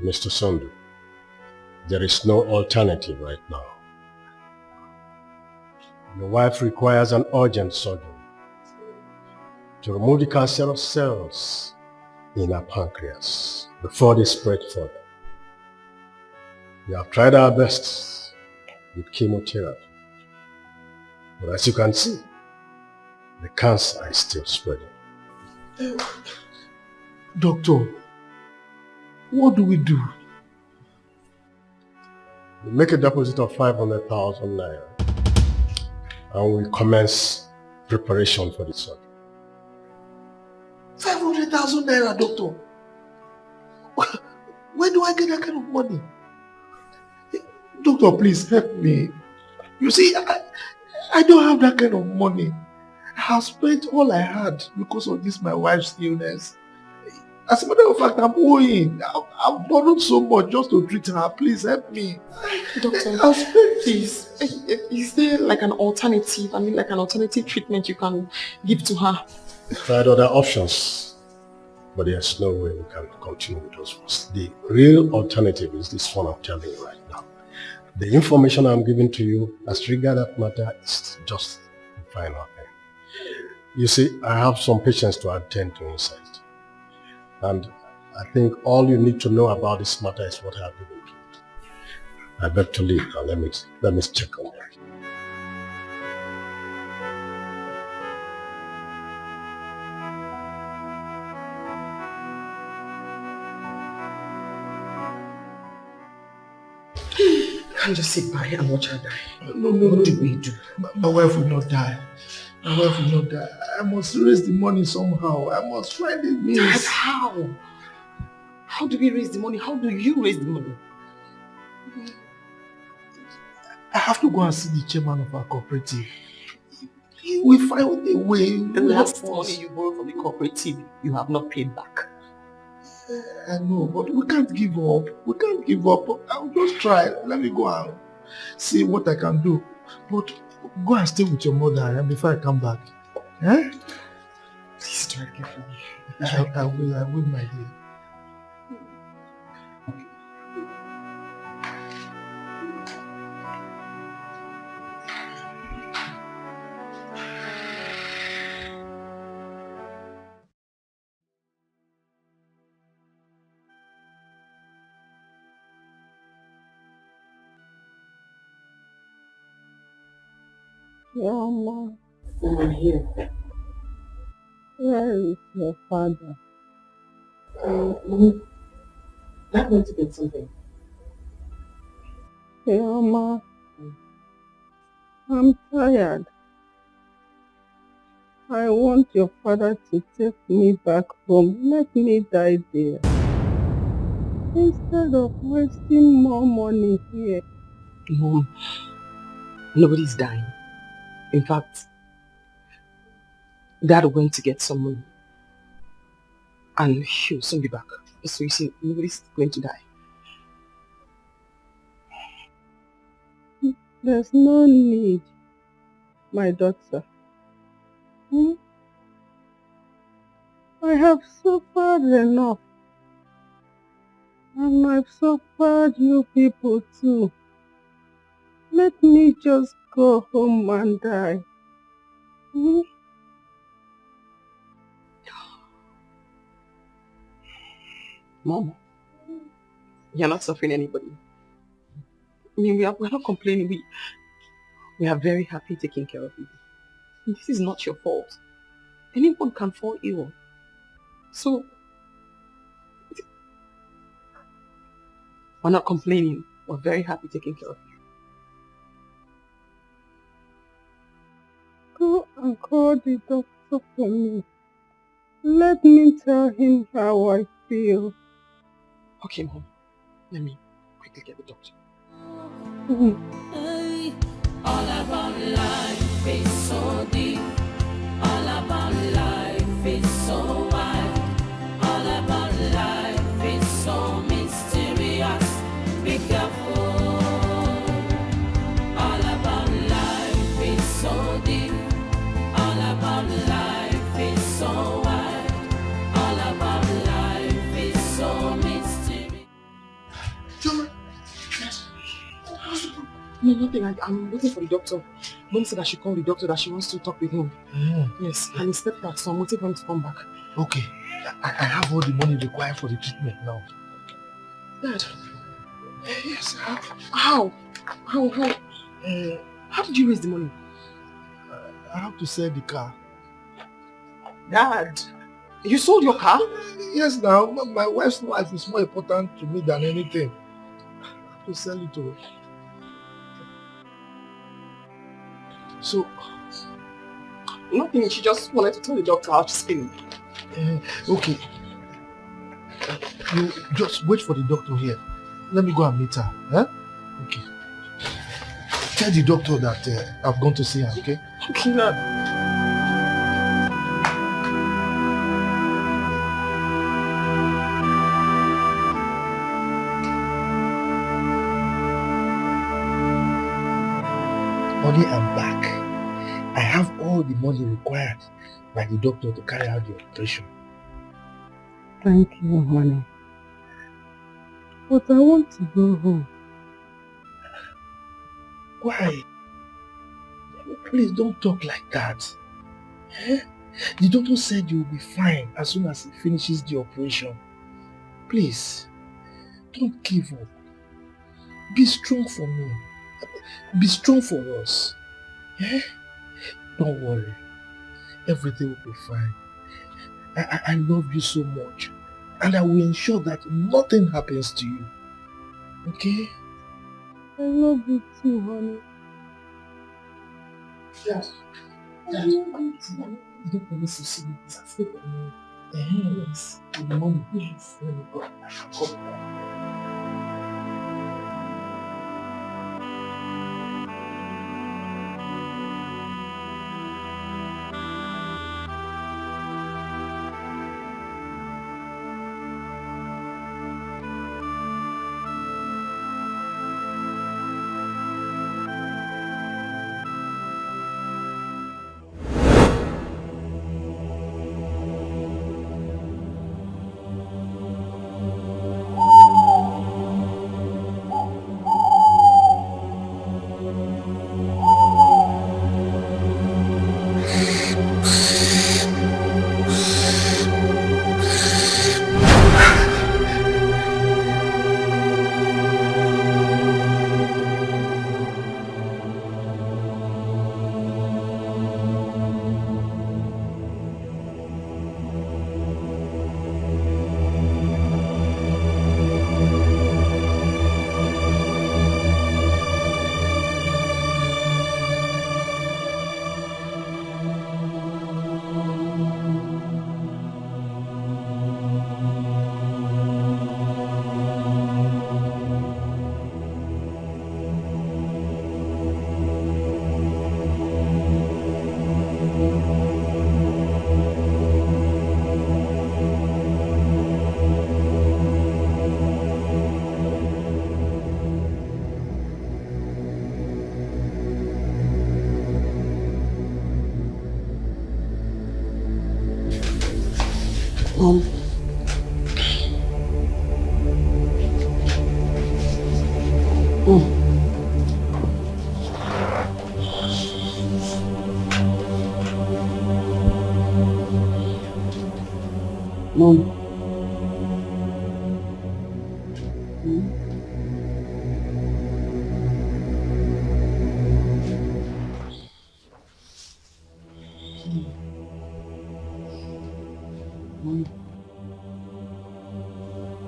Mr. Sundu, there is no alternative right now. Your wife requires an urgent surgery to remove the cancerous cells in her pancreas before they spread further. We have tried our best with chemotherapy, but as you can see, the cancer is still spreading. Doctor, what do we do? We make a deposit of 500,000 naira and we commence preparation for the surgery. 500,000 naira, doctor? Where do I get that kind of money? Doctor, please help me. You see, I don't have that kind of money. I have spent all I had because of this, my wife's illness. As a matter of fact, I'm owing. I've borrowed so much just to treat her. Please help me. Doctor, please, is there like an alternative? I mean, like an alternative treatment you can give to her? We've tried other options, but there's no way we can continue with those ones. The real alternative is this one I'm telling you right now. The information I'm giving to you as regards that matter is just the final thing. You see, I have some patients to attend to inside. And I think all you need to know about this matter is what I have given to you. I beg to leave now. Let me check on that. Can't just sit by and watch her die. No. What do we do? My wife will not die. My wife will not die. I must raise the money somehow. I must find the means. Dad, how? How do we raise the money? How do you raise the money? I have to go and see the chairman of our cooperative. He will find a way. The last money you borrowed from the cooperative, you have not paid back. I know, but we can't give up. We can't give up. I'll just try. Let me go and see what I can do. But go and stay with your mother before I come back. Eh? Please try to get for me. I will, my dear. Mama, I'm here. where is your father? Mommy, I'm going to get something. Mama, I'm tired. I want your father to take me back home. Let me die there. Instead of wasting more money here. Mom, nobody's dying. In fact, Dad went to get some money. And he'll soon be back. So you see, nobody's going to die. There's no need, my daughter. I have suffered enough. And I've suffered you people too. Let me just go home and die. Mom, you're not suffering anybody. I mean, we're not complaining. We are very happy taking care of you. This is not your fault. Anyone can fall ill. So, we're not complaining. We're very happy taking care of you. Go and call the doctor for me. Let me tell him how I feel. Okay, Mom. Let me quickly get the doctor. All about life is so deep. All about life is so wide. All about life is so mysterious. Be careful. All about life is so deep. All about life is so wide. All about life is so mysterious. No, nothing. I'm waiting for the doctor. Mom said I should call the doctor, that she wants to talk with him. Yes, and he stepped out, so I'm waiting for him to come back. Okay. I have all the money required for the treatment now. Dad? Yes, I have. How? How did you raise the money? I have to sell the car. Dad, you sold your car? Yes, now. My wife's life is more important to me than anything. I have to sell it to her. So, nothing. She just wanted to tell the doctor how to spin. Okay. You just wait for the doctor here. Let me go and meet her. Huh? Okay. Tell the doctor that I've gone to see her, okay? Okay, Dad. Honey, I'm back. I have all the money required by the doctor to carry out the operation. Thank you, honey. But I want to go home. Why? Please don't talk like that. Eh? The doctor said you'll be fine as soon as he finishes the operation. Please, don't give up. Be strong for me. Be strong for us. Eh? Don't worry. Everything will be fine. I love you so much. And I will ensure that nothing happens to you. Okay? I love you too, honey. Yes. Yes. You don't promise to see me. It's afraid of me. Yes. The money, please. Let me go. I shall come back. Mom. Mom.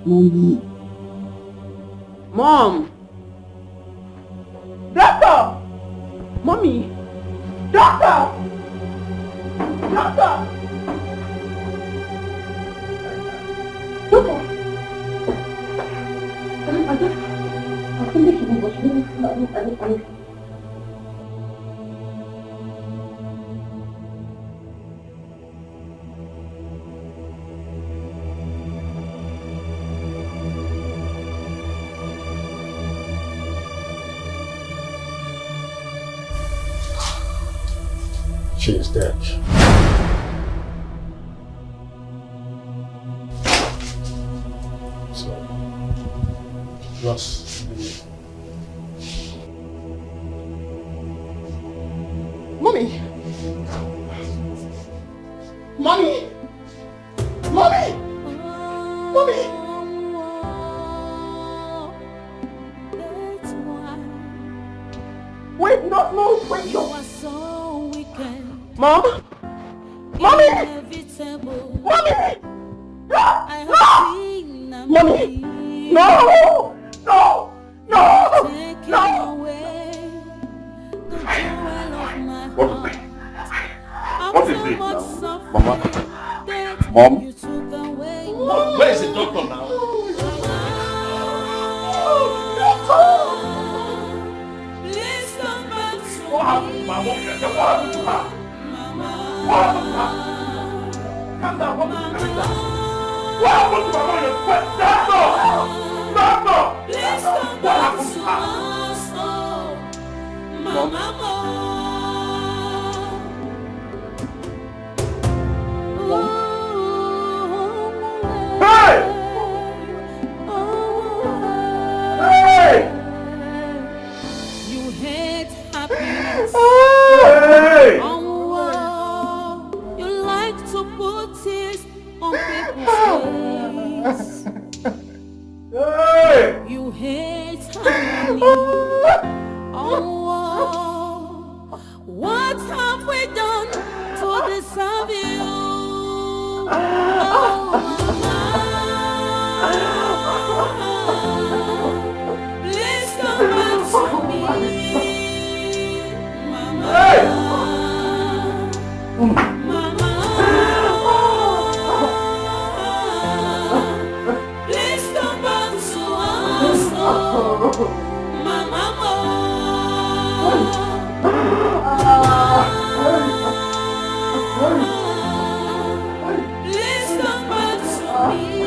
Mommy. Mom! Doctor! Mommy! Doctor! Doctor! Doctor! I think she was really She is dead. So, Ross, Mommy! Mommy! Mommy! Wait, no, wait, no! Mom? Mommy! Mommy! No! Mommy! No! No! No! No! What is it now? Mama? Mom? Where is the doctor now? What happened to my mom? What happened to her? What happened to her? Calm down, what happened to her? What happened to my mom? Doctor! Doctor! What happened to her? Mom? Hey! Hey! You hate happiness. Hey! You like to put tears on people's face. Hey! You hate harmony. What have we done to deserve you? Please come back to me, Mama. Hey! Mama. Please come back to us, oh, Mama. Please come back to me,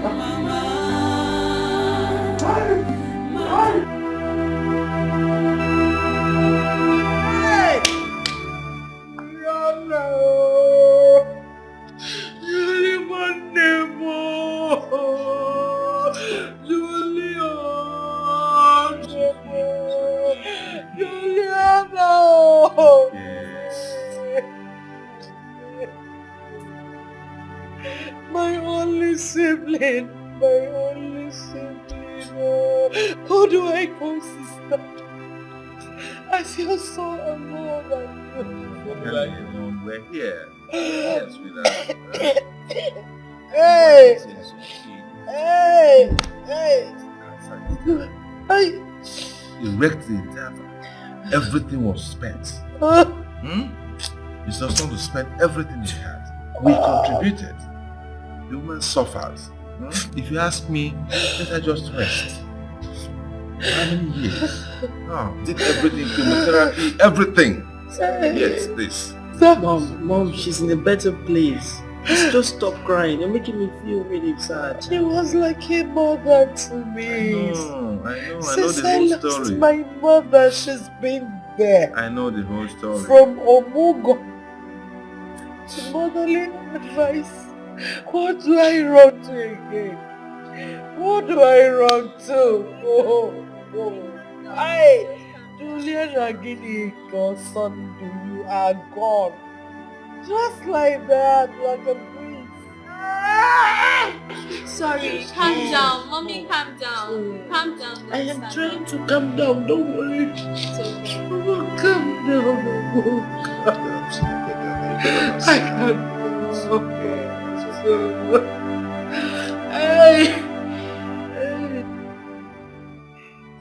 Mama. Hey! No! Julian Nemo! Julian! My only sibling, How do I call sister? I feel so alone. We're here. Yes, sweetheart. Hey! You wrecked the entire family. Everything was spent. You just want to spend everything you had. We contributed. The woman suffers. If you ask me, let her just rest. How many years? Did everything, chemotherapy, everything. Yes, this. Mom, she's in a better place. Just stop crying. You're making me feel really sad. She was like a mother to me. I know Since the I whole lost story. my mother, she's been there. I know the whole story. From Omugo to motherly advice. What do I run to again? What do I run to? Julian Agini, son, you are gone. Just like that, like a breeze. Sorry, calm down. Mommy, calm down. Calm down. I am trying to calm down, don't worry. It's okay. Mama, calm down. I can't. Hey!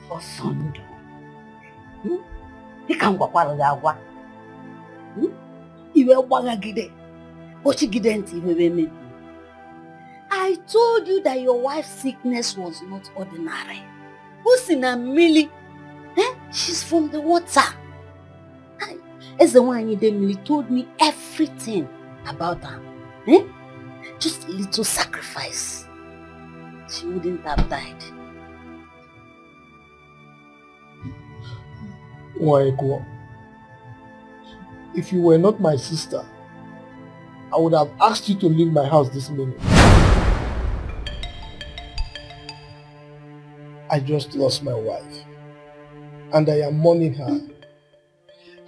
Osondo. Ị ka m gwakwara gị agwa. Iwe gbagagide. Ochigide ntị iwe mebi. I told you that your wife's sickness was not ordinary. Usina Millie, she's from the water. Eze nwaanyị Demili told me everything about her. Just a little sacrifice. She wouldn't have died. Waiko, if you were not my sister, I would have asked you to leave my house this minute. I just lost my wife, and I am mourning her.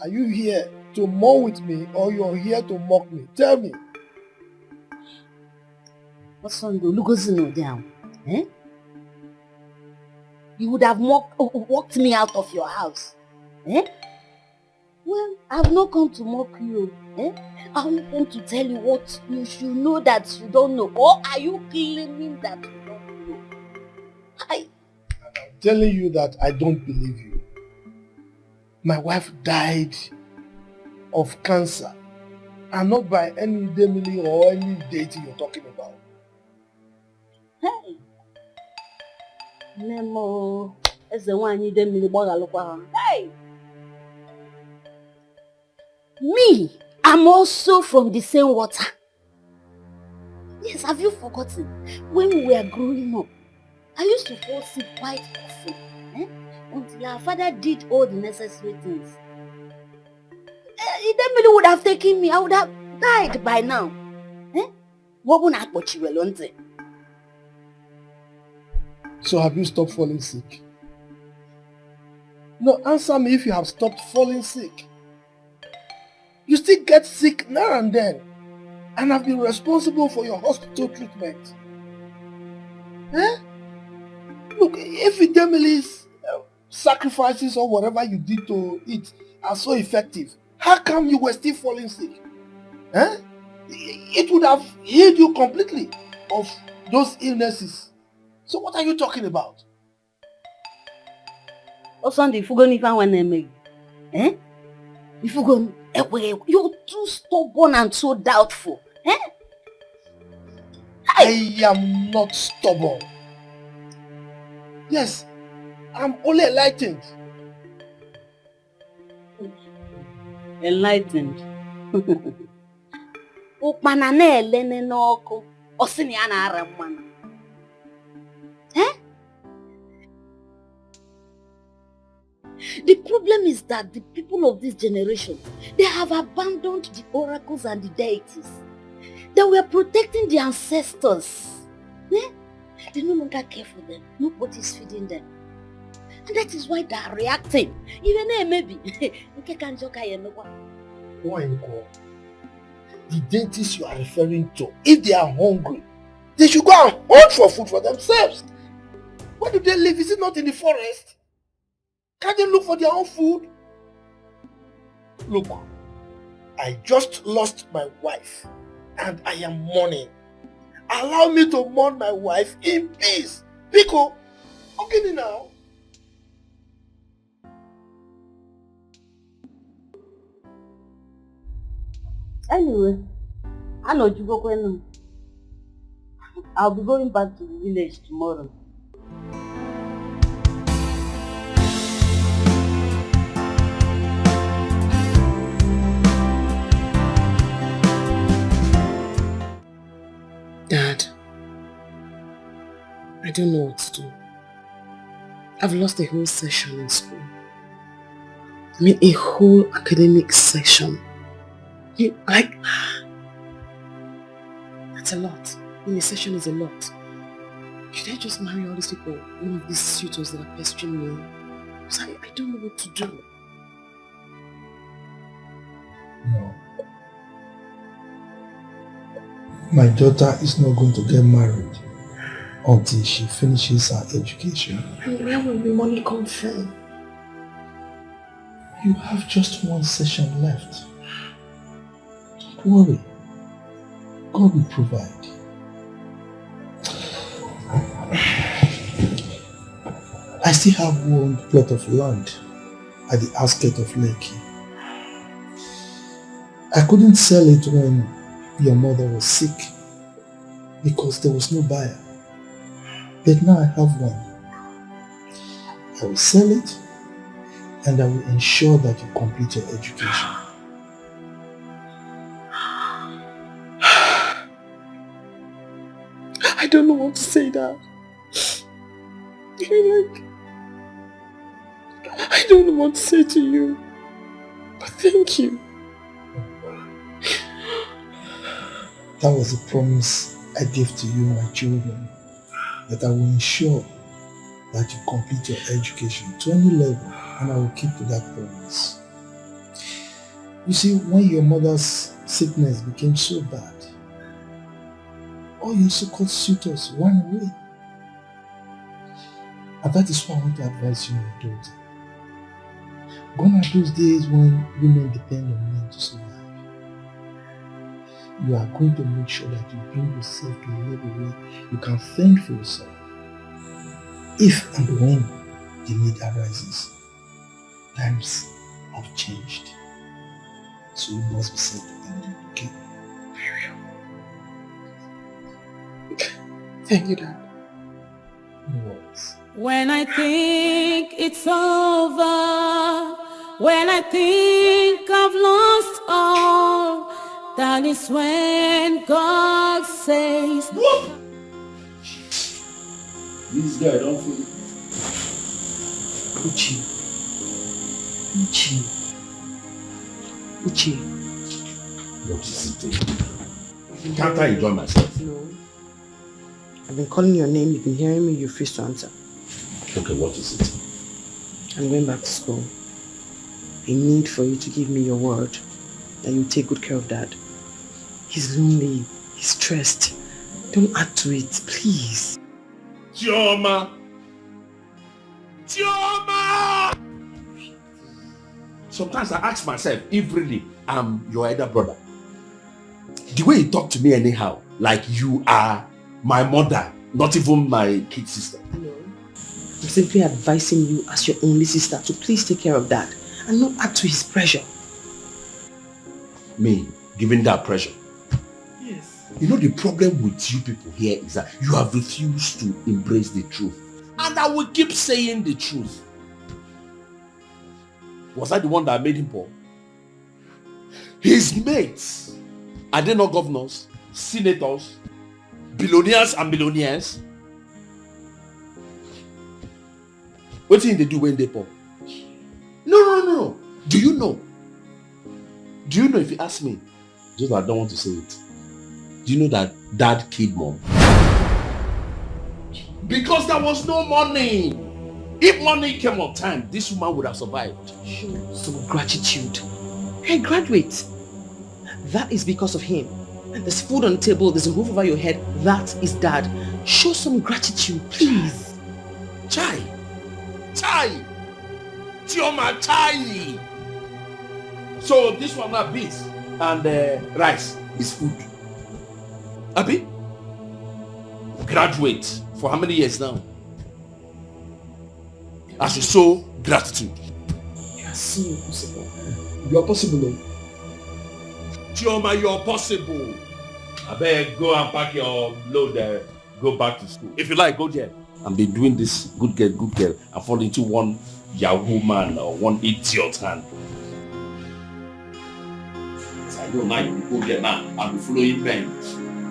Are you here to mourn with me or you're here to mock me? Tell me. What's on the Lugosino down? Eh? You would have walked me out of your house. Eh? Well, I've not come to mock you. Eh? I only came to tell you what you should know that you don't know. Or are you claiming that you don't know? I'm telling you that I don't believe you. My wife died of cancer. And not by any demily or any deity you're talking about. Hey! Nemo, it's the one you demily boga. Hey! Me, I'm also from the same water. Yes, have you forgotten? When we were growing up, I used to fall sick quite often. Until our father did all the necessary things. Idemili would have taken me, I would have died by now. What would happen to you? So have you stopped falling sick? No, answer me if you have stopped falling sick. You still get sick now and then, and have been responsible for your hospital treatment. Look, if Idemili's sacrifices or whatever you did to it are so effective, how come you were still falling sick? It would have healed you completely of those illnesses. So what are you talking about? Osandi, if you go if I want to make, if you go, you're too stubborn and so doubtful. I am not stubborn. Yes, I'm only enlightened. Enlightened? Ukmana na elene n'ọkụ, osini ya na-ara mmanụ. The problem is that the people of this generation, they have abandoned the oracles and the deities. They were protecting the ancestors. They no longer care for them. Nobody's feeding them. And that is why they are reacting. Even maybe. The deities you are referring to, if they are hungry, they should go and hunt for food for themselves. Where do they live? Is it not in the forest? Can't they look for their own food? Look, I just lost my wife and I am mourning. Allow me to mourn my wife in peace. Pico, okay now. Anyway, I know you go when I'll be going back to the village tomorrow. Dad, I don't know what to do. I've lost a whole session in school. I mean, a whole academic session. That's a lot. I mean, a session is a lot. Should I just marry all these people? One of these suitors that are pestering me? Because I don't know what to do. No. My daughter is not going to get married until she finishes her education. And where will the money come from? You have just one session left. Don't worry. God will provide. I still have one plot of land at the outskirts of Lekki. I couldn't sell it when your mother was sick because there was no buyer. But now I have one. I will sell it and I will ensure that you complete your education. I don't know what to say, Dad. I don't know what to say to you. But thank you. That was a promise I gave to you, my children, that I will ensure that you complete your education to any level, and I will keep to that promise. You see, when your mother's sickness became so bad, all your so-called suitors ran away. And that is why I want to advise you, my daughter. Gone are those days when women depend on men to survive. You are going to make sure that you bring yourself to a level where you can fend for yourself. If and when the need arises, times have changed. So you must be self-dependent, okay? Thank you, Dad. No worries. When I think it's over, when I think I've lost all, that is when God says, This guy don't fool. Uchi. What is it? Can't I enjoy myself? No. I've been calling your name, you've been hearing me, you refuse to answer. Okay, what is it? I'm going back to school. I need for you to give me your word that you take good care of Dad. He's lonely, he's stressed. Don't add to it, please. Chioma! Sometimes I ask myself if really I'm your elder brother. The way you talk to me anyhow, like you are my mother, not even my kid sister. No. I'm simply advising you as your only sister to please take care of Dad and not add to his pressure. Me, giving that pressure. Yes. You know the problem with you people here is that you have refused to embrace the truth. And I will keep saying the truth. Was I the one that made him poor? His mates, are they not governors, senators, billionaires and millionaires? What thing they do when they poor? No. Do you know? Do you know if you ask me? Just I don't want to say it. Do you know that Dad killed Mom? Because there was no money. If money came on time, this woman would have survived. Show some gratitude. Hey, graduate. That is because of him. There's food on the table, there's a roof over your head. That is Dad. Show some gratitude, please. Chai. Chioma, chai. So this one now beans and rice is food. Abi? Graduate for how many years now? As you show gratitude. You are so impossible. You are possible. Chioma, you're possible. I beg, go and pack your load there. Go back to school. If you like, go there. And be doing this good girl, and fall into one Yahoo man or one idiot hand. As I know now, you go there now and be following men.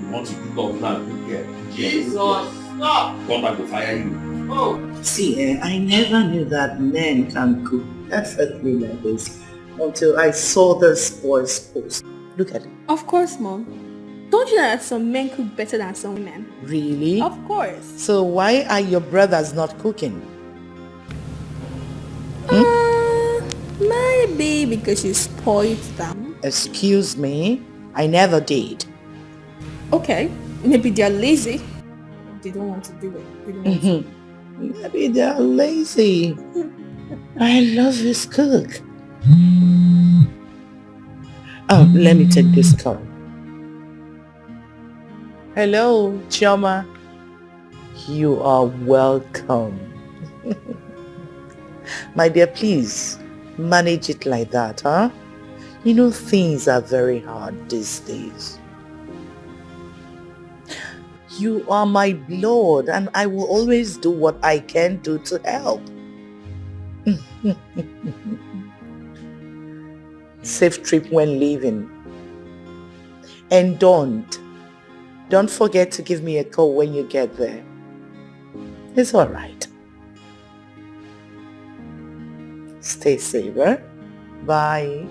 You want to do up now, good girl. Jesus, stop! God will fire you. Oh, see, I never knew that men can cook perfectly like this until I saw this boy's post. Look at it. Of course, Mom. Don't you know that some men cook better than some women? Really? Of course. So why are your brothers not cooking? Maybe because you spoiled them. Excuse me? I never did. Okay, maybe they're lazy. They don't want to do it. They don't want to. Maybe they're lazy. I love his cook. Oh, let me take this call. Hello, Chioma. You are welcome. My dear, please manage it like that, huh? You know things are very hard these days. You are my blood and I will always do what I can do to help. Safe trip when leaving. And don't forget to give me a call when you get there. It's all right. Stay safe, eh? Bye.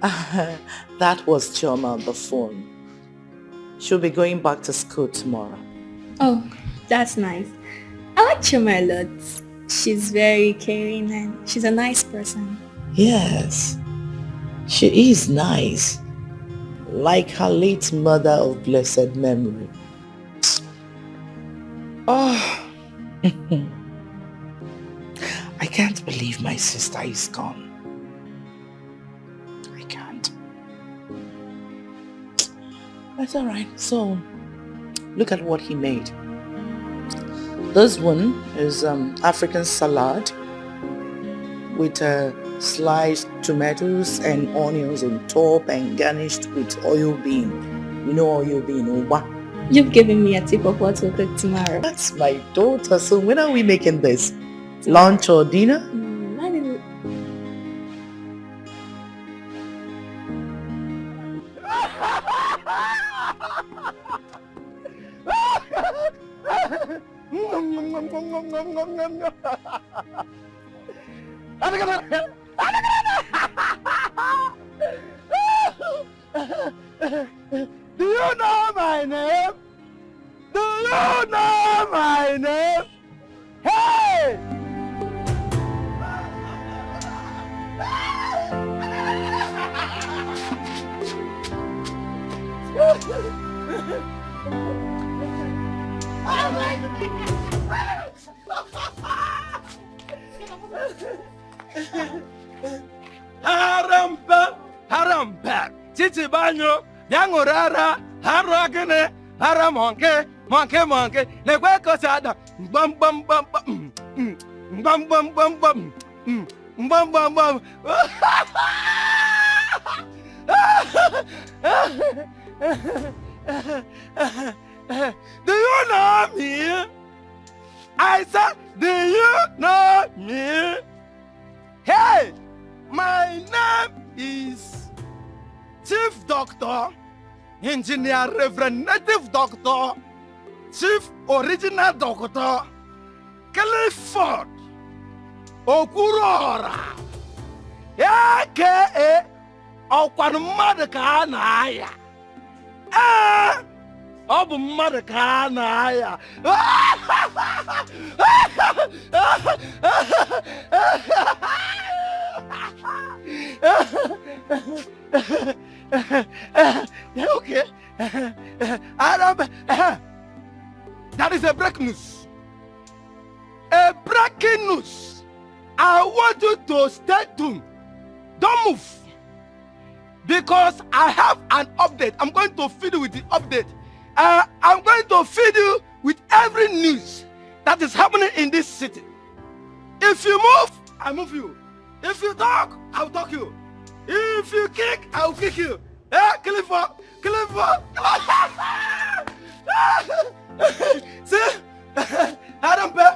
That was Chioma on the phone. She'll be going back to school tomorrow. Oh, that's nice. I like Chuma a lot. She's very caring and she's a nice person. Yes. She is nice, like her late mother of blessed memory. Oh, I can't believe my sister is gone. I can't. That's alright. So, look at what he made. This one is African salad with sliced tomatoes and onions on top and garnished with oil bean. You know oil bean, Oba? You've given me a tip of what to cook tomorrow. That's my daughter. So when are we making this? Lunch or dinner? I didn't... Do you know my name? Do you know my name? Hey! Harampa, harampa, titi banyo, yangorara, haragene, haramonke, monke, negwe kosada, bum bum bum bum, bum bum bum bum, bum bum bum. Do you know me? I said, do you know me? Hey, my name is Chief Doctor, Engineer Reverend Native Doctor, Chief Original Doctor, Clifford Okurora, aka Okwanmadaka Naya. Obu mmadụ ka a na-aya. Okay. That is a breaking news. A breaking news. I want you to stay tuned. Don't move. Because I have an update. I'm going to feed you with the update. I'm going to feed you with every news that is happening in this city. If you move, I move you. If you talk, I'll talk you. If you kick, I'll kick you. Clifford. See? I don't pay.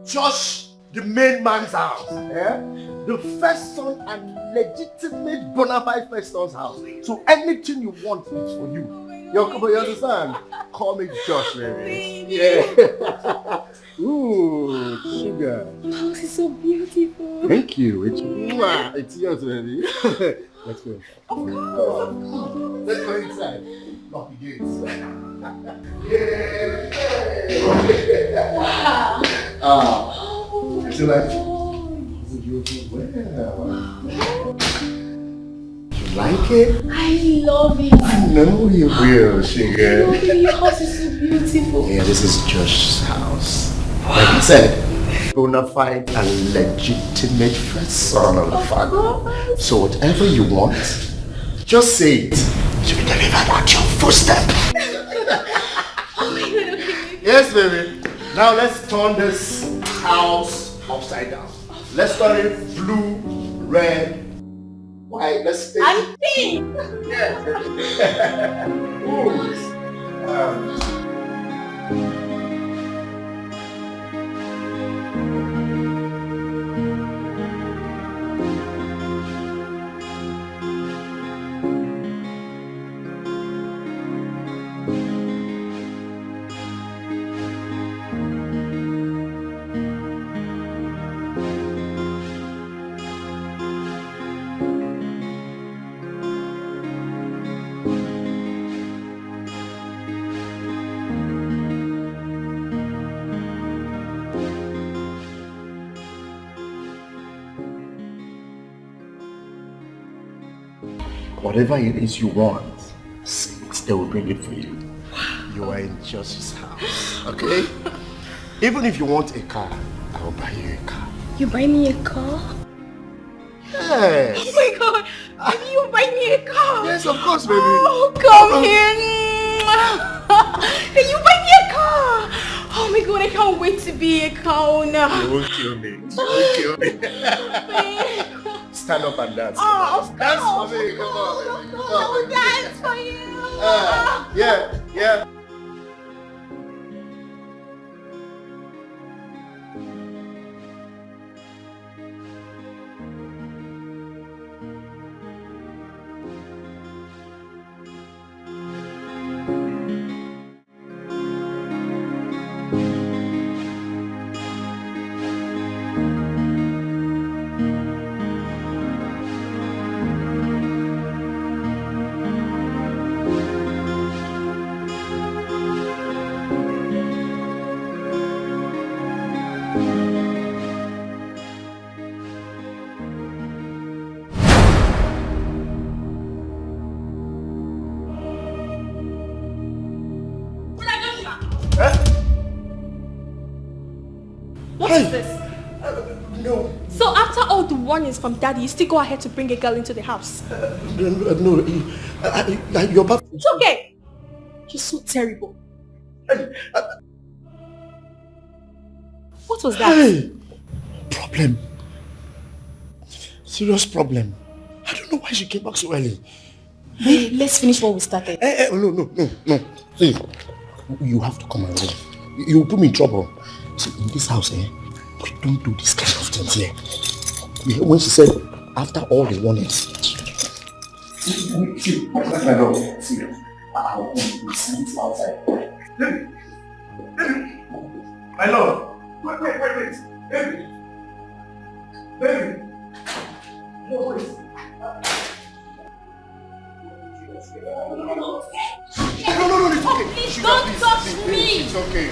Josh, the main man's house. The first son and legitimate bona fide first son's house. So anything you want is for you. Yo, come on, you understand? Call me Josh, baby. Yeah. Ooh, sugar. Your house is so beautiful. Thank you. It's yours, baby. Let's go. Of course. Let's go inside. Lock the gates. Wow. I feel like you like it? I love it. I know you will, sugar. Your house is so beautiful. Yeah, this is Josh's house. Like I said, bona fide and legitimate first son of the family. So whatever you want, just say it. To be delivered at your footstep. Oh my god, okay. Yes, baby. Now let's turn this house upside down. Let's turn it blue, red, white. Let's take And pink! Yeah. Whatever it is you want, say it, they will bring it for you. You are in Jos's house, okay? Even if you want a car, I will buy you a car. You buy me a car? Yes! Oh my god! Baby, you buy me a car? Yes, of course, baby. Oh, come here! Then you buy me a car! Oh my god, I can't wait to be a car owner. You won't kill me. You won't kill me. Stand up and dance. Oh, of dance course. for me, come on, baby. Come I on, will baby. dance for you. Yeah. What is this? No. So after all the warnings from daddy, you still go ahead to bring a girl into the house? No, you're back. It's okay. You're so terrible. What was that? Hey! Problem. Serious problem. I don't know why she came back so early. Hey, let's finish what we started. No. See, you have to come and leave. You put me in trouble. See, in this house, we don't do this kind of things here. When she said, after all the warnings, I'll send you outside. My love, wait. Baby. No, wait. No, it's okay. Please don't touch me. It's okay.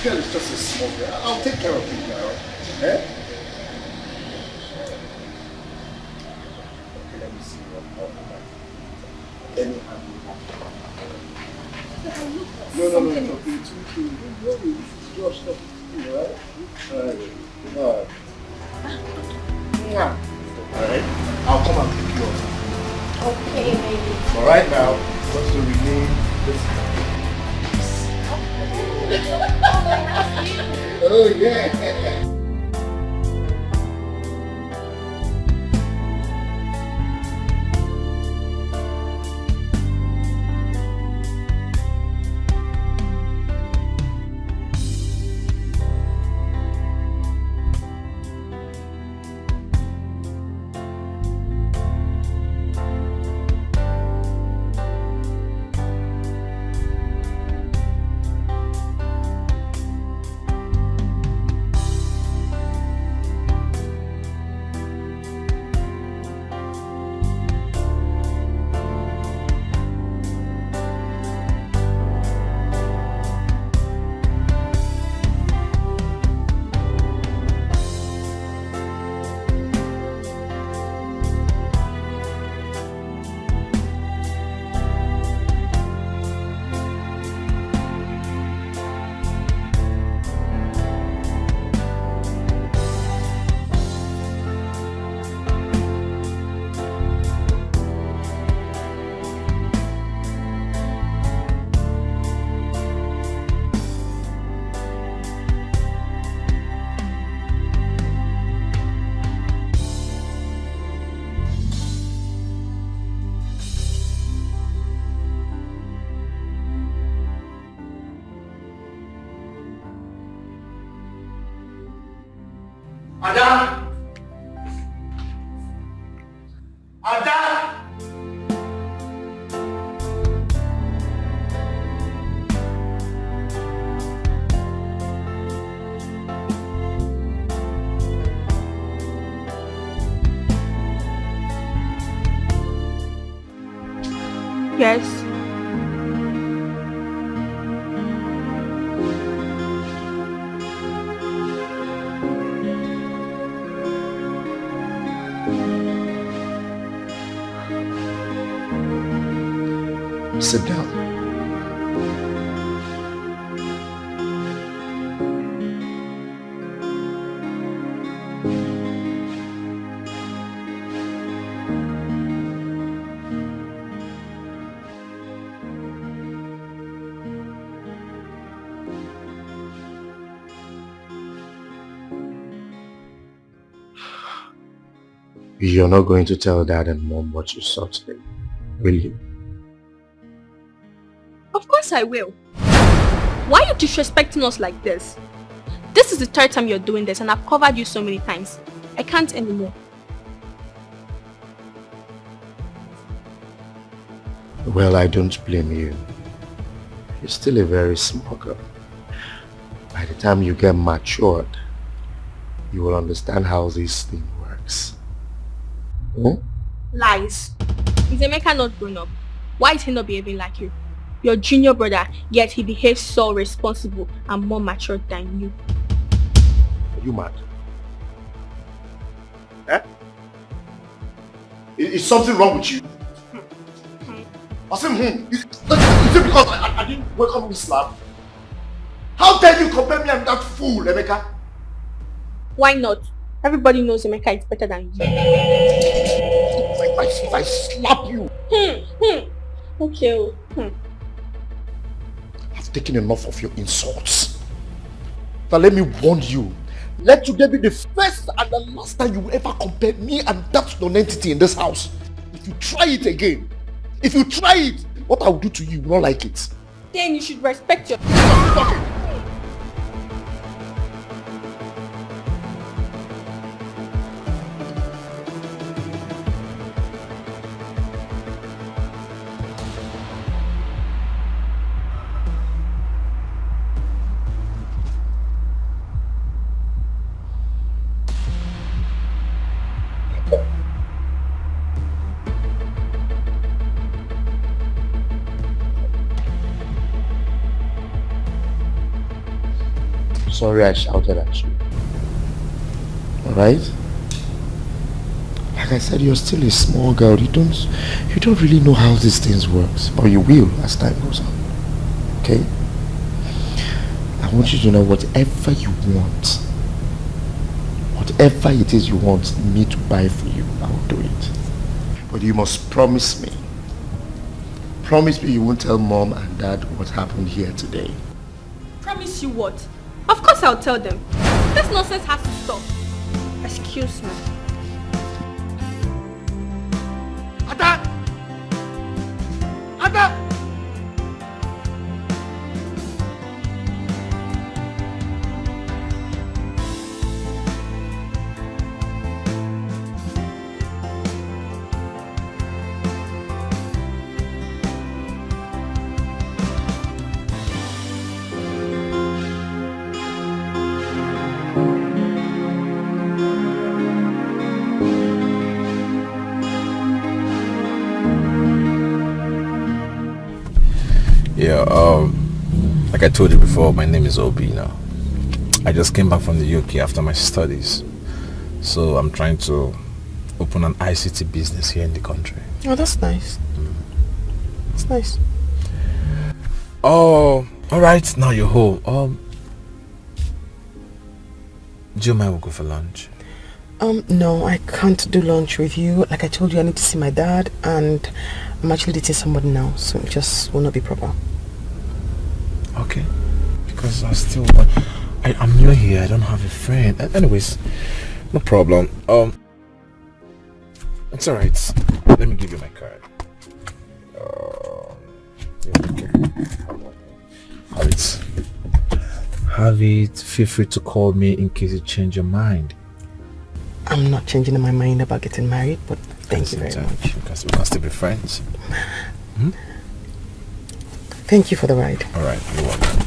This girl is just a small girl. I'll take care of it now. Eh? Okay, let me see what let me handle that. No, it's okay. Don't worry. This is just stuff, alright? Alright? I'll come and pick you up. Okay, baby. Alright now, just to rename this. Oh yeah! Ada! Ada! Yes. Sit down. You're not going to tell Dad and Mom what you saw today, will you? Of course I will. Why are you disrespecting us like this? This is the third time you're doing this and I've covered you so many times. I can't anymore. Well, I don't blame you. You're still a very small girl. By the time you get matured, you will understand how this thing works. Hmm? Lies. Is Emeka not grown up? Why is he not behaving like you? Your junior brother, yet he behaves so responsible and more mature than you. Are you mad? Eh? Is something wrong with you? I said, is it because I didn't wake up with slap? How dare you compare me and that fool, Emeka? Why not? Everybody knows Emeka is better than you. If I slap you. Okay. I've taken enough of your insults. Now let me warn you. Let today be the first and the last time you will ever compare me and that non-entity in this house. If you try it again, what I will do to you, you will not like it. Then you should respect your... Sorry I shouted at you. Alright? Like I said, you're still a small girl. You don't really know how these things works. But you will as time goes on. Okay? I want you to know whatever you want. Whatever it is you want me to buy for you, I will do it. But you must promise me. Promise me you won't tell Mom and Dad what happened here today. Promise you what? Of course I'll tell them. This nonsense has to stop. Excuse me. Ada! Ada! Yeah, like I told you before, my name is Obi now. I just came back from the UK after my studies. So I'm trying to open an ICT business here in the country. Oh, that's nice. That's nice. Oh, alright, now you're home. Do you mind we'll go for lunch? No, I can't do lunch with you. Like I told you, I need to see my dad, and I'm actually dating somebody now, so it just will not be proper. Okay, because I'm new here. I don't have a friend. Anyways, no problem. It's alright. Let me give you my card. Have it. Feel free to call me in case you change your mind. I'm not changing my mind about getting married, but thank you very much. Because we can still be friends. Hmm? Thank you for the ride. All right, you're welcome.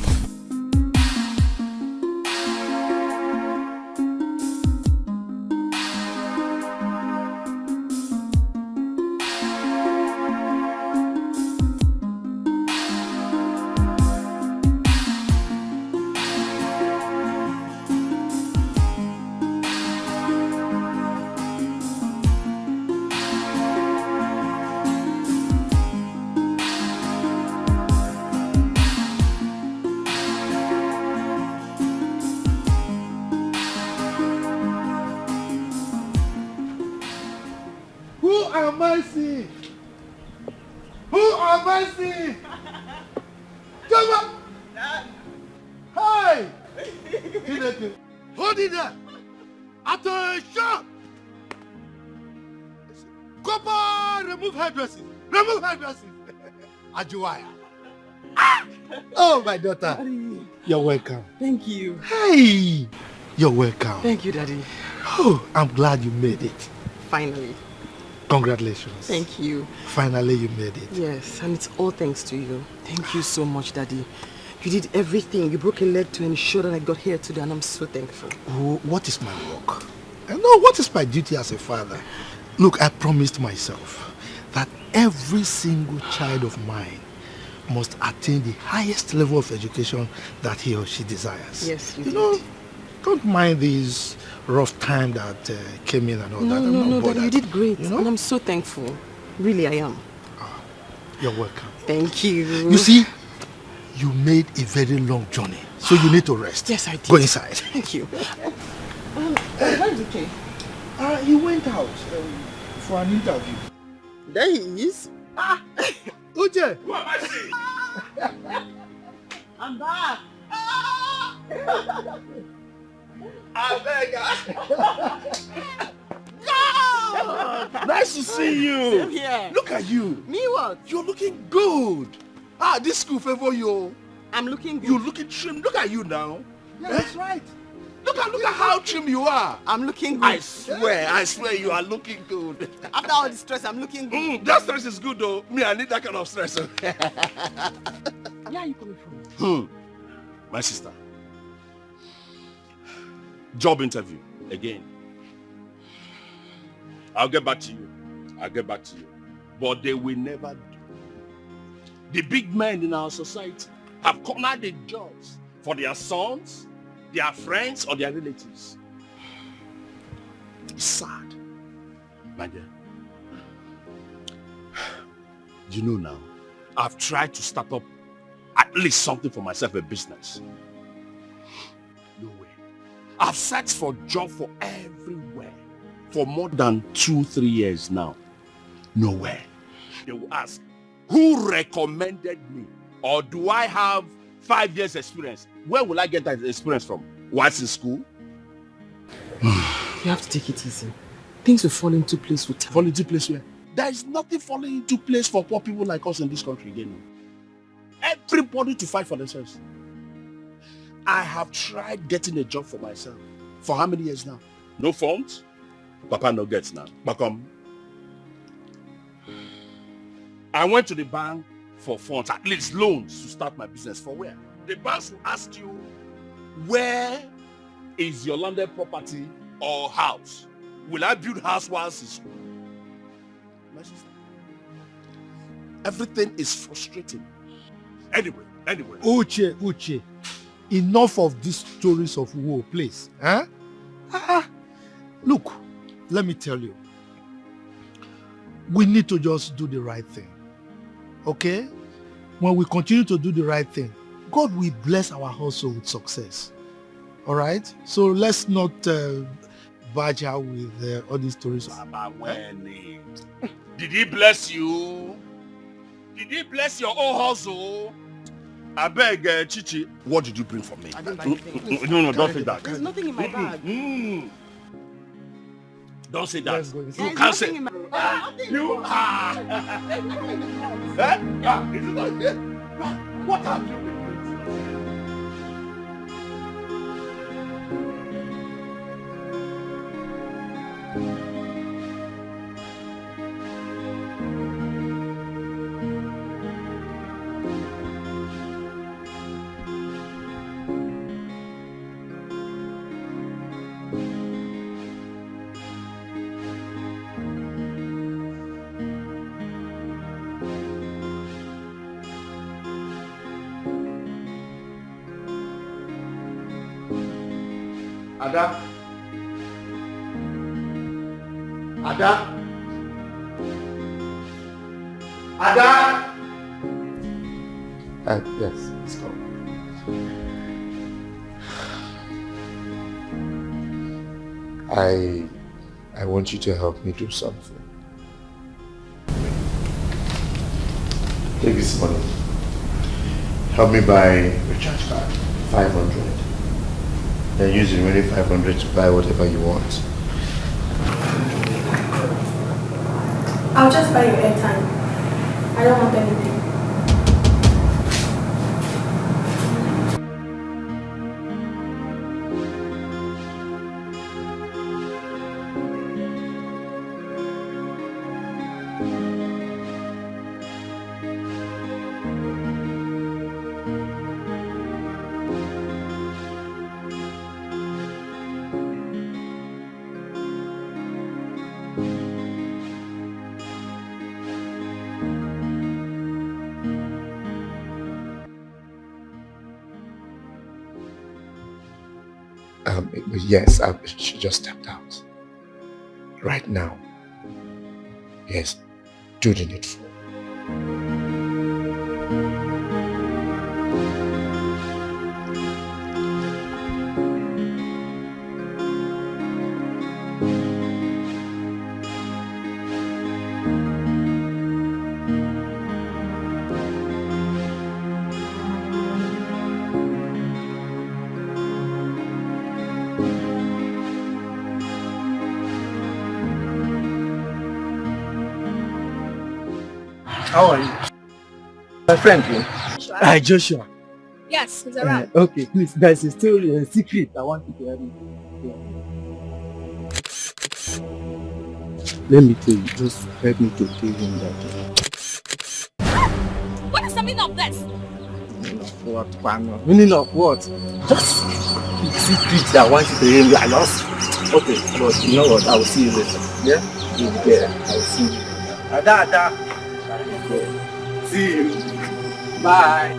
Oh, my daughter. Daddy. You're welcome. Thank you. Hey, you're welcome. Thank you, Daddy. Oh, I'm glad you made it. Finally. Congratulations. Thank you. Finally, you made it. Yes, and it's all thanks to you. Thank you so much, Daddy. You did everything. You broke a leg to ensure that I got here today, and I'm so thankful. Oh, what is my work? I know what is my duty as a father. Look, I promised myself that every single child of mine must attain the highest level of education that he or she desires. Yes, you did. know, don't mind these rough time that came in and all that. No, Daddy, you did great. You know? And I'm so thankful. Really, I am. You're welcome. Thank you. You see, you made a very long journey, so you need to rest. Yes, I did. Go inside. Thank you. Where's Dikeh? He went out for an interview. There he is. Uche! Who am I seeing? I'm back. Nice to see you. Same here. Look at you. Me what? You're looking good. This school favor you. I'm looking good. You're looking trim. Look at you now. Yeah, that's right. Look at how trim you are. I'm looking good. I swear you are looking good. After all the stress, I'm looking good. That stress is good though. Me, I need that kind of stress. Where are you coming from? My sister. Job interview again. I'll get back to you. But they will never do. The big men in our society have cornered the jobs for their sons, their friends, or their relatives. It's sad. My dear. You know now, I've tried to start up at least something for myself, a business. No way. I've searched for a job for everywhere for more than 2-3 years now. Nowhere. They will ask, who recommended me? Or do I have 5 years experience? Where will I get that experience from? What's in school? You have to take it easy. Things will fall into place with time. Fall into place where? There is nothing falling into place for poor people like us in this country again. Everybody to fight for themselves. I have tried getting a job for myself. For how many years now? No funds? Papa no gets now. But I went to the bank for funds, at least loans, to start my business. For where? The banks will ask you, where is your landed property or house? Will I build house whilst in school? My sister, everything is frustrating. Anyway. Uche, enough of these stories of woe, please. Huh? Look, let me tell you. We need to just do the right thing. Okay? When we continue to do the right thing, God will bless our hustle with success. All right? So let's not barge out with all these stories. Did he bless you? Did he bless your own hustle? I beg, Chichi, what did you bring for me? I didn't buy anything. No, don't say that. There's nothing in my bag. Don't say that. You can't say. In my... You are. Is it not here? What have you been doing? Ada? Ada? Ada? Yes, let's go. I want you to help me do something. Take this money. Help me buy recharge card. 500. Then use the remaining 500 to buy whatever you want. I'll just buy your airtime. I don't want anything. Yes, she just stepped out. Right now. Yes, do the needful. How are you? My friend, Hi, Joshua. Yes, he's around. Okay, please, guys, it's still a secret. I want you to help me. Let me tell you, just help me to tell him that. What is the meaning of this? Meaning of what, Pano? Meaning of what? Just secret that I want you to hear me. I lost. Okay, but you know what? I will see you later. Yeah? You'll be there. I will see you. Ada. See you. Bye.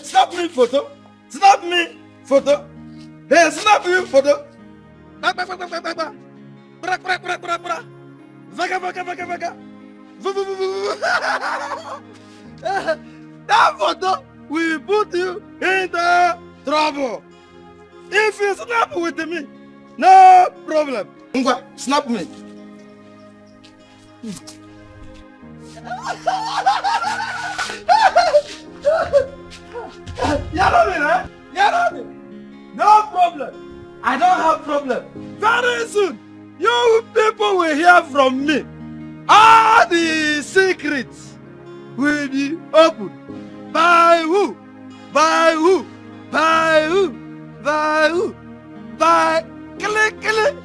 Snap me photo. Snap me photo. Hey, snap me photo. That photo will put you in the trouble. If you snap with me, no problem. Snap me. No problem. I don't have problem. Very soon, you people will hear from me. All the secrets will be opened. By who? By who? By who? By who? By Clifford.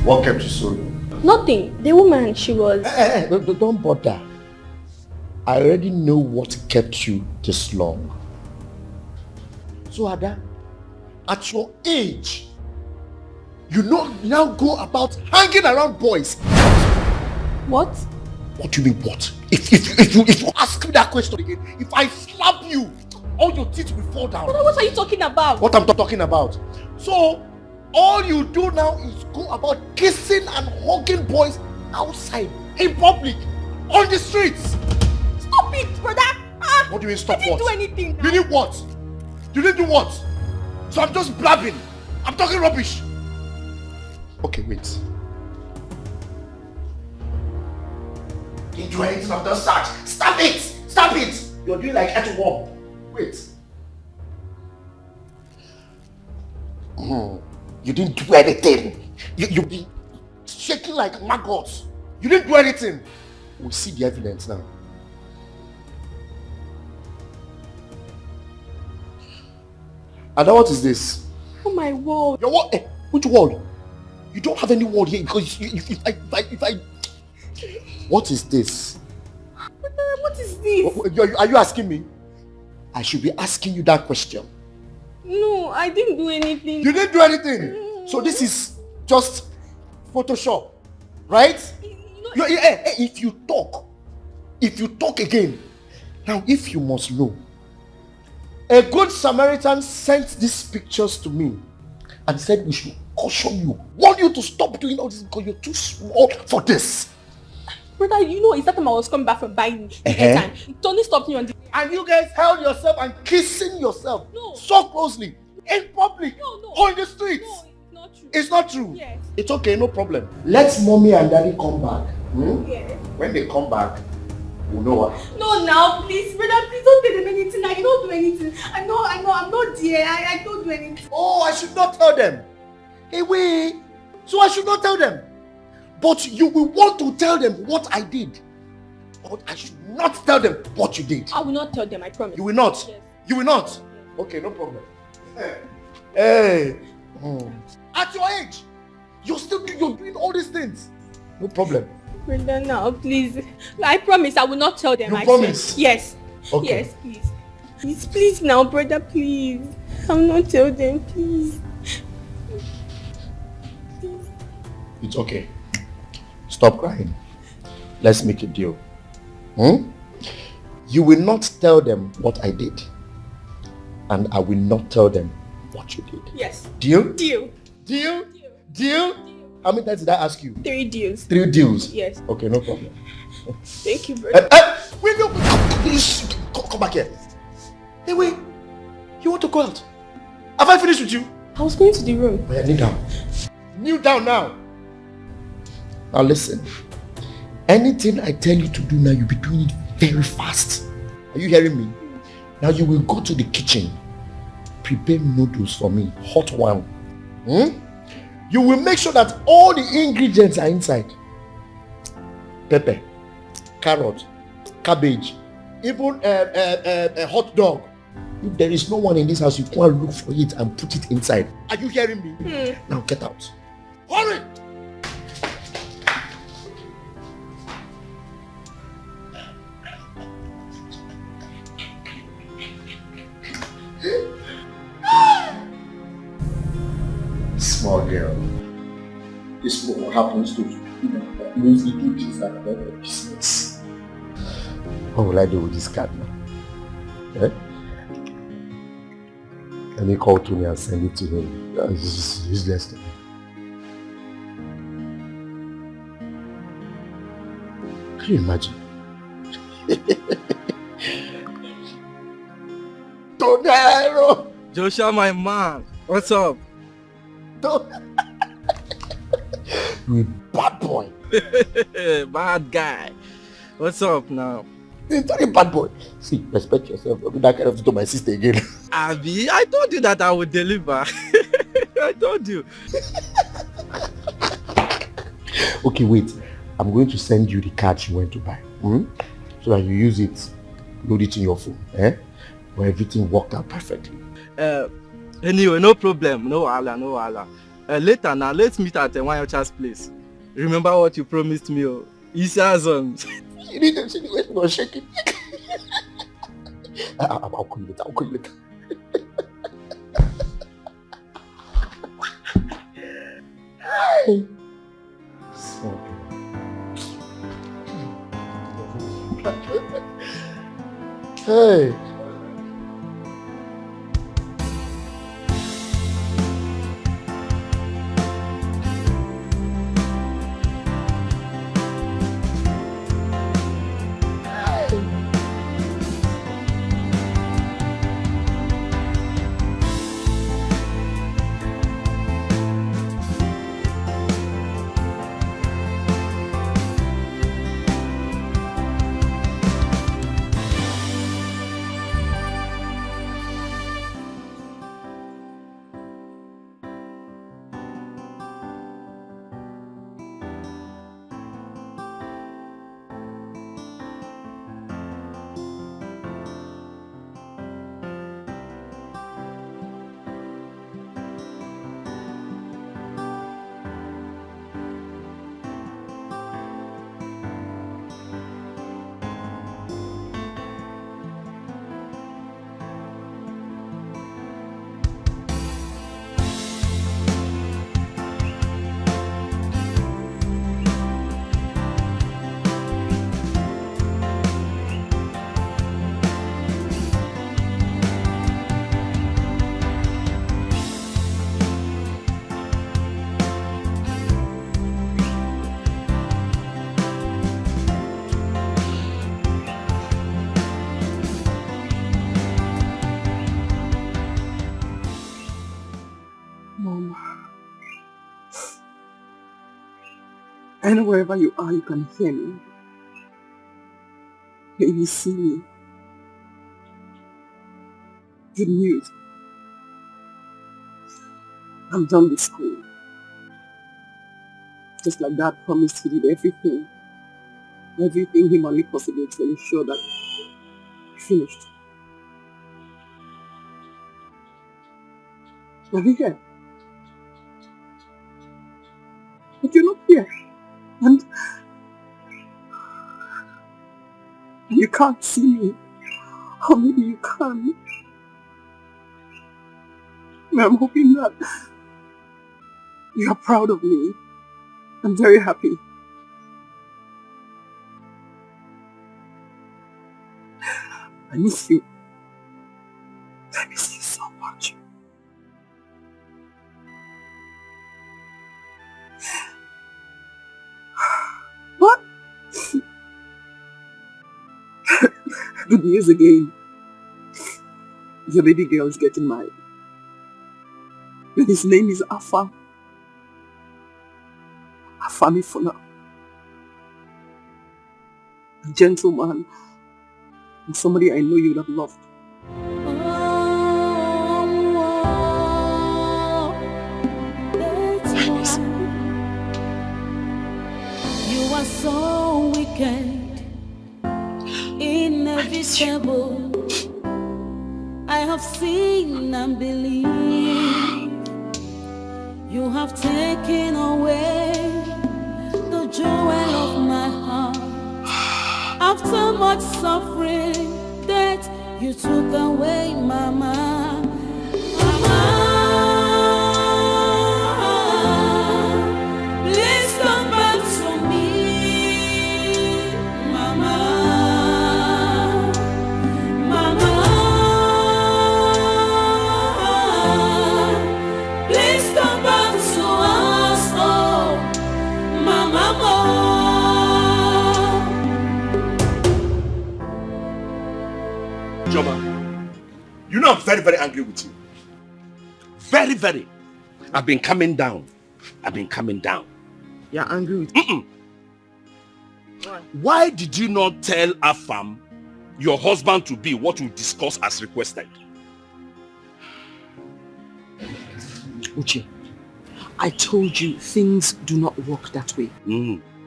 What kept you so long? Nothing. The woman, she was... Don't bother. I already know what kept you this long. So Ada, at your age, you now go about hanging around boys. What? What do you mean what? If you ask me that question again, if I slap you, all your teeth will fall down. Brother, what are you talking about? What I'm talking about. So, all you do now is go about kissing and hugging boys outside, in public, on the streets. Stop it, brother. What do you mean stop I didn't what? do anything now. You did what? You didn't do what? So I'm just blabbing. I'm talking rubbish. Okay, wait. Didn't do anything of that such. Stop it! Stop it! You're doing like earthworm. Wait. You didn't do anything. You've been shaking like maggots. You didn't do anything. We'll see the evidence now. And now what is this? Oh my wall. Your wall? Which wall? You don't have any wall here because if I... What is this? What is this? Are you asking me? I should be asking you that question. No, I didn't do anything. You didn't do anything. So this is just Photoshop, right? If you talk again. Now, if you must know, a good Samaritan sent these pictures to me and said we should caution you, warn you to stop doing all this because you're too small for this. Brother, you know, it's that time I was coming back from buying time. Tony stopped me on the... And you guys held yourself and kissing yourself so closely in public or in the streets. No, it's not true. It's not true? Yes. It's okay, no problem. Let mommy and daddy come back. Yes. When they come back, we'll know what. No, now, please, brother, please don't tell them anything. I don't do anything. I know, I'm not there. I don't do anything. Oh, I should not tell them. Hey, wait. So I should not tell them. But you will want to tell them what I did. But I should not tell them what you did. I will not tell them, I promise. You will not? Yes. You will not? Okay, no problem. Hey. At your age, you're doing all these things. No problem. Brother, now, please. I promise I will not tell them. You promise? Yes. Okay. Yes, please. Please now, brother, please. I will not tell them, please. It's okay. Stop crying. Let's make a deal. You will not tell them what I did. And I will not tell them what you did. Yes. Deal? Deal. Deal? Deal? How many times did I ask you? 3 deals. 3 deals? Yes. Okay, no problem. Thank you, brother. Will you please come back here? Hey, wait. You want to go out? Have I finished with you? I was going to the room. Oh, yeah, kneel down. Kneel down now. Now listen. Anything I tell you to do now, you'll be doing it very fast. Are you hearing me? Now you will go to the kitchen. Prepare noodles for me. Hot one. You will make sure that all the ingredients are inside. Pepper, carrot, cabbage, even a hot dog. If there is no one in this house, you go and look for it and put it inside. Are you hearing me? Now get out. Hurry! Small girl. This is what happens to people that mostly do things like that for business. What will I do with this card now? Let me call Tony and send it to him. This is useless to me. Can you imagine? Tonero! Joshua, my man. What's up? You bad boy. Bad guy. What's up now? It's not a bad boy. See, respect yourself. Don't do that kind of thing to my sister again. Abby, I told you that I would deliver. I told you. Okay, wait. I'm going to send you the card she went to buy. So that you use it, load it in your phone. Where everything worked out perfectly. Anyway, no problem. No wahala, no wahala. Later now, let's meet at Wanyocha's place. Remember what you promised me, oh. Isazons. You need to see the way she was shaking. I'll call you later. Hi. So Hey. I know wherever you are, you can hear me. Maybe see me. Good news. I'm done with school. Just like Dad promised, he did everything humanly possible to ensure that I finished. Are you here? But you're not here. And you can't see me. Or maybe you can. I'm hoping that you are proud of me. I'm very happy. I miss you. I miss you so much. What? Good news again. Your baby girl is getting married. And his name is Afam. Afami Funa. A gentleman. And somebody I know you would have loved. You are so wicked, inevitable. I have seen and believed. You have taken away the jewel of my heart. After much suffering, that you took away, Mama. Mama, please come back to me, Mama. Mama, please come back to us, oh, Mama. Joma, you know I'm very, very angry with you. Very, very. I've been coming down. You're angry with me? Why did you not tell Afam, your husband to be, what we discussed as requested? Uche, I told you things do not work that way.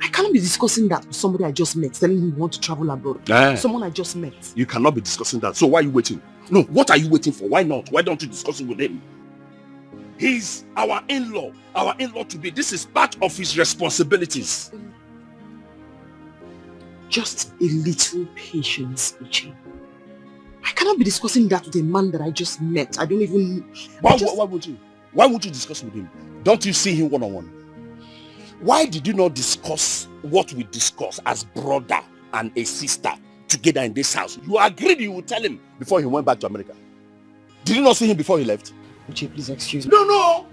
I cannot be discussing that with somebody I just met, telling him he wants to travel abroad. Someone I just met. You cannot be discussing that. So why are you waiting? No, what are you waiting for? Why not? Why don't you discuss it with him? He's our in-law. Our in-law to be. This is part of his responsibilities. Just a little patience, Uche. I cannot be discussing that with a man that I just met. I don't even... Why would you? Why would you discuss with him? Don't you see him one-on-one? Why did you not discuss what we discussed as brother and a sister together in this house, you agreed you would tell him before he went back to America. Did you not see him before he left? Uche, please excuse me. No.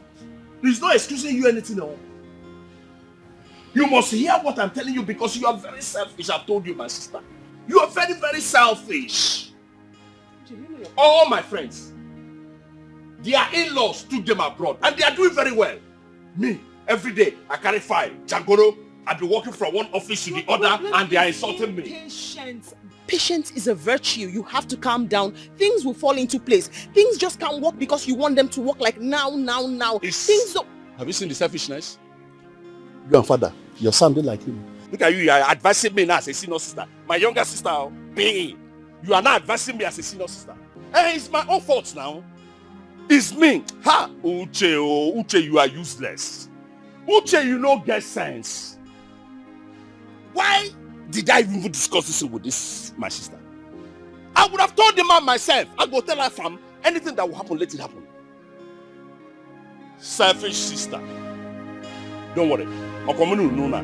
He's not excusing you anything. No. You must hear what I'm telling you because you are very selfish. I've told you, my sister. You are very, very selfish. All my friends, their in-laws took them abroad and they are doing very well. Me, every day, I carry file. Jangoro, I've been working from one office to the other and they are insulting me. Patience is a virtue. You have to calm down. Things will fall into place. Things just can't work because you want them to work like now. Things don't... Have you seen the selfishness? You and father, you're sounding like him. Look at you are advising me now as a senior sister. My younger sister, you are now advising me as a senior sister. Hey, it's my own fault now. It's me. Ha! Uche, you are useless. Uche, you don't get sense. Why did I even discuss this with my sister? I would have told the man myself. I go tell her, fam, anything that will happen, let it happen. Selfish sister. Don't worry. I'll come in no now.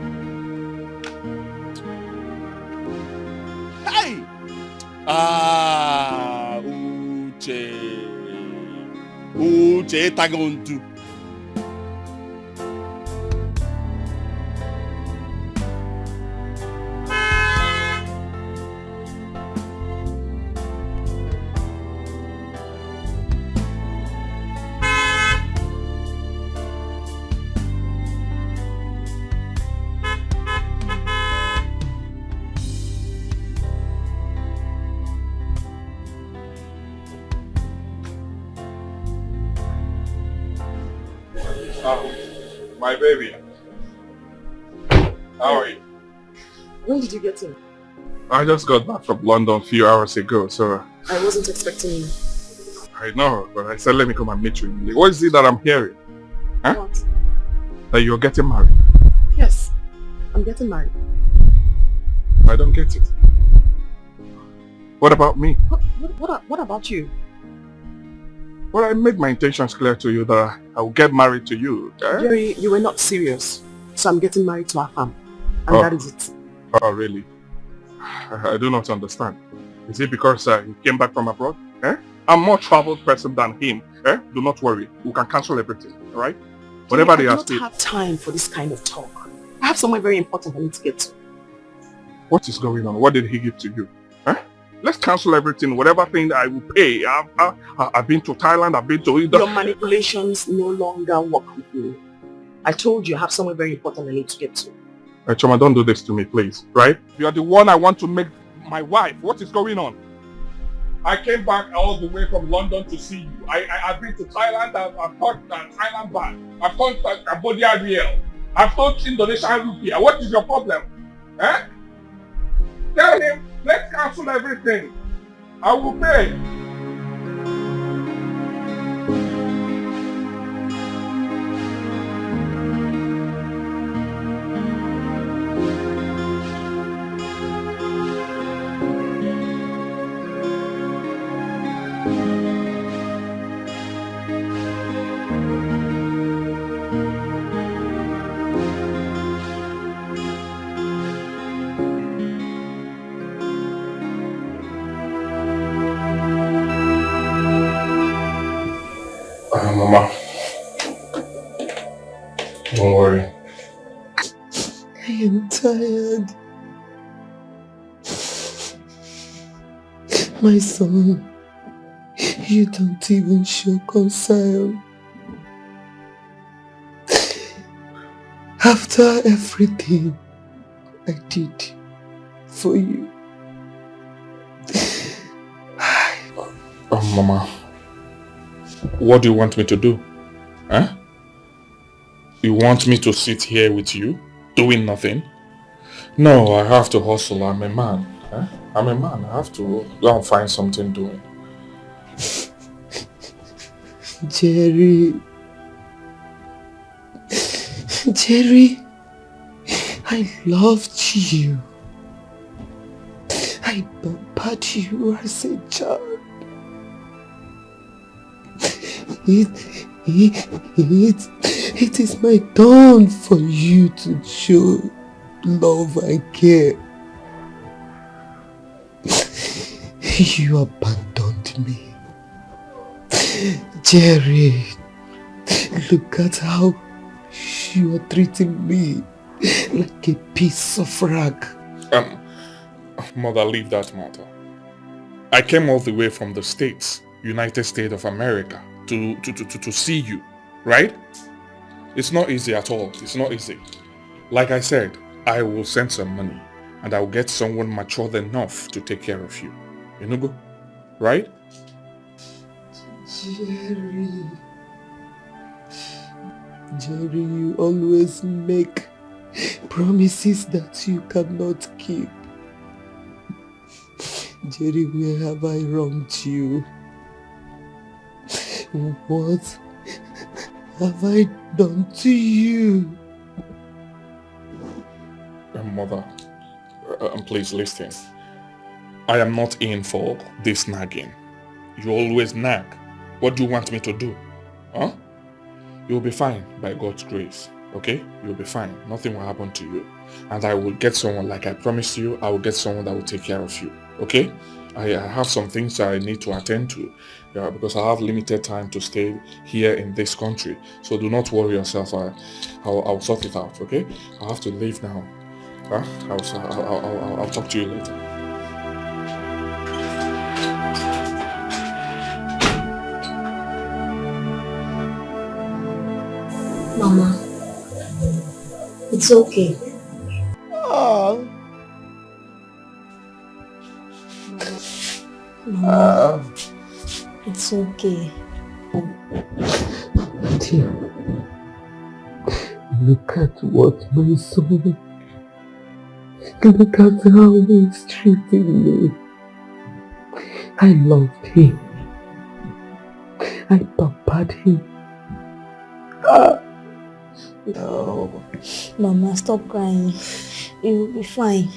Hey! Uche, tagondu. My baby. How are you? When did you get in? I just got back from London a few hours ago, so... I wasn't expecting you. I know, but I said let me come and meet you. What is it that I'm hearing? Huh? What? That you're getting married. Yes, I'm getting married. I don't get it. What about me? What about you? Well, I made my intentions clear to you that I will get married to you. Eh? Jerry, you were not serious. So I'm getting married to our fam. And that is it. Oh, really? I do not understand. Is it because he came back from abroad? Eh? I'm a more traveled person than him. Eh? Do not worry. We can cancel everything. Alright? Whatever they ask. I don't have time for this kind of talk. I have somewhere very important I need to get to. What is going on? What did he give to you? Eh? Let's cancel everything. Whatever thing I will pay. I've been to Thailand. I've been to... Your manipulations no longer work with me. I told you I have somewhere very important I need to get to. Choma, don't do this to me, please. Right? You are the one I want to make my wife. What is going on? I came back all the way from London to see you. I've been to Thailand. I've taught Thailand baht. I've taught Cambodia Riel. I've taught Indonesian Rupiah. What is your problem? Eh? Tell him, let's cancel everything. I will pay. Mama, don't worry. I am tired. My son, you don't even show concern. After everything I did for you. Mama, what do you want me to do? Huh? You want me to sit here with you, doing nothing? No, I have to hustle. I'm a man. Huh? I'm a man. I have to go and find something doing. Jerry, I loved you. I pampered you as a child. It is my turn for you to show love and care. You abandoned me. Jerry, look at how you are treating me like a piece of rag. Mother, leave that matter. I came all the way from the States, United States of America, to see you, right? It's not easy at all. It's not easy. Like I said, I will send some money and I'll get someone mature enough to take care of you. Enugu, right? Jerry, you always make promises that you cannot keep. Jerry, where have I wronged you? What have I done to you? Mother, please listen. I am not in for this nagging. You always nag. What do you want me to do? Huh? You'll be fine by God's grace. Okay? You'll be fine. Nothing will happen to you. And I will get someone, like I promised you, I will get someone that will take care of you. Okay? I have some things I need to attend to because I have limited time to stay here in this country. So do not worry yourself. I'll sort it out. Okay? I have to leave now. Huh? I'll talk to you later. Mama, it's okay. Oh. Mama, it's okay. Dear, look at what my son. Look at how he's treating me. I loved him. I pampered him. No. Mama, stop crying. You will be fine.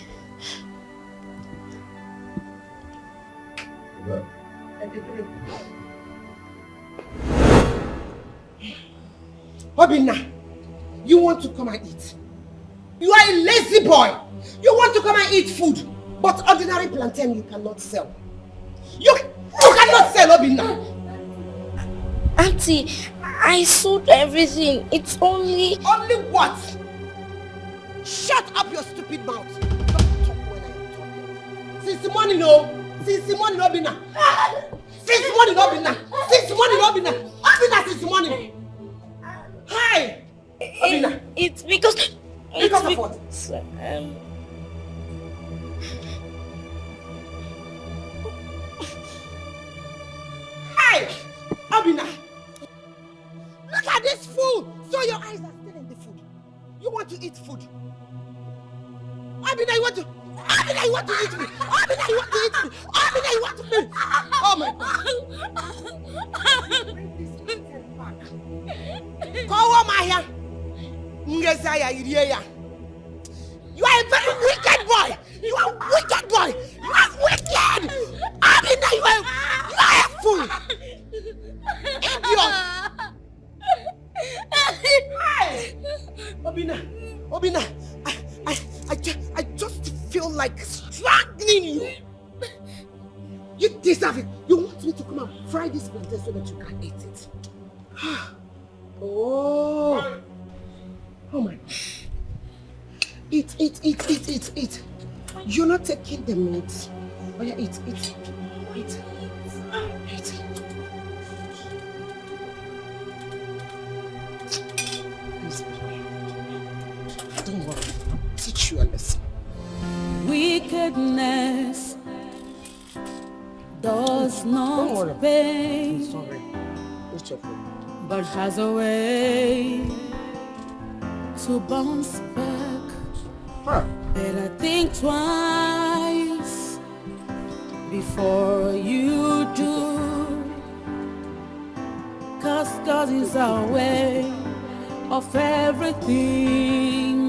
Obinna, you want to come and eat? You are a lazy boy. You want to come and eat food, but ordinary plantain you cannot sell. You cannot sell, Obinna. Auntie, I sold everything. It's only... Only what? Shut up your stupid mouth. Don't talk when I am talking. Since the morning, Since the morning, Obinna. Since the morning, Obinna. Since the morning, Obinna. Obinna, since the morning. Hi! Obinna. It's because... Because of what? Hey! Obinna! Look at this food! So your eyes are still in the food. You want to eat food? Obinna, you want to... Obinna, you want to eat me! Obinna, you want to eat me! Obinna, you want to eat me! Oh my God! Bring this little back. Call on my hand! You are a very wicked boy! You are a wicked boy! You are wicked! Obinna, you are a fool! Idiot! Hey! Obinna, I just feel like strangling you. You deserve it. You want me to come and fry this plantain so that you can eat it. Oh my. Eat. You're not taking the meat. Oh yeah, eat. Don't worry. Teach you a lesson. Wickedness does not pay, but has a way to bounce back. Better think twice before you do, 'cause God is our way of everything.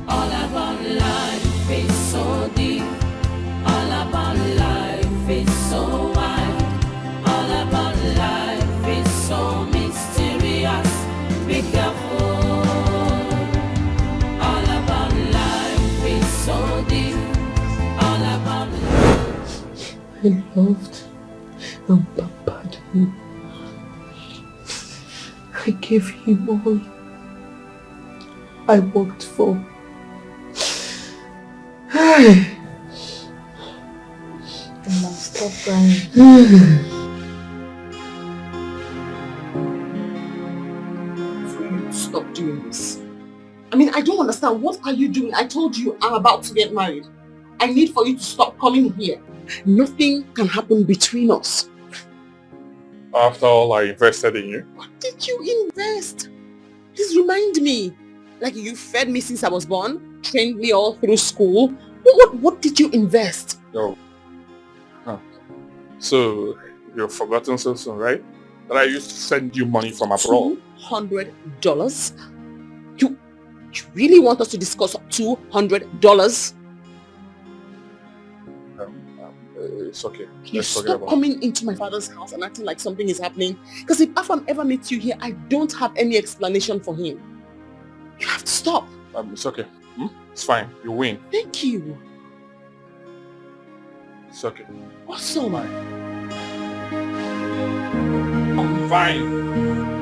All about life is so deep. All about life is so wide. All about life is so mysterious. Be careful. All about life is so deep. I loved and pampered him. I gave him all I worked for. Mama, stop crying. Stop doing this. I mean, I don't understand. What are you doing? I told you I'm about to get married. I need for you to stop coming here. Nothing can happen between us. After all I invested in you. What did you invest? Please remind me. Like you fed me since I was born, trained me all through school. What did you invest? Oh. Huh. So, you've forgotten so soon, right? That I used to send you money from abroad. $200? You really want us to discuss $200? It's okay. Please stop coming into my father's house and acting like something is happening. Because if Afam ever meets you here, I don't have any explanation for him. You have to stop. It's okay. It's fine. You win. Thank you. It's okay. Awesome. I'm fine.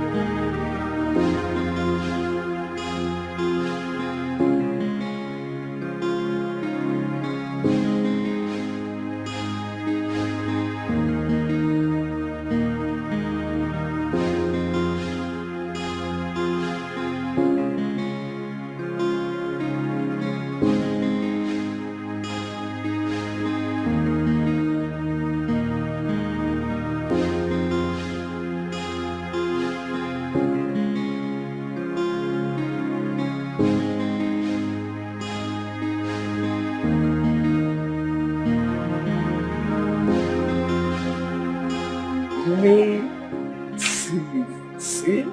See?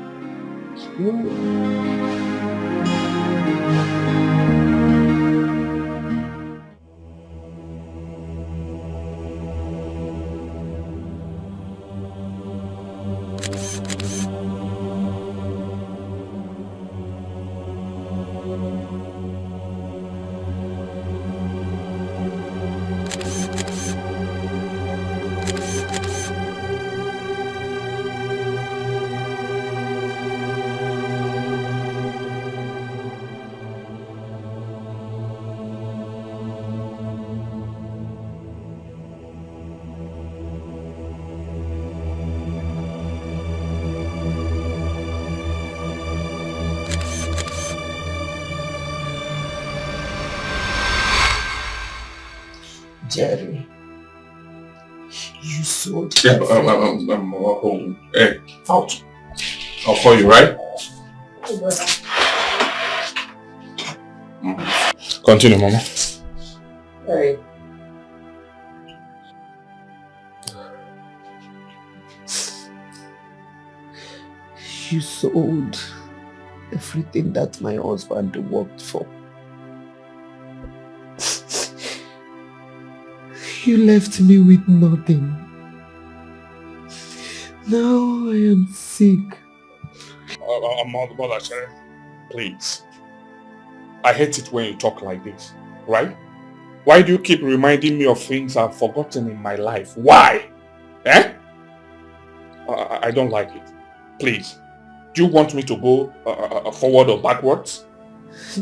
Jerry, you sold. Yeah, home. Hey, out. I'll call you, right? Continue, Mama. Hey. You sold everything that my husband worked for. You left me with nothing. Now I am sick. Mother, please. I hate it when you talk like this, right? Why do you keep reminding me of things I've forgotten in my life? Why? Eh? I don't like it. Please. Do you want me to go forward or backwards?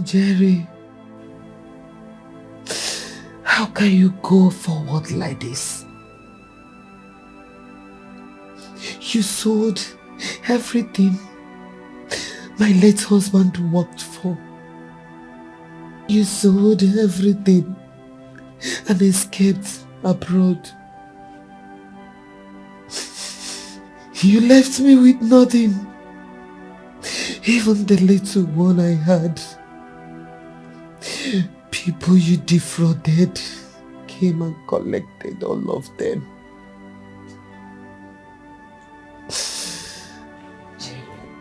Jerry, how can you go forward like this? You sold everything my late husband worked for. You sold everything and escaped abroad. You left me with nothing. Even the little one I had. People you defrauded came and collected all of them.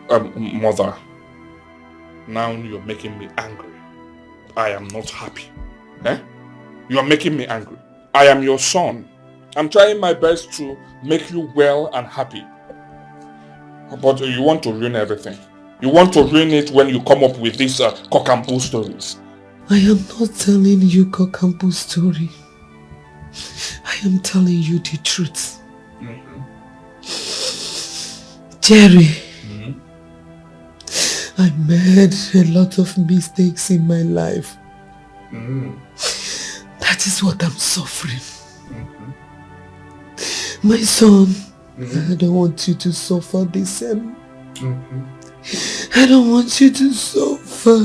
Mother, now you're making me angry. I am not happy. Eh? You are making me angry. I am your son. I'm trying my best to make you well and happy. But you want to ruin everything. You want to ruin it when you come up with these cock and bull stories. I am not telling you cock and bull story. I am telling you the truth. Jerry, I made a lot of mistakes in my life. That is what I'm suffering. My son, I don't want you to suffer the same. I don't want you to suffer.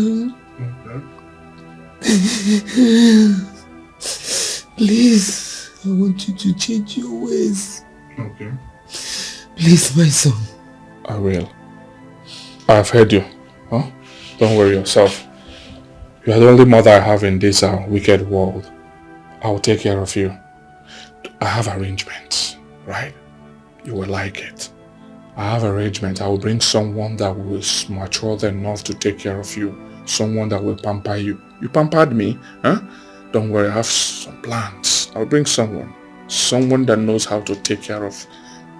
Please, I want you to change your ways. Please, my son. I will. I've heard you. Huh? Don't worry yourself. You are the only mother I have in this wicked world. I will take care of you. I have arrangements, right? You will like it. I have arrangements. I will bring someone that was mature enough to take care of you. Someone that will pamper you. You pampered me, huh? Don't worry, I have some plans. I'll bring someone. Someone that knows how to take care of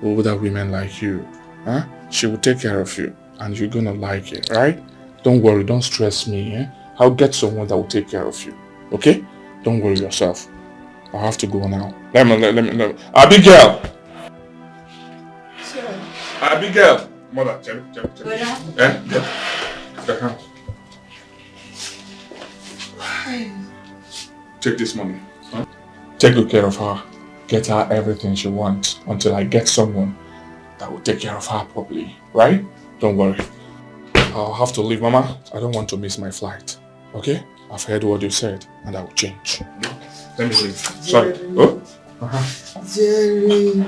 older women like you. Huh? She will take care of you. And you're gonna like it, right? Don't worry, don't stress me, eh? I'll get someone that will take care of you. Okay? Don't worry yourself. I have to go now. Let me. Abigail! Sure. Abigail! Mother, check. Eh? Yeah. Take this money. Huh? Take good care of her. Get her everything she wants until I get someone that will take care of her properly. Right? Don't worry. I'll have to leave, Mama. I don't want to miss my flight. Okay? I've heard what you said and I will change. Let me leave. Sorry. Oh? Jerry.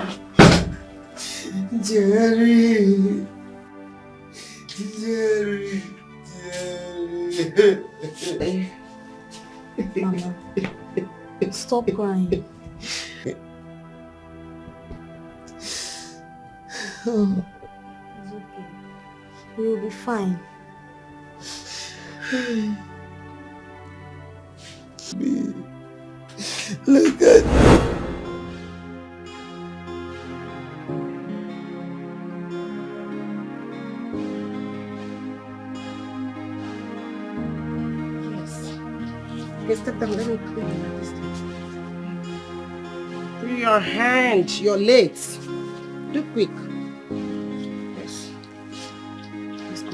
Jerry. Mama, stop crying. Oh. It's okay. You'll be fine. Look at me. Okay, step down. Let me clean this thing. Free your hand. You're late. Do quick. Yes. Let's go.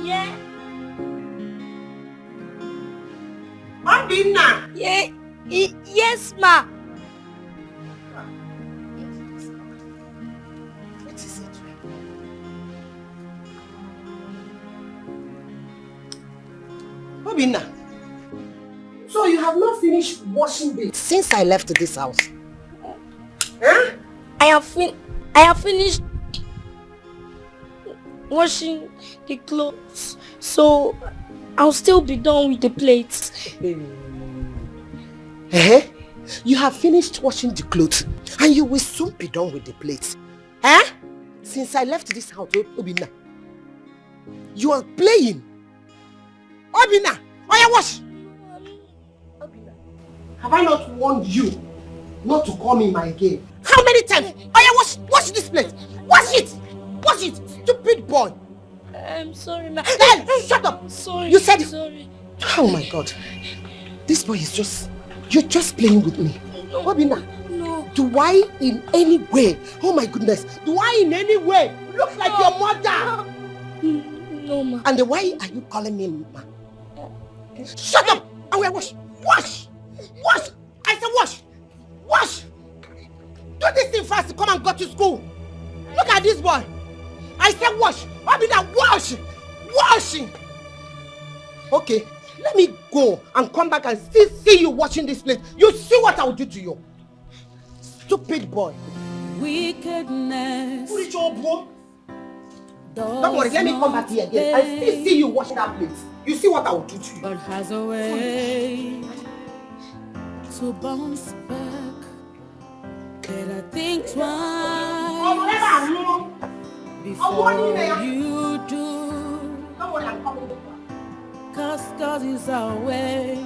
Yeah. Obinna. Yeah. Yes, ma. What is it? Obinna. So you have not finished washing this since I left this house? Huh? I have finished washing the clothes, so I'll still be done with the plates. You have finished washing the clothes and you will soon be done with the plates. Huh? Since I left this house, Obina, you are playing. Obina, wash. Obina, have I not warned you not to call me my game? How many times? Wash this plate. Wash it, stupid boy. I'm sorry, ma. Hey, shut up. Sorry. You said. Sorry. Oh my God, this boy is you're just playing with me. No. Obina, no. Do I in any way, oh my goodness, do I in any way look like your mother? No, ma. And why are you calling me ma? Shut up! I will wash. Wash! I said wash! Do this thing fast. Come and go to school. Look at this boy. I said wash. Obina, wash! Okay, let me go and come back and still see you washing this plate. You see what I will do to you. Stupid boy. Wickedness. Don't worry, let me come back here again and still see you washing that plate. You see what I will do to you. God has a way to bounce back. Better think twice before you do. Don't worry, I'm coming back. Cause God is our way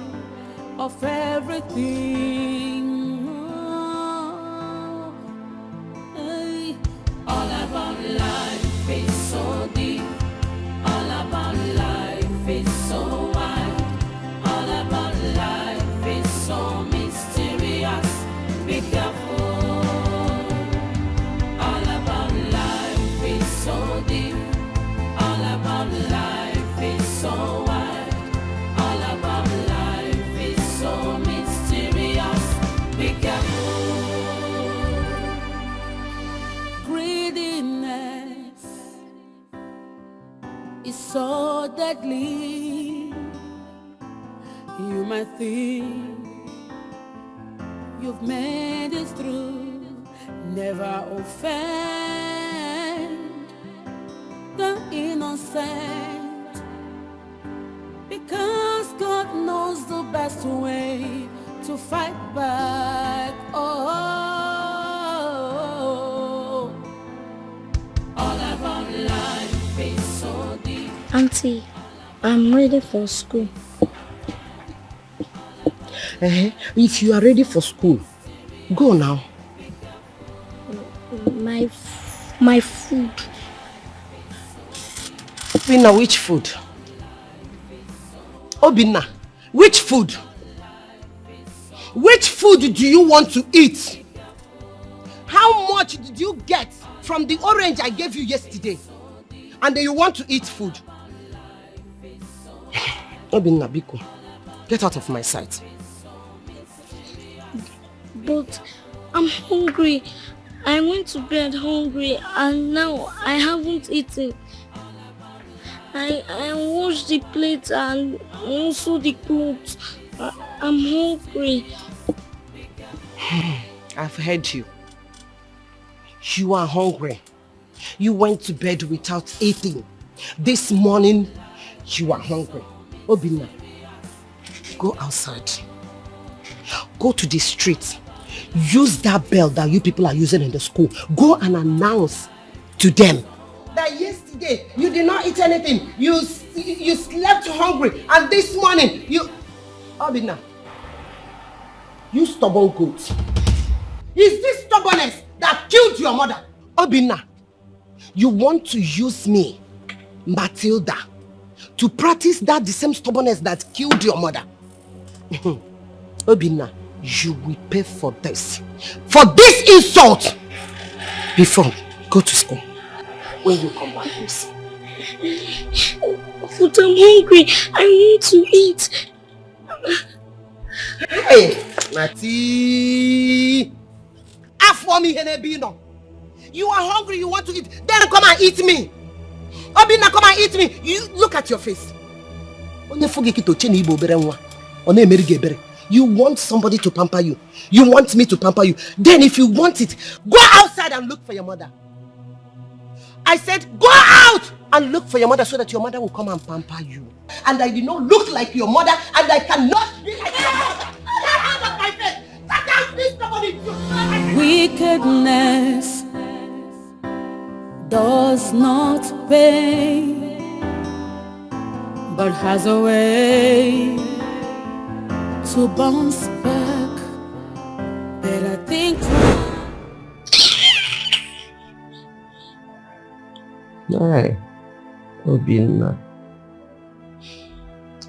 of everything. All about life is so deep. All about life is so wide. All about life is so mysterious. Be careful. All about life is so deep. All about life is so wide. All about life is so mysterious. Be careful. Greediness is so deadly. You might think you've made it through. Never offend the innocent, because God knows the best way to fight back. Oh, all about life is so deep. Auntie, I'm ready for school. If you are ready for school, go now. My food. Obina, which food? Obina, which food? Which food do you want to eat? How much did you get from the orange I gave you yesterday? And then you want to eat food? Obina, Biko, get out of my sight. But I'm hungry. I went to bed hungry and now I haven't eaten. I washed the plates and also the clothes. I'm hungry. I've heard you. You are hungry. You went to bed without eating. This morning, you are hungry. Obina, go outside. Go to the street. Use that bell that you people are using in the school. Go and announce to them that yesterday you did not eat anything. You slept hungry, and this morning you... Obina, you stubborn goat. Is this stubbornness that killed your mother? Obina, you want to use me, Matilda, to practice that the same stubbornness that killed your mother. Obina, you will pay for this. For this insult! Before, go to school. When you come back, you see. But I'm hungry. I need to eat. Hey, Mati! You are hungry, you want to eat. Then come and eat me. Obina, come and eat me. You look at your face. You want somebody to pamper you. You want me to pamper you. Then if you want it, go outside and look for your mother. I said, go out and look for your mother so that your mother will come and pamper you. And I did not look like your mother, and I cannot be like your mother. Get out of my face! Get out, please, somebody! Wickedness does not pay, but has a way to bounce back. Better think. Hey, Obinna.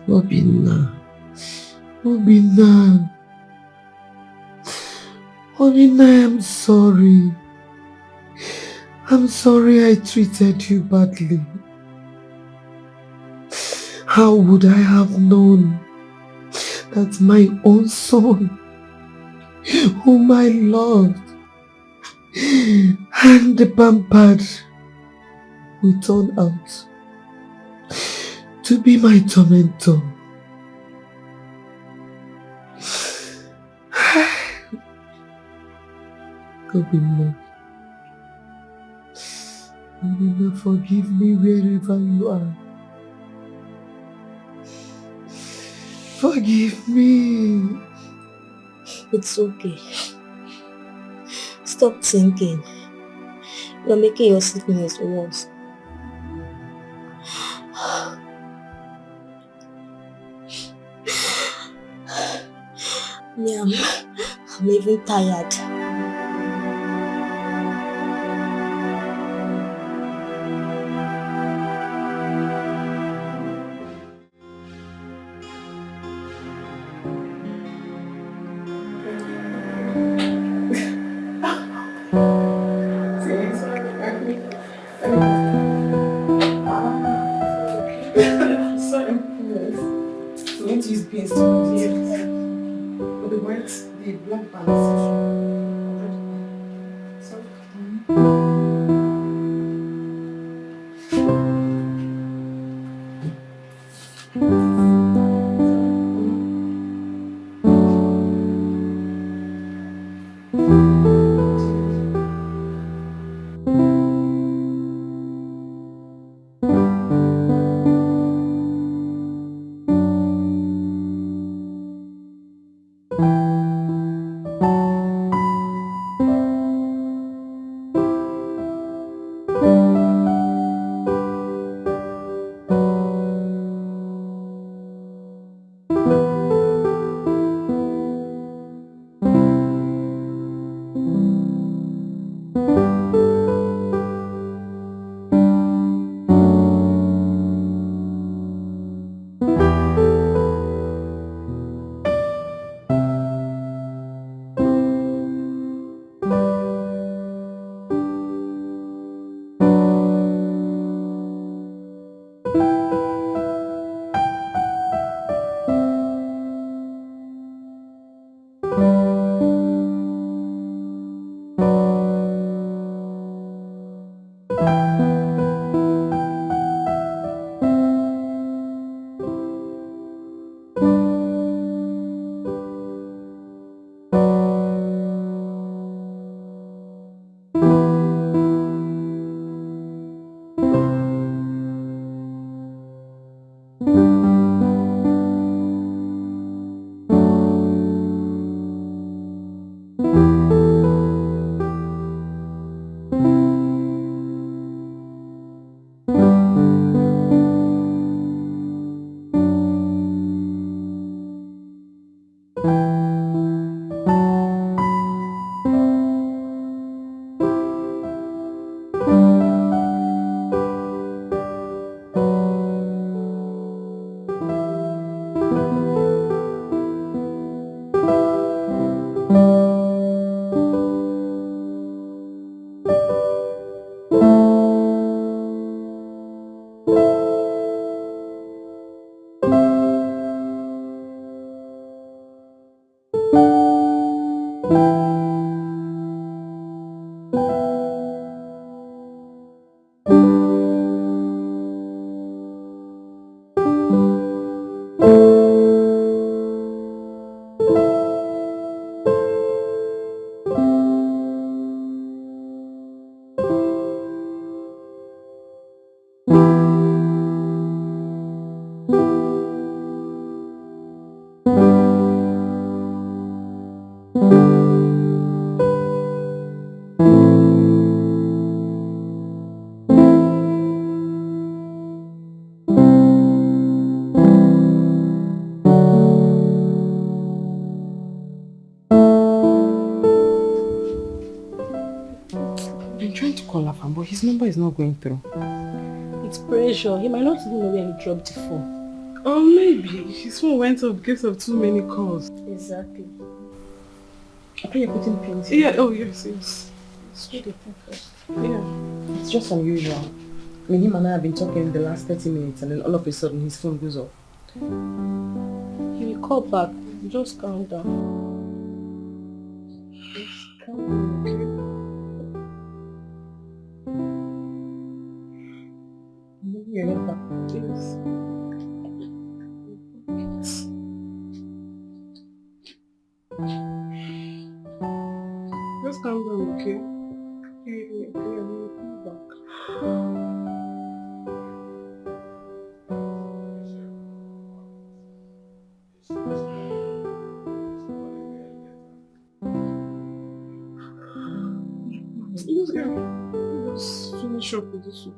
Obinna. Obinna. Obinna, I'm sorry. I'm sorry I treated you badly. How would I have known that my own son, whom I loved and pampered, will turn out to be my tormentor? Obinna, Obinna, forgive me wherever you are. Forgive me. It's okay. Stop thinking. You're making your sickness worse. Yeah, I'm even tired. his number is not going through. It's pressure. He might not even know where he dropped the phone. Oh, maybe his phone went off because of too many calls. Exactly. I think you're putting pins. Yeah, oh yes. Let's do the thing first. Yeah. It's just unusual. I mean, him and I have been talking the last 30 minutes and then all of a sudden his phone goes off. He will call back. Just calm down. Just calm down, okay? Yeah, yes. Just calm down, okay? Okay, I'm come back. Let's finish up with this one.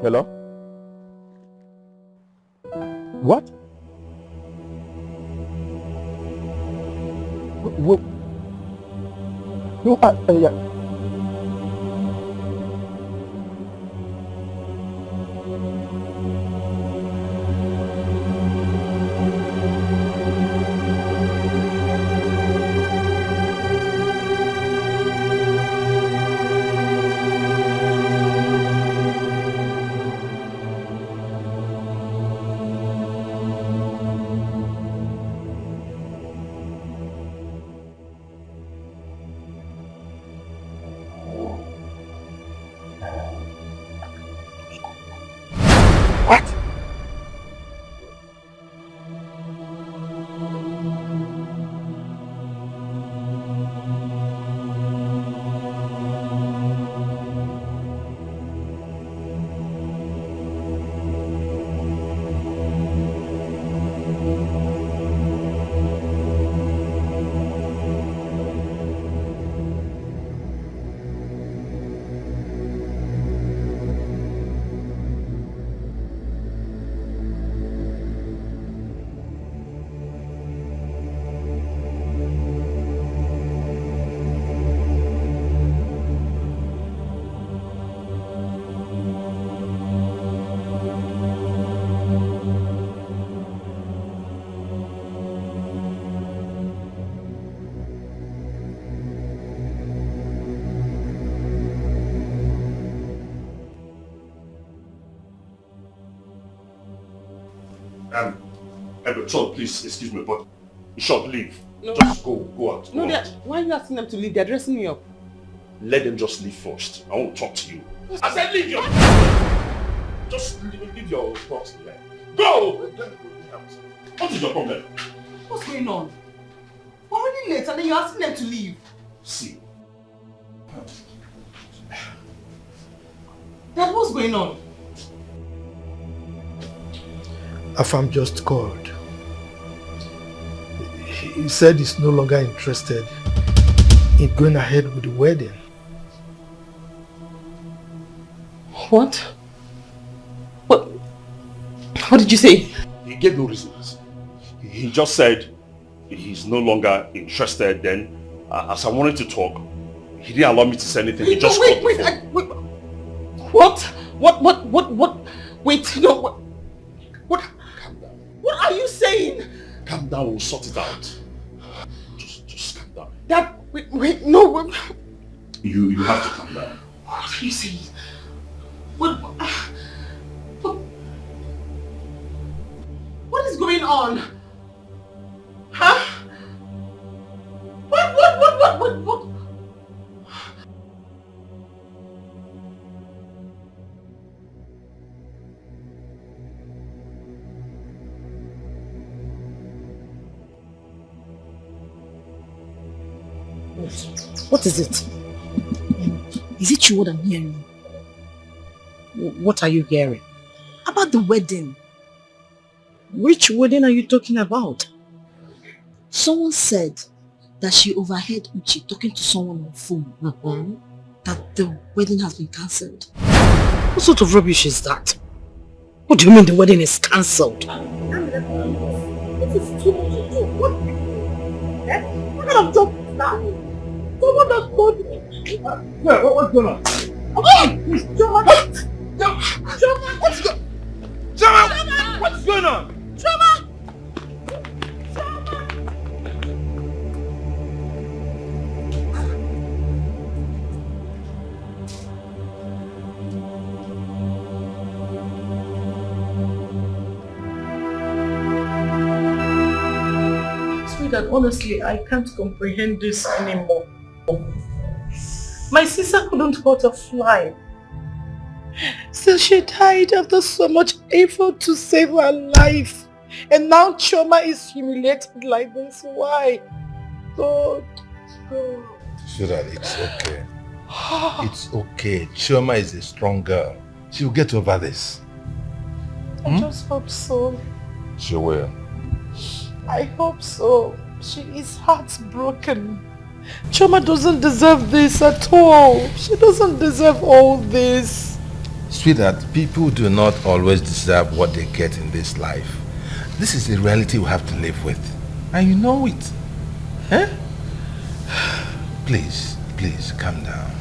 Hello? What? Yeah. Chod, please excuse me, but you should leave. No. Just go out. No, go out. why are you asking them to leave? They're dressing me up. Let them just leave first. I won't talk to you. I said leave your... Just leave your box here. Go! What is your problem? What's going on? We're already late and then you're asking them to leave. See. Dad, what's going on? Afam just called. He said he's no longer interested in going ahead with the wedding. What? What did you say? He gave no reasons. He just said he's no longer interested. Then, as I wanted to talk, he didn't allow me to say anything. He just called the phone. What? Wait, no, what? Calm down. What are you saying? Calm down, we'll sort it out. Just calm down. Dad, wait, no. You have to calm down. What are you saying? What is going on? Huh? What? What is it? Is it true what I'm hearing? What are you hearing? the wedding. Which wedding are you talking about? Someone said that she overheard Uchi talking to someone on phone. That the wedding has been cancelled. What sort of rubbish is that? What do you mean the wedding is cancelled? It is too much to do. What kind of job is that? Someone that told me. What's going on? What's going on? Sweetheart, honestly, I can't comprehend this anymore. My sister couldn't hurt a fly. Still, she died after so much effort to save her life. And now Chioma is humiliated like this. Why? God. Sweetheart, it's okay. It's okay. Chioma is a strong girl. She'll get over this. I just hope so. She will. I hope so. She is heartbroken. Chioma doesn't deserve this at all. She doesn't deserve all this. Sweetheart, people do not always deserve what they get in this life. This is the reality we have to live with. And you know it. Eh? Please, calm down.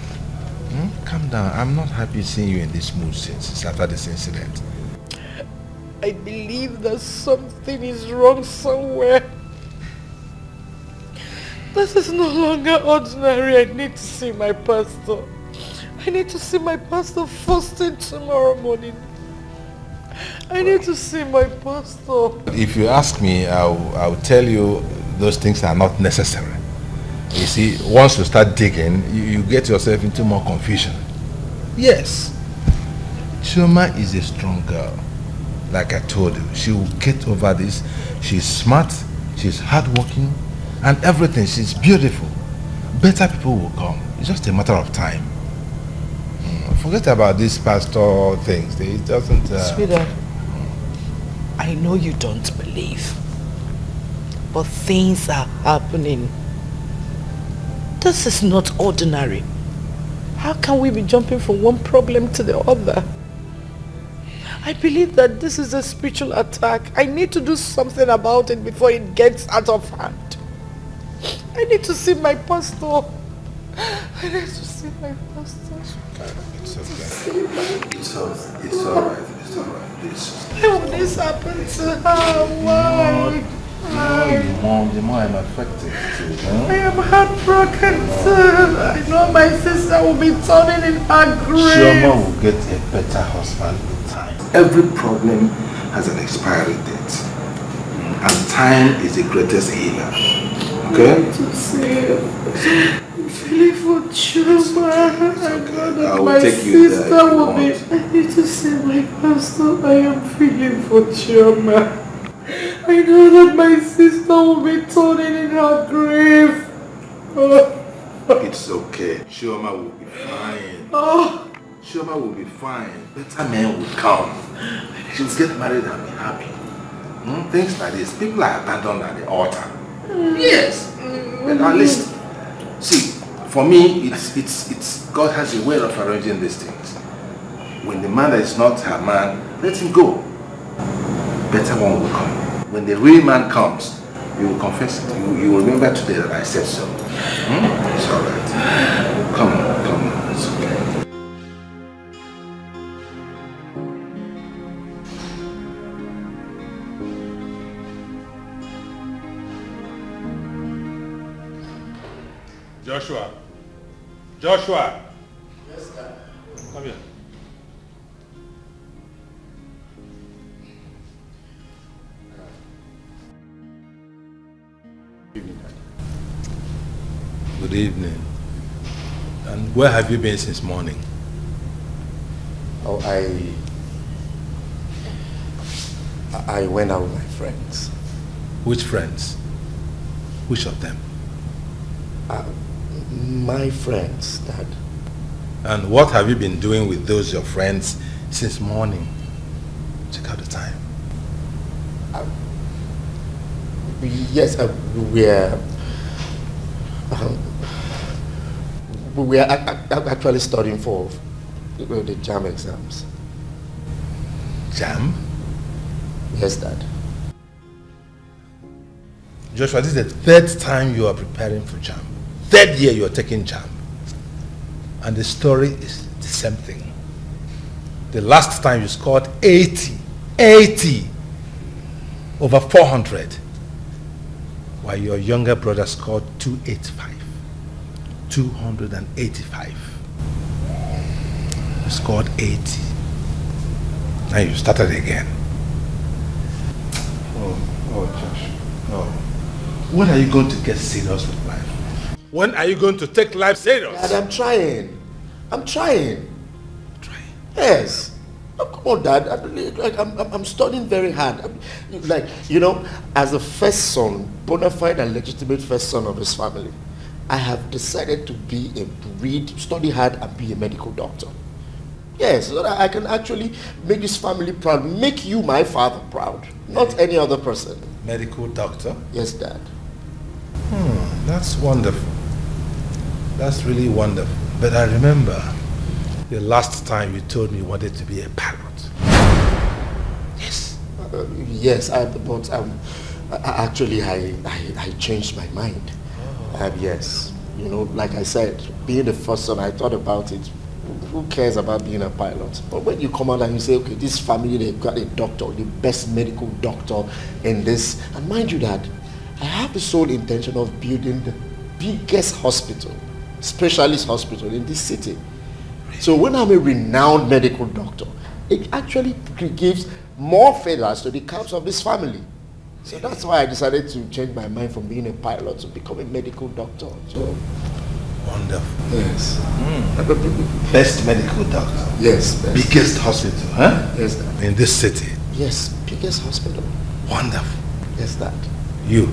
Calm down. I'm not happy seeing you in this mood since after this incident. I believe that something is wrong somewhere. This is no longer ordinary. I need to see my pastor. I need to see my pastor first thing tomorrow morning. I need to see my pastor. If you ask me, I'll tell you those things are not necessary. You see, once you start digging, you get yourself into more confusion. Yes, Chioma is a strong girl. Like I told you, she will get over this. She's smart, she's hardworking, and everything. She's beautiful. Better people will come. It's just a matter of time. Forget about these pastor things. It doesn't... Sweetheart, I know you don't believe, but things are happening. This is not ordinary. How can we be jumping from one problem to the other? I believe that this is a spiritual attack. I need to do something about it before it gets out of hand. I need to see my pastor. I need to see my pastor. It's okay. It's alright. Please. Why would this happen to her? Why? The more I'm affected too. I am heartbroken too. I know my sister will be turning in her grave. Chioma will get a better husband with time. Every problem has an expiry date. And time is the greatest healer. Okay? I'm feeling for Chioma. I know that my sister will be... I need to see my pastor. I am feeling for Chioma. I know that my sister will be turning in her grave. It's okay. Chioma will be fine. Chioma will be fine. Better men will come. She'll get married and be happy. Things like this. People are abandoned at the altar. Yes. But at least, see, for me, it's God has a way of arranging these things. When the man that is not her man, let him go. Better one will come. When the real man comes, you will confess it. You will remember today that I said so. It's alright. Come on. It's okay. Joshua. Yes, sir. Come here. Good evening. And where have you been since morning? Oh, I went out with my friends. Which friends? Which of them? My friends, Dad. And what have you been doing with those your friends since morning? Check out the time. Yes, we are actually studying for the JAM exams. JAM? Yes, Dad. Joshua, this is the third time you are preparing for JAM. Third year you are taking JAM. And the story is the same thing. The last time you scored 80 over 400, while your younger brother scored 285. You scored 80. Now you started again. Oh, Josh. No. When are you going to get serious with life? When are you going to take life serious? Dad, I'm trying. Trying? Yes. Oh, come on, Dad. I'm studying very hard. As the first son, bona fide and legitimate first son of his family, I have decided to study hard and be a medical doctor. Yes, so that I can actually make this family proud, make you, my father, proud, not any other person. Medical doctor? Yes, Dad. That's wonderful. That's really wonderful. But I remember the last time you told me you wanted to be a pilot. Yes. I changed my mind. Yes. Like I said, being the first son, I thought about it. Who cares about being a pilot? But when you come out and you say, okay, this family, they've got a doctor, the best medical doctor in this. And mind you that, I have the sole intention of building the biggest hospital, specialist hospital in this city. So when I'm a renowned medical doctor, it actually gives more feathers to the caps of this family. So that's why I decided to change my mind from being a pilot to become a medical doctor. So wonderful. Yes. Best medical doctor. Yes. Best. Biggest hospital, huh? Yes, Dad. In this city. Yes, biggest hospital. Wonderful. Yes, Dad. You,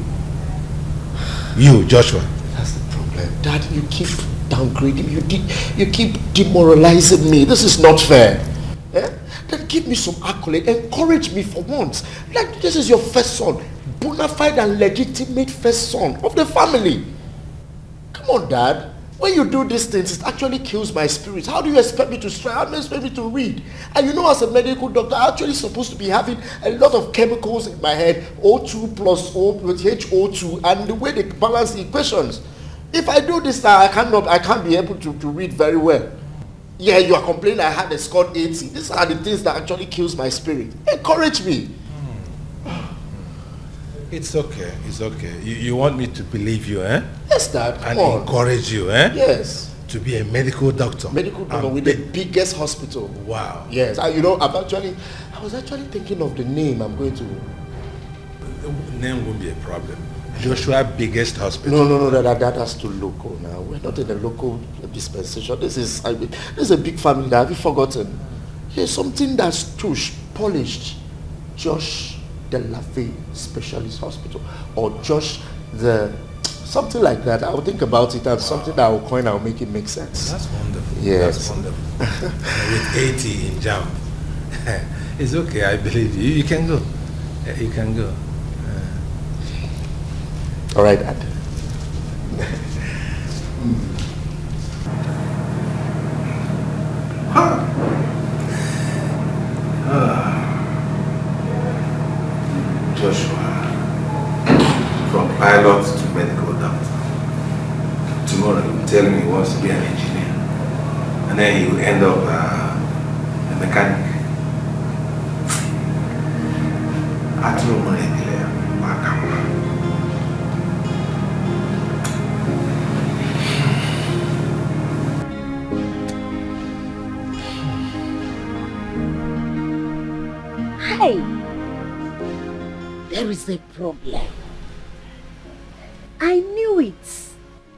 Joshua. That's the problem. Dad, you keep downgrading me. You keep demoralizing me. This is not fair. Then give me some accolade. Encourage me for once. Like, this is your first son. Bona fide and legitimate first son of the family. Come on, Dad. When you do these things, it actually kills my spirit. How do you expect me to strive? How do you expect me to read? And as a medical doctor, I'm actually supposed to be having a lot of chemicals in my head. O2 plus O with HO2, and the way they balance the equations. If I do this now, I can't be able to read very well. Yeah, you are complaining I had a score 80. These are the things that actually kills my spirit. Encourage me. It's okay. You want me to believe you, eh? Yes, Dad. And encourage you, eh? Yes. To be a medical doctor. Medical doctor with the biggest hospital. Wow. Yes. I was actually thinking of the name I'm going to. The name won't be a problem. Joshua biggest hospital. No, that has to local now. We're not in a local dispensation. This is a big family. Have you forgotten? Here's something that's touched, polished. Josh the Lafay Specialist Hospital, or Josh the something like that. I'll think about it, and something that I will coin, I'll make it make sense. That's wonderful. Yes. That's wonderful. With 80 in JAM. It's okay, I believe you. You can go. You can go. All right, Dad. Joshua, from pilot to medical doctor. Tomorrow he will tell me he wants to be an engineer, and then he will end up a mechanic. Hi. There is a problem. I knew it.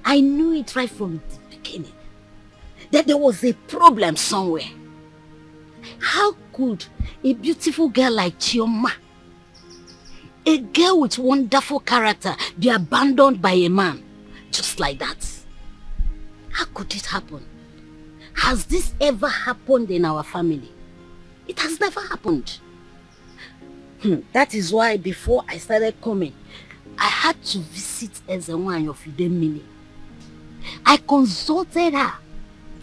I knew it right from the beginning. That there was a problem somewhere. How could a beautiful girl like Chioma, a girl with wonderful character, be abandoned by a man just like that? How could it happen? Has this ever happened in our family? It has never happened. That is why before I started coming, I had to visit Ezenwany of Idemili. I consulted her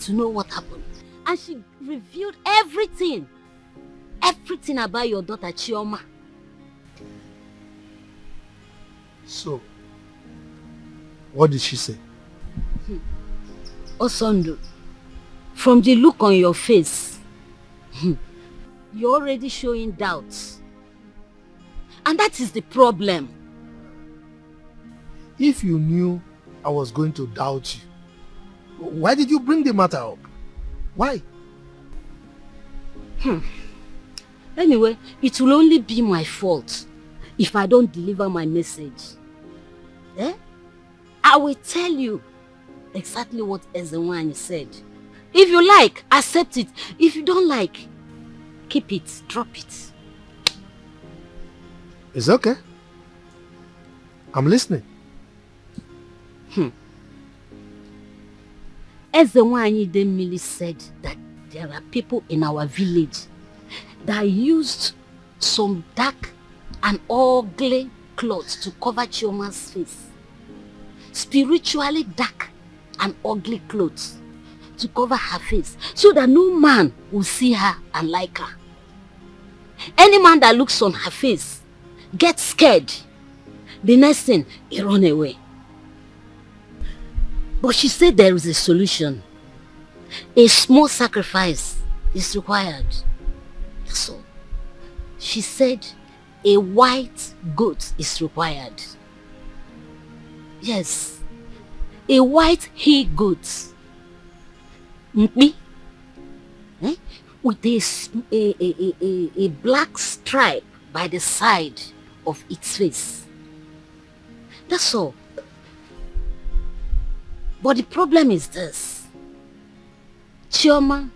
to know what happened. And she revealed everything. Everything about your daughter Chioma. So, what did she say? Osondo, from the look on your face, you're already showing doubts. And that is the problem. If you knew I was going to doubt you, why did you bring the matter up? Why? Anyway, it will only be my fault if I don't deliver my message. I will tell you exactly what Ezenwany said. If you like, accept it. If you don't like, keep it, drop it. It's okay. I'm listening. Ezenwany Demili said that there are people in our village that used some dark and ugly clothes to cover Chioma's face. Spiritually dark and ugly clothes to cover her face so that no man will see her and like her. Any man that looks on her face gets scared. The next thing, he run away. But she said there is a solution. A small sacrifice is required. So, she said a white goat is required. Yes, a white he-goat. With a black stripe by the side of its face. That's all. But the problem is this. Chioma's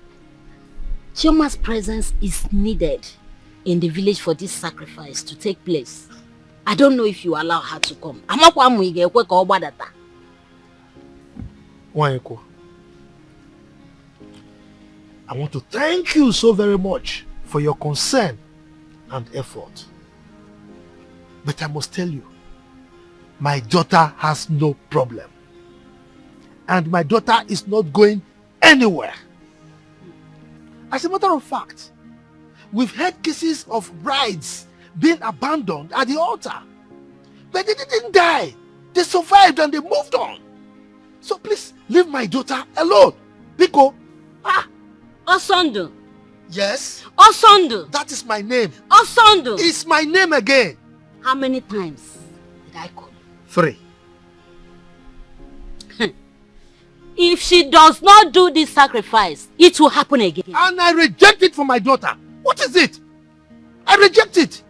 presence is needed in the village for this sacrifice to take place. I don't know if you allow her to come. Wanyeko, I want to thank you so very much for your concern and effort. But I must tell you, my daughter has no problem. And my daughter is not going anywhere. As a matter of fact, we've had cases of brides being abandoned at the altar. But they didn't die. They survived and they moved on. So please, leave my daughter alone. Biko. Osondo. Yes? Osondo. That is my name. Osondo. It's my name again. How many times did I call you? 3. If she does not do this sacrifice, it will happen again. And I reject it for my daughter. What is it? I reject it.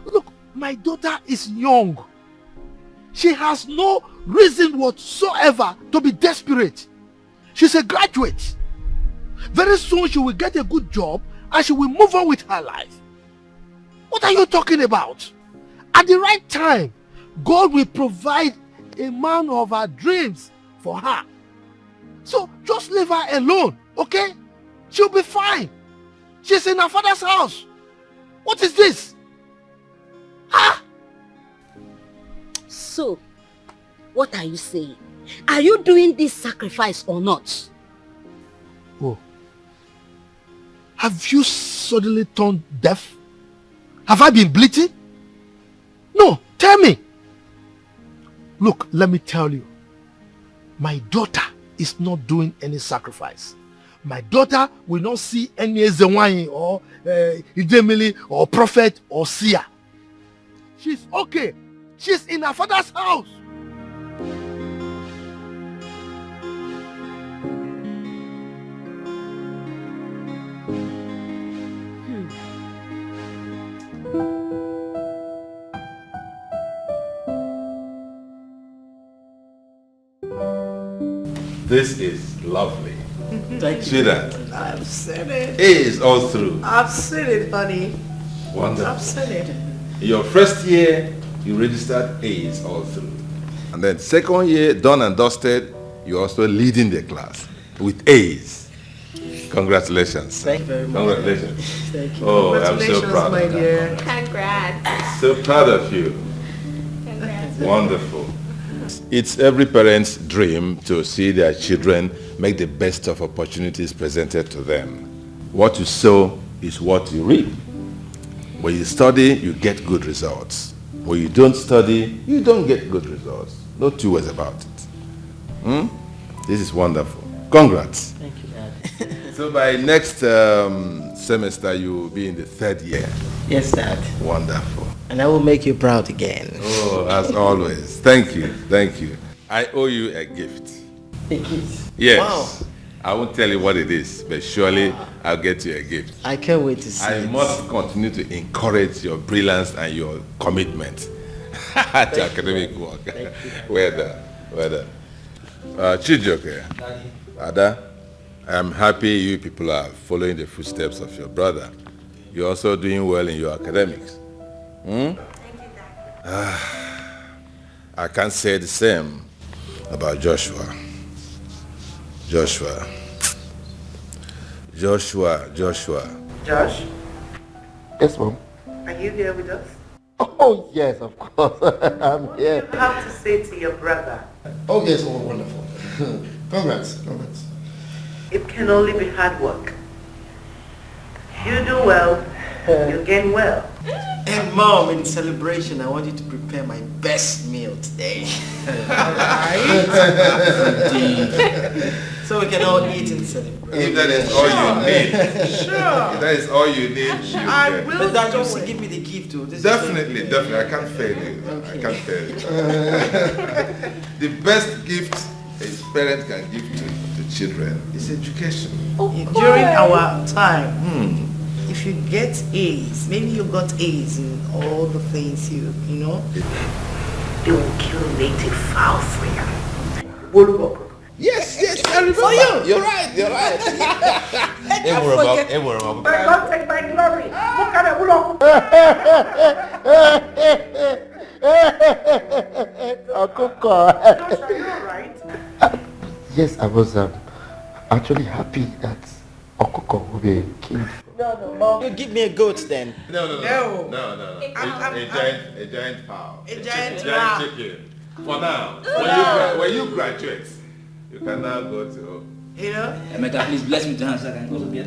Look, my daughter is young. She has no reason whatsoever to be desperate. She's a graduate. Very soon she will get a good job and she will move on with her life. What are you talking about? At the right time, God will provide a man of her dreams for her. So just leave her alone, okay? She'll be fine. She's in her father's house. What is this? So, what are you saying? Are you doing this sacrifice or not? Oh. Have you suddenly turned deaf? Have I been bleating? No, tell me. Look, let me tell you. My daughter is not doing any sacrifice. My daughter will not see any Ezenwany or Idemili or prophet or seer. She's okay. She's in her father's house. This is lovely. Thank you. See that? I've seen it. A is all through. I've seen it, honey. Wonderful. I've seen it. Your first year, you registered A's all through. And then second year, done and dusted, you're also leading the class with A's. Congratulations. Thank you very much. Congratulations. Thank you. Oh, I'm so Congratulations, proud my of you. dear. Congrats. So proud of you. Congrats. Wonderful. It's every parent's dream to see their children make the best of opportunities presented to them. What you sow is what you reap. When you study, you get good results. When you don't study, you don't get good results. No two ways about it. This is wonderful. Congrats. Thank you, Dad. So by next semester, you will be in the 3rd year. Yes, Dad. Wonderful. And I will make you proud again. Oh, as always. Thank you. Thank you. I owe you a gift. A gift? Yes. Wow. I won't tell you what it is, but surely I'll get you a gift. I can't wait to see I it. must continue to encourage your brilliance and your commitment to academic work. Well done. Well done. Chijioke, Ada, I'm happy you people are following the footsteps of your brother. You're also doing well in your academics. Thank you, Dad. I can't say the same about Joshua. Joshua. Josh? Yes, Mom. Are you here with us? Oh, yes, of course. I'm here. You have to say to your brother. Oh, yes, oh, wonderful. Congrats. It can only be hard work. You do well, you gain well. And Mom, in celebration, I want you to prepare my best meal today. Alright? So we can all eat and celebrate. If that is all you need. Sure. If that is all you need, I will. But that you still give me the gift too. Definitely. I can't fail you. Okay. I can't fail you. The best gift a parent can give to children is education. During our time, if you get A's, maybe you got A's in all the things you know, they will kill native fowl for you. Yes, I remember. For you. You're right. God take my glory. Look at it. Yes, I was actually happy that Okoko will be killed. No, Mom. You give me a goat then. No. A giant fowl. A giant chicken. For now. When you graduate, you can now go to... You know? Emeka, please bless me to hand so I can go to bed.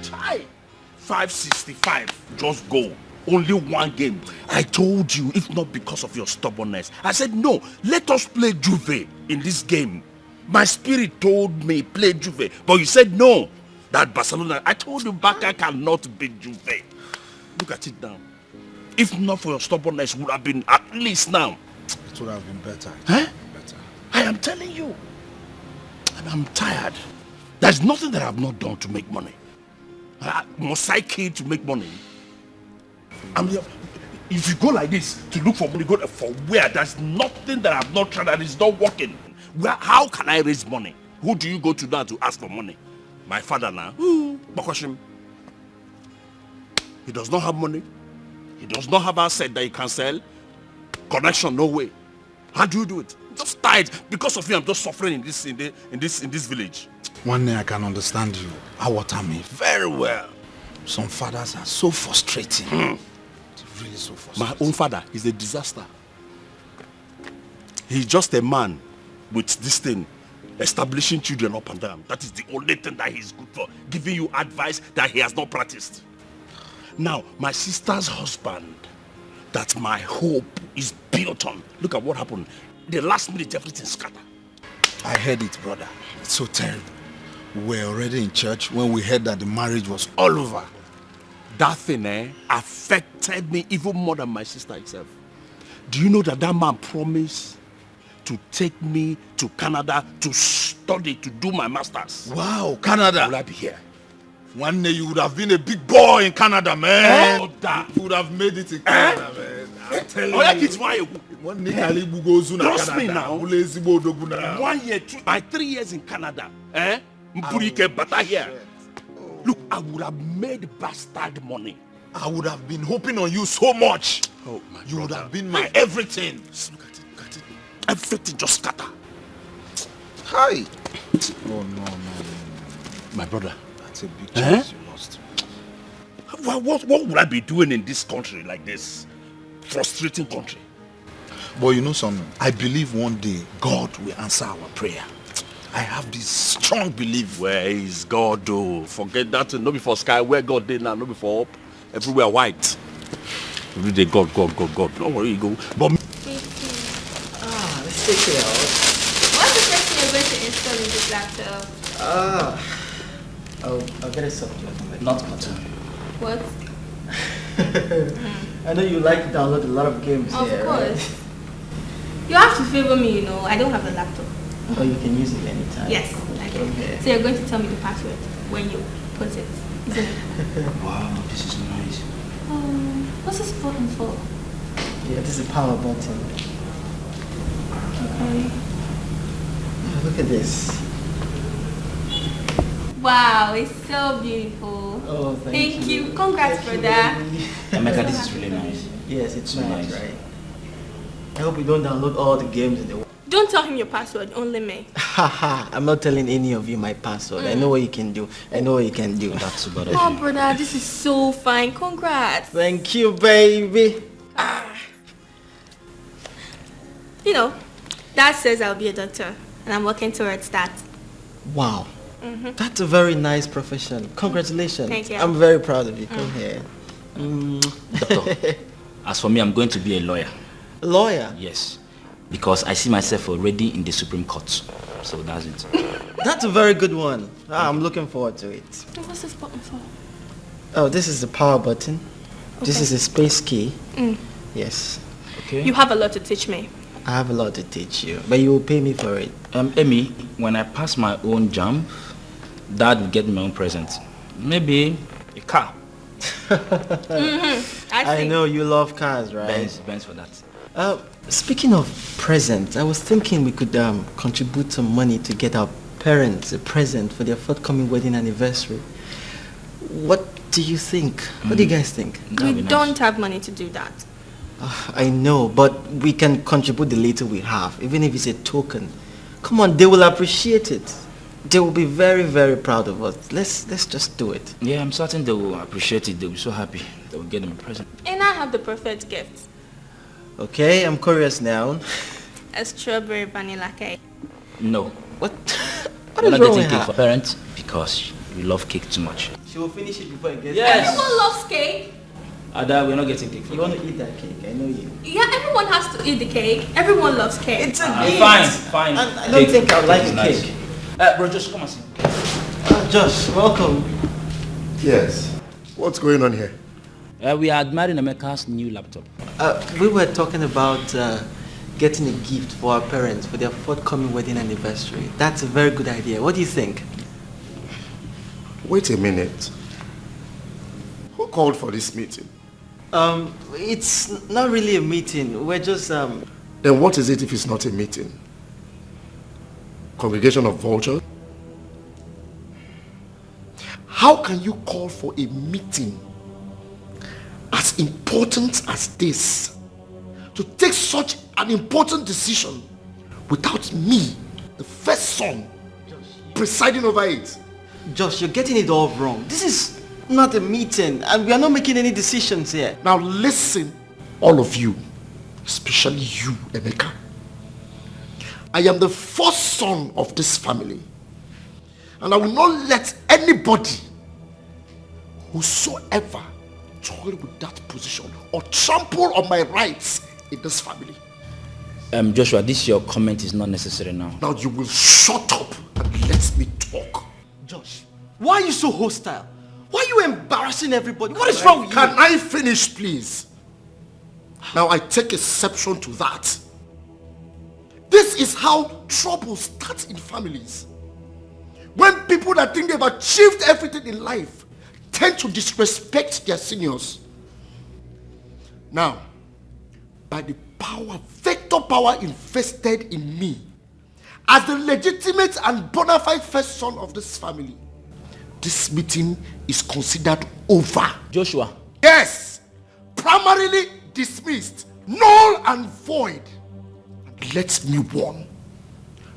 Try 565. Just go. Only one game. I told you, if not because of your stubbornness. I said, no, let us play Juve in this game. My spirit told me play Juve, but you said no. That Barcelona, I told you Barca cannot beat Juve. Look at it now. If not for your stubbornness, it would have been at least now. It would have been better. Better. I am telling you. And I'm tired. There's nothing that I've not done to make money. Must I kill to make money? If you go like this to look for money, go for where? There's nothing that I've not tried that is not working. How can I raise money? Who do you go to now to ask for money? My father now. Bakoshim. He does not have money. He does not have asset that he can sell. Connection, no way. How do you do it? Just tired. Because of you, I'm just suffering in this village. One day I can understand you. Awatami. Very well. Some fathers are so frustrating. It's really so frustrating. My own father is a disaster. He's just a man with this thing, establishing children up and down. That is the only thing that he's good for. Giving you advice that he has not practiced. Now, my sister's husband, that my hope is built on. Look at what happened. The last minute, everything scattered. I heard it, brother. It's so terrible. We were already in church when we heard that the marriage was all over. That thing affected me even more than my sister itself. Do you know that man promised to take me to Canada to study, to do my master's? Wow, Canada. Will I be here? One day you would have been a big boy in Canada, man. You would have made it in Canada, man. I'm telling you. One day Trust me now. 1 year, by 3 years in Canada, here. Look, I would have made bastard money. I would have been hoping on you so much. Oh, my You would have been my everything. Look at it. everything just scatter. Hi. Oh, no. My brother. That's a big chance you lost. What would I be doing in this country like this? Frustrating country. But you know something? I believe one day God will answer our prayer. I have this strong belief. Where is God though? Forget that. No before sky. Where God did now, no before up. Everywhere white. Every day God. Don't worry, you go. But let's take it out. What's the first thing you're going to install in this laptop? I'll get a software. Not button. What? I know you like to download a lot of games. Of here, course. Right? You have to favor me, I don't have a laptop. Oh, you can use it anytime. Yes, I can. Okay. So you're going to tell me the password when you put it, isn't it? Wow, this is nice. What's this button for? Yeah, this is a power button. Okay. Look at this. Wow, it's so beautiful. Oh, thank you. Congrats, brother. Emeka, this is really nice. Yes, it's nice, right? I hope you don't download all the games in the world. Don't tell him your password, only me. Haha, I'm not telling any of you my password. I know what you can do. I know what you can do. That's about it. Oh, brother, this is so fine. Congrats. Thank you, baby. Dad says I'll be a doctor, and I'm working towards that. Wow. That's a very nice profession. Congratulations. Thank you. I'm very proud of you. Come here. Doctor, as for me, I'm going to be a lawyer. A lawyer? Yes. Because I see myself already in the Supreme Court. So that's it. That's a very good one. I'm looking forward to it. What's this button for? Oh, this is the power button. Okay. This is a space key. Yes. Okay. You have a lot to teach me. I have a lot to teach you, but you will pay me for it. Amy, when I pass my own jam, Dad will get me my own present. Maybe a car. I know you love cars, right? Benz for that. Speaking of presents, I was thinking we could contribute some money to get our parents a present for their forthcoming wedding anniversary. What do you think? What do you guys think? We don't have money to do that. I know, but we can contribute the little we have, even if it's a token. Come on, they will appreciate it. They will be very, very proud of us. Let's just do it. Yeah, I'm certain they will appreciate it. They'll be so happy. They will get them a present. And I have the perfect gift. Okay, I'm curious now. A strawberry vanilla cake. No. What? We're not getting cake for parents because we love cake too much. She will finish it before it gets. Yes. Everyone loves cake. Ada, we're not getting cake. You want to eat that cake? I know you. Yeah, everyone has to eat the cake. Everyone loves cake. It's a gift. Fine. I don't think I would like the cake. Bro, Josh, come and see. Josh, welcome. Yes. What's going on here? We are admiring Emeka's new laptop. We were talking about getting a gift for our parents for their forthcoming wedding anniversary. That's a very good idea. What do you think? Wait a minute. Who called for this meeting? It's not really a meeting. We're just Then what is it if it's not a meeting? Congregation of vultures? How can you call for a meeting as important as this to take such an important decision without me, the first son, presiding over it? Josh, you're getting it all wrong. This is not a meeting and we are not making any decisions here. Now listen, all of you, especially you, Emeka. I am the first son of this family, and I will not let anybody whosoever toy with that position or trample on my rights in this family. Joshua, your comment is not necessary now. Now you will shut up and let me talk. Josh, why are you so hostile? Why are you embarrassing everybody? What is wrong with you? Can I finish, please? Now I take exception to that. This is how trouble starts in families. When people that think they've achieved everything in life tend to disrespect their seniors. Now, by the vector power invested in me, as the legitimate and bona fide first son of this family, this meeting is considered over. Joshua. Yes, primarily dismissed, null and void. And let me warn.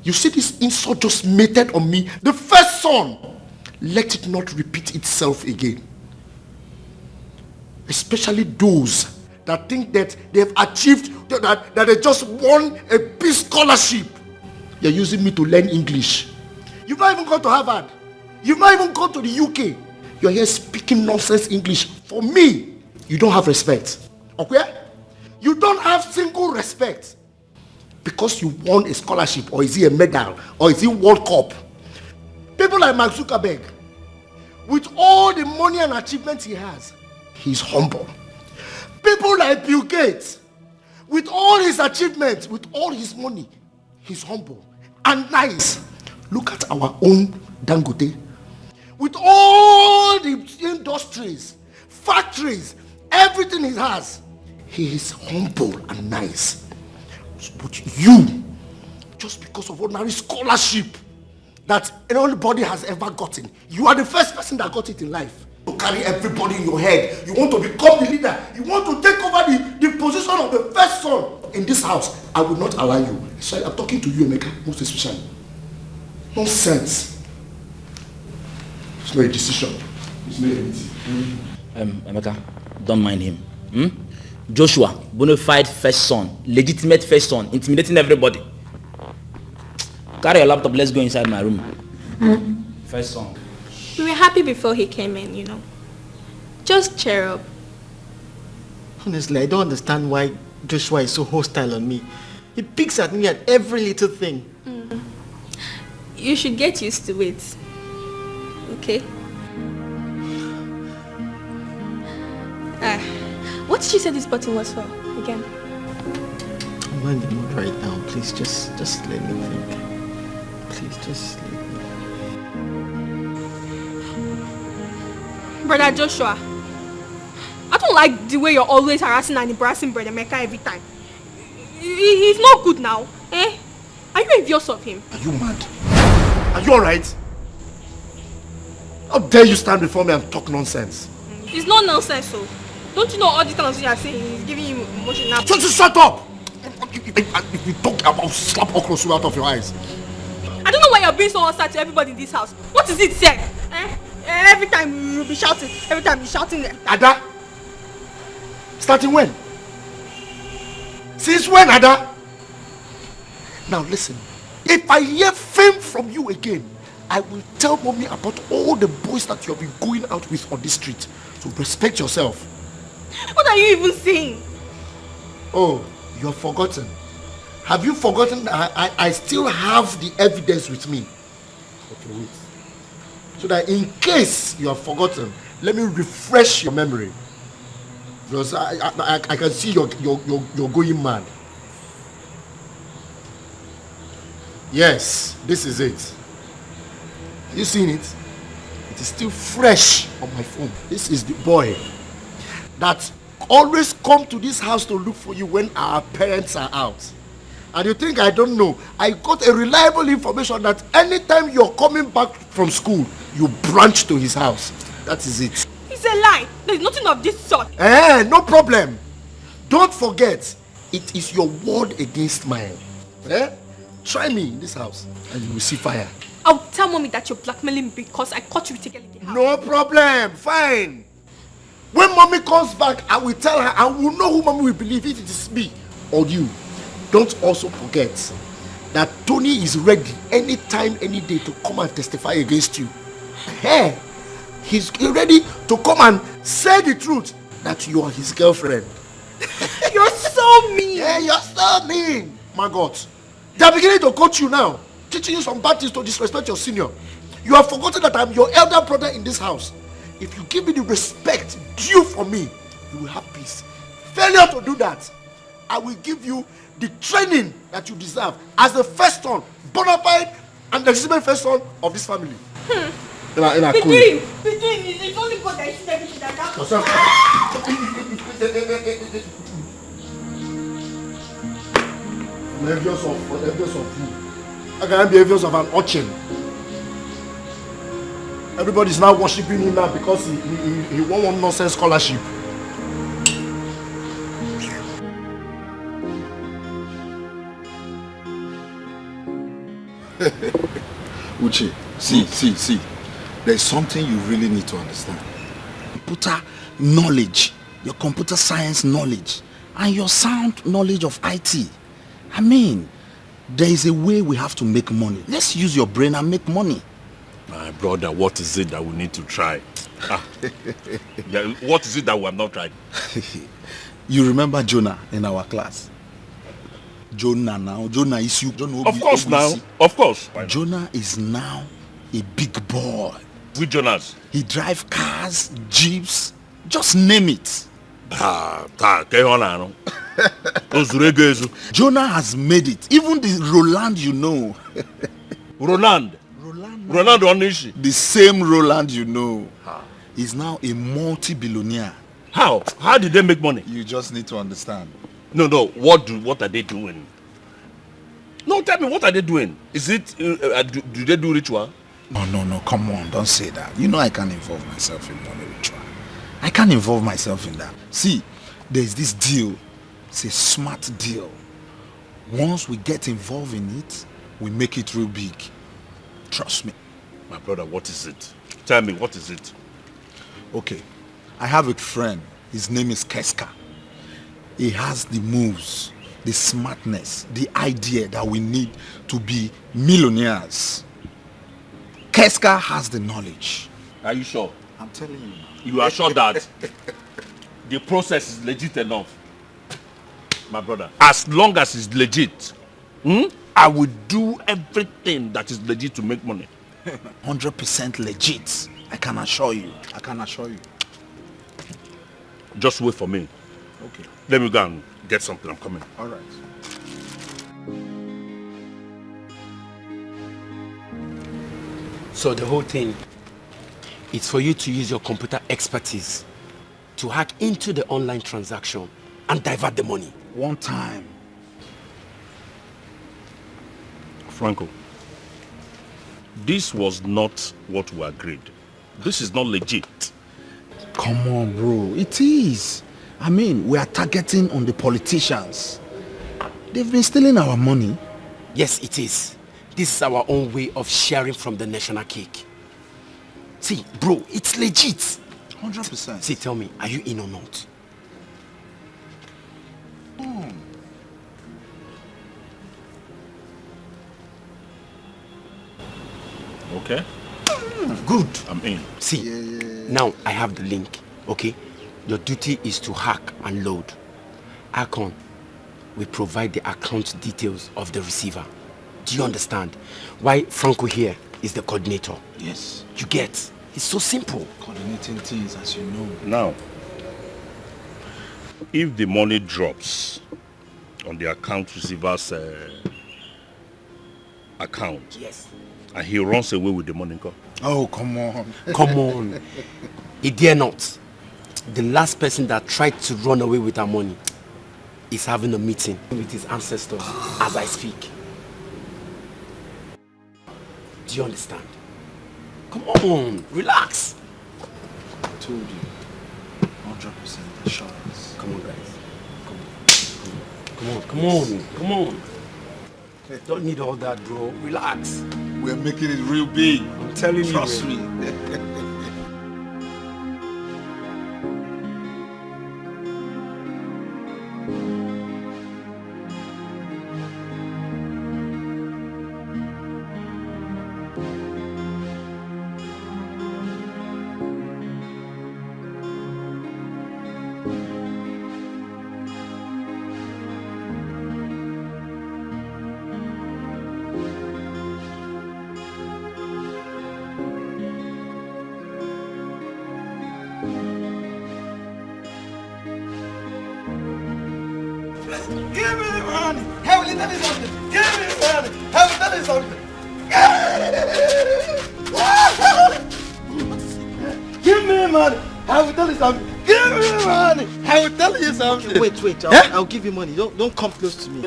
You see this insult just meted on me, the first son. Let it not repeat itself again. Especially those that think that they've achieved, that they just won a peace scholarship. You're using me to learn English. You've not even gone to Harvard. You've not even gone to the UK. You're here speaking nonsense English. For me, you don't have respect. Okay? You don't have single respect. Because you won a scholarship, or is it a medal, or is it World Cup? People like Mark Zuckerberg, with all the money and achievements he has, he's humble. People like Bill Gates, with all his achievements, with all his money, he's humble and nice. Look at our own Dangote. With all the industries, factories, everything he has, he is humble and nice. But you, just because of ordinary scholarship that anybody has ever gotten, you are the first person that got it in life. You carry everybody in your head. You want to become the leader. You want to take over the position of the first son in this house. I will not allow you. So I'm talking to you, Emeka, most especially. Nonsense. It's not a decision. It's not a meeting. Emeka, don't mind him. Joshua, bona fide first son, legitimate first son, intimidating everybody. Carry your laptop, let's go inside my room. First son. We were happy before he came in, you know. Just cheer up. Honestly, I don't understand why Joshua is so hostile on me. He picks at me at every little thing. You should get used to it. Okay? What did you say this button was for, again? I'm not in the mood right now. Please, just let me think. Please, just let me. Brother Joshua, I don't like the way you're always harassing and embarrassing Brother Mecca every time. He's not good now, eh? Are you envious of him? Are you mad? Are you alright? How dare you stand before me and talk nonsense? It's not nonsense, so. Don't you know all the things you are saying is giving him emotional... Shut up! If you talk about slap okra out of your eyes. I don't know why you're being so hostile to everybody in this house. What is it, sir? Every time you'll be shouting. Every time you're shouting. Ada? Starting when? Since when, Ada? Now listen. If I hear fame from you again, I will tell mommy about all the boys that you have been going out with on this street. So respect yourself. What are you even saying? Oh, you have forgotten. Have you forgotten that I still have the evidence with me? Okay, wait. So that in case you have forgotten, let me refresh your memory. Because I can see you're going mad. Yes, this is it. You seen it? It is still fresh on my phone. This is the boy that always come to this house to look for you when our parents are out. And you think I don't know? I got a reliable information that anytime you're coming back from school, you branch to his house. That is it. It's a lie. There's nothing of this sort. No problem. Don't forget, it is your word against mine. Try me in this house and you will see fire. I'll tell mommy that you're blackmailing me because I caught you taking the house. No problem. Fine. When mommy comes back, I will tell her. I will know who mommy will believe, if it is me or you. Don't also forget that Tony is ready anytime, any day to come and testify against you. Hey, he's ready to come and say the truth that you are his girlfriend. You're so mean. Yeah, you're so mean. My God. They're beginning to coach you now, teaching you some bad things to disrespect your senior. You have forgotten that I'm your elder brother in this house. If you give me the respect due for me, you will have peace. Failure to do that, I will give you the training that you deserve as the first son, bona fide and legitimate first son of this family. Between, it's only God that is everything that happens. I'm envious of you. I can't be envious of an urchin. Everybody's now worshiping him now because he won one nonsense scholarship. Uche, see. There's something you really need to understand. Computer knowledge, your computer science knowledge, and your sound knowledge of IT. I mean, there is a way we have to make money. Let's use your brain and make money. My brother, what is it that we need to try? Yeah, what is it that we have not tried? You remember Jonah in our class? Jonah is you. Of course now. Of course. Jonah is now a big boy. With Jonas? He drives cars, jeeps, just name it. Jonah has made it. Even the Roland you know. Roland Onishi. The same Roland you know. Is now a multi-billionaire. How? How did they make money? You just need to understand. No. What are they doing? No, tell me, what are they doing? Is it, do they do ritual? No, come on, don't say that. You know I can't involve myself in money ritual. I can't involve myself in that. See, there's this deal. It's a smart deal. Once we get involved in it, we make it real big. Trust me. My brother, what is it? Tell me, what is it? Okay, I have a friend. His name is Keska. He has the moves, the smartness, the idea that we need to be millionaires. Keska has the knowledge. Are you sure? I'm telling you. You are sure that the process is legit enough? My brother, as long as it's legit, I will do everything that is legit to make money. 100% legit. I can assure you. Just wait for me. Okay. Let me go and get something. I'm coming. All right. So the whole thing is for you to use your computer expertise to hack into the online transaction and divert the money. One time. Franco, this was not what we agreed. This is not legit. Come on, bro. It is. I mean, we are targeting on the politicians. They've been stealing our money. Yes, it is. This is our own way of sharing from the national cake. See, bro, it's legit. 100%. See, tell me, are you in or not? Okay. Good. I'm in. See, now I have the link, okay? Your duty is to hack and load. Akon, we provide the account details of the receiver. Do you understand? Why Franco here is the coordinator? Yes. You get? It's so simple. Coordinating things, as you know. Now, if the money drops on the account receiver's account, yes, and he runs away with the money, oh, come on. Come on. He dare not. The last person that tried to run away with our money is having a meeting with his ancestors as I speak. Do you understand? Come on, relax. I told you. 100% assurance. Come on, guys. Come on. Don't need all that, bro. Relax. We're making it real big. I'm telling you. Trust me. Give me the money. Heavenly, tell me something. Give me the money. Heavenly, tell me something. Give me the money. I will tell you something. Give me the money. I will tell you something. Wait. I'll give you money. Don't come close to me.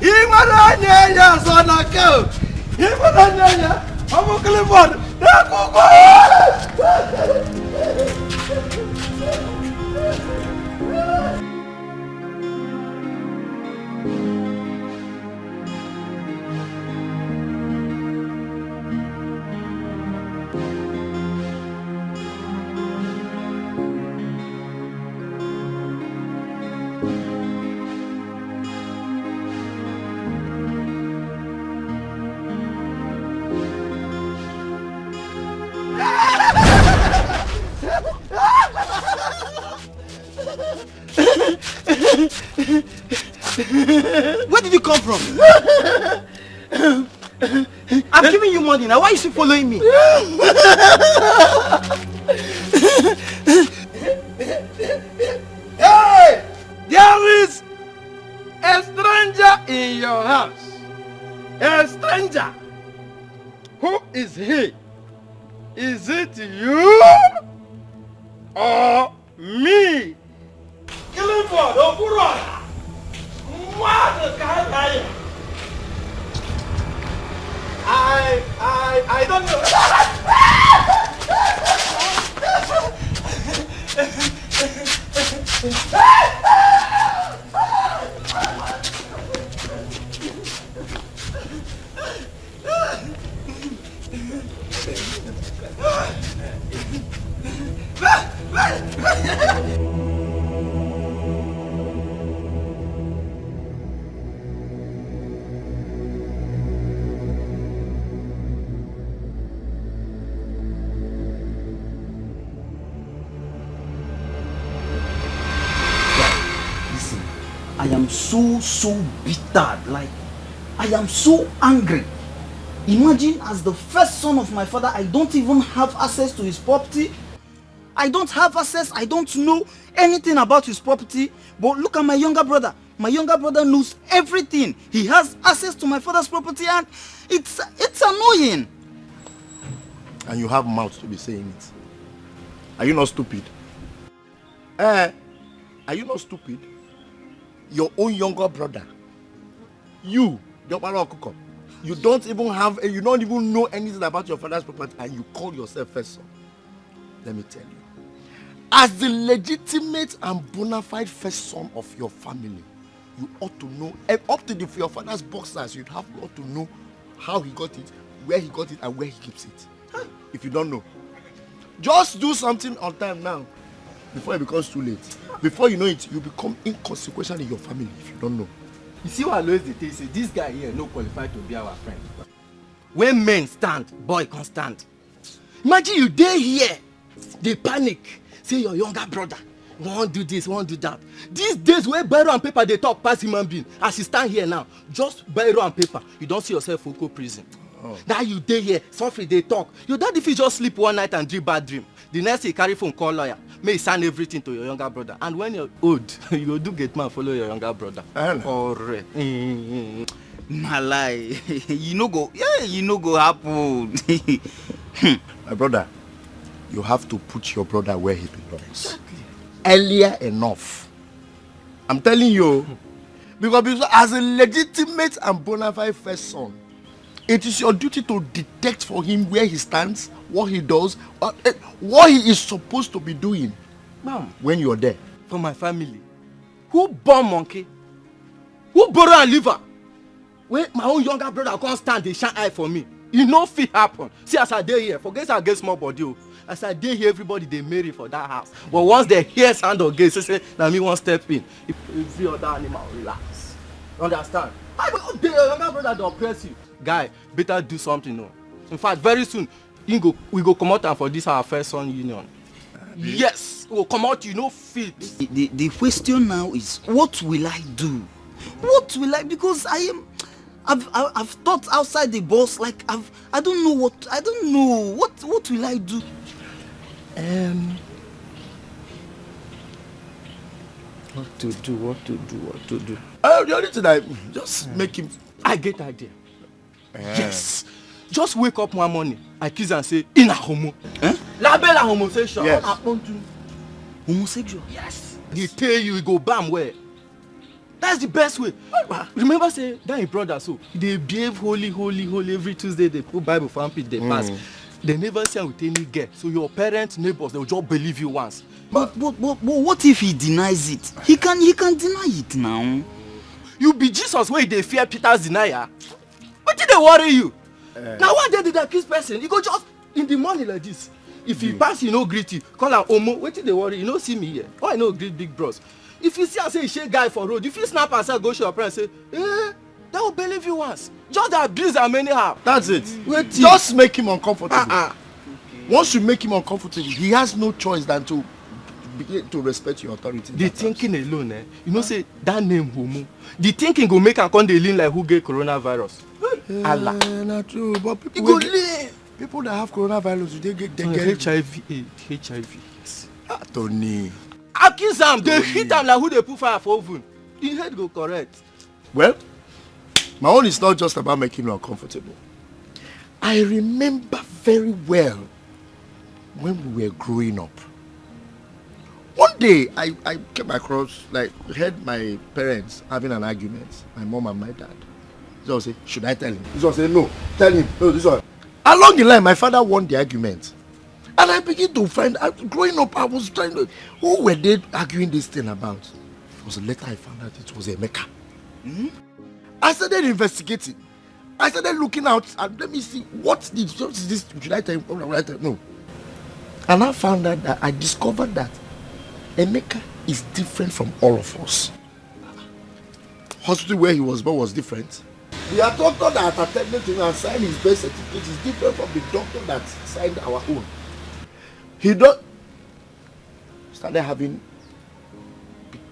Imaranya, son of go. Imaranya, I'm a Clifford. Where did you come from? I'm giving you money now. Why are you still following me? Hey! There is a stranger in your house. A stranger. Who is he? Is it you or me? Clifford Okurora. What can I don't I am so bitter. Like, I am so angry. Imagine, as the first son of my father, I don't even have access to his property. I don't have access. I don't know anything about his property. But look at my younger brother. My younger brother knows everything. He has access to my father's property, and it's annoying. And you have mouth to be saying it. Are you not stupid? Are you not stupid? Your own younger brother. You don't even have, you don't even know anything about your father's property, and you call yourself first son. Let me tell you, as the legitimate and bona fide first son of your family, you ought to know, up to your father's boxers, you ought to know how he got it, where he got it, and where he keeps it. If you don't know, just do something on time now, before it becomes too late. Before you know it, you become inconsequential in your family if you don't know. You see what Alois dey say, this guy here no qualified to be our friend. When men stand, boy can't stand. Imagine you dey here, they panic, say your younger brother won't do this, won't do that. These days where biro and paper they talk past human being, as you stand here now, just biro and paper, you don't see yourself for prison. Now you dey here, suffer they talk. Your daddy fit just sleep one night and dream bad dream. The next day carry phone call lawyer, may sign everything to your younger brother. And when you're old, you go do get man follow your younger brother. Alright. My lie. You no go happen. My brother, you have to put your brother where he belongs. Exactly. Earlier enough. I'm telling you, because as a legitimate and bona fide first son, it is your duty to detect for him where he stands, what he does, what he is supposed to be doing. Mom, when you're there. For my family, who born monkey? Who borrow a liver? When my own younger brother can't stand, they shine eye for me. You know fit happen. See, as I dey here, forget I get small body. As I dey here, everybody they marry for that house. But once they hear sound of gate, say now me one step in. If every other animal relax. Understand? I go dey your younger brother dey oppress you. Guy, better do something. No. In fact, very soon, we go come out for this our first son union. Yes, we will come out. You know, fit. The question now is, what will I do? What will I? Because I've thought outside the box. Like I don't know what will I do? What to do? The only thing I just make him. I get idea. Yes. Just wake up one morning, accuse and say, Ina homo. Label a homosexual. Yes. Homosexual? Yes. They tell you go bam where. That's the best way. Remember say that your brother so they behave holy every Tuesday they put Bible for armpit they pass. they never see am with any girl. So your parents, neighbors, they will just believe you once. But what if he denies it? He can deny it now. You be Jesus where they fear Peter's denier. What did they worry you? Now one day did they accuse person? You go just in the morning like this. If you pass, you no greet you. Call am Omo. What did they worry? You no see me here. Why no greet big bros? If you see I say shake guy for road, if you snap and say go show your parents, say, they will believe you once. Just abuse them anyhow. That's it. Just make him uncomfortable. Once you make him uncomfortable, he has no choice than to begin to respect your authority. The thinking alone, you know, say that name Homo. The thinking go make am come dey lean like who get coronavirus. Allah. Not true, but people go lean. People that have coronavirus, they get HIV. Tony. Accuse them. They hit them like who they put fire for oven. The head go correct. Well, my own is not just about making me uncomfortable. I remember very well when we were growing up. One day, I came across, like, heard my parents having an argument, my mom and my dad. So I say, should I tell him? This one say, no, tell him. No, this one. Along the line, my father won the argument. And I began to find out, growing up, I was trying to, who were they arguing this thing about? It was later I found out it was Emeka. I started investigating. I started looking out and let me see what is this? Should I tell him? No. And I found out that I discovered that Emeka is different from all of us. Hospital where he was born was different. The doctor that attended to him and signed his birth certificate is different from the doctor that signed our own. He started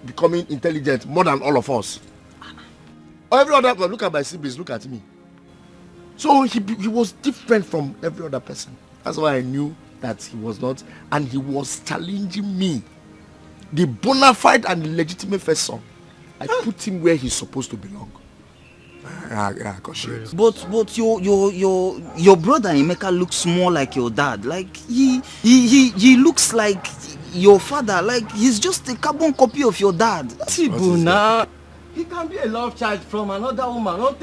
becoming intelligent more than all of us. Every other person, look at my siblings, look at me. So he was different from every other person. That's why I knew that he was not, and he was challenging me. The bona fide and legitimate first son. I put him where he's supposed to belong. But your brother Emeka looks more like your dad. Like he looks like your father. Like he's just a carbon copy of your dad. Tibuna. He can be a love child from another woman, not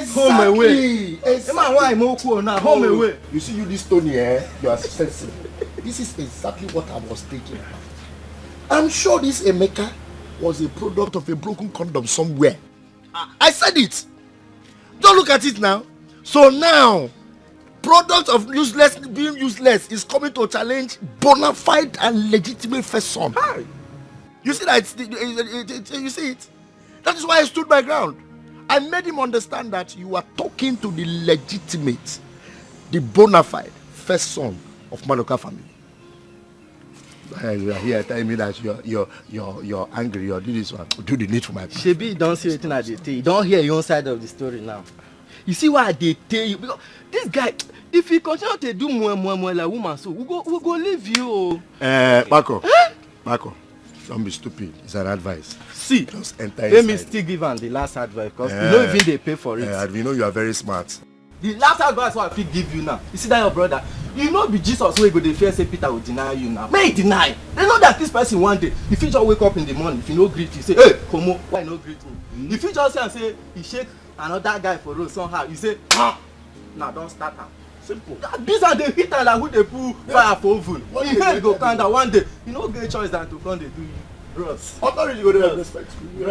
home away. Home away. You see, this Tony, you are sensitive. This is exactly what I was thinking about. I'm sure this Emeka was a product of a broken condom somewhere. I said it. Don't look at it now. So now, product of being useless is coming to challenge bona fide and legitimate first son. You see that? You see it? That is why I stood my ground. I made him understand that you are talking to the legitimate, the bona fide first son of Madoka family. You are here telling me that you're angry, you're doing this one. Do the need for my part. Shebi, don't see anything I tell you. Don't hear your own side of the story now. You see why they tell you? Because this guy, if he continue to do more like woman, so we go leave you. Marco, don't be stupid. It's an advice. See, just enter let inside. me still give him the last advice because you know even they pay for it. We know you are very smart. The last advice what I fit give you now. You see that your brother, you know be Jesus wey go dey fear say Peter will deny you now. May he deny. They know that this person one day, if he just wake up in the morning, if he no greet you, say, hey, Komo, why no greet me? If he just say and say he shake another guy for road somehow, you say, now don't start am. Simple. These are the hitter like who they put fire for oven. He head go kind of one day, you no get choice than to come dey do you. Bros. Authority go dey respect you.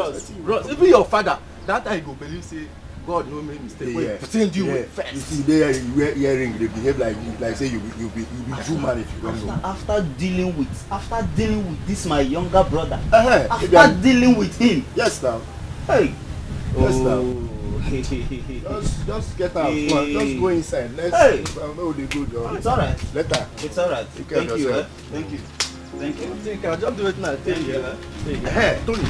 Bros. Even your father, that time he go believe say God no make mistake. When pretend you with first. You see there you wear earring, they behave like say you be Jew man if you don't know. After dealing with this my younger brother. After dealing with him. Yes now. Hey. Yes now. Just get out. Just go inside. Let's know the good. It's alright. Later. It's alright. Thank you. Thank you. Thank you. I think I'll just do it now. Thank you. Hey, Tony.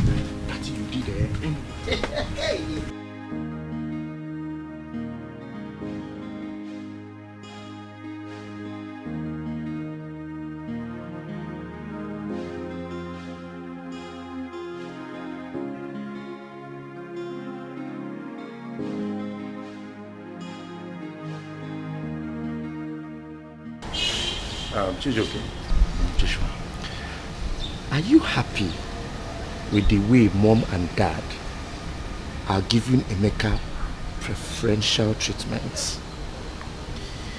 That's what you did, Joshua, are you happy with the way mom and dad are giving Emeka preferential treatments?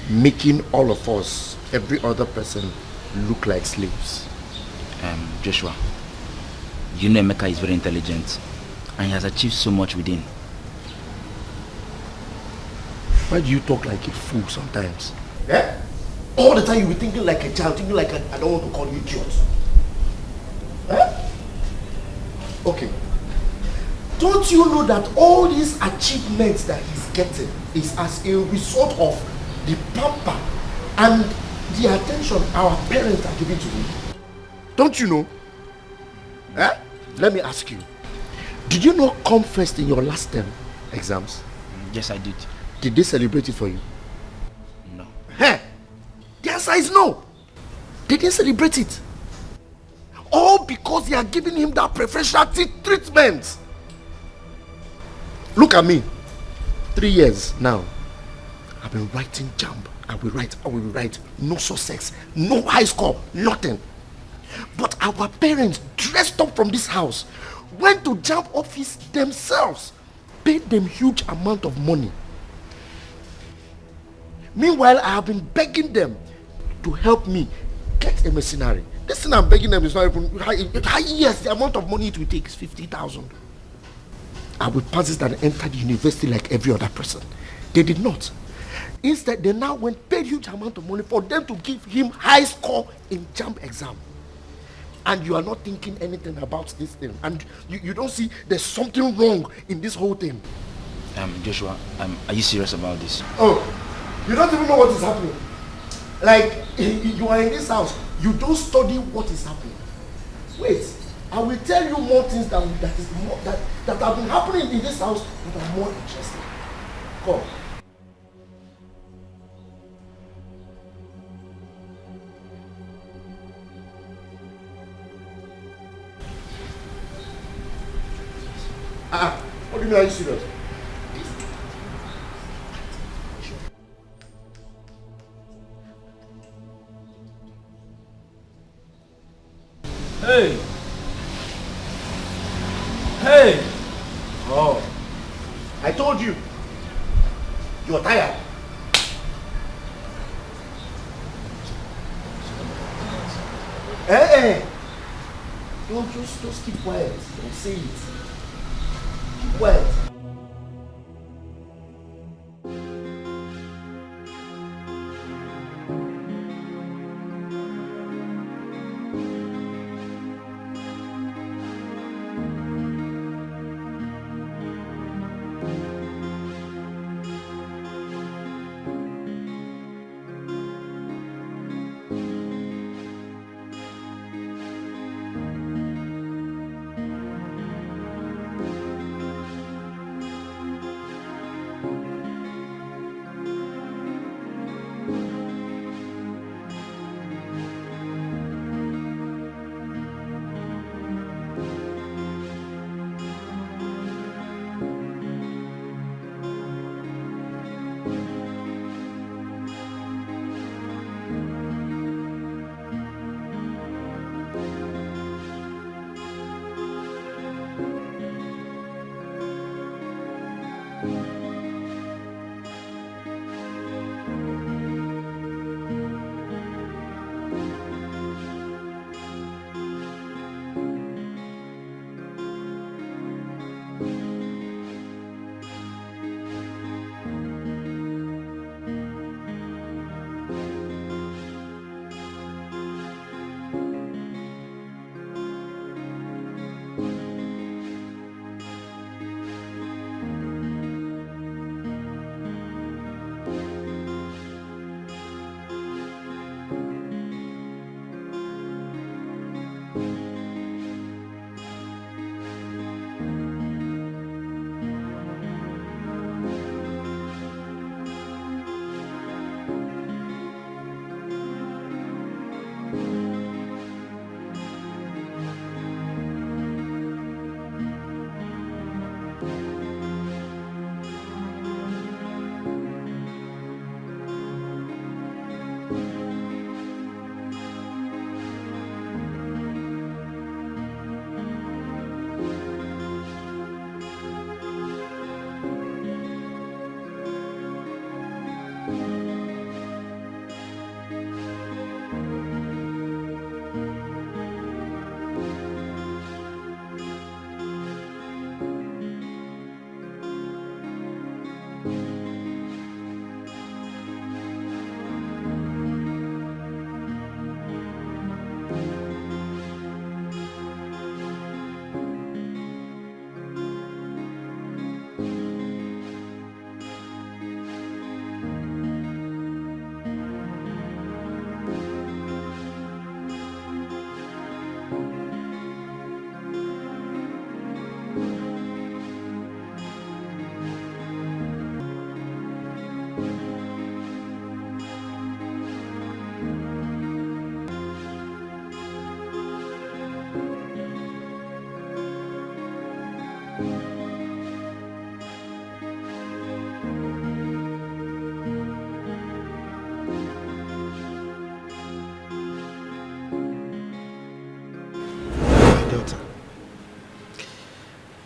making all of us, every other person, look like slaves. Joshua, you know Emeka is very intelligent and he has achieved so much within. Why do you talk like a fool sometimes? Yeah? All the time you be thinking like a child, thinking like I don't want to call you idiot. Eh? Okay. Don't you know that all these achievements that he's getting is as a result of the pamper and the attention our parents are giving to him? Don't you know? Eh? Let me ask you. Did you not come first in your last term exams? Yes, I did. Did they celebrate it for you? No. Hey! The answer is no. They didn't celebrate it. All because they are giving him that preferential treatment. Look at me. 3 years now. I've been writing jump. I will write. No success. No high score. Nothing. But our parents dressed up from this house, went to jump office themselves, paid them huge amount of money. Meanwhile, I have been begging them to help me get a mercenary. This thing I'm begging them is not even yes, the amount of money it will take is 50,000. I will pass it and enter the university like every other person. They did not. Instead, they now paid huge amount of money for them to give him high score in jump exam. And you are not thinking anything about this thing. And you don't see there's something wrong in this whole thing. Joshua, are you serious about this? Oh, you don't even know what is happening. Like, you are in this house, you don't study what is happening. Wait, I will tell you more things that have been happening in this house that are more interesting. Come. What do you mean, are you serious? Hey! Hey! Oh, I told you. You're tired. Hey! Don't just keep quiet. Don't say it. Keep quiet.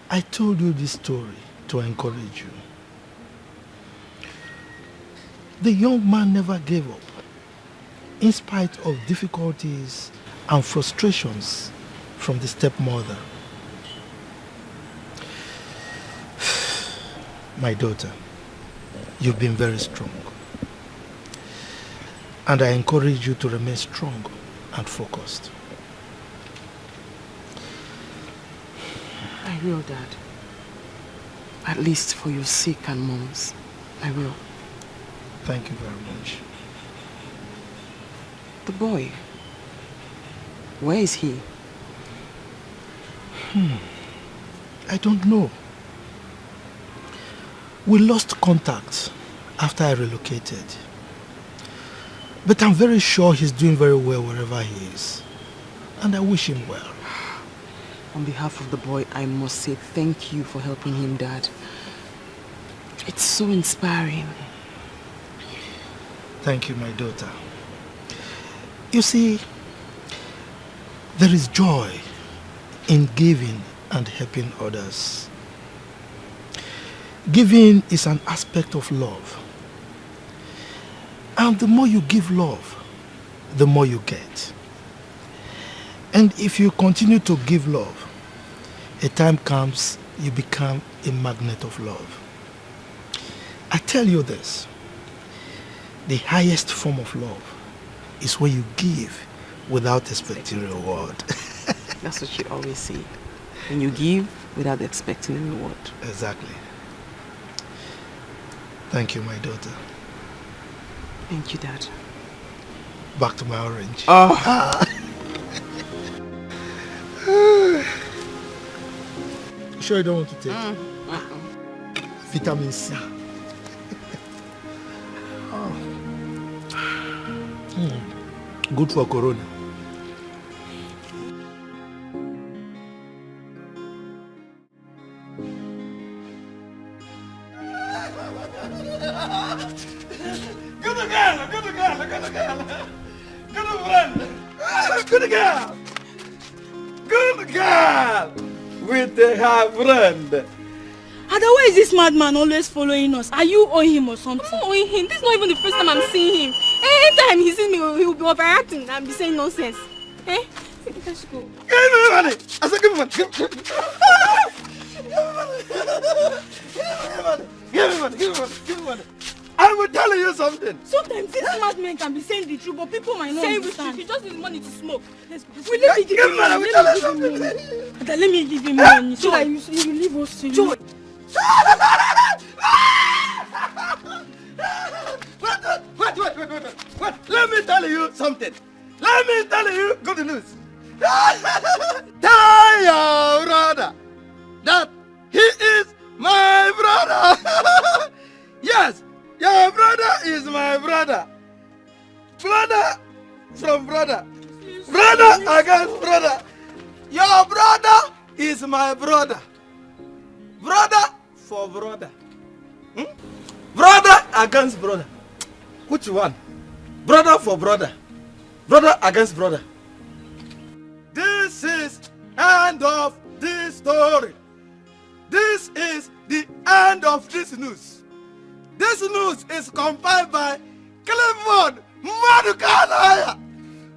I told you this story to encourage you. The young man never gave up, in spite of difficulties and frustrations from the stepmother. My daughter, you've been very strong. And I encourage you to remain strong and focused. I will, Dad. At least for your sake and Mom's. I will. Thank you very much. The boy. Where is he? I don't know. We lost contact after I relocated. But I'm very sure he's doing very well wherever he is. And I wish him well. On behalf of the boy, I must say thank you for helping him, Dad. It's so inspiring. Thank you, my daughter. You see, there is joy in giving and helping others. Giving is an aspect of love. And the more you give love, the more you get. And if you continue to give love, a time comes you become a magnet of love. I tell you this, the highest form of love is when you give without expecting reward. That's what you always say. When you give without expecting a reward. Exactly. Thank you, my daughter. Thank you, Dad. Back to my orange. Oh. You sure you don't want to take vitamin C? Good for corona. Good girl, good girl, good girl. Good friend. Good girl. Good girl. With her friend. Ada, why is this madman always following us? Are you owing him or something? I'm not owing him. This is not even the first time I'm seeing him. Anytime he sees me, he will be overacting and be saying nonsense. Eh? Let's go. Give me money. I said give me money. Give me money. Give me money. I will tell you something. Sometimes these madmen can be saying the truth, but people might not understand. He just needs money to smoke. Let's go. Let me give him money. Let me give him money so that you will leave us to you. What? Let me tell you something. Let me tell you good news. Tell your brother that he is my brother. Yes, your brother is my brother. Brother from brother. Brother against brother. Your brother is my brother. Brother for brother. Brother against brother. Which one? Brother for brother. Brother against brother. This is end of this story. This is the end of this news. This news is compiled by Philmond Madukana.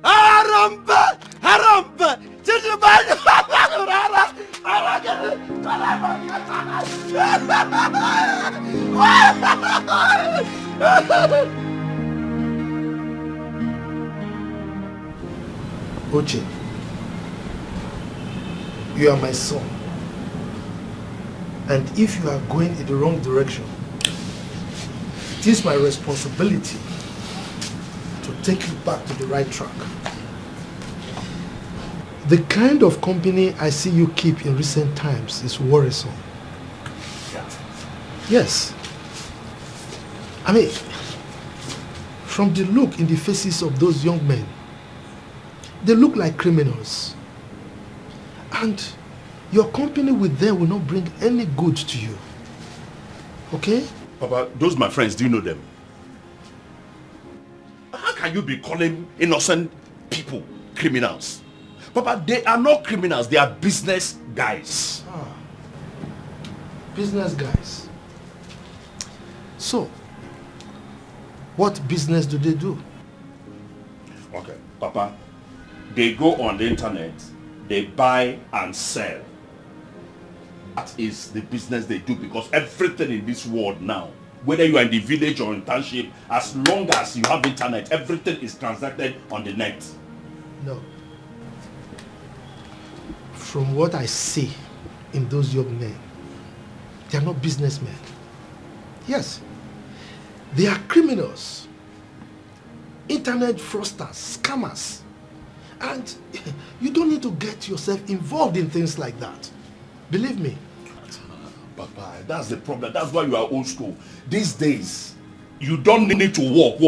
Harambe, harambe, chichibanyo, harara, Oche, you are my son. And if you are going in the wrong direction, it is my responsibility to take you back to the right track. The kind of company I see you keep in recent times is worrisome. Yes. I mean, from the look in the faces of those young men, they look like criminals. And your company with them will not bring any good to you. Okay? Papa, those my friends, do you know them? How can you be calling innocent people criminals? Papa, they are not criminals, they are business guys. Business guys. So, what business do they do? Okay, Papa, they go on the internet, they buy and sell. That is the business they do, because everything in this world now, whether you are in the village or in township, as long as you have internet, everything is transacted on the net. No. From what I see in those young men, they are not businessmen. Yes, they are criminals, internet fraudsters, scammers. And you don't need to get yourself involved in things like that. Believe me. Papa, that's the problem. That's why you are old school. These days, you don't need to walk.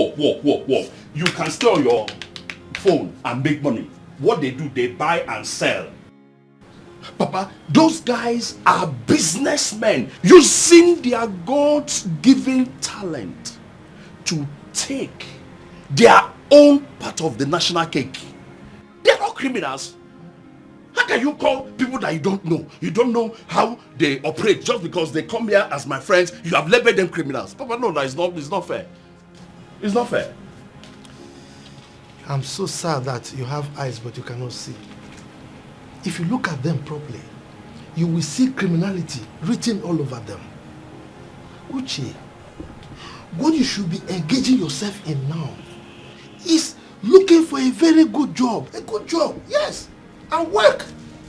You can stay on your phone and make money. What they do, they buy and sell. Papa, those guys are businessmen using their God-given talent to take their own part of the national cake. They are not criminals. How can you call people that you don't know? You don't know how they operate just because they come here as my friends. You have labeled them criminals. Papa, no, it's not fair. It's not fair. I'm so sad that you have eyes but you cannot see. If you look at them properly, you will see criminality written all over them. Uche, what you should be engaging yourself in now is looking for a very good job. A good job, yes, and work.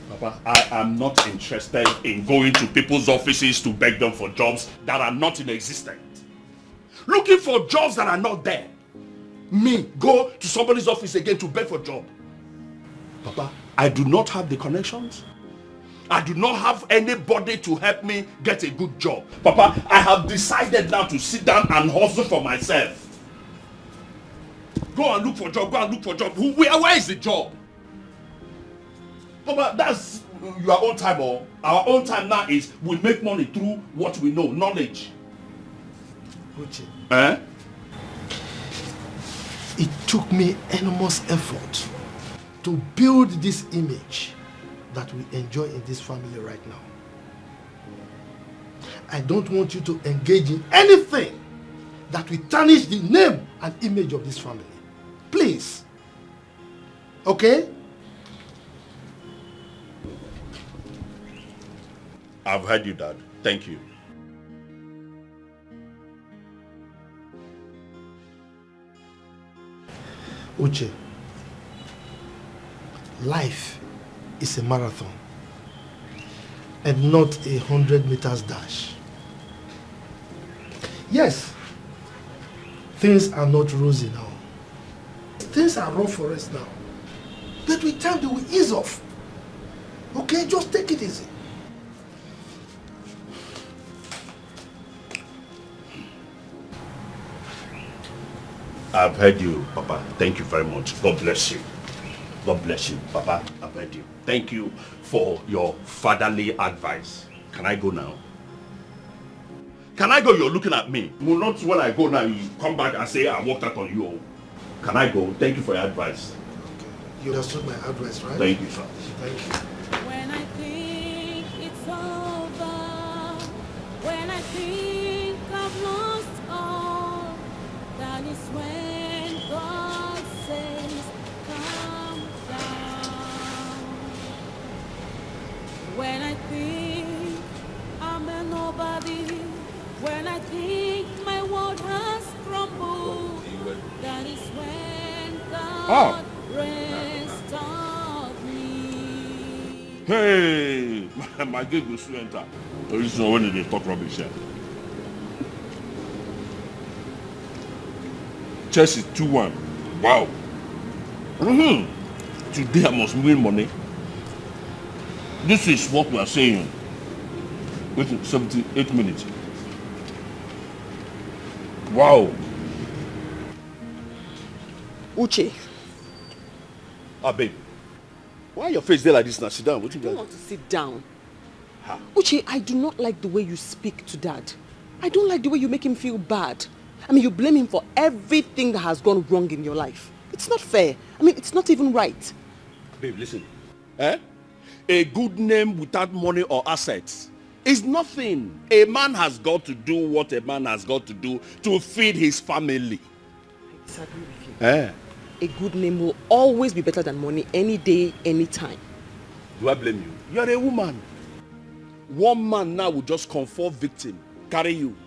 Papa, I am not interested in going to people's offices to beg them for jobs that are not in existence. Looking for jobs that are not there. Me, go to somebody's office again to beg for a job. Papa, I do not have the connections. I do not have anybody to help me get a good job. Papa, I have decided now to sit down and hustle for myself. Go and look for a job. Where is the job? Papa, that's your own time. Or our own time now is we make money through what we know, knowledge. Uche. Eh? It took me enormous effort to build this image that we enjoy in this family right now. I don't want you to engage in anything that will tarnish the name and image of this family. Please. Okay? I've heard you, Dad. Thank you. Uche, life is a marathon and not 100 meters dash. Yes, things are not rosy now. Things are rough for us now. But with time they will ease off. Okay, just take it easy. I've heard you, Papa. Thank you very much. God bless you. God bless you, Papa. I've heard you. Thank you for your fatherly advice. Can I go now? Can I go? You're looking at me. Well, not when I go now, you come back and say I walked out on you. Can I go? Thank you for your advice. Okay. You understood my advice, right? Thank you, sir. Thank you. When I think it's over, when I think I've lost all, that is when God says, calm down. When I think I'm a nobody, when I think my world has crumbled, that is when God rests on. Hey, my gig will soon enter. So this is when they talk rubbish here. Chelsea 2-1. Wow. Today I must win money. This is what we are saying. Wait 78 minutes. Wow. Uche. Ah, babe. Why your face there like this now? Sit down. What you I don't got? want to sit down. Ha. Uche, I do not like the way you speak to Dad. I don't like the way you make him feel bad. I mean, you blame him for everything that has gone wrong in your life. It's not fair. I mean, it's not even right. Babe, listen. A good name without money or assets is nothing. A man has got to do what a man has got to do to feed his family. I disagree with you. A good name will always be better than money any day, any time. Do I blame you? You are a woman. One man now will just comfort victim, carry you,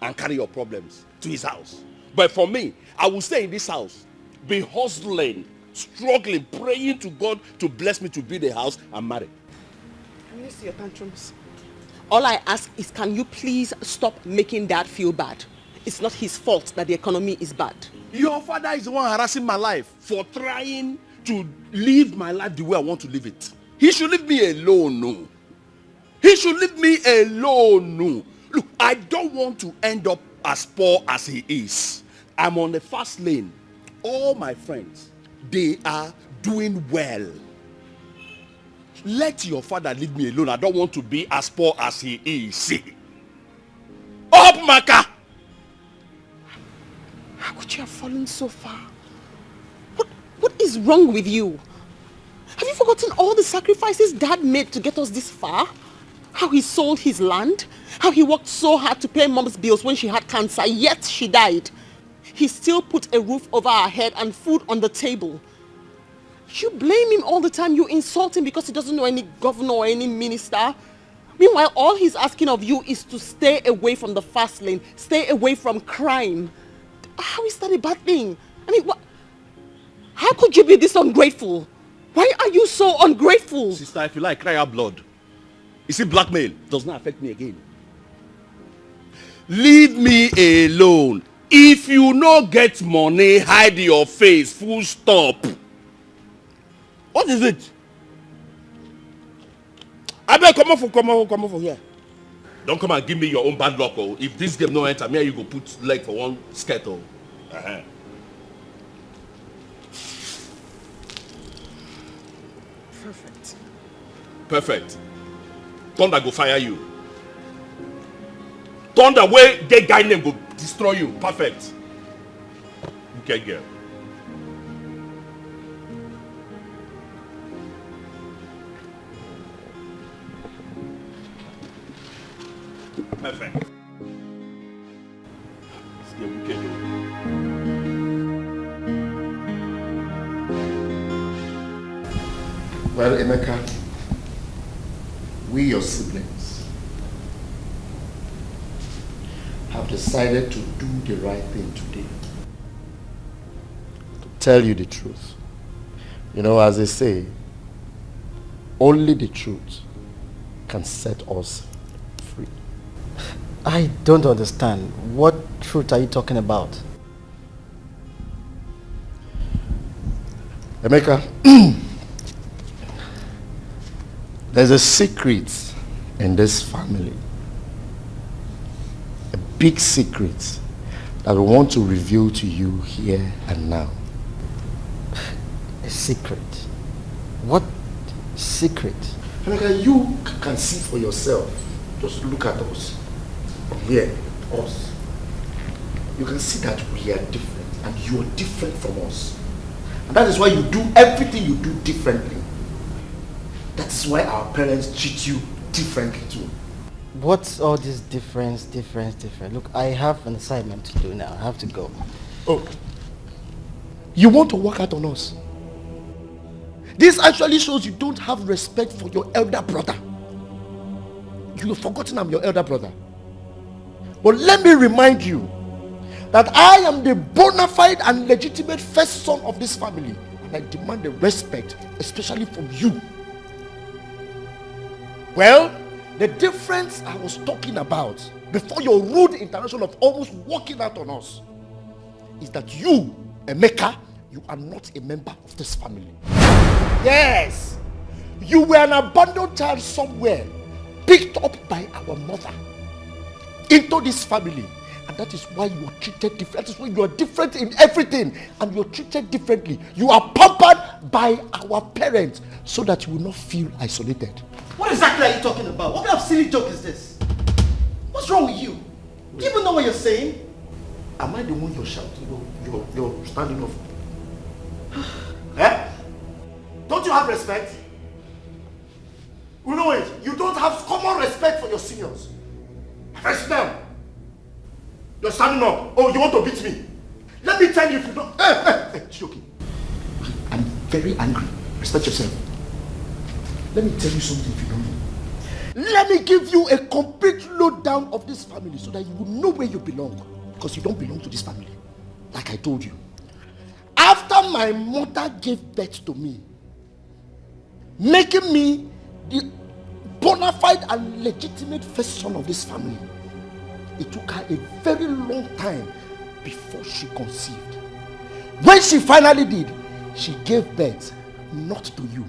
and carry your problems to his house. But for me, I will stay in this house, be hustling, struggling, praying to God to bless me to build a house and marry. Can you see your tantrums? All I ask is, can you please stop making Dad feel bad? It's not his fault that the economy is bad. Your father is the one harassing my life for trying to live my life the way I want to live it. He should leave me alone, no. He should leave me alone, no. Look, I don't want to end up as poor as he is. I'm on the fast lane. All my friends, they are doing well. Let your father leave me alone. I don't want to be as poor as he is. Up, Maka! How could you have fallen so far? What is wrong with you? Have you forgotten all the sacrifices Dad made to get us this far? How he sold his land? How he worked so hard to pay Mom's bills when she had cancer, yet she died. He still put a roof over our head and food on the table. You blame him all the time. You insult him because he doesn't know any governor or any minister. Meanwhile, all he's asking of you is to stay away from the fast lane, stay away from crime. How is that a bad thing? I mean, how could you be this ungrateful? Why are you so ungrateful? Sister, if you like, cry out blood. You see, blackmail does not affect me again. Leave me alone. If you no get money, hide your face. Full stop. What is it? I better come on for here. Don't come and give me your own bad luck. Oh. If this game no enter, me you go put leg for one skirt. Oh. Perfect. Thunder go fire you. Thunder way that guy name go destroy you. Perfect. Okay, girl. Perfect. Let's get wicked. Well, Emeka, we, your siblings, have decided to do the right thing today. To tell you the truth. You know, as they say, only the truth can set us free. I don't understand. What truth are you talking about? Emeka, there's a secret in this family. A big secret that we want to reveal to you here and now. A secret? What secret? Emeka, you can see for yourself. Just look at us. Here, us. You can see that we are different and you are different from us. And that is why you do everything you do differently. That is why our parents treat you differently too. What's all this difference? Look, I have an assignment to do now. I have to go. Oh. You want to work out on us? This actually shows you don't have respect for your elder brother. You've forgotten I'm your elder brother. But let me remind you that I am the bona fide and legitimate first son of this family. And I demand the respect, especially from you. Well, the difference I was talking about before your rude intervention of almost walking out on us is that you, Emeka, you are not a member of this family. Yes, you were an abandoned child somewhere, picked up by our mother into this family, and that is why you are treated different. That is why you are different in everything, and you are treated differently. You are pampered by our parents so that you will not feel isolated. What exactly are you talking about? What kind of silly joke is this? What's wrong with you? Do you even know what you're saying? Am I the one you're shouting? You're standing off? Eh? Don't you have respect? You know it. You don't have common respect for your seniors. First down. You're standing up. Oh, you want to beat me? Let me tell you if you don't. Hey, Chidoke. I'm very angry. Respect yourself. Let me tell you something if you don't know. Let me give you a complete lowdown of this family so that you will know where you belong. Because you don't belong to this family. Like I told you. After my mother gave birth to me, making me the bona fide and legitimate first son of this family, it took her a very long time before she conceived. When she finally did, she gave birth not to you,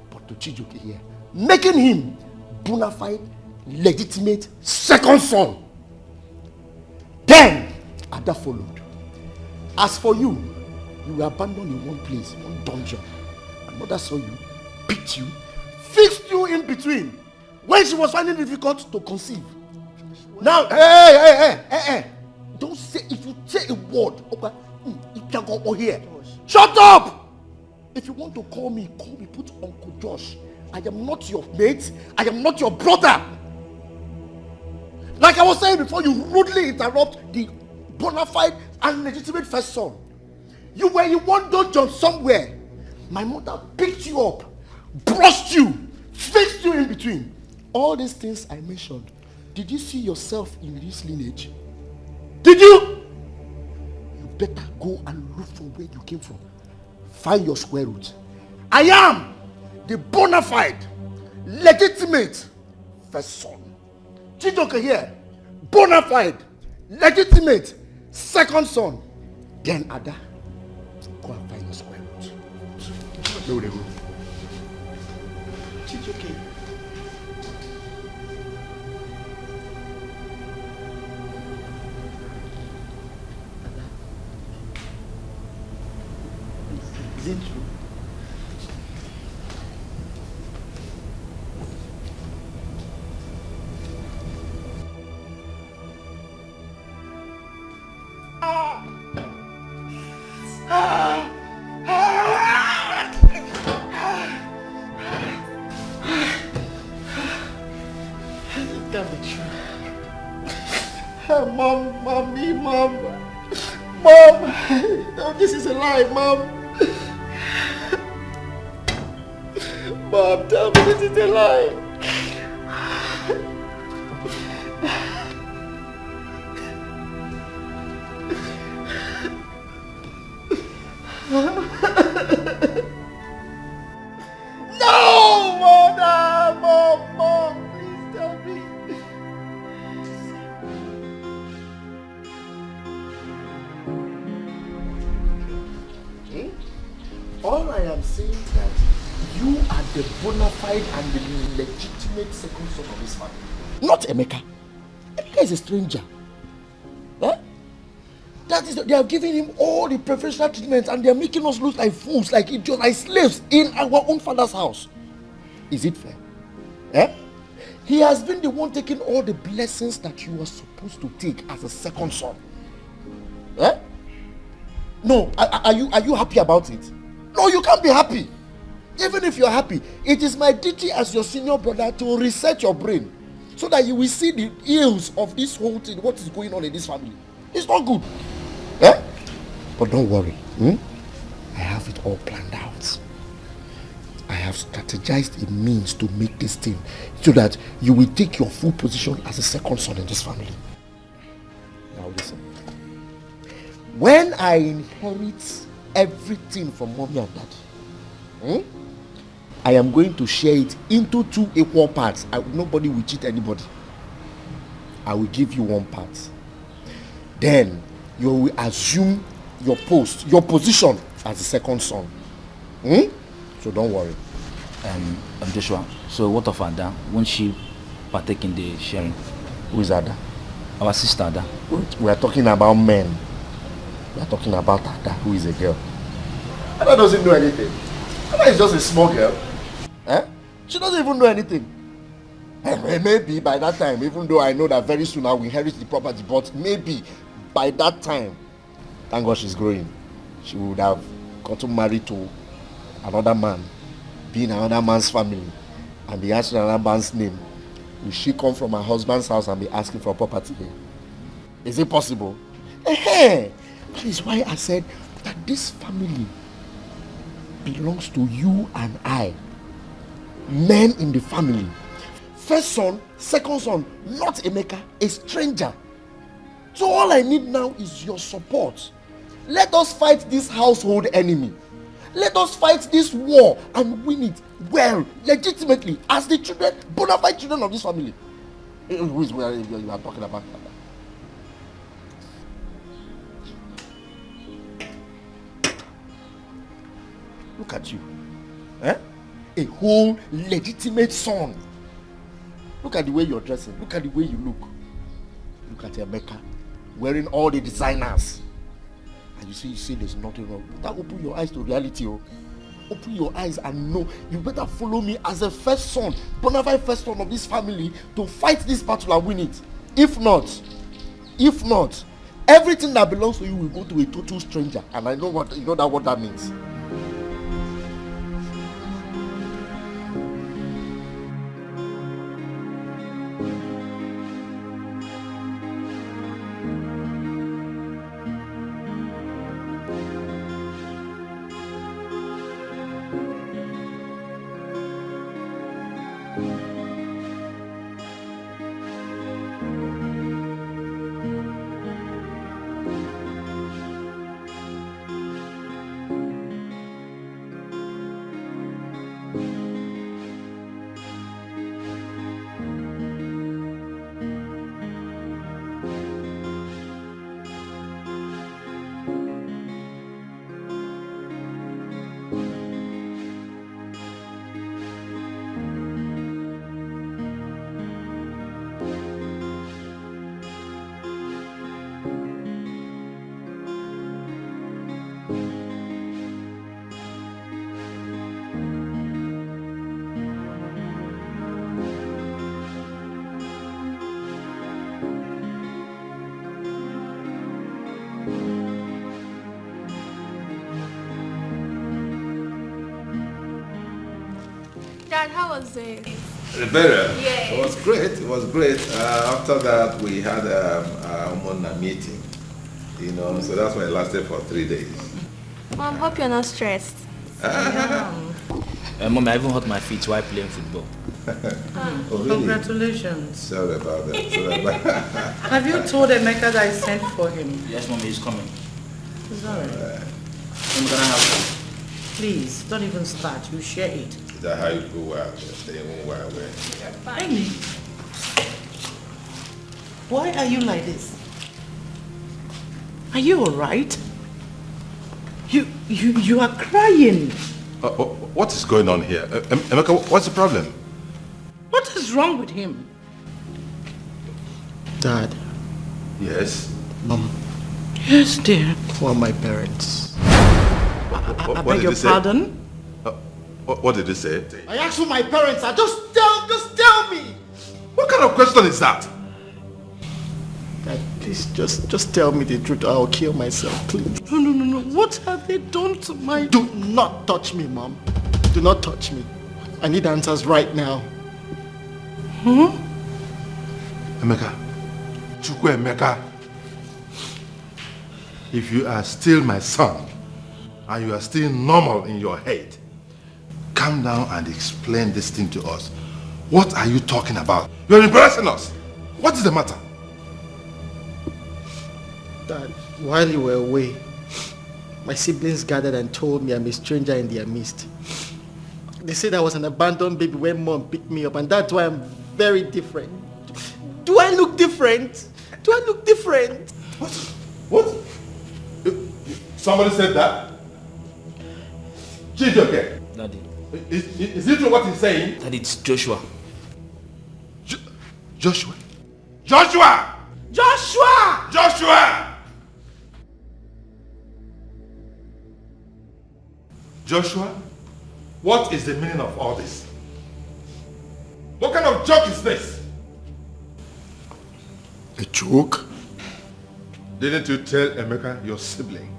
but to Chijoke here, making him bona fide, legitimate second son. Then, Ada followed. As for you, you were abandoned in one place, one dungeon. And mother saw you, picked you, fixed you in between when she was finding it difficult to conceive. Now, hey, don't say, if you say a word, okay, you can go over here. Shut up! If you want to call me, put Uncle Josh. I am not your mate, I am not your brother. Like I was saying before, you rudely interrupt the bona fide and legitimate first son. You were in one dungeon somewhere. My mother picked you up, brushed you, fixed you in between. All these things I mentioned, did you see yourself in this lineage? Did you? You better go and look for where you came from. Find your square root. I am the bona fide, legitimate first son. Chijoke here, bona fide, legitimate second son. Then Ada, go and find your square root. Where will they go? Chijoke. Is it true? Mom! No, this is a lie, Mom! Mom, tell me this is a lie! No, Mother! Mom, please tell me. Okay? All I am saying is that you are the bona fide and the legitimate second son of this family. Not Emeka. Emeka is a stranger. Huh? That is, they are giving him all the preferential treatment and they are making us look like fools, like idiots, like slaves in our own father's house. Is it fair? Eh? He has been the one taking all the blessings that you are supposed to take as a second son. Eh? No, are you happy about it? No, you can't be happy. Even if you're happy, it is my duty as your senior brother to reset your brain so that you will see the ills of this whole thing, what is going on in this family. It's not good. Eh? But don't worry. I have it all planned out. I have strategized a means to make this thing so that you will take your full position as a second son in this family. Now listen. When I inherit everything from mommy and daddy, I am going to share it into 2 equal parts. Nobody will cheat anybody. I will give you 1 part. Then you will assume your position as the second son. So don't worry. Joshua, so what of Ada? Won't she partake in the sharing? Who is Ada? Our sister Ada. We are talking about men. We are talking about Ada, who is a girl. Ada doesn't know anything. Ada is just a small girl. She doesn't even know anything. And maybe by that time, even though I know that very soon I will inherit the property, but maybe by that time, thank God she's growing, she would have gotten married to another man, be in another man's family, and be asking another man's name. Will she come from her husband's house and be asking for property here? Is it possible? That is why I said that this family belongs to you and I. Men in the family. First son, second son, not Emeka, a stranger. So all I need now is your support. Let us fight this household enemy. Let us fight this war and win it well, legitimately, as the children, bona fide children of this family. Who is where you are talking about? Look at you. A whole legitimate son. Look at the way you're dressing. Look at the way you look. Look at Emeka wearing all the designers. And you see there's nothing wrong. You better open your eyes to reality. Open your eyes and know. You better follow me as a first son, bona fide first son of this family, to fight this battle and win it. If not, everything that belongs to you will go to a total stranger. And I know what that means. Dad, how was it? Better. Yeah. It was great. It was great. After that, we had a meeting. So that's why it lasted for 3 days. Mom, hope you're not stressed. Mom, I even hurt my feet while playing football. Oh, really? Congratulations. Sorry about that. Have you told Emeka that I sent for him? Yes, Mommy, he's coming. It's alright. I'm gonna have some. Please, don't even start. You share it. Is that how you go wild? Stay wild way. Ini, why are you like this? Are you alright? You are crying. What is going on here? Emeka, what's the problem? What is wrong with him? Dad. Yes? Mom. Yes, dear. Who are my parents? I beg your pardon? What did he say? I asked who my parents are. Just tell me. What kind of question is that? Dad, please just tell me the truth or I'll kill myself, please. No. What have they done to my... Do not touch me, Mom. Do not touch me. I need answers right now. Emeka. Chukwu Emeka. If you are still my son and you are still normal in your head, calm down and explain this thing to us. What are you talking about? You're embarrassing us. What is the matter? Dad, while you were away, my siblings gathered and told me I'm a stranger in their midst. They said I was an abandoned baby when mom picked me up, and that's why I'm very different. Do I look different? Do I look different? What? Somebody said that? Chijoke. Daddy. Is it true what he's saying? Daddy, it's Joshua. Joshua? Joshua! Joshua! Joshua! Joshua, what is the meaning of all this? What kind of joke is this? A joke? Didn't you tell Emeka, your sibling,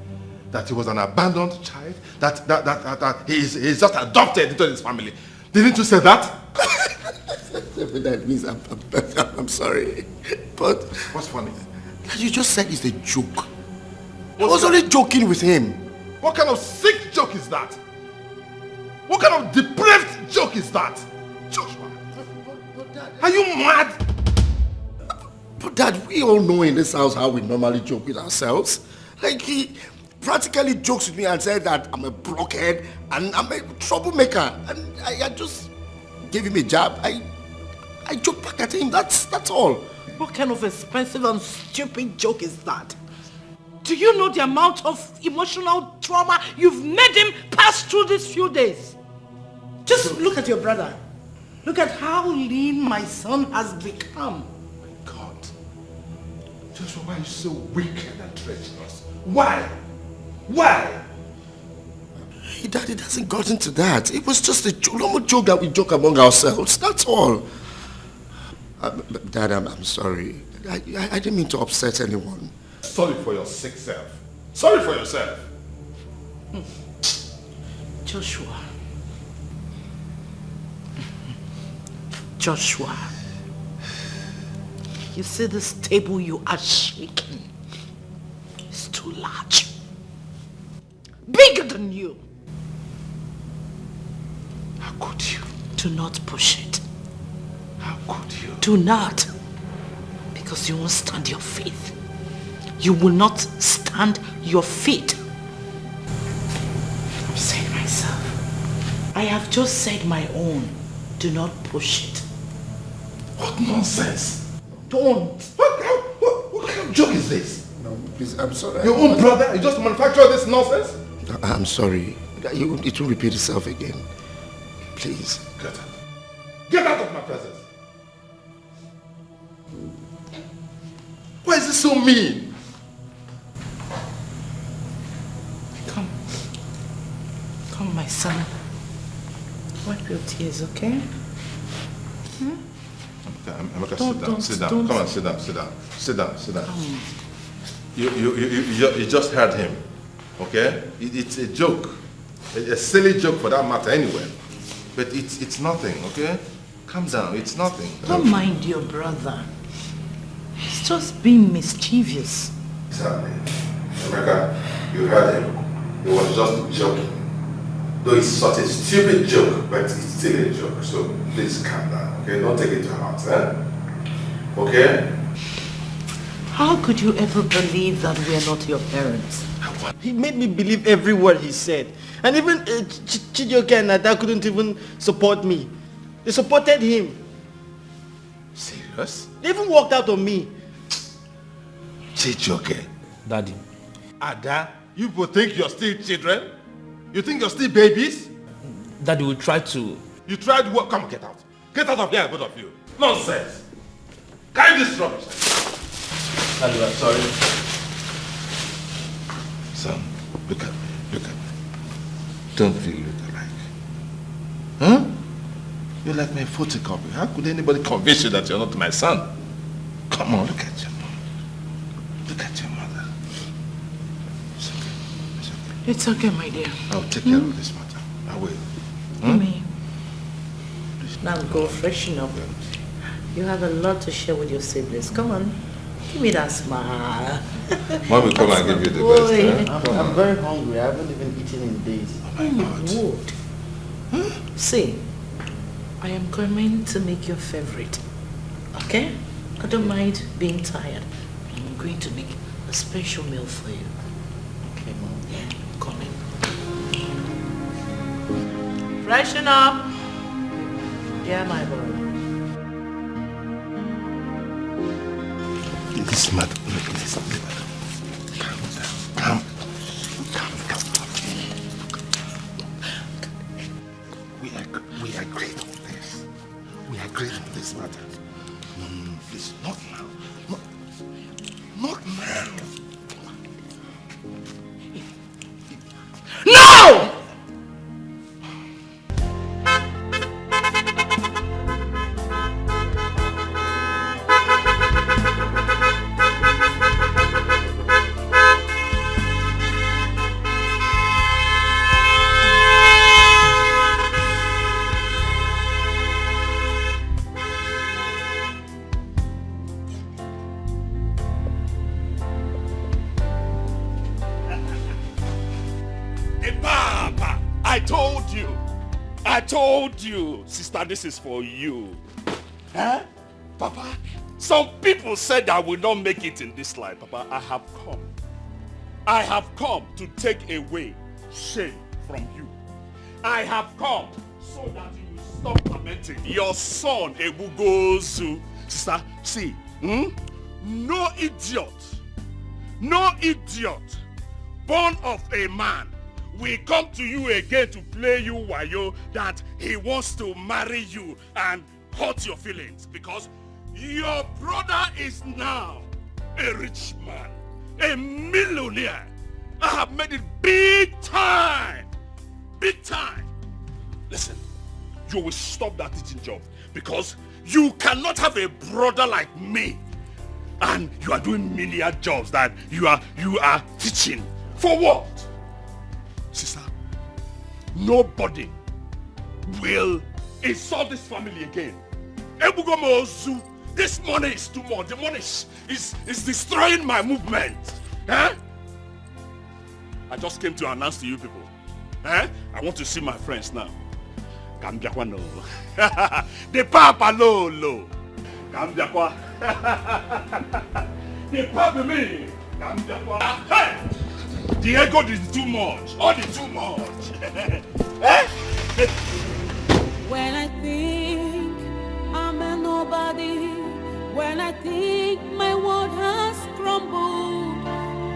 that he was an abandoned child? That he is just adopted into his family? Didn't you say that? That means I'm sorry. But what's funny? You just said it's a joke. I was only joking with him. What kind of sick joke is that? What kind of depraved joke is that? Joshua, are you mad? But Dad, we all know in this house how we normally joke with ourselves. Like, he practically jokes with me and said that I'm a blockhead and I'm a troublemaker. And I just gave him a jab. I joked back at him. That's all. What kind of expensive and stupid joke is that? Do you know the amount of emotional trauma you've made him pass through these few days? Just look at your brother. Look at how lean my son has become. God. Joshua, why are you so wicked and treacherous? Why? Why? Hey, Dad, it hasn't gotten to that. It was just a normal joke that we joke among ourselves. That's all. Dad, I'm sorry. I didn't mean to upset anyone. Sorry for your sick self. Sorry for yourself. Joshua. Joshua. You see this table you are shaking? It's too large. Bigger than you. How could you? Do not push it. How could you? Do not. Because you won't stand your faith. You will not stand your feet. I'm saying myself. I have just said my own. Do not push it. What nonsense? Don't. What kind of joke is this? No, please, I'm sorry. Your own brother? You just manufacture this nonsense? I'm sorry. It will repeat itself again. Please. Get out. Get out of my presence. Why is this so mean? Come, my son. Wipe your tears, okay? Okay, sit down. Come on, sit down. You just heard him, okay? It's a joke, a silly joke for that matter anyway. But it's nothing, okay? Calm down, it's nothing. Don't mind your brother. He's just being mischievous. Exactly. Emeka, you heard him. He was just joking. Though it's such a stupid joke, but it's still a joke. So please calm down, okay? Don't take it to heart, eh? Okay? How could you ever believe that we are not your parents? He made me believe every word he said. And even Chijoke and Ada couldn't even support me. They supported him. Serious? They even walked out on me. Chijoke. Daddy. Ada, you people think you're still children? You think you're still babies? Daddy will try to... You tried what? Come on, get out. Get out of here, both of you. Nonsense. Carry this rubbish. Daddy, I'm sorry. Son, look at me. Don't feel look alike. Huh? You're like my photocopy. How could anybody convince you that you're not my son? Come on, look at your mom. Look at your mother. It's okay, my dear. I'll take care of this matter. I will. Me. Now go freshen up. You have a lot to share with your siblings. Come on. Give me that smile. Mom will come and give you the best. Eh? I'm very hungry. I haven't even eaten in days. Oh my God. Wood. See, I am coming to make your favorite. Okay? I don't mind being tired. I'm going to make a special meal for you. Okay, Mom. Yeah, come in. Freshen up. Yeah, my boy. Listen, madam. Listen, madam. Calm down. Calm down. We agreed on this. We agreed on this matter. No, please, not now. Not now. No! I told you, sister, this is for you. Huh? Papa, some people said I will not make it in this life. Papa, I have come. I have come to take away shame from you. I have come so that you will stop lamenting your son, Ebugozu. Sister, see, no idiot, born of a man, we come to you again to play you wayo that he wants to marry you and hurt your feelings because your brother is now a rich man, a millionaire. I have made it big time. Big time. Listen, you will stop that teaching job because you cannot have a brother like me and you are doing menial jobs that you are teaching. For what? Sister, nobody will insult this family again. Ebugomozu, this money is too much. The money is destroying my movement. Huh? I just came to announce to you people. Huh? I want to see my friends now. Kambiakwano. The Papa Lolo. Kambiakwa. The Papa me. Kambiakwa. Hey! The ego is too much. All the too much. Eh? When I think I'm a nobody, when I think my world has crumbled,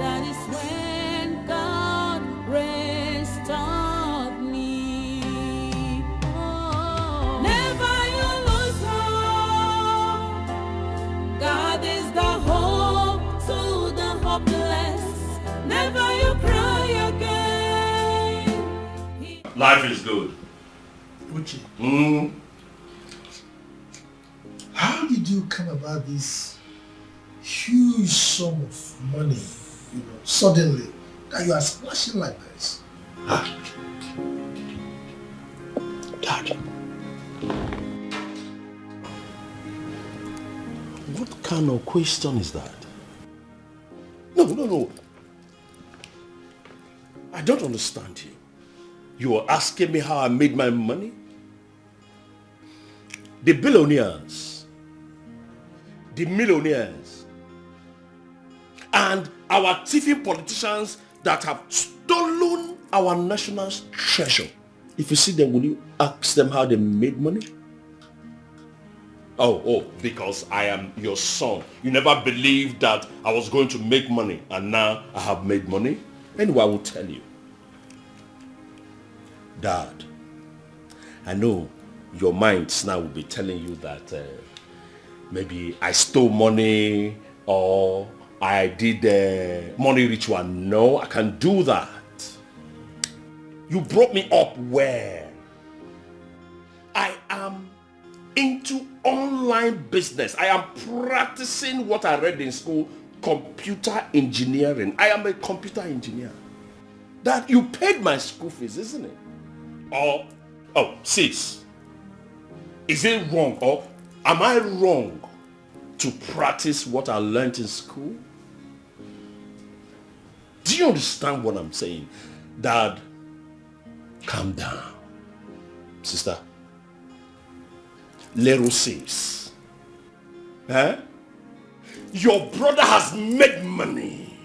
that is when God restored me. Oh. Never you lose hope. God is the hope to the hopeless. Never you cry again. Life is good. Uchi, how did you come about this huge sum of money, suddenly, that you are splashing like this? Dad, what kind of question is that? No. I don't understand you. You are asking me how I made my money? The billionaires, the millionaires, and our thieving politicians that have stolen our national treasure. If you see them, will you ask them how they made money? Oh, because I am your son. You never believed that I was going to make money, and now I have made money? Anyway, I will tell you. Dad, I know your minds now will be telling you that maybe I stole money or I did money ritual. No, I can't do that. You brought me up where I am into online business. I am practicing what I read in school, computer engineering. I am a computer engineer. Dad, you paid my school fees, isn't it? Sis, is it wrong or am I wrong to practice what I learned in school? Do you understand what I'm saying? Dad, calm down. Sister, little sis, your brother has made money.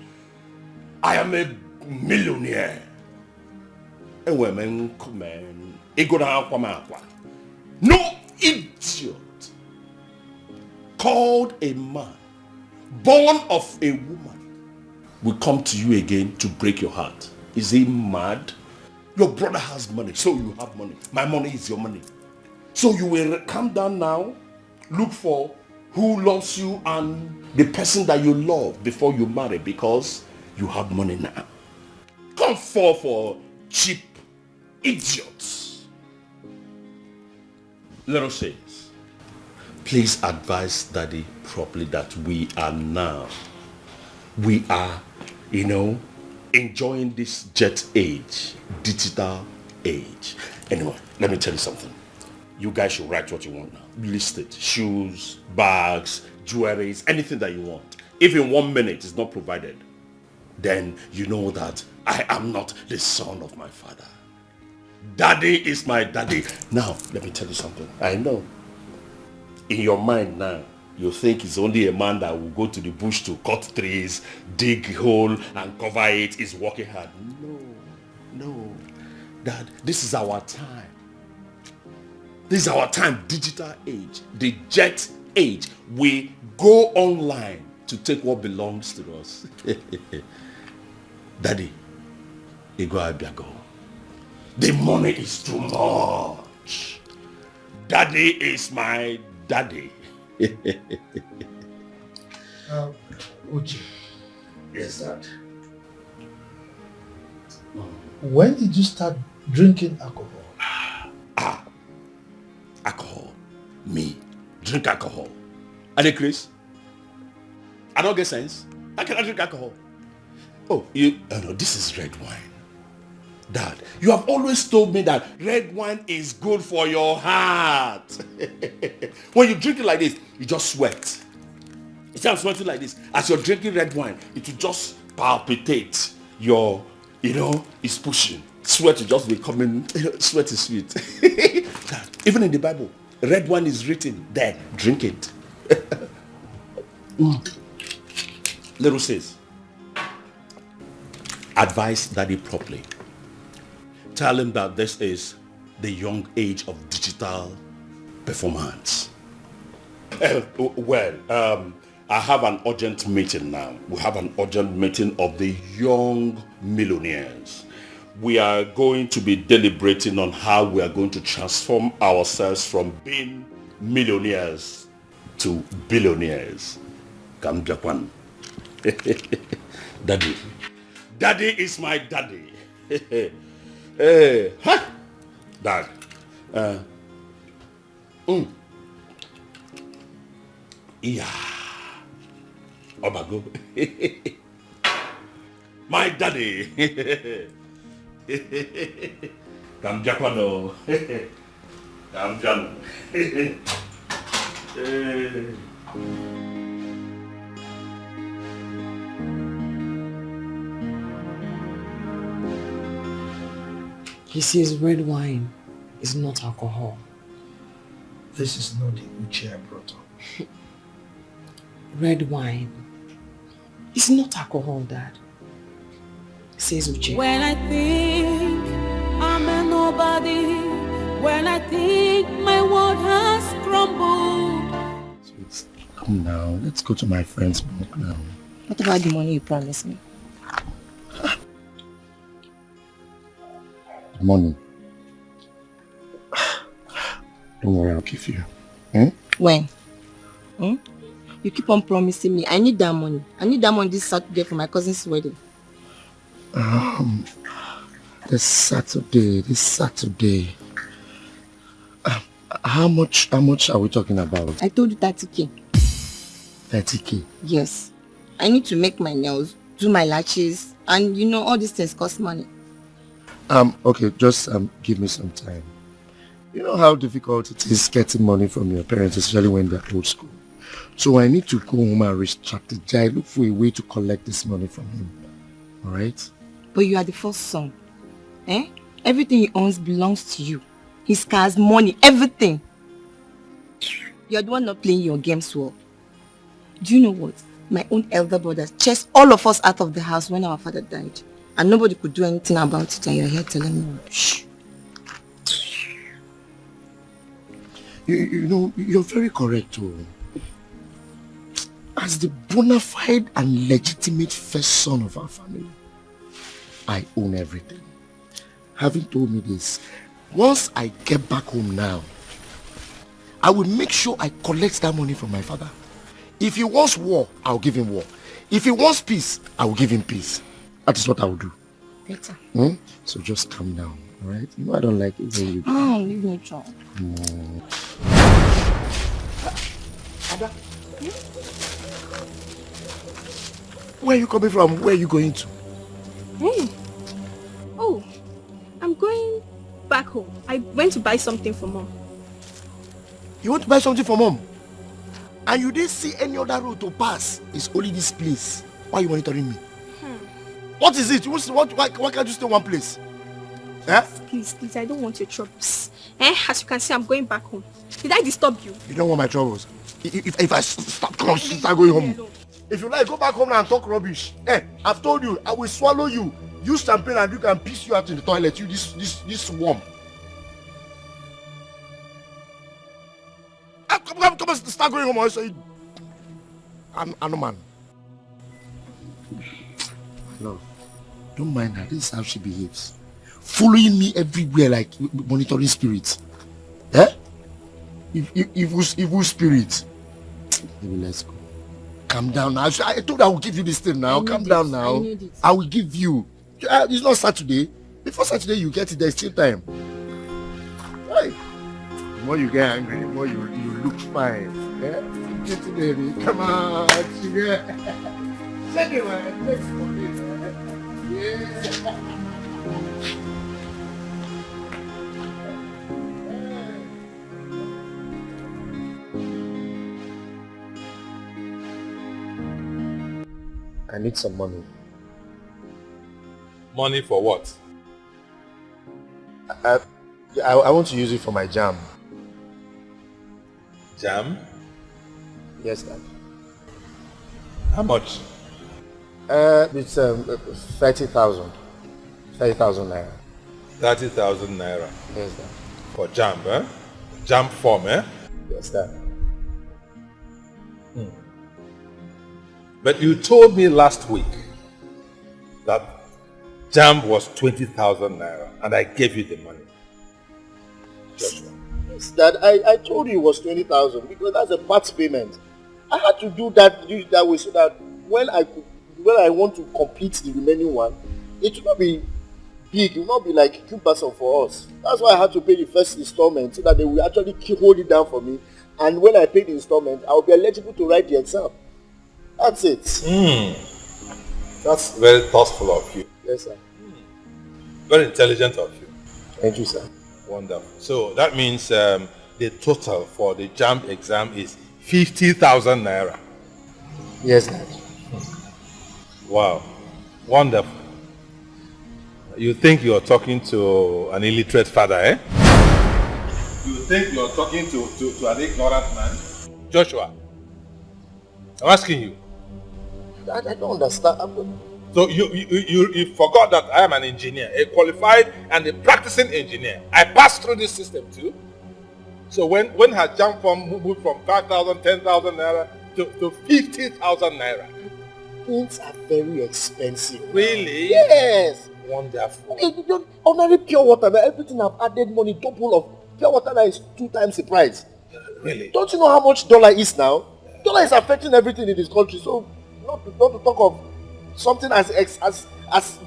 I am a millionaire. And women come in, No idiot called a man, born of a woman, will come to you again to break your heart. Is he mad? Your brother has money, so you have money. My money is your money. So you will calm down now, look for who loves you and the person that you love before you marry, because you have money now. Come fall for cheap idiots. Little says, please advise Daddy properly that we are, enjoying this jet age, digital age. Anyway, let me tell you something. You guys should write what you want now. List it. Shoes, bags, jewelries, anything that you want. If in 1 minute is not provided, then you know that I am not the son of my father. Daddy is my daddy. Now, let me tell you something. I know. In your mind now, you think it's only a man that will go to the bush to cut trees, dig a hole and cover it is working hard. No. Dad, this is our time. This is our time, digital age, the jet age. We go online to take what belongs to us. Daddy, Ego Abiago, the money is too much. Daddy is my daddy. Uche. Yes, Dad. When did you start drinking alcohol? Alcohol. Me. Drink alcohol. Are they crazy? I don't get sense. How can I drink alcohol? Oh, no, this is red wine. Dad, you have always told me that red wine is good for your heart. When you drink it like this, you just sweat. You see, I'm sweating like this. As you're drinking red wine, it will just palpitate. It's pushing. Sweat will just be coming. Sweat is sweet. Dad, even in the Bible, red wine is written there. Drink it. Little says, advise Daddy properly. Tell him that this is the young age of digital performance. I have an urgent meeting now. We have an urgent meeting of the young millionaires. We are going to be deliberating on how we are going to transform ourselves from being millionaires to billionaires. Kamjakwan. Daddy. Daddy is my daddy. Dad. Yeah. Obago. My daddy. Kamjakwano. Kamjano. He says red wine is not alcohol. This is not the Uche I brought up. Red wine is not alcohol, Dad. Says Uche. When I think I'm a nobody, when I think my world has crumbled. Come now, let's go to my friend's book now. What about the money you promised me? Money. Don't worry, I'll give you. When? You keep on promising me. I need that money. I need that money this Saturday for my cousin's wedding. This Saturday. How much are we talking about? I told you 30K. 30K? Yes. I need to make my nails, do my lashes, and all these things cost money. Okay, just give me some time. You know how difficult it is getting money from your parents, especially when they're old school. So I need to go home and re-strategize, look for a way to collect this money from him. Alright? But you are the first son. Everything he owns belongs to you. His cars, money, everything. You're the one not playing your games well. Do you know what? My own elder brother chased all of us out of the house when our father died. And nobody could do anything about it, and you're here telling me, shh. You know, you're very correct too. As the bona fide and legitimate first son of our family, I own everything. Having told me this, once I get back home now, I will make sure I collect that money from my father. If he wants war, I'll give him war. If he wants peace, I will give him peace. That is what I will do. Better. So just calm down, alright? You know I don't like it when you... Oh, leave me alone. No. Ada? Where are you coming from? Where are you going to? Hey. Oh, I'm going back home. I went to buy something for Mom. You want to buy something for Mom? And you didn't see any other road to pass? It's only this place. Why are you monitoring me? What is it? Why can't you stay one place? Please, I don't want your troubles. As you can see, I'm going back home. Did I disturb you? You don't want my troubles. If I start going home. If you like, go back home now and talk rubbish. I've told you, I will swallow you. Use champagne and you can piss you out in the toilet. You this worm. Come and start going home. I say, I'm a man. No, don't mind her. This is how she behaves. Following me everywhere like monitoring spirits. Evil spirits. Maybe let's go. Calm down now. I told you I will give you this thing now. Calm down now. I will give you. It's not Saturday. Before Saturday you get it. There's still time. Hey. The more you get angry, the more you look fine. Get it, baby. Come on, sugar. Take it, man. Take it, man. Yeah. I need some money. Money for what? I want to use it for my jam. Jam? Yes, Dad. How much? It's 30,000. 30,000 naira. 30,000 naira. Yes, Dad. For jam, Jam form, Yes, Dad. But you told me last week that jam was 20,000 naira and I gave you the money. Yes, Dad. I told you it was 20,000 because that's a part payment. I had to do it that way so that when I want to complete the remaining one, it will not be big. It will not be like cumbersome for us. That's why I had to pay the first installment so that they will actually hold it down for me. And when I pay the installment, I will be eligible to write the exam. That's it. That's very thoughtful of you. Yes, sir. Very intelligent of you. Thank you, sir. Wonderful. So that means the total for the JAMB exam is 50,000 naira. Yes, Dad. Wow. Wonderful. You think you're talking to an illiterate father, You think you're talking to an ignorant man? Joshua, I'm asking you. I don't understand. So you forgot that I am an engineer, a qualified and a practicing engineer. I passed through this system too. So when her jam form moved from 5,000, 10,000 naira to 50,000 naira. Things are very expensive. Really? Yes. Wonderful. Okay, ordinary pure water, everything I've added money, double of pure water that is 2 times the price. Really? Don't you know how much dollar is now? Dollar is affecting everything in this country. So not to talk of something as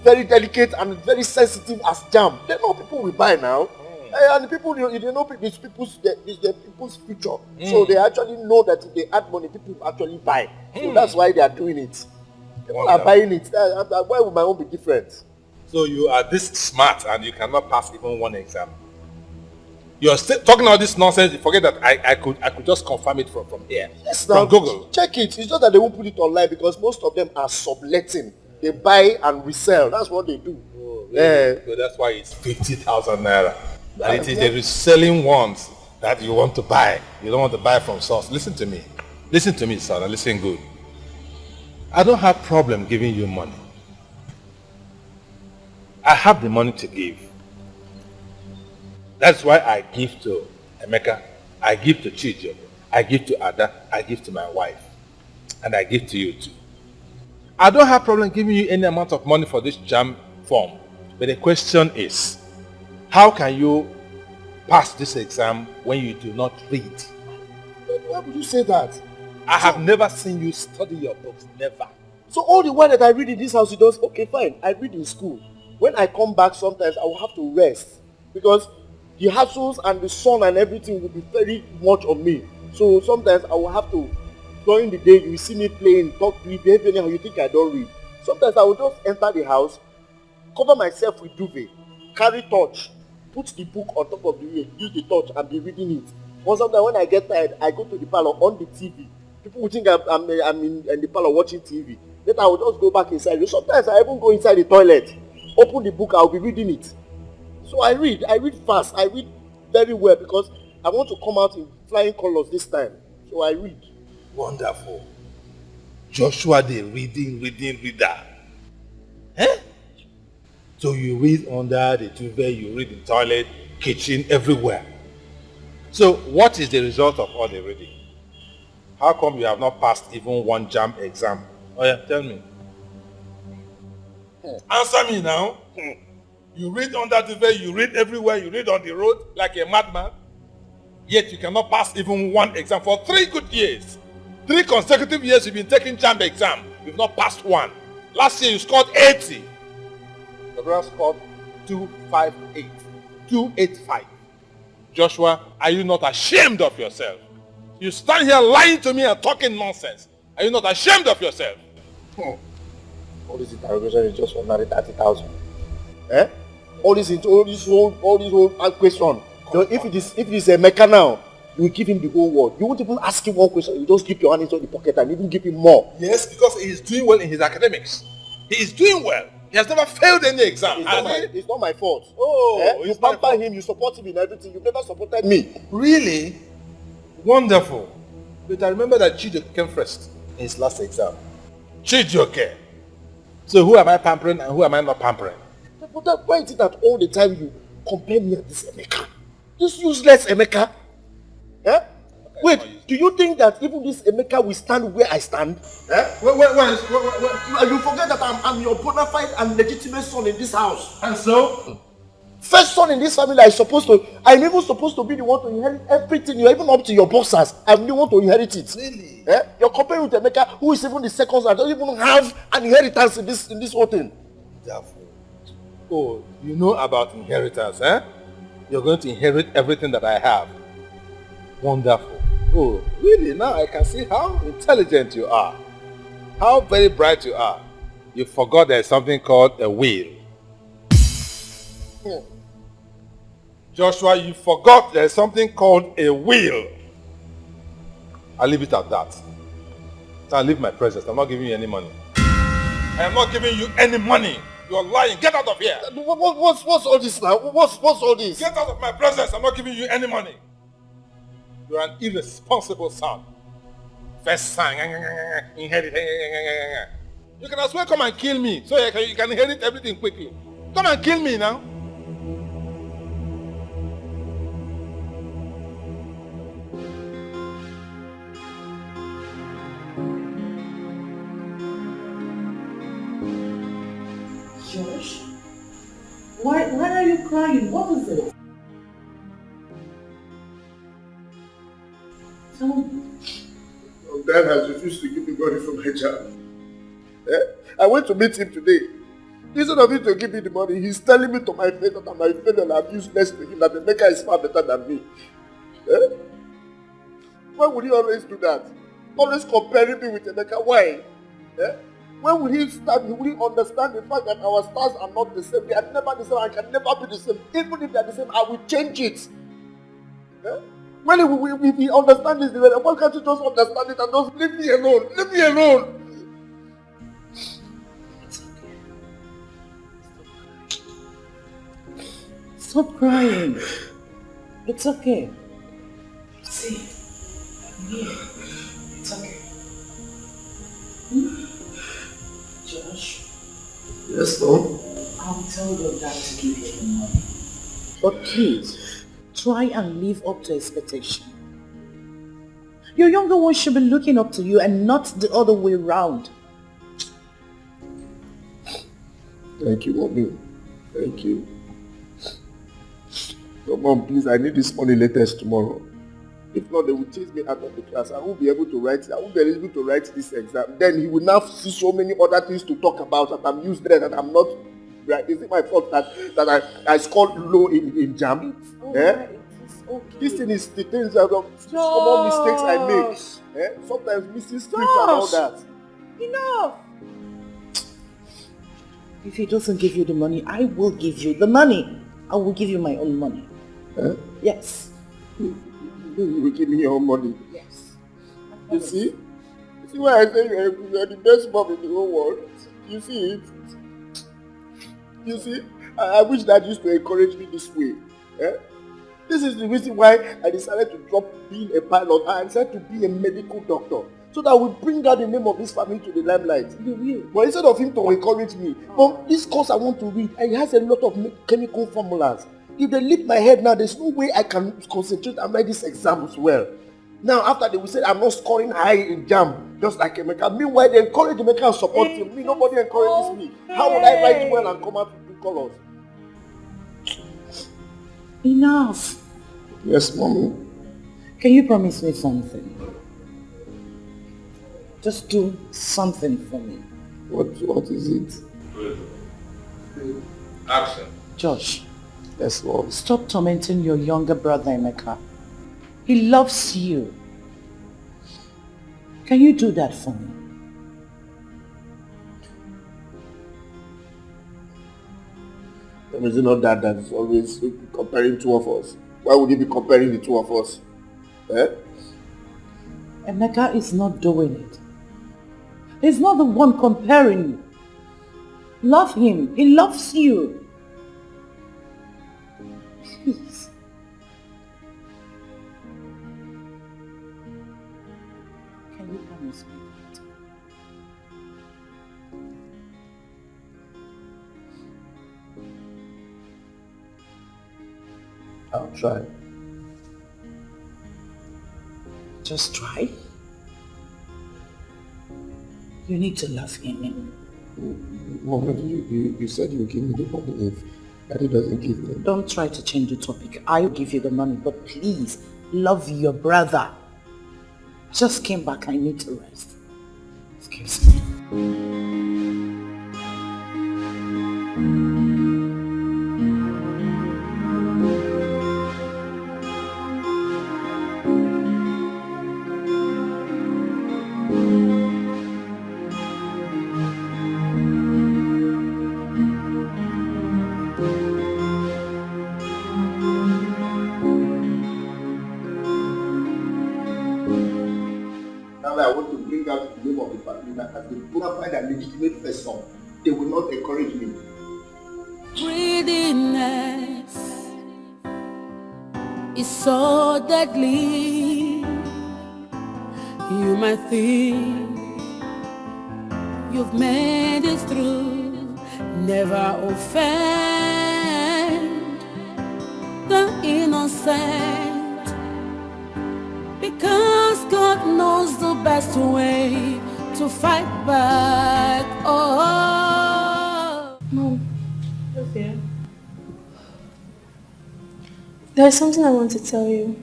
very delicate and very sensitive as jam. They know people will buy now. And the people, they know it's their people's future. So they actually know that if they add money, people will actually buy. So that's why they are doing it. People are buying it. Why would my own be different? So you are this smart and you cannot pass even one exam. You're still talking all this nonsense. You forget that I could just confirm it from here. Yes, from now Google. Check it. It's just that they won't put it online because most of them are subletting. They buy and resell. That's what they do. Oh, really? So that's why it's 50,000 naira. And it is the reselling ones that you want to buy. You don't want to buy from source. Listen to me. Listen to me, son, and listen good. I don't have problem giving you money. I have the money to give. That's why I give to Emeka I give to Chijo, I give to Ada, I give to my wife, and I give to you too. I don't have problem giving you any amount of money for this jam form, but the question is, how can you pass this exam when you do not read? Why would you say that? I have never seen you study your books, never. So all the while that I read in this house, you don't, okay fine, I read in school. When I come back sometimes, I will have to rest because the hassles and the sun and everything will be very much on me. So sometimes I will have to, during the day, you see me playing, talk, behave anyhow, you think I don't read. Sometimes I will just enter the house, cover myself with duvet, carry torch, put the book on top of the bed, use the torch and be reading it. Or sometimes when I get tired, I go to the parlor on the TV. People will think I'm in the parlor watching TV. Then I will just go back inside. Sometimes I even go inside the toilet, open the book, I'll be reading it. So I read fast, I read very well because I want to come out in flying colors this time. So I read. Wonderful. Joshua the reading reader. Eh? So you read under the duvet, you read in toilet, kitchen, everywhere. So what is the result of all the reading? How come you have not passed even one jam exam? Oh yeah, tell me. Answer me now. You read under the duvet, you read everywhere, you read on the road like a madman. Yet you cannot pass even one exam for 3 good years. 3 consecutive years you've been taking jam exam. You've not passed one. Last year you scored 80. The brother scored 258. 285. Joshua, are you not ashamed of yourself? You stand here lying to me and talking nonsense. Are you not ashamed of yourself? All this interrogation is just for 30,000. Eh? All this whole question. If it is a Emeka now, you will give him the whole world. You won't even ask him one question. You just keep your hand inside the pocket and even give him more. Yes, because he is doing well in his academics. He is doing well. He has never failed any exam. It's not my fault. Oh, you pamper him, you support him in everything. You've never supported me. Really? Wonderful. But I remember that Chijoke came first in his last exam. Chijoke. So who am I pampering and who am I not pampering? But why is it that all the time you compare me with this Emeka? This useless Emeka? Eh? Wait, do you think that even this Emeka will stand where I stand? Eh? You forget that I'm your bona fide and legitimate son in this house. And so? First son in this family, I'm even supposed to be the one to inherit everything. You're even up to your bosses. I'm the one to inherit it. Really? Eh? You're comparing with Emeka, who is even the second son. I don't even have an inheritance in this whole thing. Oh, you know about inheritance, eh? You're going to inherit everything that I have. Wonderful. Oh, really? Now I can see how intelligent you are. How very bright you are. You forgot there's something called a will. Joshua, you forgot there's something called a will. I'll leave it at that. I'll leave my presence. I'm not giving you any money. I am not giving you any money. You're lying. Get out of here. What's all this now? What's all this? Get out of my presence. I'm not giving you any money. You're an irresponsible son. First son, inherit. You can as well come and kill me so you can inherit everything quickly. Come and kill me now. Josh, why are you crying? What is it? Tell me. Dad has refused to give me money from my job. I went to meet him today. Instead of him to give me the money, he's telling me to my face that I'm failure and I'm useless to him, that the maker is far better than me. Why would he always do that? Always comparing me with Emeka. Why? When will he start? Will he understand the fact that our stars are not the same? They are never the same and can never be the same. Even if they are the same, I will change it. When if he understands this, why can't you just understand it and just leave me alone? Leave me alone. Stop crying. It's okay. See, I'm here. It's okay. Josh. Yes, Mom? I'll tell your dad to give you the money. But please, try and live up to expectation. Your younger one should be looking up to you and not the other way round. Thank you, Mommy. Thank you. So, Mom, please, I need this money latest tomorrow. If not, they will chase me out of the class. I won't be able to write this exam. Then he will now see so many other things to talk about that I'm useless and I'm not right. Is it my fault that I scored low in JAM? Okay. This thing is the things that common mistakes I make. Sometimes missing scripts and all that. Enough! If he doesn't give you the money, I will give you the money. I will give you my own money. Yes. You will give me your own money? Yes. You see? You see why I say you are the best mom in the whole world? You see it? You see? I wish Dad used to encourage me this way. This is the reason why I decided to drop being a pilot and I decided to be a medical doctor. So that we bring out the name of this family to the limelight. You will. But instead of him to encourage me, Mom, this course I want to read, it has a lot of chemical formulas. If they lift my head now, there's no way I can concentrate and write these exams well. Now, after they will say I'm not scoring high in JAM, just like Emeka. Meanwhile, they encourage Emeka and support him. Me, nobody encourages me. How would I write well and come out with good colors? Enough. Yes, Mommy. Can you promise me something? Just do something for me. What is it? Action. Josh. Yes, Lord. Stop tormenting your younger brother, Emeka. He loves you. Can you do that for me? Is it not that is always comparing two of us? Why would he be comparing the two of us? Emeka is not doing it. He's not the one comparing you. Love him. He loves you. Please. Can you promise me that? I'll try. Just try. You need to love him. Mom, you said you give me the money if Daddy doesn't give me. Don't try to change the topic. I'll give you the money, but please love your brother. Just came back. I need to rest. Excuse me. They will not encourage me. Greediness is so deadly. You might think you've made it through. Never offend the innocent, because God knows the best way to fight back. Oh, Mom. Okay. There's something I want to tell you.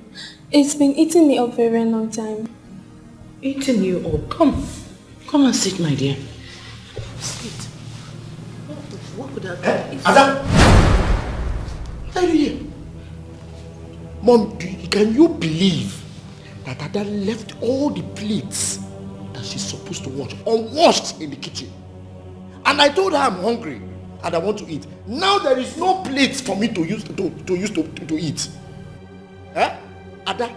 It's been eating me up for a very long time. Eating you up? Come and sit, my dear. Sit. What could have done? Adam! What are you here? Mom, can you believe that Ada left all the plates that she's supposed to wash unwashed in the kitchen? And I told her I'm hungry and I want to eat. Now there is no plates for me to use to eat. Ada,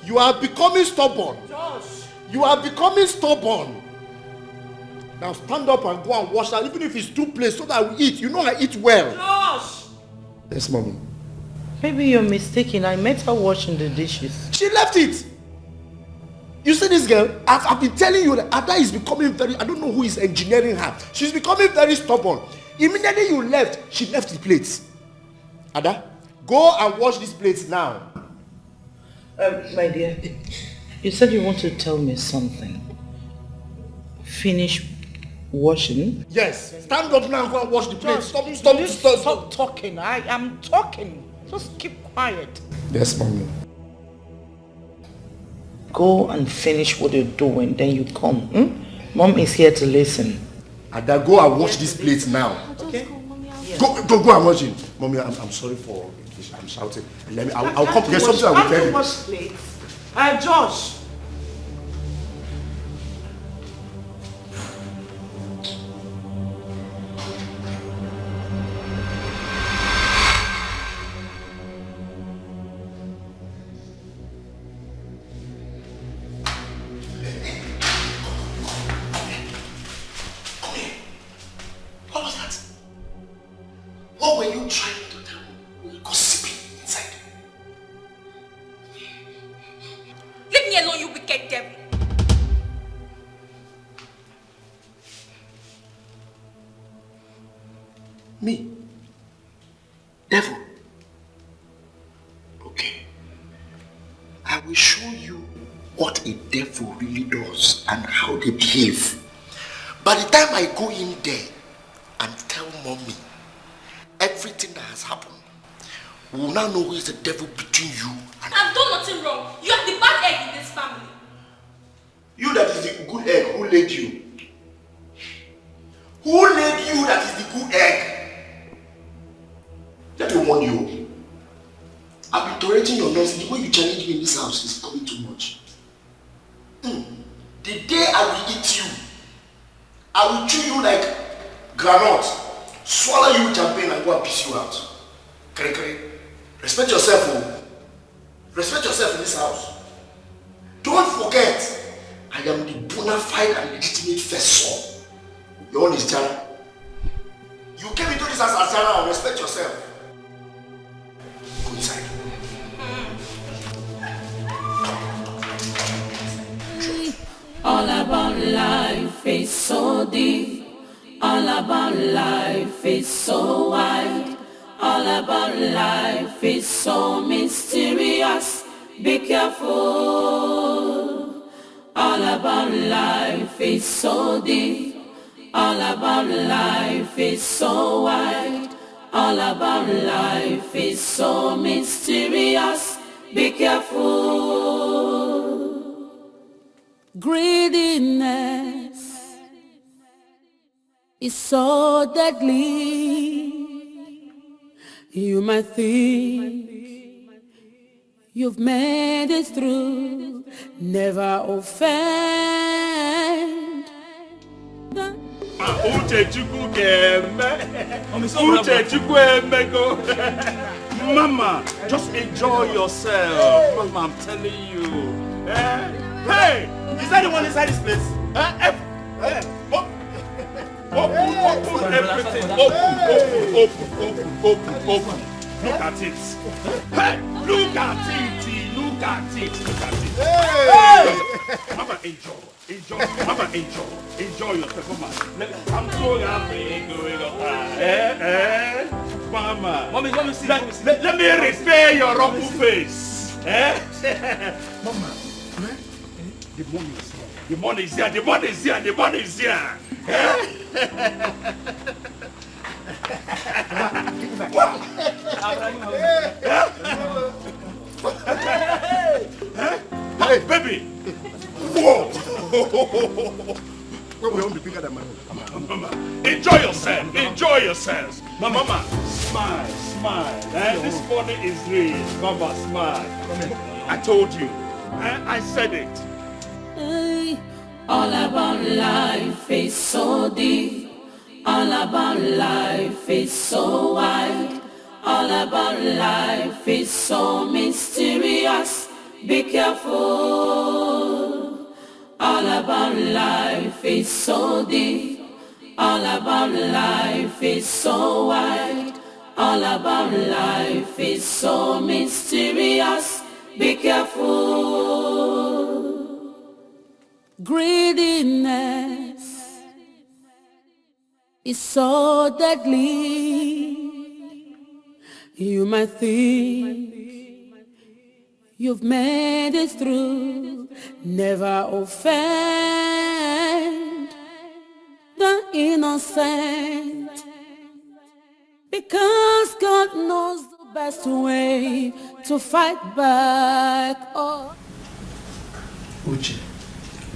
you are becoming stubborn. Josh. You are becoming stubborn. Now stand up and go and wash that, even if it's 2 plates, so that I will eat. You know I eat well. Josh. Yes, Mommy. Maybe you're mistaken. I met her washing the dishes. She left it. You see this girl? I've been telling you that Ada is becoming very, I don't know who is engineering her. She's becoming very stubborn. Immediately you left, she left the plates. Ada, go and wash these plates now. My dear, You said you want to tell me something. Finish washing? Yes. Stand up now and go and wash the plate. Stop talking. I am talking. Just keep quiet. Yes, mommy. Go and finish what you're doing, then you come. Mom is here to listen. Ada, go and wash this plate now. Okay? Go and wash it. Mommy, I'm sorry for I'm shouting. I'll come. There's something I will tell you. Wash plates. Josh. What was that? What were you trying to tell me? Gossiping inside. Leave me alone, you wicked devil. Me? Devil? Okay. I will show you what a devil really does and how they behave. By the time I go in there and tell mommy everything that has happened, we will now know who is the devil between you and I've done nothing wrong. You are the bad egg in this family. you. That is the good egg. Who laid you? Who laid you that is the good egg? Let me warn you. I've been tolerating your nonsense. The way you challenge me in this house is becoming too much. The day I will eat you, I will chew you like granite, swallow you with champagne and go and piss you out. Kere. Respect yourself, oh. Respect yourself in this house. Don't forget, I am the bona fide and legitimate first son. Your own is Jana. You came into this house as Jana and respect yourself. Go inside. All about life is so deep. All about life is so wide. All about life is so mysterious. Be careful. All about life is so deep. All about life is so wide. All about life is so mysterious. Be careful. Greediness is so deadly. You might think you've made it through, never offend. Mama, just enjoy yourself. Mama, I'm telling you. Hey, is that the one inside this place? Open everything. Open. Look at it. Hey, look at it. Hey! Mama, enjoy. Mama, enjoy yourself. Mama, I'm so happy going on. Mama. Mommy, let me repair your rotten face. Mama, the money is here. Hey, baby! Whoa! We won't be bigger than Mama. Enjoy yourselves. Mama, smile. This money is real. Mama, smile. I told you. I said it. All about life is so deep. All about life is so wide. All about life is so mysterious. Be careful. All about life is so deep. All about life is so wide. All about life is so mysterious. Be careful. Greediness is so deadly. You might think you've made it through, never offend the innocent, because God knows the best way to fight back. Oh. Uche,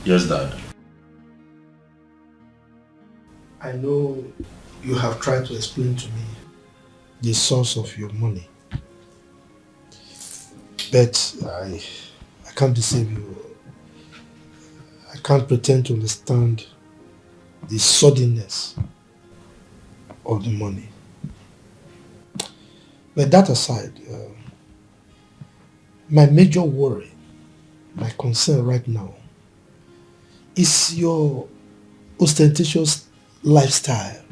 Yes, Dad. I know you have tried to explain to me the source of your money, but I can't deceive you. I can't pretend to understand the suddenness of the money. But that aside, my major worry, my concern right now, is your ostentatious lifestyle.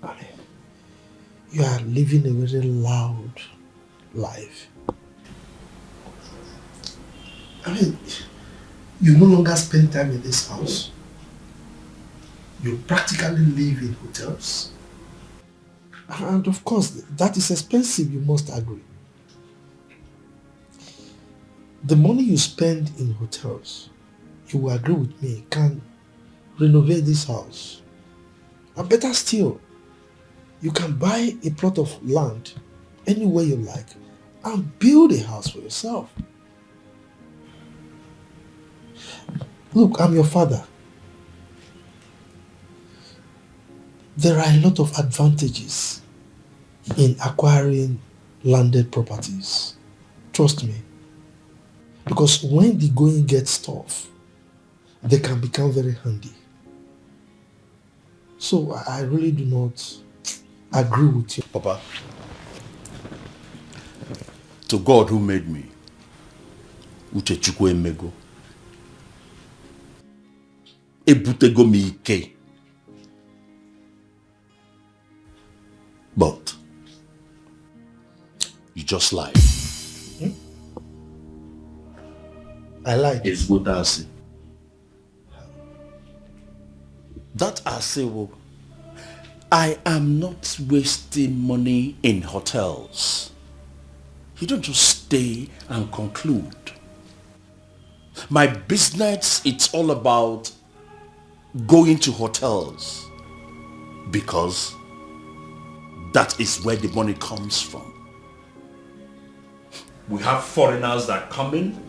I mean, you are living a very loud life. I mean, you no longer spend time in this house. You practically live in hotels. And of course, that is expensive, you must agree. The money you spend in hotels, you will agree with me, can renovate this house. And better still, you can buy a plot of land anywhere you like and build a house for yourself. Look, I'm your father. There are a lot of advantages in acquiring landed properties. Trust me. Because when the going gets tough, they can become very handy. So I really do not agree with you. Papa, to God who made me, Uche Chukwu emego, ebutego mi ike. But you just lied. I lied. It's good as that I say, well, I am not wasting money in hotels. You don't just stay and conclude. My business, it's all about going to hotels because that is where the money comes from. We have foreigners that come in.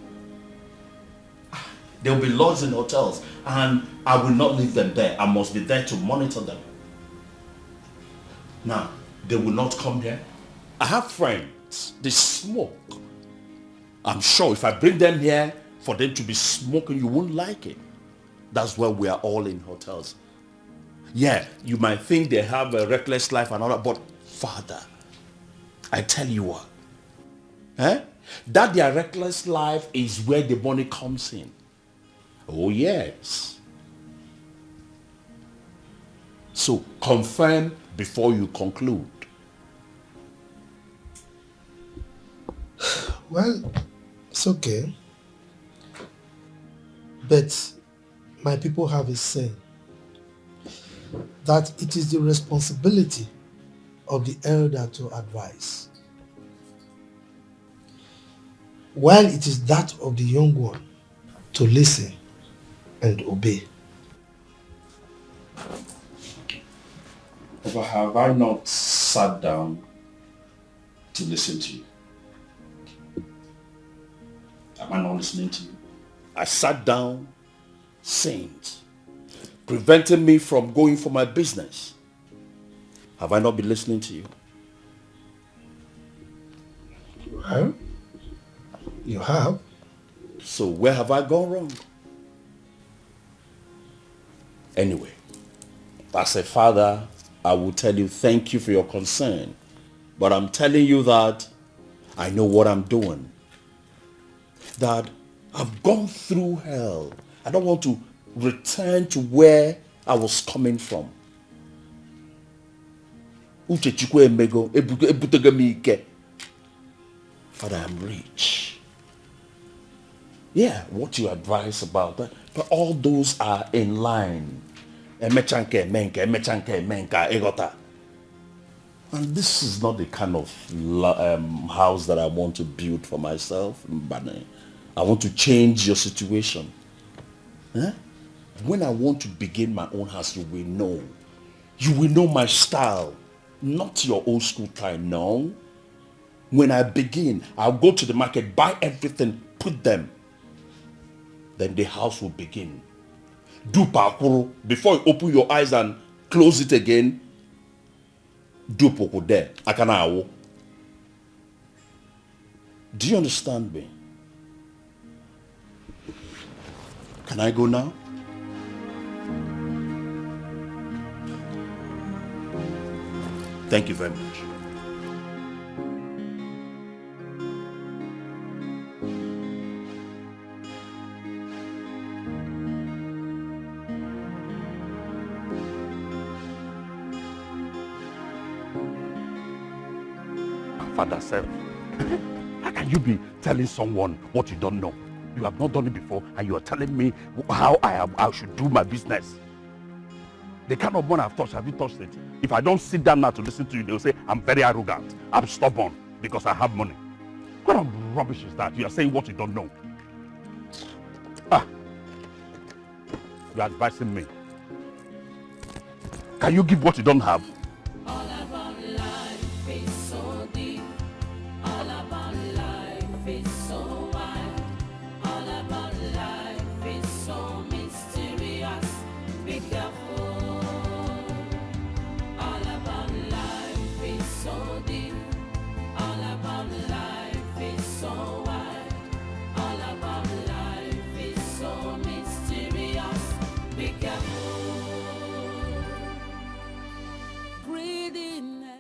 There will be lodged in hotels and I will not leave them there. I must be there to monitor them. Now, they will not come here. I have friends, they smoke. I'm sure if I bring them here for them to be smoking, you won't like it. That's why we are all in hotels. Yeah, you might think they have a reckless life and all that, but Father, I tell you what, that their reckless life is where the money comes in. Oh yes. So confirm before you conclude. Well, it's okay. But my people have a saying that it is the responsibility of the elder to advise, while it is that of the young one to listen and obey. But have I not sat down to listen to you? Am I not listening to you? I sat down, saint, preventing me from going for my business. Have I not been listening to you? Well, you have. So where have I gone wrong? Anyway, as a father, I will tell you thank you for your concern. But I'm telling you that I know what I'm doing. That I've gone through hell. I don't want to return to where I was coming from. Father, I'm rich. Yeah, what you advise about that, but all those are in line. And this is not the kind of house that I want to build for myself. I want to change your situation. Huh? When I want to begin my own house, you will know. You will know my style. Not your old school time, no. When I begin, I'll go to the market, buy everything, put them. Then the house will begin. Do parkour before you open your eyes and close it again. Do parkour there. Akanawo. Do you understand me? Can I go now? Thank you very much. Father said, how can you be telling someone what you don't know? You have not done it before and you are telling me how I should do my business. The kind of money I've touched, have you touched it? If I don't sit down now to listen to you, they'll say I'm very arrogant. I'm stubborn because I have money. What kind of rubbish is that? You are saying what you don't know. You're advising me. Can you give what you don't have? All about life is so deep. All about life is so wide. All about life is so mysterious. Be careful. All about life is so deep. All about life is so wide. All about life is so mysterious. Be careful. Greediness.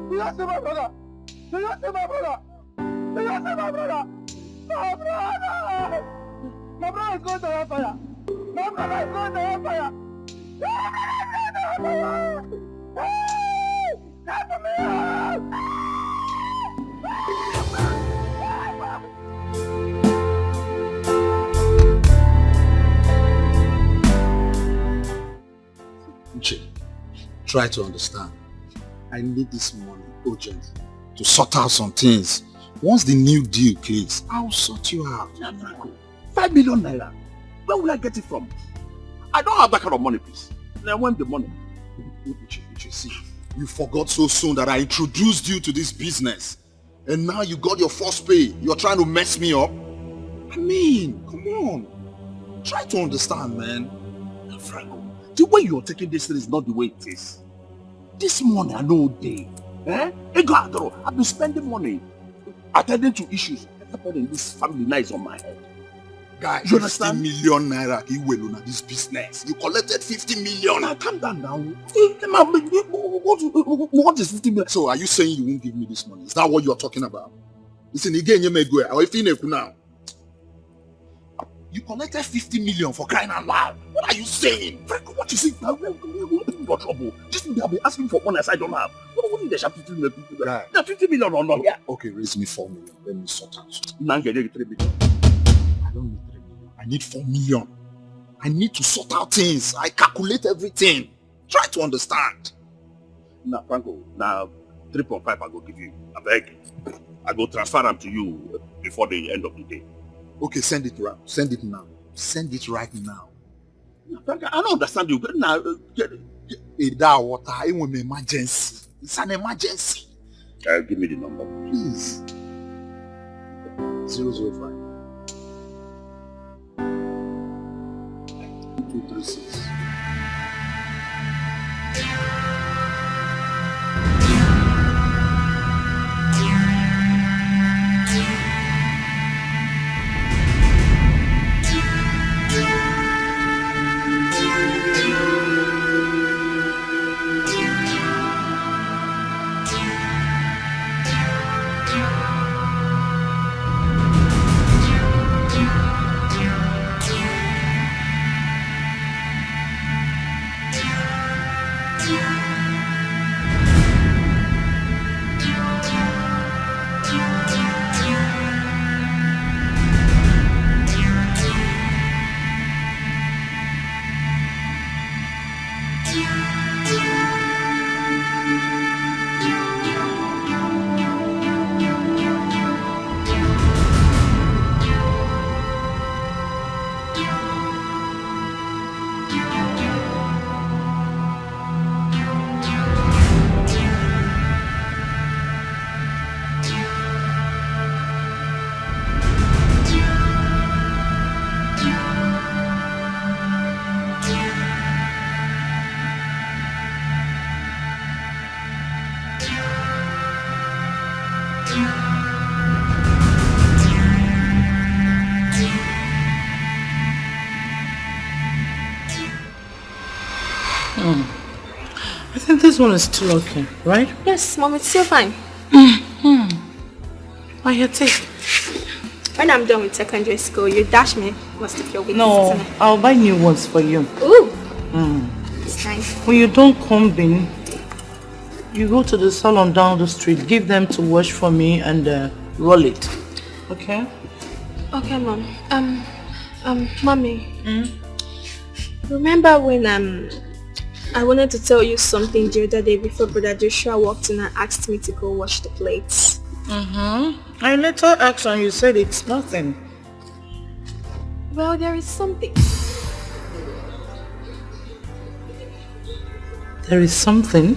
Do you see my brother? Do you see my brother? Do you see my brother? My brother! My brother is going to hellfire! My brother is going to hellfire! My brother is going to hellfire! Hey! Help me! Uche, try to understand. I need this money urgently to sort out some things. Once the new deal clears, I'll sort you out. 5 million naira. Where will I get it from? I don't have that kind of money, please. And I want the money. Uche, see, you forgot so soon that I introduced you to this business. And now you got your first pay. You're trying to mess me up? I mean, come on. Try to understand, man. Franco, the way you're taking this thing is not the way it is. This money I know day. I've been spending money attending to issues. Everybody in this family now is on my head. Guys, you understand? 50 million naira you will on this business. You collected 50 million. Now calm down now. What is 50 million? So are you saying you won't give me this money? Is that what you're talking about? Listen, again, you may go. Or if you now. You collected 50 million for crying out loud. What are you saying? Franco, what you saying? Now, you're trouble. This thing I'll be asking for money as I don't have. What is the 50 million? Right. 50 million or not? Yeah. Okay, raise me 4 million. Let me sort out. Now get 3 million. I don't need 3 million. I need 4 million. I need to sort out things. I calculate everything. Try to understand. Now, Franco, now 3.5 I go give you. I beg. I go transfer them to you before the end of the day. Okay, send it around. Send it now. Send it right now. Franco, I don't understand you. Now, that water, it will be emergency. It's an emergency. Give me the number. Please. 005 236. I think this one is still okay, right? Yes, Mom, it's still fine. I your take. When I'm done with secondary school, you dash me most of your weeks. No, I'll buy new ones for you. Ooh. It's nice. When you don't comb in, you go to the salon down the street, give them to wash for me and roll it. Okay? Okay, Mom. Mommy. Remember when I wanted to tell you something the other day before Brother Joshua walked in and asked me to go wash the plates? I later asked and you said it's nothing. Well, there is something. There is something?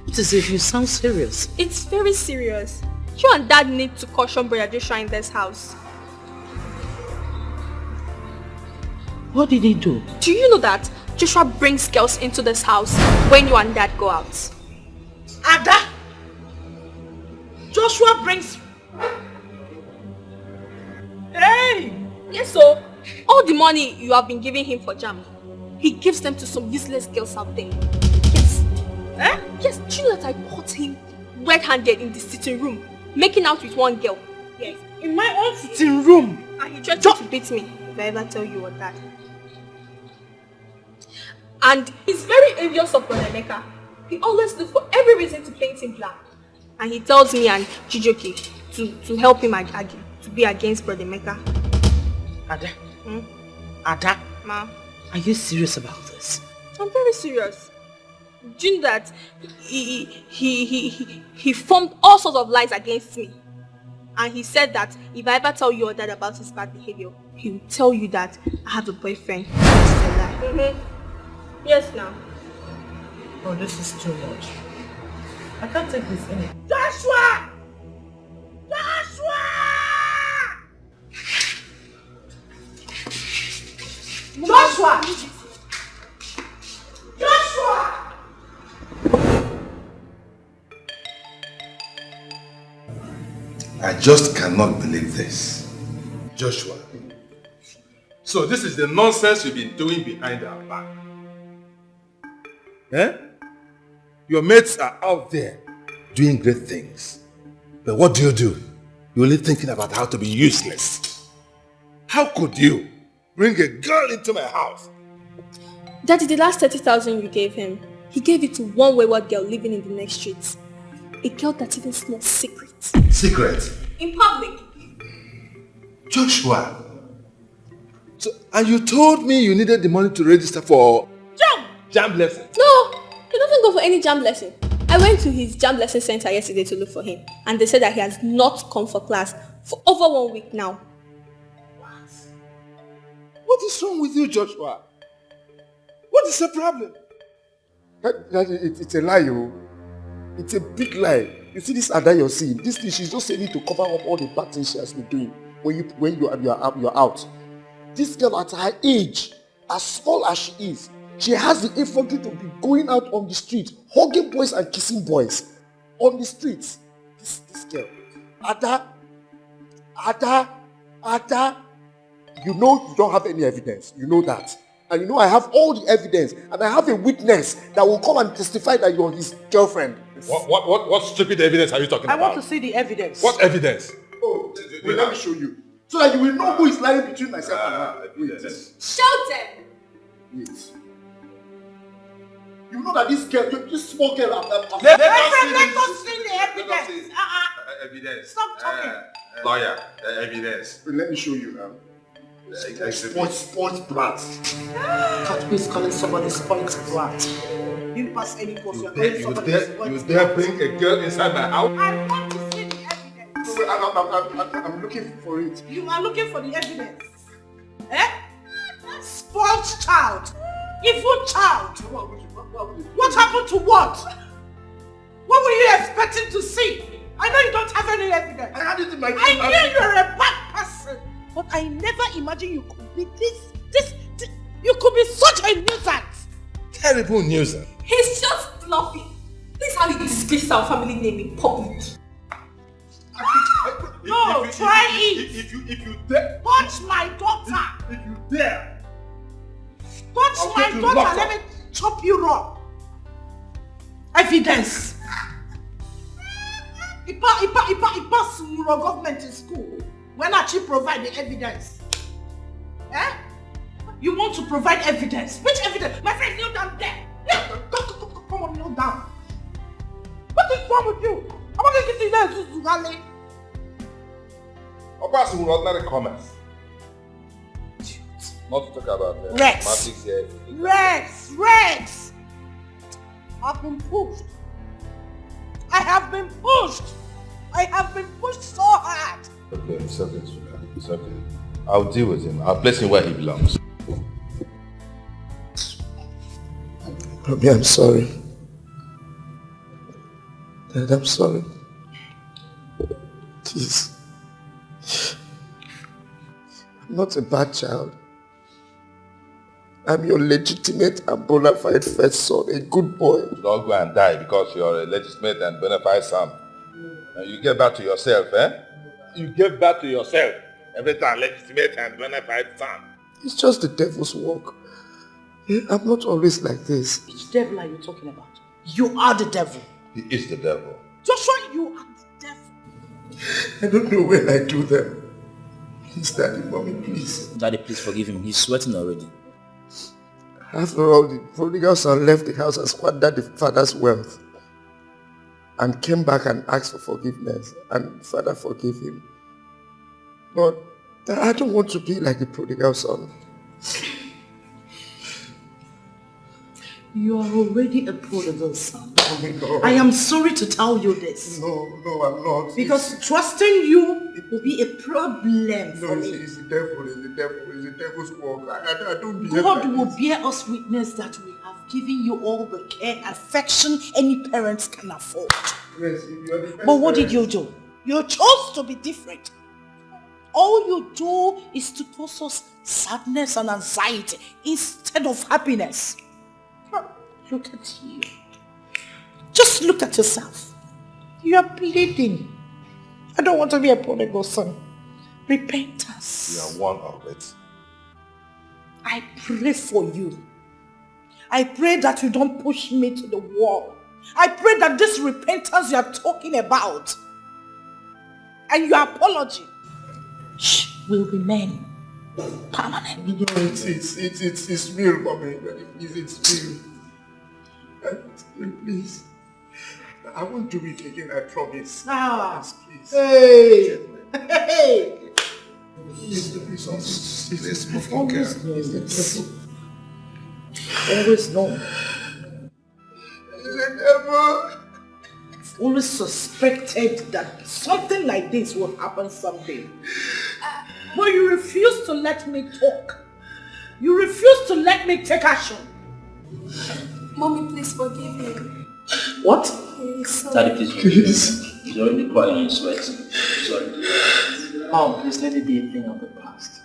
What is it? You sound serious. It's very serious. You and Dad need to caution Brother Joshua in this house. What did he do? Do you know that Joshua brings girls into this house when you and Dad go out? Ada! Joshua brings... Hey! Yes, so all the money you have been giving him for jam, he gives them to some useless girls out there. Yes. Yes, do you know that I caught him red-handed in the sitting room, making out with one girl? Yes. In my own sitting room? And he tried to beat me if I ever tell you what that. And he's very envious of Brother Emeka. He always looks for every reason to paint him black. And he tells me and Chijoke to help him argue, to be against Brother Emeka. Ada? Ada? Ma? Are you serious about this? I'm very serious. Do you know that he formed all sorts of lies against me? And he said that if I ever tell your dad about his bad behavior, he will tell you that I have a boyfriend. Which is a lie. Yes, now. Oh, this is too much. I can't take this anymore. Joshua! Joshua! Joshua! Joshua! I just cannot believe this. Joshua. So this is the nonsense you've been doing behind our back. Your mates are out there doing great things. But what do? You're only thinking about how to be useless. How could you bring a girl into my house? Daddy, the last 30,000 you gave him, he gave it to one wayward girl living in the next street. A girl that even smells secret. Secret? In public. Joshua. So, and you told me you needed the money to register for... Jam lesson? No, he doesn't go for any jam lesson. I went to his jam lesson center yesterday to look for him, and they said that he has not come for class for over 1 week now. What is wrong with you, Joshua? What is the problem? It's a lie, yo. It's a big lie. You see this Ada you're seeing? This thing, she's just saying it to cover up all the bad things she has been doing when you're out. This girl at her age, as small as she is, she has the infantry to be going out on the street, hugging boys and kissing boys on the streets. This girl, Ada, you know you don't have any evidence. You know that. And you know I have all the evidence, and I have a witness that will come and testify that you're his girlfriend. What stupid evidence are you talking about? I want to see the evidence. What evidence? Oh, let me show you. So that you will know who is lying between myself and her. Wait. Shout them! Wait. You know that this girl, this small girl... Let us see the evidence. Evidence. Stop talking. Lawyer, evidence. Let me show you now. Spoilt brat. God, who is calling somebody spoilt brat? You didn't pass any course. You dare bring a girl inside my house? I want to see the evidence. I'm looking for it. You are looking for the evidence. Spoilt child. Evil child. What happened to what? What were you expecting to see? I know you don't have any evidence. I had it in my I knew you were a bad person. But I never imagined you could be this. You could be such a nuisance. Terrible nuisance. He's just fluffy. This is how he disgraces our family name in public. No, try it. If you dare. Punch my daughter. If you dare. Punch my daughter. Let me chop you raw. Evidence. Ipa sumuro government in school. When actually provide the evidence. Eh? You want to provide evidence? Which evidence? My friend, kneel down there. Come on, kneel down. What is wrong with you? I'm not going to get you there, Zuzugale. Opas will ordinary comments. Not to talk about Rex. mathematics here. Rex! I've been pushed. I have been pushed so hard. Okay, it's okay, Suga. It's okay. I'll deal with him. I'll place him where he belongs. Mommy, I'm sorry. Dad, I'm sorry. Please. I'm not a bad child. I'm your legitimate and bona fide first son, a good boy. Don't go and die because you're a legitimate and bona fide son. And you get back to yourself, eh? You get back to yourself. Every time, legitimate and bona fide son. It's just the devil's work. I'm not always like this. Which devil are you talking about? You are the devil. He is the devil. Joshua, you are the devil. I don't know when I do them. Please, Daddy, Mommy, please. Daddy, please forgive him. He's sweating already. After all, the prodigal son left the house and squandered the father's wealth and came back and asked for forgiveness, and father forgave him. But I don't want to be like the prodigal son. You are already a prodigal son. No. I am sorry to tell you this. No, I'm not. Because trusting you will be a problem for me. It's the devil, it's the devil's work. I don't behave God like will this. bear us witness that we have given you all the care and affection any parents can afford. Yes, you are the best But what did parent. you do? You chose to be different. All you do is to cause us sadness and anxiety instead of happiness. Look at you. Just look at yourself. You are bleeding. I don't want to be a prodigal son. Repentance. You are one of it. I pray for you. I pray that you don't push me to the wall. I pray that this repentance you are talking about and your apology will remain permanent. No, it's real, Mommy. It's real. Please. I won't do it again, I promise. Please. Hey! Please, move on. Always know. Never. Always suspected that something like this will happen someday. But you refuse to let me talk. You refuse to let me take action. Mommy, please forgive him. What? Daddy, please forgive him. He's already crying and sweating. Sorry. Mom, please let it be a thing of the past.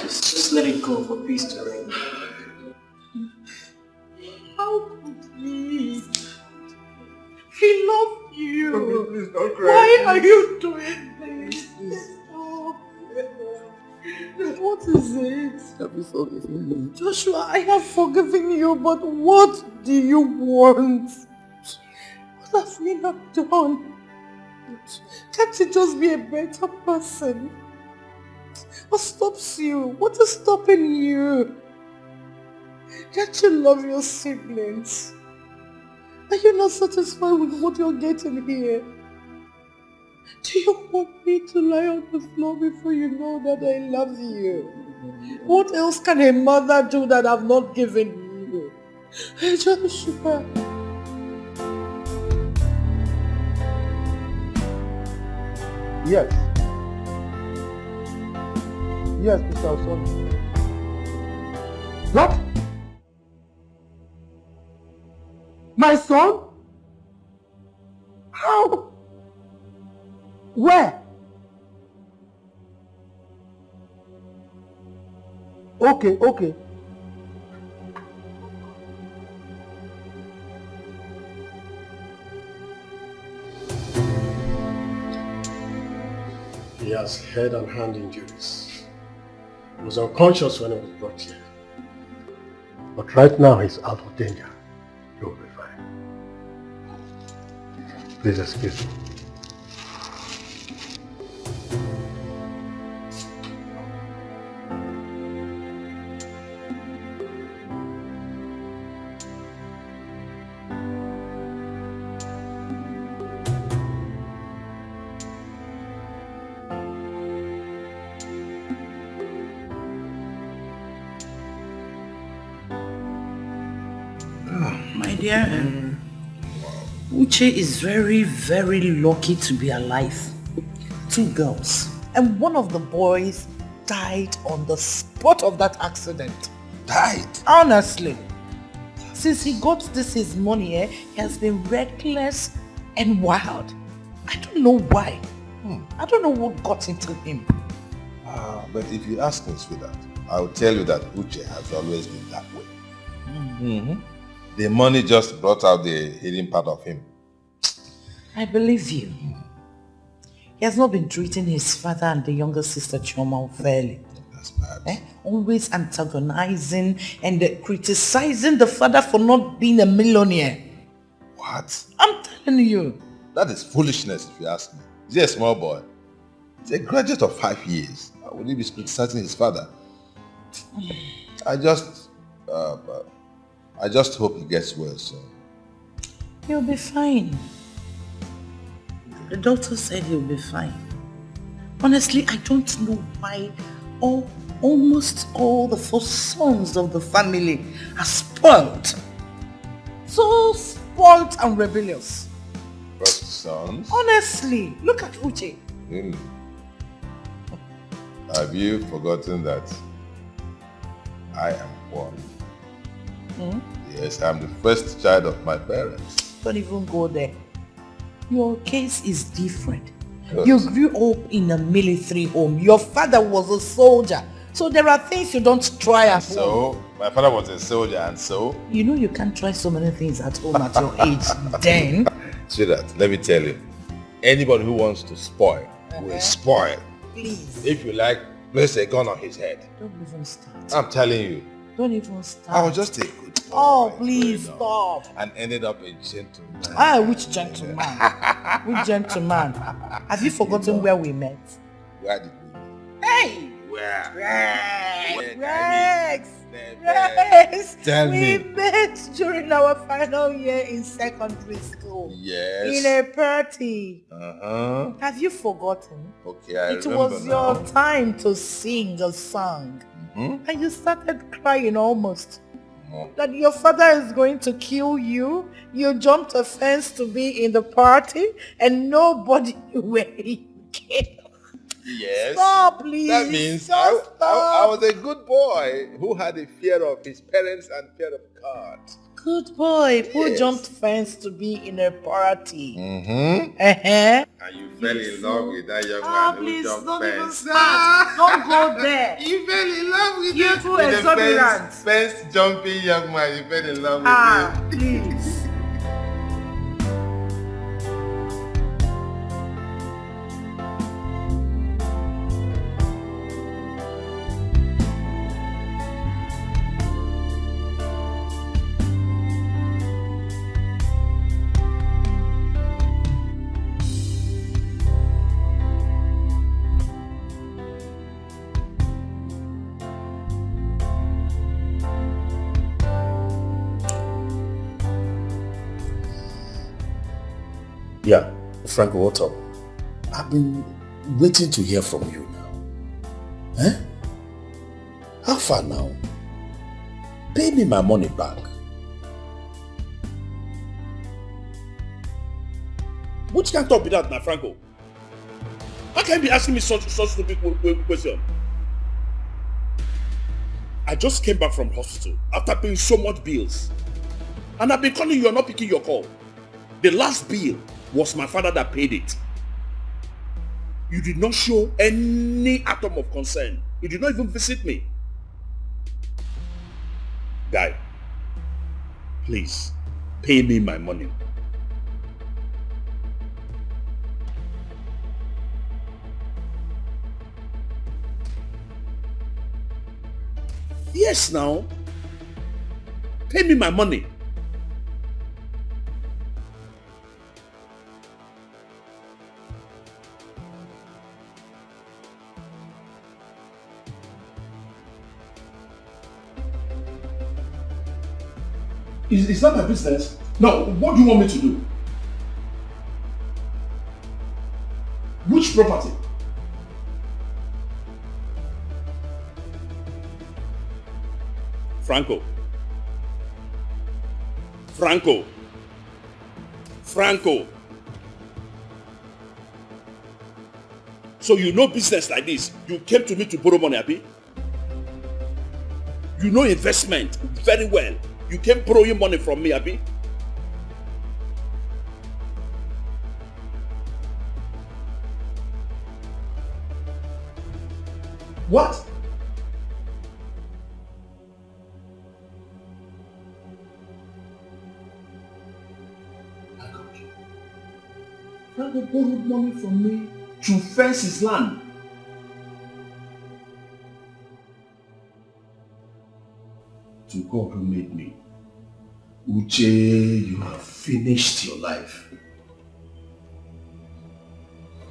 Just let it go for peace to reign. How could he? He loved you. Mommy, please don't cry. Why are you doing this? What is it? Have you forgiven me? Joshua, I have forgiven you, but what do you want? What have we not done? Can't you just be a better person? What stops you? What is stopping you? Can't you love your siblings? Are you not satisfied with what you're getting here? Do you want me to lie on the floor before you know that I love you? What else can a mother do that I've not given you? Joshua. Yes. Yes, Mr. Son. What? My son? How? Where? Okay. He has head and hand injuries. He was unconscious when he was brought here. But right now he's out of danger. He will be fine. Please excuse me. My dear, Uche is very, very lucky to be alive. 2 girls. And one of the boys died on the spot of that accident. Died? Honestly. Since he got this his money, he has been reckless and wild. I don't know why. I don't know what got into him. But if you ask me, sweetheart, I will tell you that Uche has always been that way. The money just brought out the hidden part of him. I believe you. He has not been treating his father and the younger sister Chioma fairly. That's bad. Always antagonizing and criticizing the father for not being a millionaire. What? I'm telling you. That is foolishness if you ask me. Is he a small boy? He's a graduate of 5 years. How would he be criticizing his father? I just hope he gets well soon. He'll be fine. The doctor said he'll be fine. Honestly, I don't know why almost all the 4 sons of the family are spoiled. So spoiled and rebellious. First sons? Honestly, look at Uche. Really? Have you forgotten that I am one? Yes, I'm the first child of my parents. Don't even go there. Your case is different. Yes. You grew up in a military home. Your father was a soldier. So there are things you don't try at home. So, my father was a soldier and so? You know you can't try so many things at home at your age then. Sweetheart, let me tell you. Anybody who wants to spoil will spoil. Please. If you like, place a gun on his head. Don't even start. I'm telling you. Don't even start. I was just a good boy. Oh, please stop. And ended up a gentleman. Which gentleman? Which gentleman? Have you forgotten where we met? Where did we meet? Hey! Where? Rex! Tell me. We met during our final year in secondary school. Yes. In a party. Uh-huh. Have you forgotten? Okay, I remember. It was your time to sing a song. And you started crying almost. That your father is going to kill you. You jumped a fence to be in the party and nobody knew where you came. Yes. Stop, please. That means I was a good boy who had a fear of his parents and fear of God. Good boy who jumped fence to be in a party. And you fell in love with that young man who jumped fence. Don't go there. You fell in love with You too exorbitant. Fence jumping young man. You fell in love with him. Please. Yeah, Franco, what's up? I've been waiting to hear from you now. How far now? Pay me my money back. Which can't talk be that, my Franco? How can you be asking me such stupid question? I just came back from hospital after paying so much bills. And I've been calling you, you're not picking your call. The last bill was my father that paid it. You did not show any atom of concern. You did not even visit me. Guy, please, pay me my money. Yes, now. Pay me my money. It's not my business. Now, what do you want me to do? Which property? Franco. Franco. Franco. So you know business like this. You came to me to borrow money, Abi? You know investment very well. You came borrowing money from me, Abi? What? Franco borrowed money from me to fence his land. To God who made me. Uche, you have finished your life.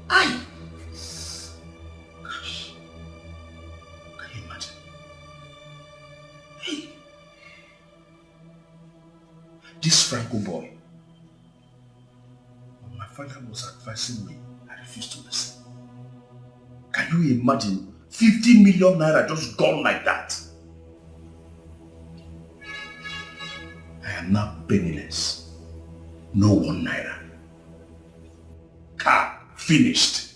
Aye! Gosh. Can you imagine? Hey! This Franco boy. When my father was advising me, I refused to listen. Can you imagine 50 million naira just gone like that? I am now penniless. No 1 naira. Car finished.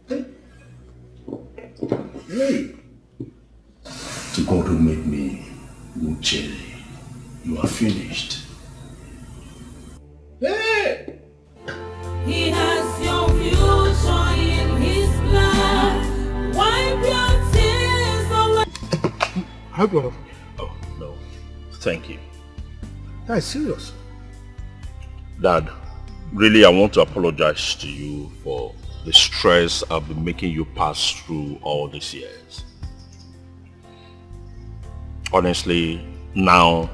Hey. Hey. To God who made me, Uche, you are finished. Hey! He has your future in his blood. Wipe your tears away. I hope you're not. Oh, no. Thank you. That is serious. Dad, really I want to apologize to you for the stress I've been making you pass through all these years. Honestly, now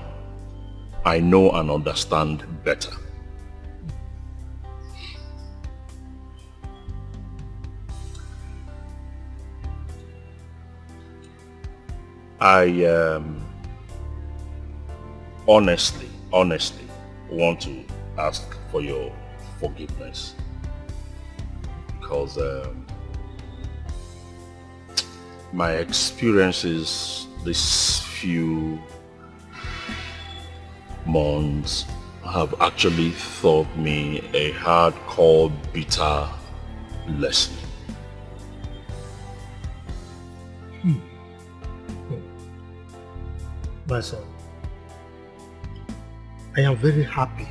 I know and understand better. I honestly want to ask for your forgiveness because my experiences this few months have actually taught me a hardcore, bitter lesson. My son, I am very happy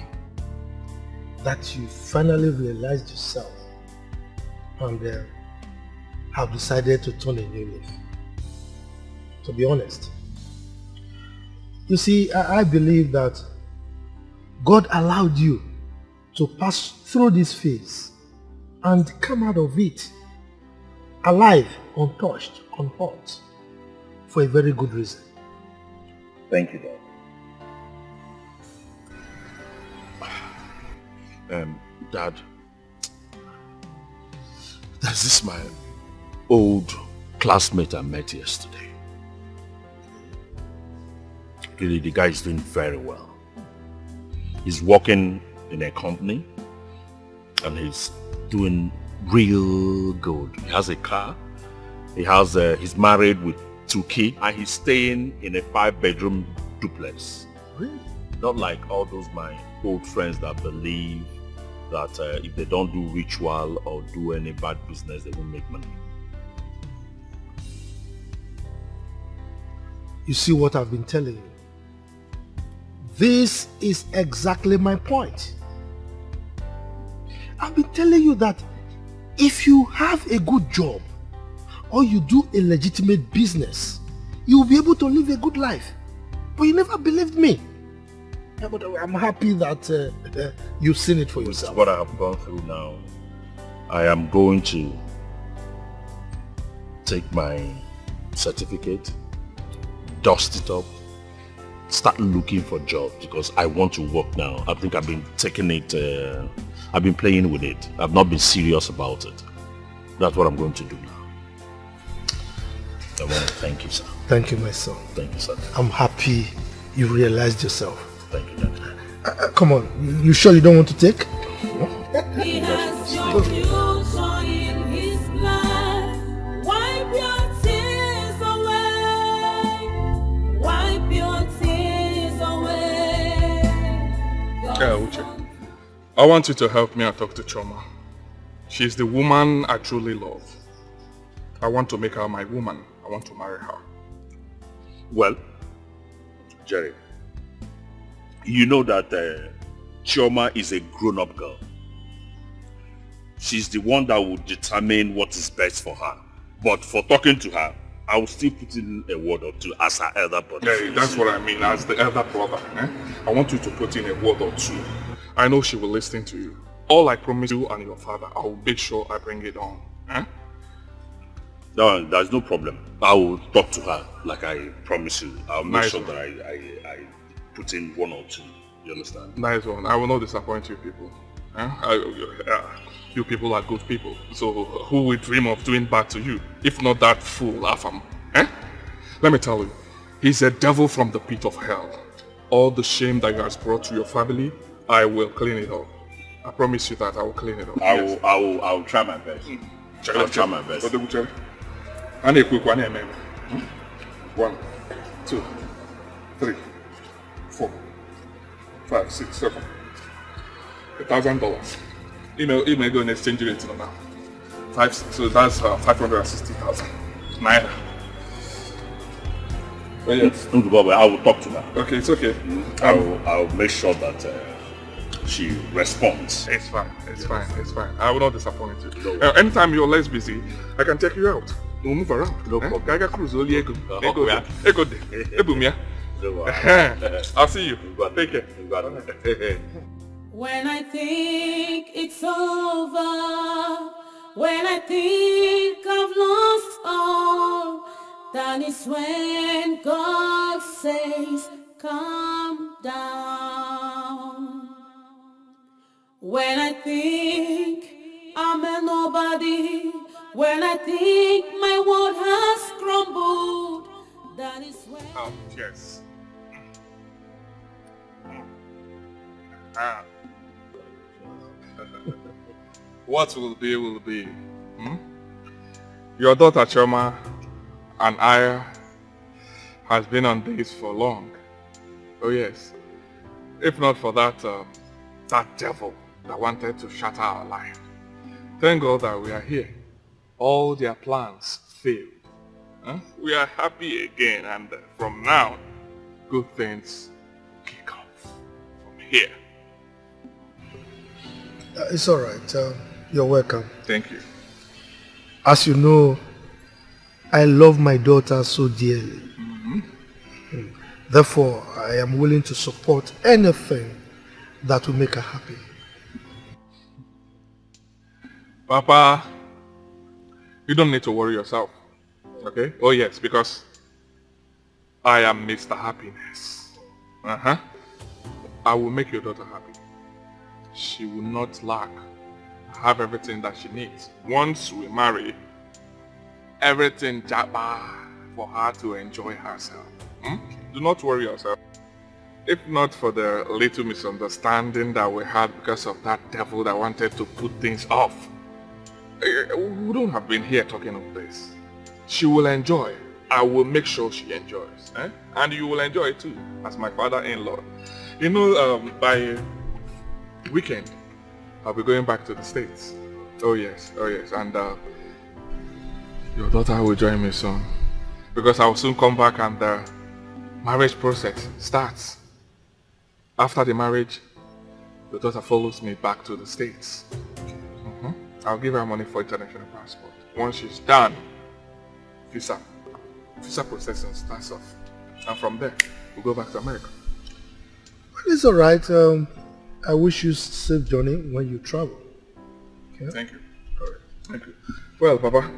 that you finally realized yourself and have decided to turn a new leaf. To be honest, you see, I believe that God allowed you to pass through this phase and come out of it alive, untouched, unhurt, for a very good reason. Thank you, Dad. Dad, there's this my old classmate I met yesterday. Really, the guy is doing very well. He's working in a company and he's doing real good. He has a car. He's married with 2 kids and he's staying in a 5-bedroom duplex. Really? Not like all those my old friends that believe that if they don't do ritual or do any bad business, they won't make money. You see what I've been telling you? This is exactly my point. I've been telling you that if you have a good job or you do a legitimate business, you will be able to live a good life. But you never believed me. Yeah, but I'm happy that you've seen it for yourself. What I have gone through now, I am going to take my certificate, dust it up, start looking for jobs because I want to work now. I think I've been taking it, I've been playing with it. I've not been serious about it. That's what I'm going to do now. I want to thank you, sir. Thank you, my son. Thank you, sir. I'm happy you realized yourself. Thank you, Daddy. Come on, you sure you don't want to take? He has your future in his plan. Wipe your tears away. Wipe your tears away. Yeah, Uche. I want you to help me and talk to Choma. She's the woman I truly love. I want to make her my woman. I want to marry her. Well, Jerry, you know that Chioma is a grown-up girl. She's the one that will determine what is best for her. But for talking to her, I will still put in a word or two as her elder brother. Yeah, that's what I mean, as the elder brother. I want you to put in a word or two. I know she will listen to you. All I promise you and your father, I will make sure I bring it on. No, there's no problem. I will talk to her like I promised you. I'll make sure that I put in one or two. You understand? Nice one. I will not disappoint you people. You people are good people. So who will dream of doing bad to you? If not that fool, Afam. Let me tell you, he's a devil from the pit of hell. All the shame that he has brought to your family, I will clean it up. I promise you that I will clean it up. I will try my best. I'll try my best. And a quick one, 1, 2, 3, 4, 5, 6, 7. $1,000. Email go and exchange rate now. 5, so that's 560,000 naira. Well, yes. I will talk to her. Okay, it's okay. I'll make sure that she responds. It's fine. It's fine. I will not disappoint you. Anytime you're less busy, I can take you out. We'll move around. No problem. Gaga cruise only ego. I'll see you. Take care. When I think it's over, when I think I've lost all, that is when God says, calm down. When I think I'm a nobody, when I think my world has crumbled, that is when... Oh, yes. What will be, will be. Your daughter Choma and I has been on this for long. Oh yes. If not for that, that devil that wanted to shatter our life. Thank God that we are here. All their plans failed. We are happy again, and from now, good things kick off from here. It's all right. You're welcome. Thank you. As you know, I love my daughter so dearly. Therefore, I am willing to support anything that will make her happy. Papa, you don't need to worry yourself. Okay? Oh yes, because I am Mr. Happiness. I will make your daughter happy. She will not lack. Have everything that she needs. Once we marry, everything jabba for her to enjoy herself. Do not worry yourself. If not for the little misunderstanding that we had because of that devil that wanted to put things off, we wouldn't have been here talking of this. She will enjoy. I will make sure she enjoys. And you will enjoy it too, as my father-in-law. You know, by weekend, I'll be going back to the States. Oh yes. And your daughter will join me soon. Because I will soon come back and the marriage process starts. After the marriage, your daughter follows me back to the States. I'll give her money for international passport. Once she's done, visa processing starts off. And from there, we'll go back to America. Well, it's all right. I wish you safe journey when you travel. Okay? Thank you. All right. Thank you. Well, Papa,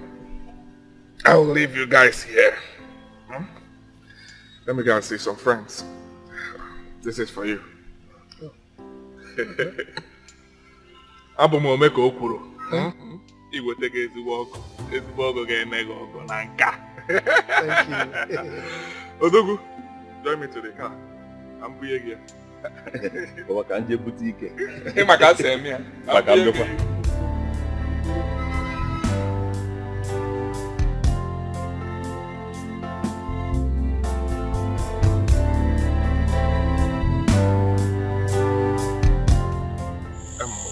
I'll leave you guys here. Let me go and see some friends. This is for you. Abụ m ome ka o kwuru. Iwetega ezigbo ọgụ ga-eme gị ọgụ na nka. Odogwu, join me to the car. I'm buying here. Bawa ka nje butike. Maka ase eme ya. Maka ndokwa.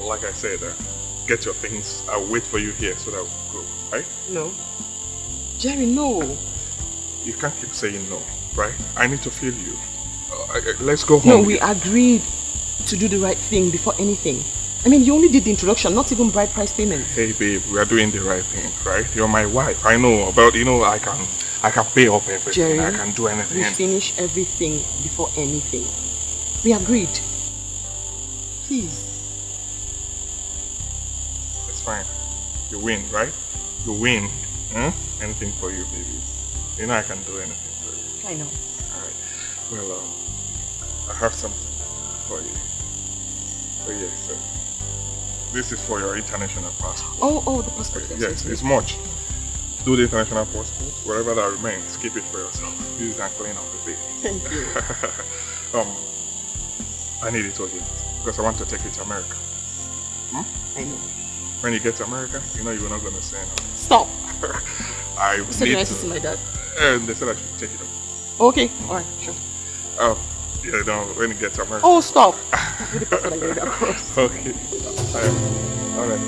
Like I said, get your things. I'll wait for you here so that we'll go, right? No. Jerry, no. You can't keep saying no, right? I need to feel you. Let's go home. No, we agreed to do the right thing before anything. I mean, you only did the introduction, not even bride price payments. Hey babe, we are doing the right thing, right? You're my wife. I know, but you know, I can pay up everything. Jerry, I can do anything. We finish everything before anything. We agreed. Please. It's fine. You win, right? You win. Anything for you, baby. You know I can do anything for you. I know. Alright. Well, I have something for you. Oh yes, sir. This is for your international passport. Oh, the passport. Yes, it's much. Do the international passport. Whatever that remains, keep it for yourself. Use and clean up the bit. Thank you. I need it again because I want to take it to America. I know. When you get to America, you know you're not going to say no. Stop. I You said need you're nice to. to see my dad. And they said I should take it up. Okay, alright, sure. Oh, yeah, no, when you get to America. Oh, stop. That's really possible I get it across. Okay. Alright.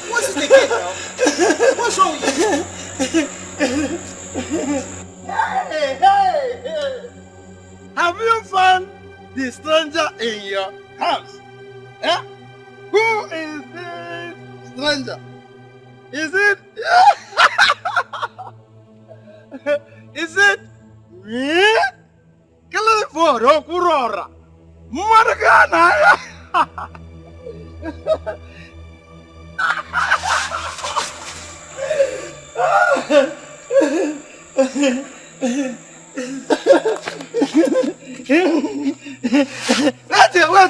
What's this again now? What's wrong with you? Hey! Have you found the stranger in your house? Eh? Who is this stranger? Is it? Is it me? California, Kurora. Margana.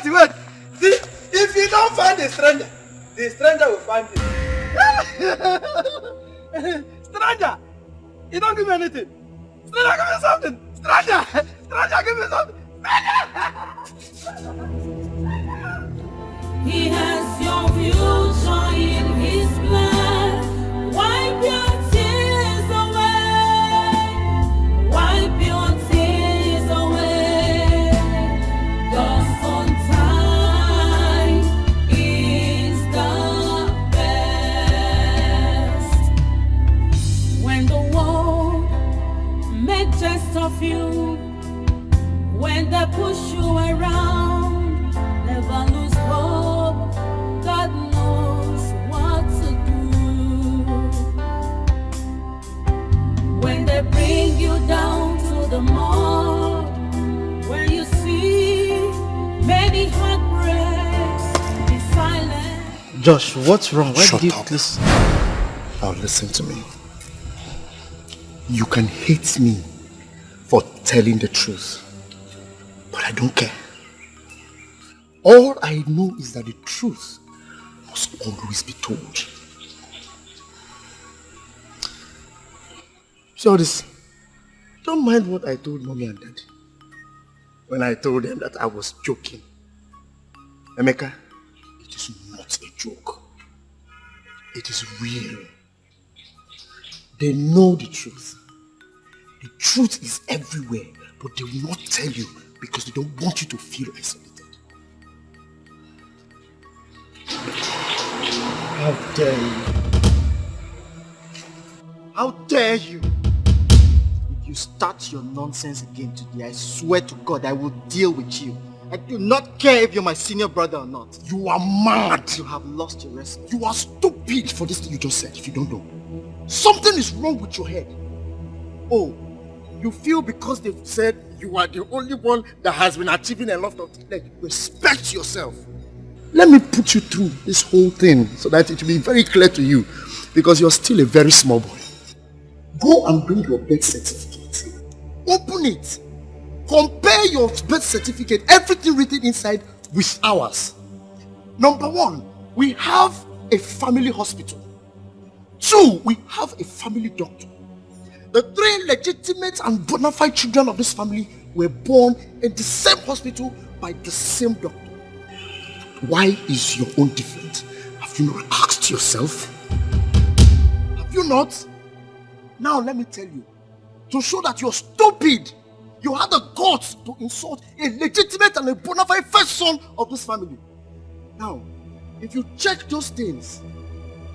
Wait. See, if you don't find the stranger will find you. Stranger, you don't give me anything. Stranger, give me something. Stranger, give me something. He has your future in his plan. Wipe your tears away. Wipe your tears away. Cause on time is the best. When the world make jest of you, when they push you around, never lose hope. God knows what to do. When they bring you down to the mall, when you see many heartbreaks, be silent. Josh, what's wrong? Why Shut did you up. listen? Now listen to me. You can hate me for telling the truth, but I don't care. All I know is that the truth must always be told. So this, don't mind what I told mommy and daddy when I told them that I was joking. Emeka, it is not a joke. It is real. They know the truth. The truth is everywhere, but they will not tell you because they don't want you to feel isolated. How dare you? How dare you? If you start your nonsense again today, I swear to God I will deal with you. I do not care if you're my senior brother or not. You are mad. You have lost your respect. You are stupid for this thing you just said, if you don't know. Something is wrong with your head. Oh, you feel because they've said you are the only one that has been achieving a lot of things. Respect yourself. Let me put you through this whole thing so that it will be very clear to you, because you're still a very small boy. Go and bring your birth certificate. Open it. Compare your birth certificate, everything written inside, with ours. Number 1, we have a family hospital. 2, we have a family doctor. The 3 legitimate and bona fide children of this family were born in the same hospital by the same doctor. Why is your own different? Have you not asked yourself? Have you not? Now let me tell you, to show that you're stupid, you had the guts to insult a legitimate and a bona fide first son of this family. Now, if you check those things,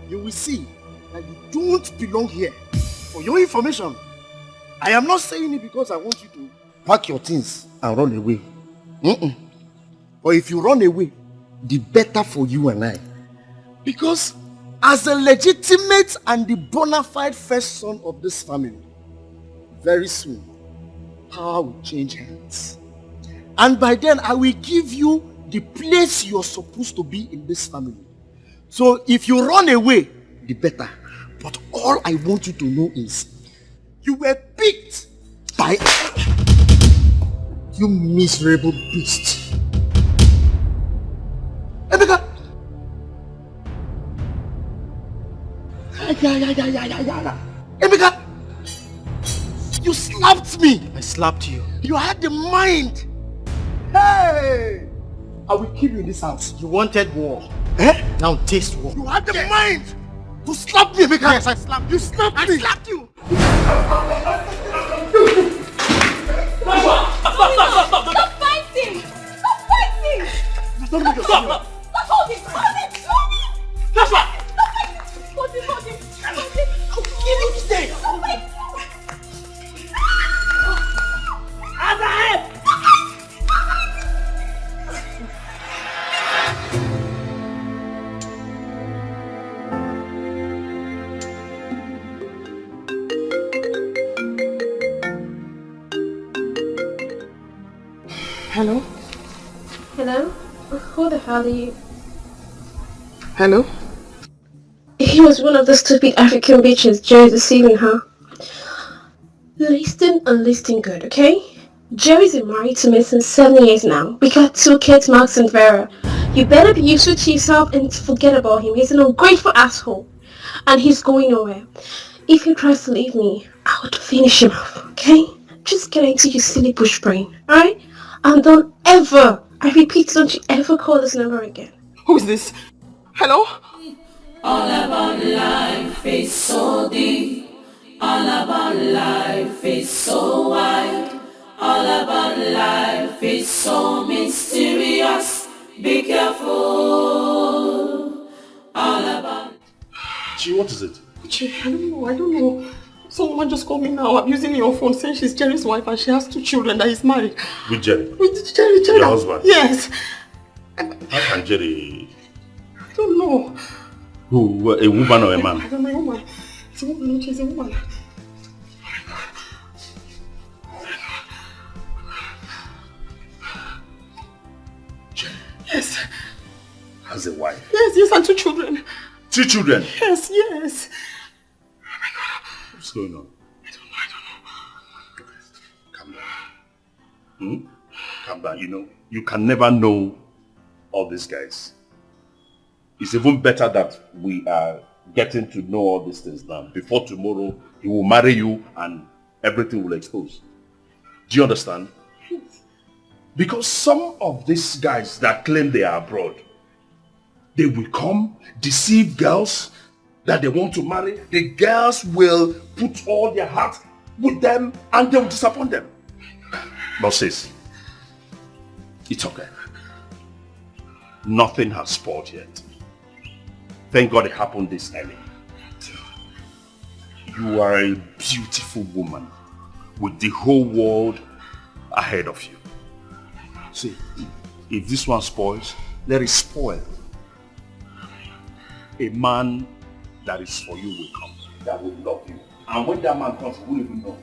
you will see that you don't belong here. For your information, I am not saying it because I want you to pack your things and run away. Or if you run away, the better for you and I. Because as a legitimate and the bona fide first son of this family, very soon, power will change hands. And by then, I will give you the place you're supposed to be in this family. So if you run away, the better. But all I want you to know is, you were picked by you miserable beast. Emeka! Emeka! You slapped me! I slapped you. You had the mind! Hey! I will kill you in this house. You wanted war. Eh? Now taste war. You had the mind to slap me, Emeka! Yes, I slapped you. You slapped me! I slapped you! Stop fighting! Stop fighting! Don't make yourself. Stop holding! Hold it! Stop fighting! Hold him! Hold him! I'll kill you today! Stop fighting! Hello? Hello? Who the hell are you? Hello? He was one of the stupid African bitches Joe deceiving her. Listen and listen good, okay? Joe's been married to me since 7 years now. We got 2 kids, Max and Vera. You better be used to yourself and forget about him. He's an ungrateful asshole. And he's going nowhere. If he tries to leave me, I would finish him off, okay? Just get into your silly bush brain, alright? And don't ever, I repeat, don't you ever call this number again. Who is this? Hello? All about life is so deep. All about life is so wide. All about life is so mysterious. Be careful. All about... Gee, what is it? Gee, I don't know. Someone just called me now abusing your phone, saying she's Jerry's wife and she has 2 children that he's married. With Jerry? With Jerry. Your husband? Yes. How can Jerry... I don't know. Who? A woman or a man? I don't know, a woman. It's a woman, she's a woman. Jerry? Yes. Has a wife? Yes, and 2 children. 2 children? Yes. What's going on? I don't know. Calm down. Calm down. You know, you can never know all these guys. It's even better that we are getting to know all these things now. Before tomorrow, he will marry you and everything will expose. Do you understand? Because some of these guys that claim they are abroad, they will come, deceive girls that they want to marry. The girls will put all their heart with them and they will disappoint them. But sis, it's okay. Nothing has spoiled yet. Thank God it happened this early. You are a beautiful woman with the whole world ahead of you. See, If this one spoils, let it spoil. A man that is for you will come, that will love you. And when that man comes, you won't even know.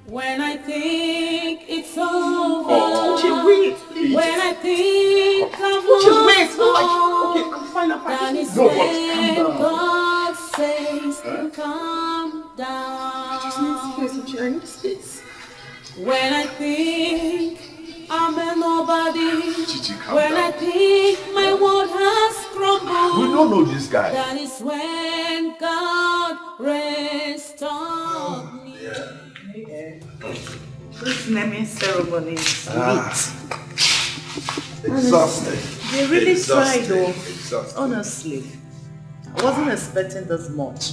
When I think it's over, when I think I'm lost, that is when God says, calm down. When I think I'm a nobody, when I think my world has crumbled, We don't know this guy. that is when God restores me. This naming ceremony is sweet. Exhausting. They really tried Exhausting. though. Exhausting. Honestly. I wasn't expecting this much.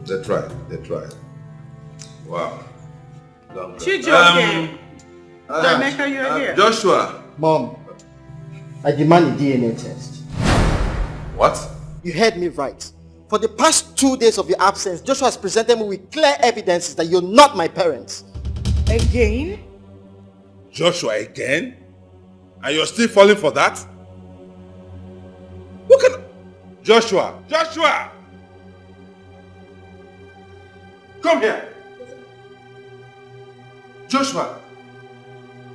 They tried. They tried. Wow. Chijioke. Jamaica, you're here. Joshua. Mom, I demand a DNA test. What? You heard me right. For the past 2 days of your absence, Joshua has presented me with clear evidences that you're not my parents. Again? Joshua again? And you're still falling for that? Look at Joshua! Joshua! Come here! Joshua!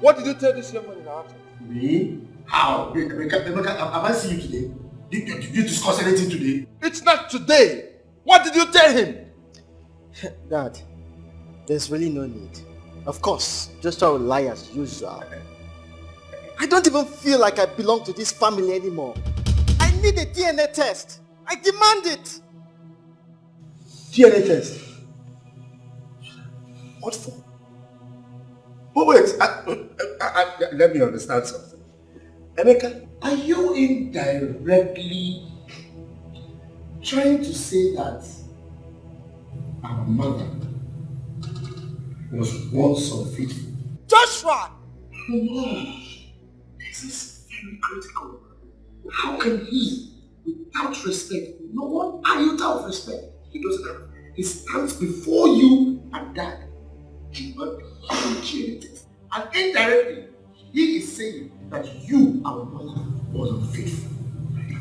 What did you tell this young man in our absence? Me? How? Emeka, have I seen you today? Did you discuss anything today? It's not today! What did you tell him? Dad, there's really no need. Of course, Joshua will lie as usual. I don't even feel like I belong to this family anymore. I need a DNA test. I demand it. DNA test? What for? Oh wait, let me understand something. Emeka, are you indirectly trying to say that our mother was once unfaithful? Joshua! No, this is very critical. How can he, without respect, no one iota of respect, he doesn't have, he stands before you and dad, demand it. And indirectly, he is saying that you, our mother, was unfaithful.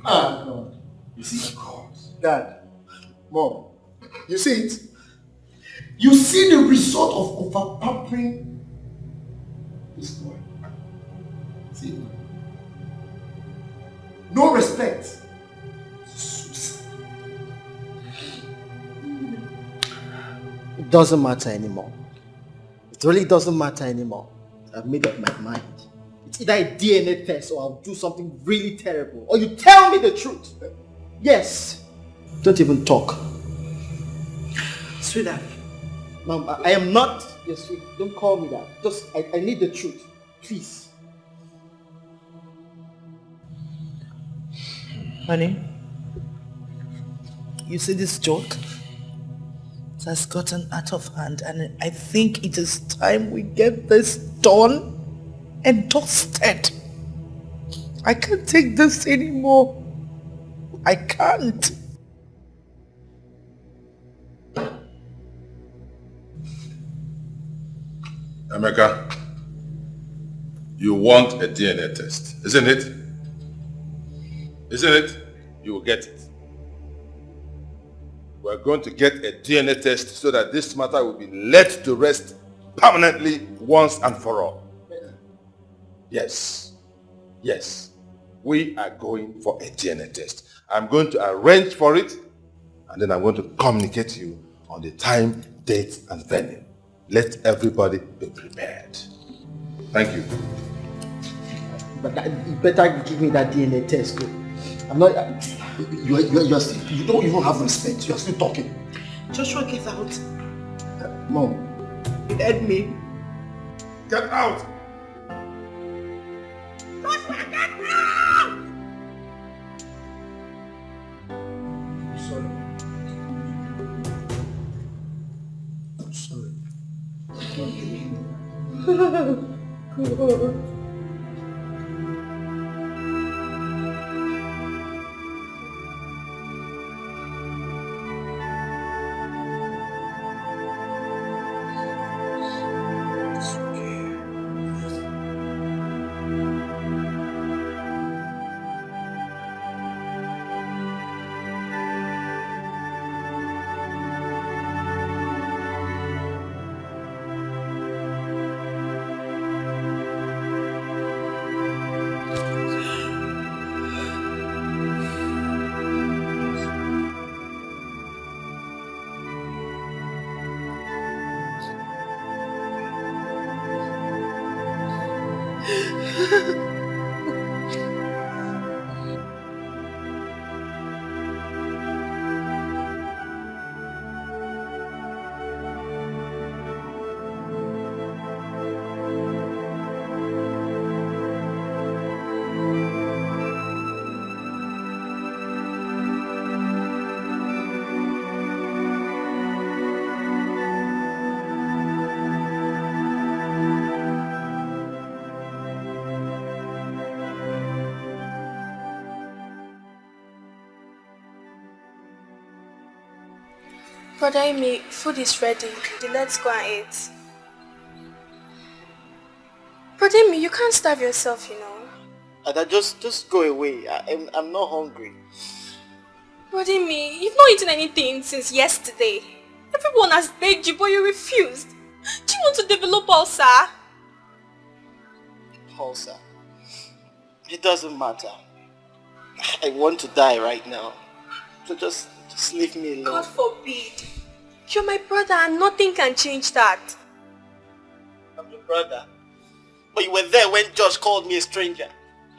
Ah, God. You see, God, Dad, Mom, you see it? You see the result of over-pampering this boy. See? No respect. It doesn't matter anymore. It really doesn't matter anymore. I've made up my mind. It's either a DNA test or I'll do something really terrible. Or you tell me the truth. Yes. Don't even talk. Sweetheart. Mom, I am not your sweet. Don't call me that. Just, I need the truth. Please. Honey, you see this joke? It has gotten out of hand and I think it is time we get this done and dusted. I can't take this anymore. I can't. Emeka, you want a DNA test, isn't it? Isn't it? You will get it. We're going to get a DNA test so that this matter will be laid to rest permanently once and for all. Yes. Yes. We are going for a DNA test. I'm going to arrange for it and then I'm going to communicate to you on the time, date and venue. Let everybody be prepared. Thank you. But you better give me that DNA test. I'm not... You're still, you don't even have respect. You're still talking. Joshua, get out. Mom. You heard me. Get out! Joshua, get out! I'm sorry. God. Brother Amy, food is ready. Let's go and eat. Brother Amy, you can't starve yourself, you know. Ada, just go away. I'm not hungry. Brother Amy, you've not eaten anything since yesterday. Everyone has begged you, but you refused. Do you want to develop ulcer? Ulcer. It doesn't matter. I want to die right now. So just leave me alone. God forbid. You're my brother and nothing can change that. I'm your brother. But you were there when Josh called me a stranger.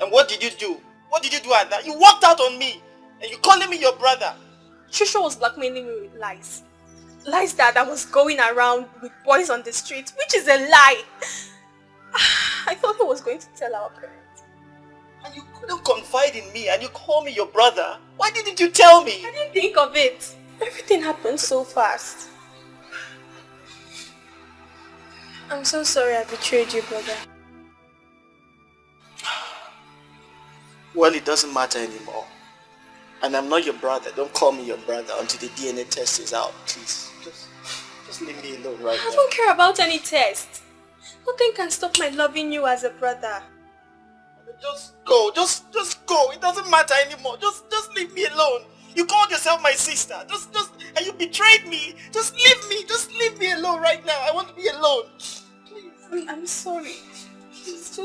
And what did you do? What did you do at that? You walked out on me. And you calling me your brother. Shusha was blackmailing me with lies. Lies that I was going around with boys on the street, which is a lie. I thought he was going to tell our parents. And you couldn't confide in me and you call me your brother. Why didn't you tell me? I didn't think of it. Everything happened so fast. I'm so sorry I betrayed you, brother. Well, it doesn't matter anymore. And I'm not your brother. Don't call me your brother until the DNA test is out, please. Just leave me alone right now. I don't care about any test. Nothing can stop my loving you as a brother. Just go. Just go. It doesn't matter anymore. Just leave me alone. You called yourself my sister. And you betrayed me. Just leave me. Just leave me alone right now. I want to be alone. Please. I'm sorry. Just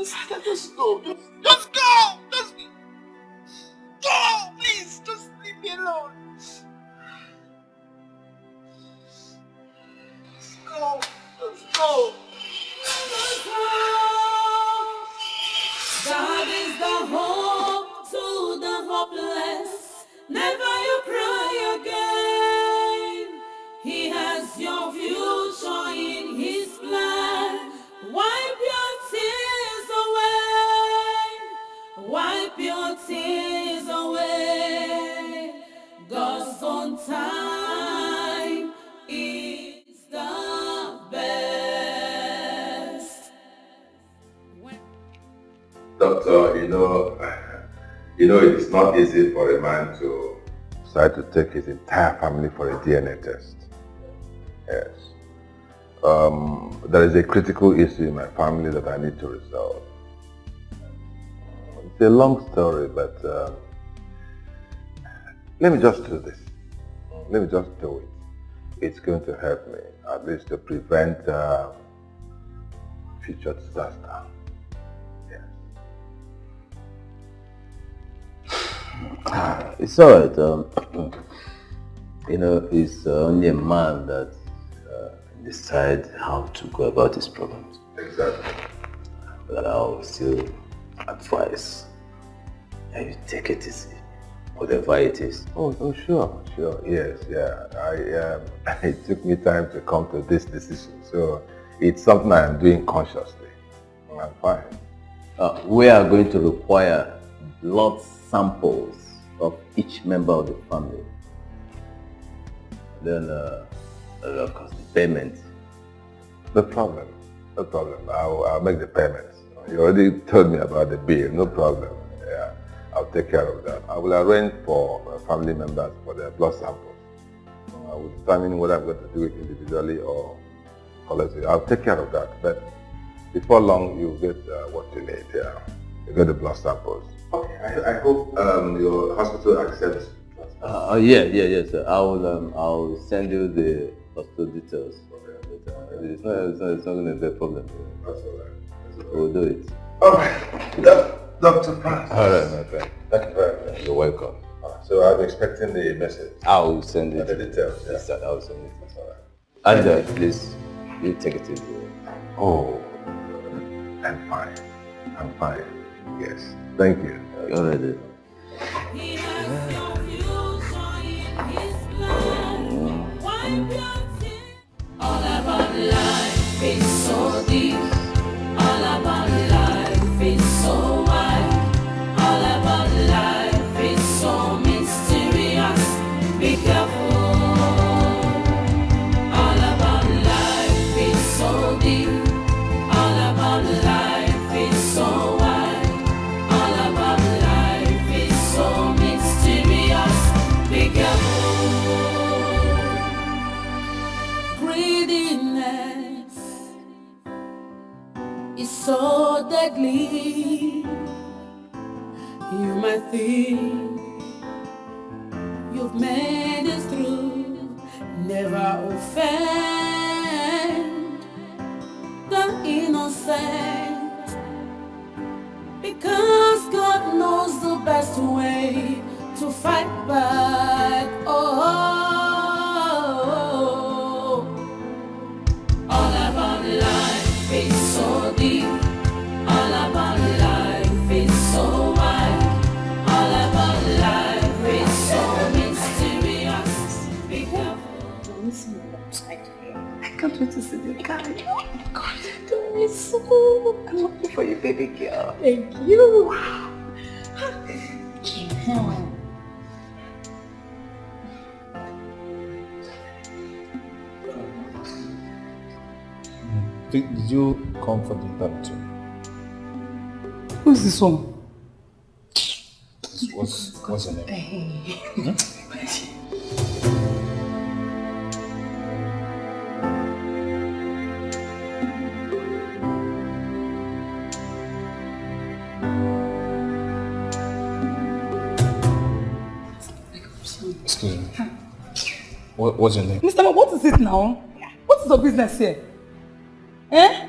go. Just go. Just go. Please. Just leave me alone. Just go. Just go. God is the hope to the hopeless. Never you cry again. He has your future in his plan. Wipe your tears away. Wipe your tears away. God's on time is the best. Doctor, you know it is not easy for a man to decide to take his entire family for a DNA test. Yes. There is a critical issue in my family that I need to resolve. It's a long story, but let me just do this. Let me just do it. It's going to help me, at least to prevent future disaster. It's alright. He's only a man that decide how to go about his problems. Exactly. But I'll still advise that you take it easy, whatever it is. Oh, sure. Yes, yeah. It took me time to come to this decision, so it's something I am doing consciously. I'm fine. We are going to require blood samples of each member of the family. Then, of course, the payment. No problem. I'll make the payments. You already told me about the bill. No problem. Yeah, I'll take care of that. I will arrange for family members for their blood samples. I will determine whether I'm going to do it individually or collectively. I'll take care of that. But before long, you'll get what you need. Yeah, you get the blood samples. Okay. I hope your hospital accepts. Yeah, sir. I'll send you the hospital details. Okay. It's not going to be a problem. That's all right. We'll do it. All right. Dr. Francis. All right, my friend. Thank you very much. You're welcome. So I'm expecting the message. I'll send it. The details. Yes, sir. I'll send it. That's all right. And please, you take it easy. Oh, I'm fine. Yes. Thank you. You're ready. He has your future in his plan. Wipe your tears. All about life is so deep. All about life is so wide. All about life is so mysterious. Be careful. All about life is so deep. All about life is so wide. All about life is so mysterious. Be careful. deadly. You might think you've made it through, never offend the innocent, because God knows the best way to fight back. Oh, all about life is so deep, all about life is so wide, all about life is so mysterious. Be careful. I can't wait to see the guy. Oh God, I don't miss so. I'm looking for you, baby girl. Thank you. Wow. Did you come for the interview? Who's this one? What's your name? Hey. Excuse me. What's your name? Mr. Ma, what is it now? What is your business here? Eh?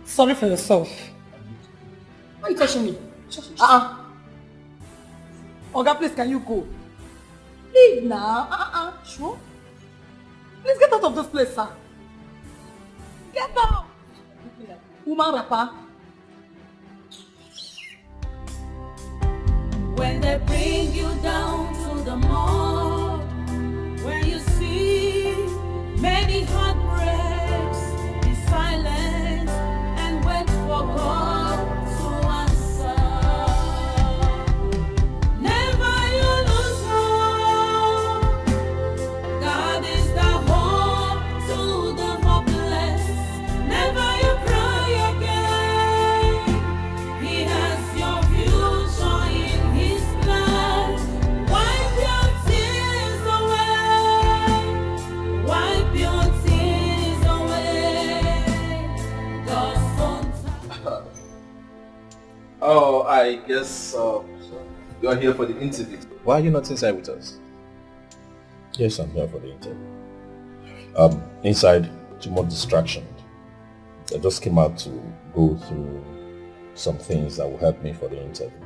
Sorry for yourself. Why are you touching me? Oga, please, can you go? Leave now. Sure? Please get out of this place, sir. Get out! Woman rapper. When they bring you down to the mall, when you see many heartbreaks, be silent and wait for God to answer. Never you lose hope. God is the hope to the hopeless. Never you cry again. He has your future in His plan. Wipe your tears away. Wipe your tears away. God's Oh, I guess you are here for the interview. Why are you not inside with us? Yes, I'm here for the interview. Inside, too much distraction. I just came out to go through some things that will help me for the interview.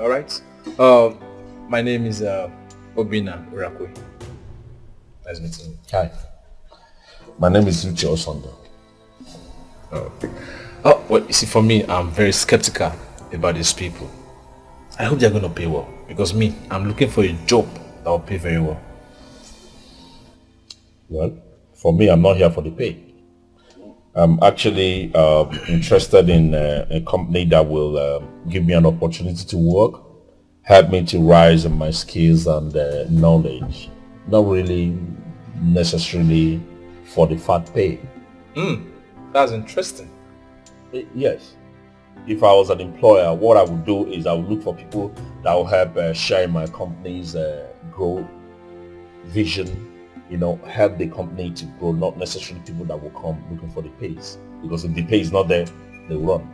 All right. My name is Obina Urakwe. Nice meeting you. Hi. My name is Uche Osondo. Well, you see, for me, I'm very skeptical about these people. I hope they're going to pay well, because me, I'm looking for a job that will pay very well. Well, for me, I'm not here for the pay. I'm actually interested in a company that will give me an opportunity to work, help me to rise in my skills and knowledge. Not really necessarily for the fat pay. That's interesting. Yes. If I was an employer, what I would do is I would look for people that will help share my company's growth vision, help the company to grow, not necessarily people that will come looking for the pays. Because if the pay is not there, they'll run.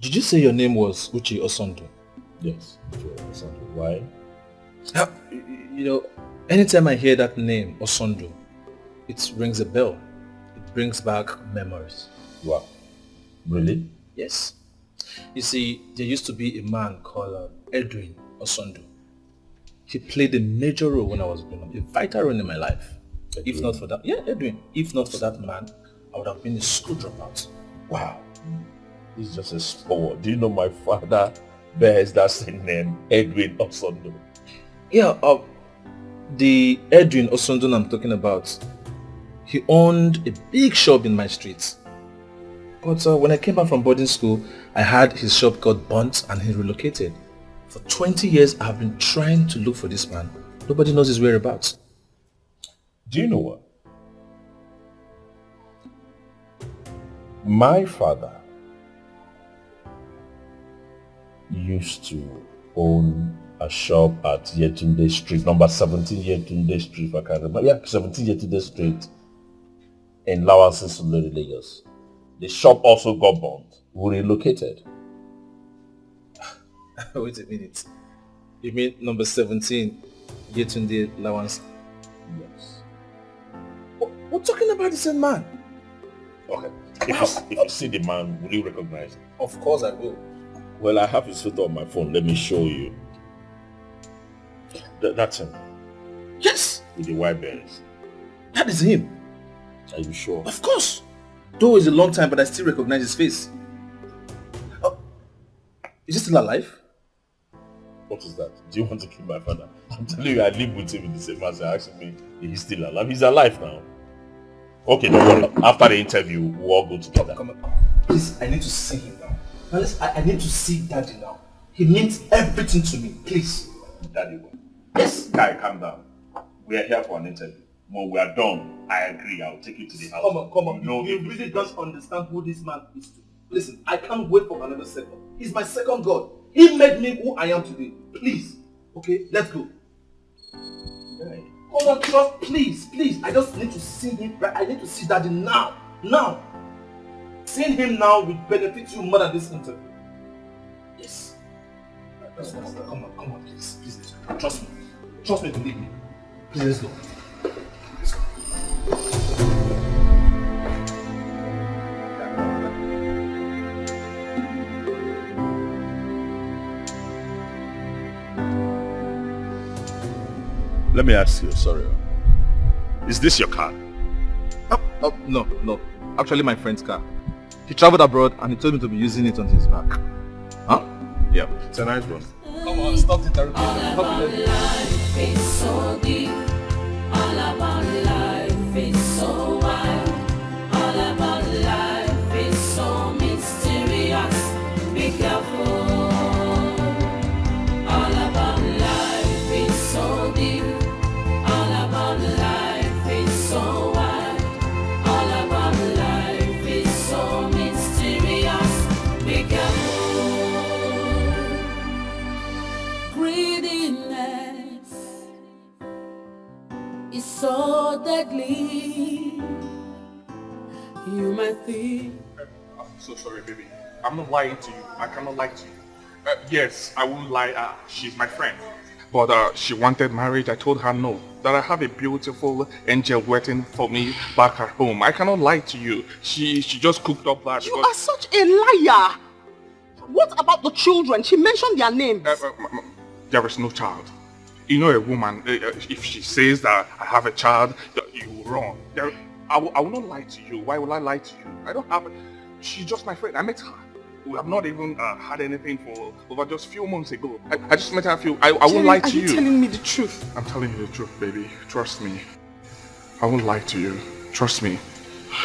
Did you say your name was Uche Osondo? Yes, Uche Osondo. Why? Anytime I hear that name, Osondo, it rings a bell. It brings back memories. Wow. Really? Yes. You see, there used to be a man called Edwin Osondo. He played a major role when I was growing up, a vital role in my life. Edwin. If not for that, Edwin. If not for that man, I would have been a school dropout. Wow. He's just a sport. Do you know my father bears that same name, Edwin Osondo? Yeah, the Edwin Osondo I'm talking about, he owned a big shop in my street. But when I came back from boarding school, I had his shop got burnt and he relocated. For 20 years, I've been trying to look for this man. Nobody knows his whereabouts. Do you know what? My father used to own a shop at Yetunde Street, number 17 Yetunde Street, if I can remember. Yeah, 17 Yetunde Street. in Lawan's Lagos. The shop also got bombed. We relocated. Wait a minute. You mean number 17, Yetunde Lawan's? Yes. We're talking about the same man. Okay. If you see the man, will you recognize him? Of course I will. Well, I have his photo on my phone. Let me show you. That's him. Yes. With the white bears. That is him. Are you sure? Of course. Though it's a long time, but I still recognize his face. Is he still alive? What is that? Do you want to kill my father? I'm telling you, I live with him in the same house. You're asking me if he's still alive. He's alive now. Okay, don't worry. After the interview, we'll all go together. Come on. Please, I need to see him now. I need to see Daddy now. He means everything to me. Please. Daddy will. Yes. Guy, calm down. We are here for an interview. When we are done, I agree. I'll take you to the house. Come on. You really don't understand who this man is to. Listen, I can't wait for another second. He's my second God. He made me who I am today. Please. Okay, let's go. Right. Come on, trust. Please. I just need to see him. Right? I need to see Daddy now. Now. Seeing him now will benefit you more than this interview. Yes. Come on, please. Please, trust me. Trust me to leave me. Please, let's go. Let me ask you, sorry. Is this your car? No. Actually, my friend's car. He traveled abroad and he told me to be using it on his back. Huh? Yeah, it's a nice one. Come on, stop interrupting. All about life is so deep. All about life is so wide. All about life is so mysterious. Be careful. All about life is so deep. All about life is so wide. All about life is so mysterious. Be careful. Greediness is so deadly. You might think. I'm so sorry, baby. I'm not lying to you. I cannot lie to you. Yes, I won't lie. She's my friend. But she wanted marriage. I told her no. That I have a beautiful angel waiting for me back at home. I cannot lie to you. She just cooked up that. You are such a liar. What about the children? She mentioned their names. There is no child. You know, a woman, if she says that I have a child, you will run. I will not lie to you. Why will I lie to you? I don't have. She's just my friend. I met her. We have not even had anything for over just a few months ago. I just met her I won't lie to you. Are you telling me the truth? I'm telling you the truth, baby. Trust me. I won't lie to you. Trust me.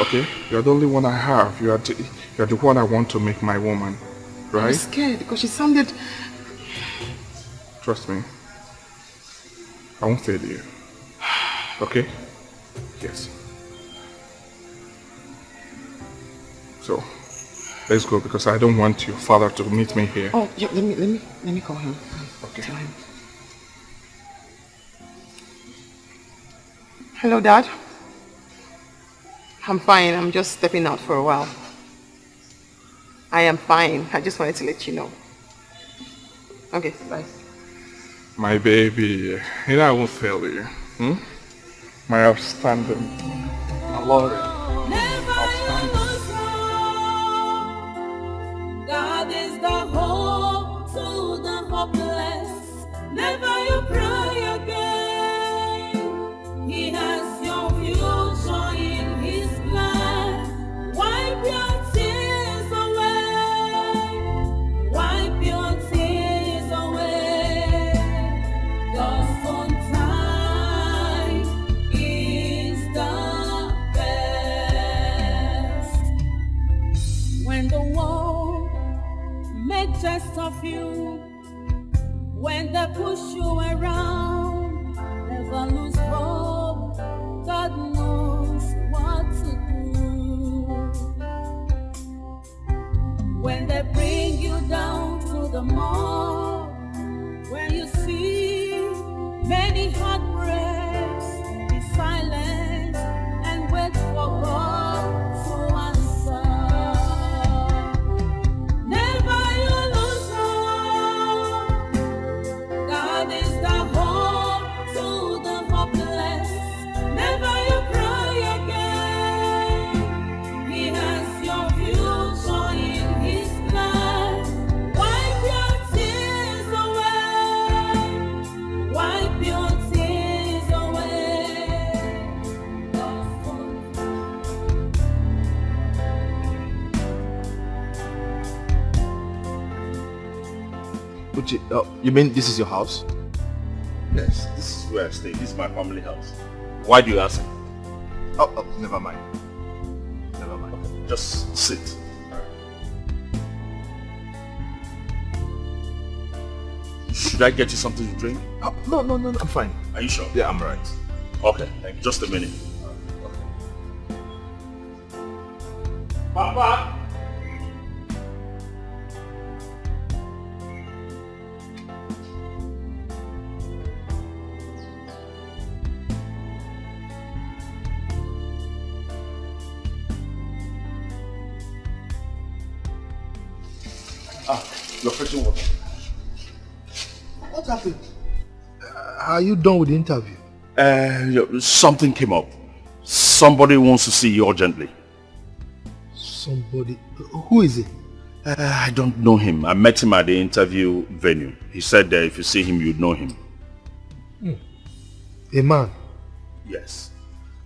Okay? You're the only one I have. You're the one I want to make my woman. Right? I'm scared because she sounded... Trust me. I won't fail you. Okay? Yes. So, let's go because I don't want your father to meet me here. Oh, yeah, let me call him. Okay. Tell him. Hello, Dad. I'm fine. I'm just stepping out for a while. I am fine. I just wanted to let you know. Okay, bye. My baby, you know I won't fail you. My outstanding, my Lord. God is the hope to the hopeless. Never you cry again. He has your future in his plan. Wipe your tears away. Wipe your tears away. God's own time is the best. When the world make jest of you, when they push you around, never lose hope. God knows what to do. When they bring you down to the mall, when you see many heartbreaks, be silent and wait for God. Uche, you mean this is your house? Yes, this is where I stay. This is my family house. Why do you ask? Oh, never mind. Never mind. Okay, just sit. Should I get you something to drink? No, I'm fine. Are you sure? Yeah, I'm right. Okay, thank you. Just a minute. Papa! You're fetching water. What happened? Are you done with the interview? Something came up. Somebody wants to see you urgently. Somebody? Who is it? I don't know him. I met him at the interview venue. He said that if you see him, you'd know him. A man? Yes.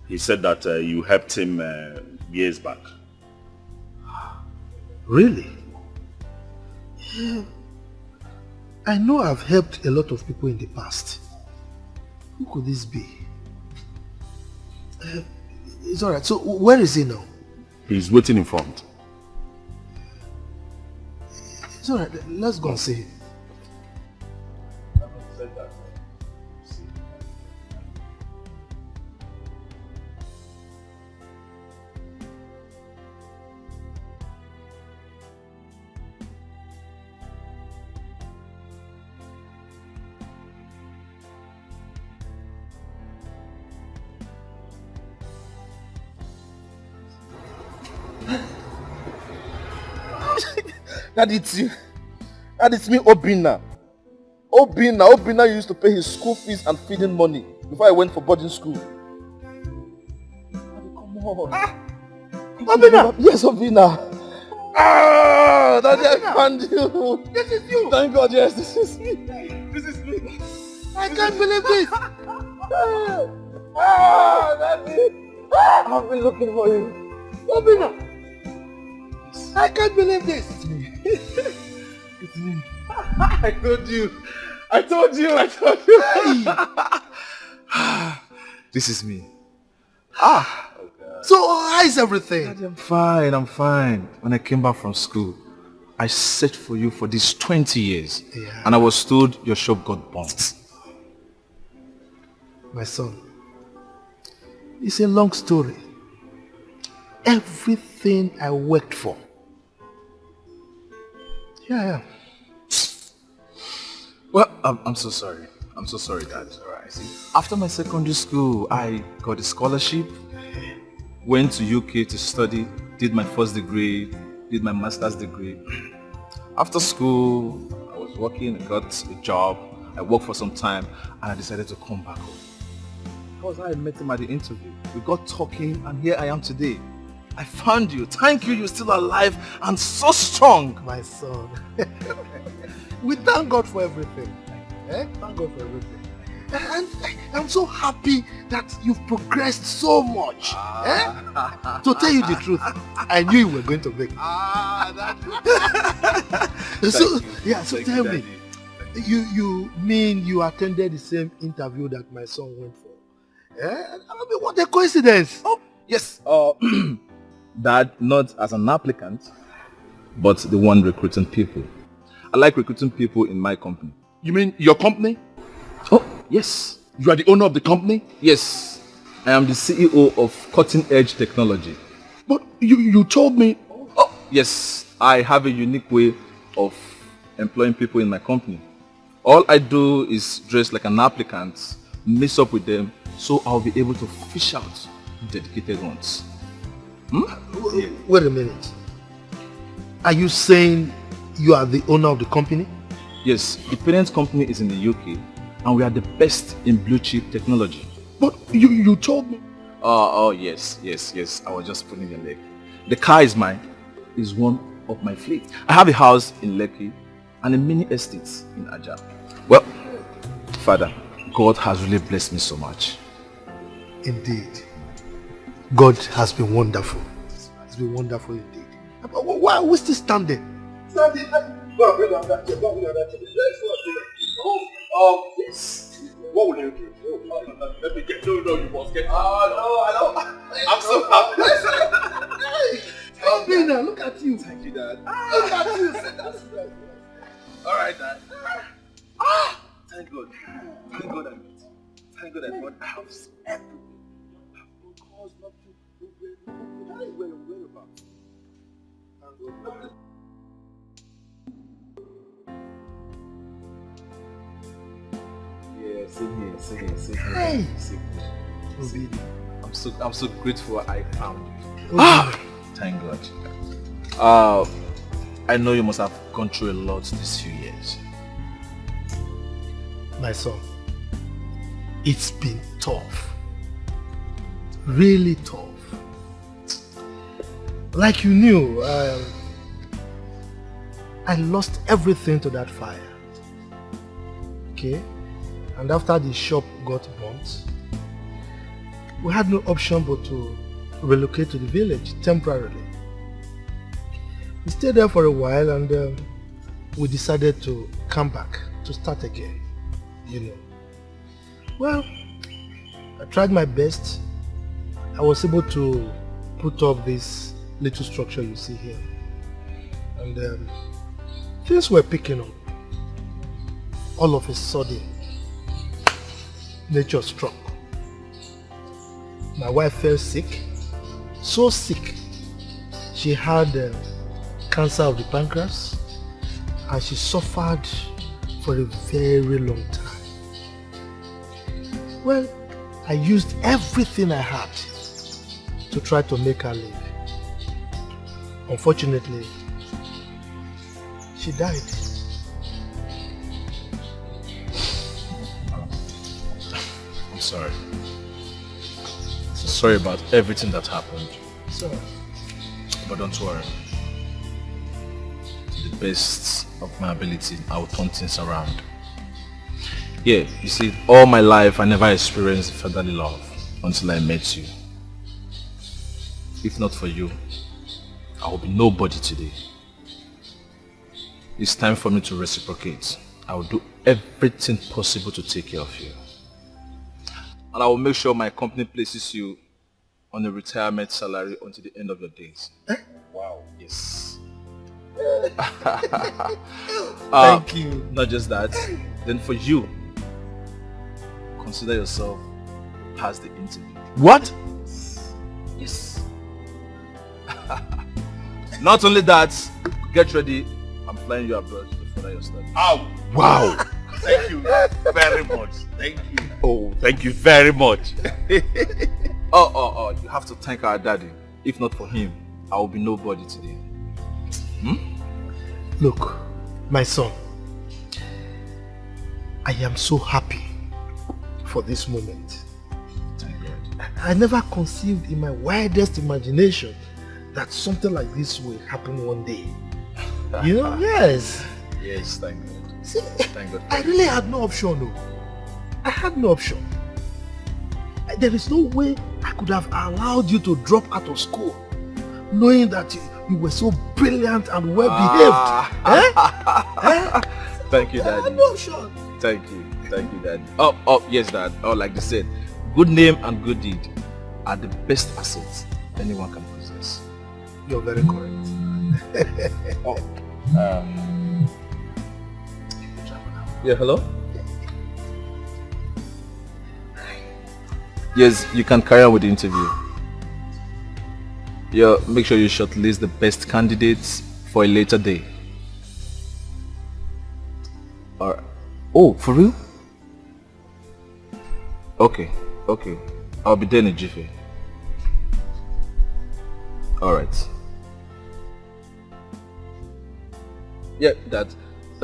He said that you helped him years back. Really? I know I've helped a lot of people in the past. Who could this be? It's alright. So where is he now? He's waiting in front. It's alright. Let's go and see him. That it's you. That is me, Obina. Obina used to pay his school fees and feeding money before I went for boarding school. Come on. Obina! Yes, Obina. Daddy, I found you. This is you. Thank God, yes, this is me. This is me. I can't believe this. Daddy. I've been looking for you. Obina. I can't believe this. It's me. It's me. I told you. This is me. So how is everything? Daddy, I'm fine. When I came back from school, I searched for you for these 20 years. Yeah. And I was told your shop got burnt. My son, it's a long story. Everything I worked for. Yeah. Well, I'm so sorry. I'm so sorry, Dad. Right. After my secondary school, I got a scholarship, went to UK to study, did my first degree, did my master's degree. After school, I was working, I got a job, I worked for some time, and I decided to come back home. That was how I met him at the interview. We got talking, and here I am today. I found you. Thank you, you're still alive and so strong. My son. We thank God for everything. Thank God for everything. And I'm so happy that you've progressed so much. To tell you the truth, I knew you were going to make it. So tell me, you mean you attended the same interview that my son went for? I mean, what a coincidence. Oh, yes. Dad, not as an applicant, but the one recruiting people. I like recruiting people in my company. You mean your company? Oh, yes. You are the owner of the company? Yes. I am the CEO of Cutting Edge Technology. But you told me... Oh, yes. I have a unique way of employing people in my company. All I do is dress like an applicant, mix up with them, so I'll be able to fish out dedicated ones. Wait a minute. Are you saying you are the owner of the company? Yes, the parent company is in the UK and we are the best in blue chip technology. But you told me. Oh yes. I was just pulling your leg. The car is mine, is one of my fleet. I have a house in Lekki and a mini estate in Aja. Well, Father, God has really blessed me so much. Indeed. God has been wonderful. It's been wonderful indeed. Why are we still standing? Go and bring on that chair. Go and bring on that chair. alright, Dad. Thank God. Thank God I met. Thank God I got a house everywhere. No calls, nothing. Where about? Yeah, same here. Hey! I'm so grateful I found you. Thank God. I know you must have gone through a lot these few years. My son, it's been tough. Really tough. Like you knew, I lost everything to that fire. Okay? And after the shop got burnt, we had no option but to relocate to the village temporarily. We stayed there for a while and we decided to come back to start again, you know. Well, I tried my best. I was able to put up this little structure you see here. And things were picking up. All of a sudden, nature struck. My wife fell sick, so sick. She had cancer of the pancreas and she suffered for a very long time. Well, I used everything I had to try to make her live. Unfortunately, she died. I'm sorry. So sorry about everything that happened. Sorry. But don't worry. To the best of my ability, I will turn things around. Yeah, you see, all my life I never experienced fatherly love until I met you. If not for you, I will be nobody today. It's time for me to reciprocate. I will do everything possible to take care of you. And I will make sure my company places you on a retirement salary until the end of your days. Wow, yes. Thank you. Not just that, then for you, consider yourself past the interview. What? Yes. Not only that, get ready. I'm flying you abroad to further your studies. Oh, wow. Thank you very much. Thank you. Oh, thank you very much. Oh, you have to thank our daddy. If not for him, I will be nobody today. Look, my son, I am so happy for this moment. Thank God. I never conceived in my wildest imagination that something like this will happen one day. You know, yes. Yes, thank God. See, thank God. I really had no option, no. I had no option. There is no way I could have allowed you to drop out of school, knowing that you were so brilliant and well behaved. Thank you, I Daddy. had no option. Thank you, Daddy. Oh, yes, Dad. Oh, like they said, good name and good deed are the best assets anyone can possess. You're very correct. Yeah, hello? Yes, you can carry on with the interview. Yeah, make sure you shortlist the best candidates for a later day. Alright. Oh, for real? Okay. I'll be there in a jiffy. Alright. Yeah, that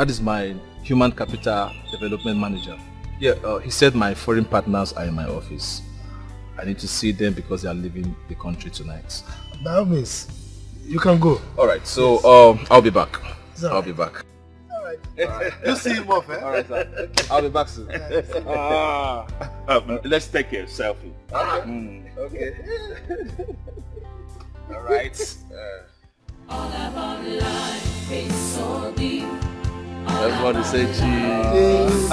is my human capital development manager. Yeah, he said my foreign partners are in my office. I need to see them because they are leaving the country tonight. By all means, you can go. Alright, so I'll be back. I'll be back. Alright. You see him off, eh? Alright, sir. I'll be back soon. Let's take a selfie. Okay. Alright. All about life is so deep. Everybody say cheese.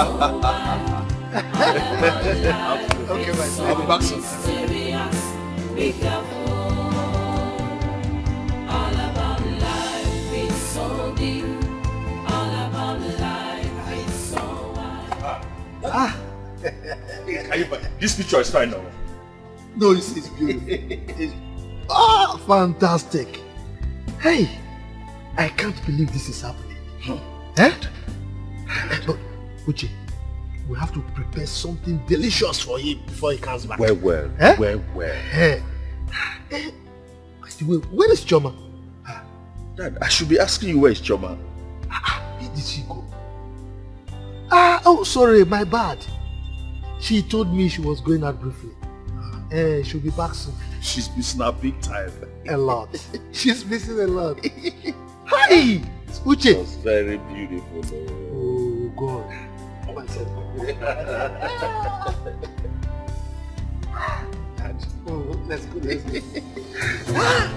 Okay, my son. I'll be back soon. Be careful. All about life is so deep. All about life. This picture is fine now. No, it's beautiful. Fantastic. Hey, I can't believe this is happening. Eh? But, Uche, we have to prepare something delicious for him before he comes back. Well. Eh? Well. By the way, where is Choma? Dad, I should be asking you where is Choma. Where did she go? Oh, sorry, my bad. She told me she was going out briefly. She'll be back soon. She's missing her big time. A lot. She's missing a lot. Hi! Uche! It was very beautiful. Oh, God. Let's go.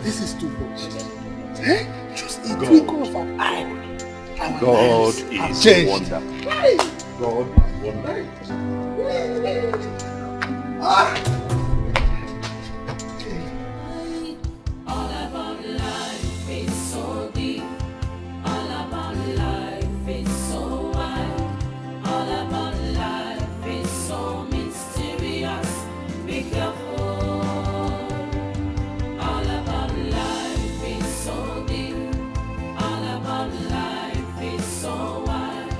This is too much. Just a twinkle of an eye. God is a wonder. God is wonder. All about life is so deep. All about life is so wide. All about life is so mysterious. Be careful. All about life is so deep. All about life is so wide.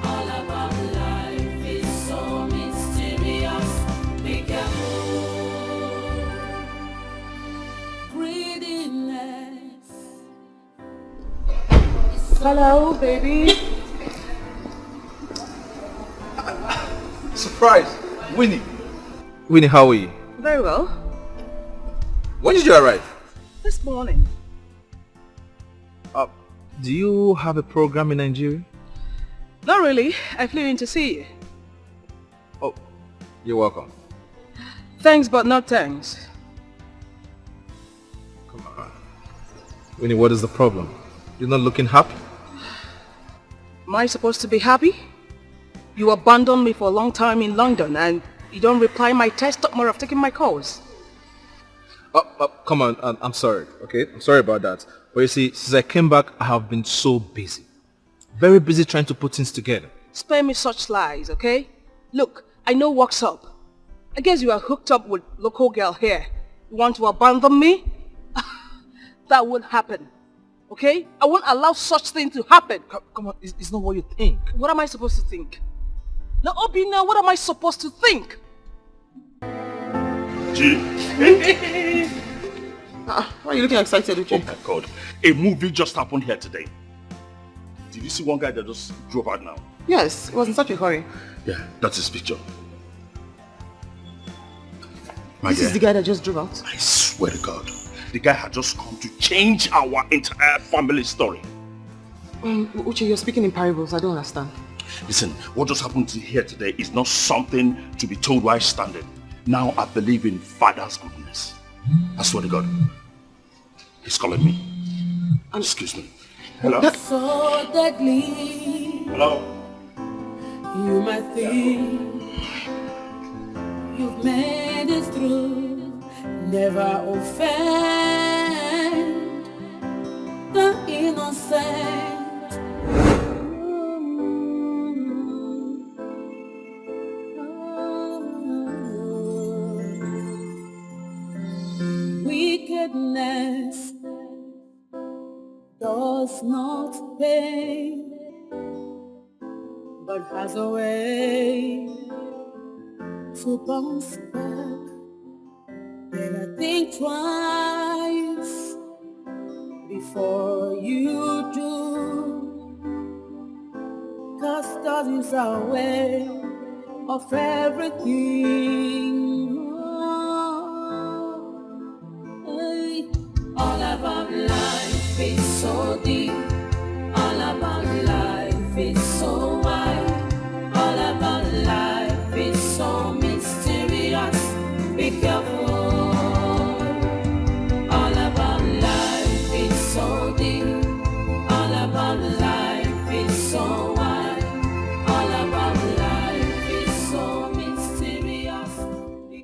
All about life is so mysterious. Be careful. Greediness. Hello, baby. Surprise! Winnie! Winnie, how are you? Very well. When did you arrive? This morning. Do you have a program in Nigeria? Not really. I flew in to see you. Oh, you're welcome. Thanks, but not thanks. Come on. Winnie, what is the problem? You're not looking happy? Am I supposed to be happy? You abandoned me for a long time in London and you don't reply my text or have taken my calls. Come on, I'm sorry, okay? I'm sorry about that. But you see, since I came back, I have been so busy. Very busy trying to put things together. Spare me such lies, okay? Look, I know what's up. I guess you are hooked up with local girl here. You want to abandon me? That won't happen, okay? I won't allow such thing to happen. Come on, it's not what you think. What am I supposed to think? Now, Obina, what am I supposed to think? Why are you looking excited, Uche? Oh my God. A movie just happened here today. Did you see one guy that just drove out now? Yes, it was in such a hurry. Yeah, that's his picture. This is the guy that just drove out? I swear to God. The guy had just come to change our entire family story. Uche, you're speaking in parables. I don't understand. Listen, what just happened here today is not something to be told while standing. Now I believe in Father's goodness. I swear to God. He's calling me. Excuse me. Hello? So deadly. Hello? You might think you've made it through. Never offend the innocent. Wickedness does not pay, but has a way to bounce back. Better think twice before you do, 'cause that is our way of everything. All about life is so deep. All about life is so wide. All about life is so mysterious. Be careful. All about life is so deep. All about life is so wide. All about life is so mysterious. Be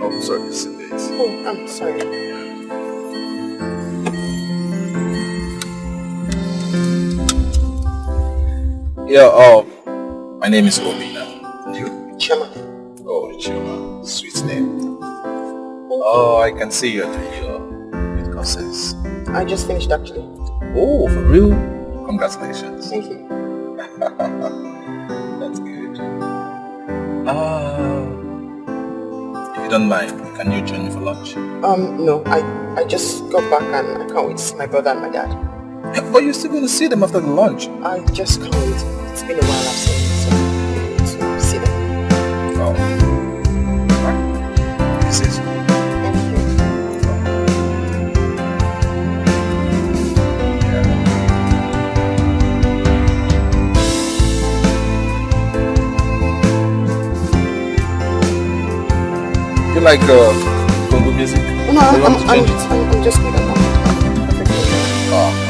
Oh, sorry, sit there. Oh, I'm sorry. Yeah, my name is Obina. And you? Chema. Oh, Chema. Sweet name. Oh, I can see you're doing your with courses. I just finished actually. Oh, for real? Congratulations. Thank you. That's good. If you don't mind, can you join me for lunch? No, I just got back and I can't wait to see my brother and my dad. But you're still going to see them after the lunch. I just can't wait. It's been a while I've seen them, so I need to see them. Oh. Right. This is. You like Congo music? No, I'm just good at that. Oh.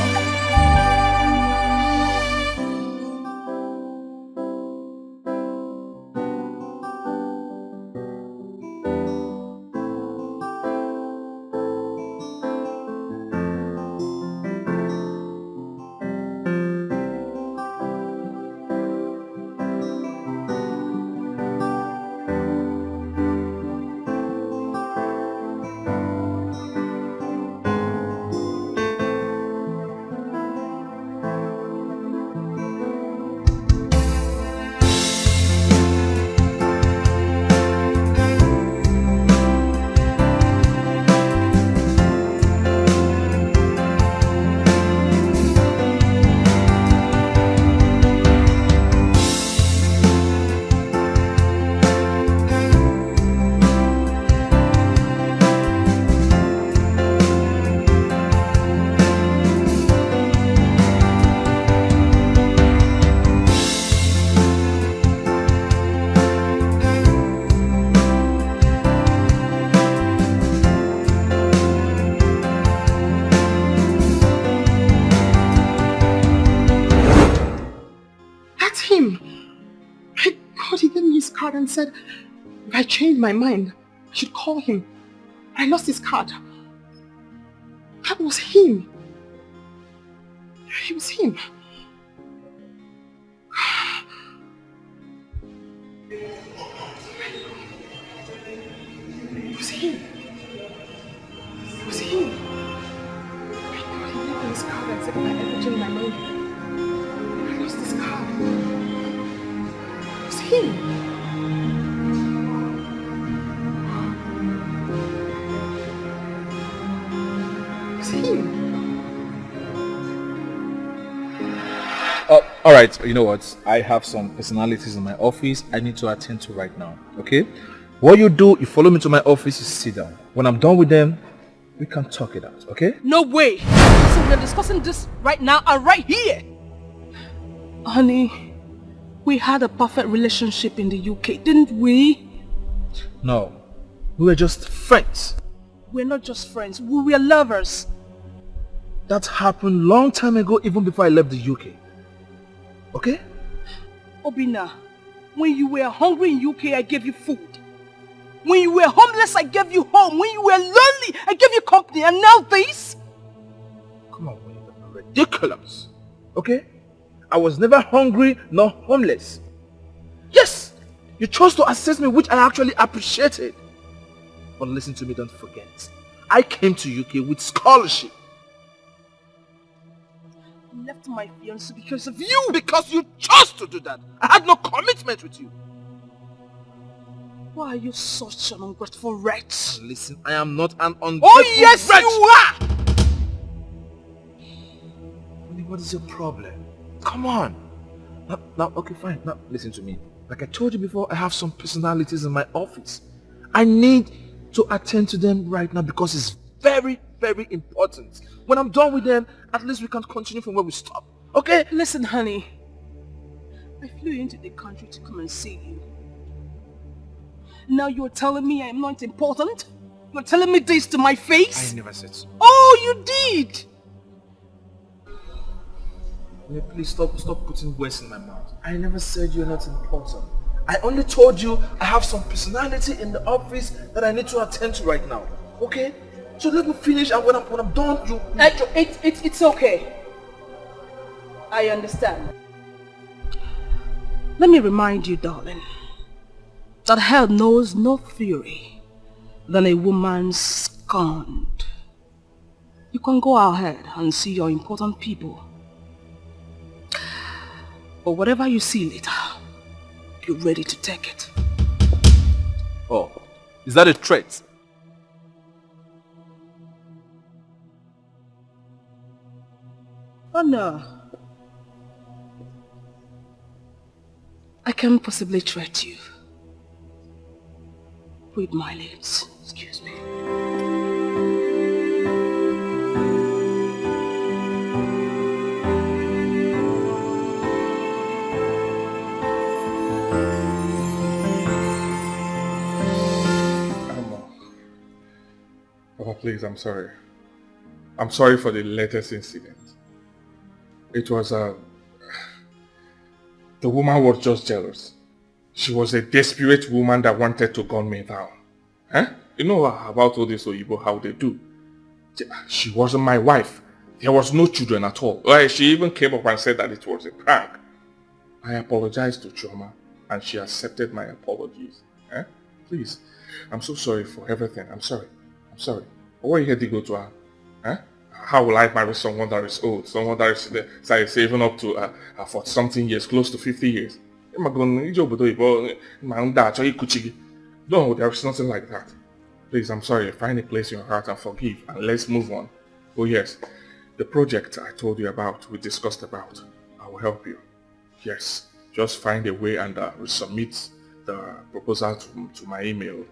And said, if I changed my mind, I should call him. I lost his card. That was him. It was him. It was him. It was him. I thought he left his card and said, if I ever change my mind, I lost his card. It was him. Alright, you know what? I have some personalities in my office I need to attend to right now, okay? What you do, you follow me to my office, you sit down. When I'm done with them, we can talk it out, okay? No way! So we're discussing this right now and right here! Honey, we had a perfect relationship in the UK, didn't we? No, we were just friends. We're not just friends, we were lovers. That happened long time ago, even before I left the UK. Okay? Obina, when you were hungry in UK, I gave you food. When you were homeless, I gave you home. When you were lonely, I gave you company. And now this? Come on, you're ridiculous. Okay? I was never hungry nor homeless. Yes, you chose to assist me, which I actually appreciated. But listen to me, don't forget. I came to UK with scholarship. I left my fiancé because of you. Because you chose to do that. I had no commitment with you. Why are you such an ungrateful wretch? Listen, I am not an ungrateful Oh yes, wretch. you are! What is your problem? Come on. Now, okay, fine. Now, listen to me. Like I told you before, I have some personalities in my office. I need to attend to them right now because it's very, very important. When I'm done with them, at least we can continue from where we stopped. Okay? Listen, honey. I flew into the country to come and see you. Now you're telling me I'm not important? You're telling me this to my face? I never said so. Oh, you did! Please stop putting words in my mouth. I never said you're not important. I only told you I have some personality in the office that I need to attend to right now. Okay? So let me finish, and when I'm done, you... It's okay. I understand. Let me remind you, darling, that hell knows no fury than a woman scorned. You can go ahead and see your important people. But whatever you see later, you're ready to take it. Oh, is that a threat? Oh no. I can't possibly threat you. Read my lips. Excuse me. Papa, please, I'm sorry. I'm sorry for the latest incident. It was the woman was just jealous. She was a desperate woman that wanted to gun me down. Huh? You know about all this Oyibo, how they do. She wasn't my wife. There was no children at all. She even came up and said that it was a prank. I apologized to Chioma and she accepted my apologies. Huh? Please, I'm so sorry for everything. I'm sorry. I'm sorry. But why you had to go to her? Huh? How will I marry someone that is old? Someone that is saving up to for something years, close to 50 years? No, there is nothing like that. Please, I'm sorry. Find a place in your heart and forgive, and let's move on. Oh yes, the project I told you about, we discussed about, I will help you. Yes, just find a way and resubmit the proposal to my email.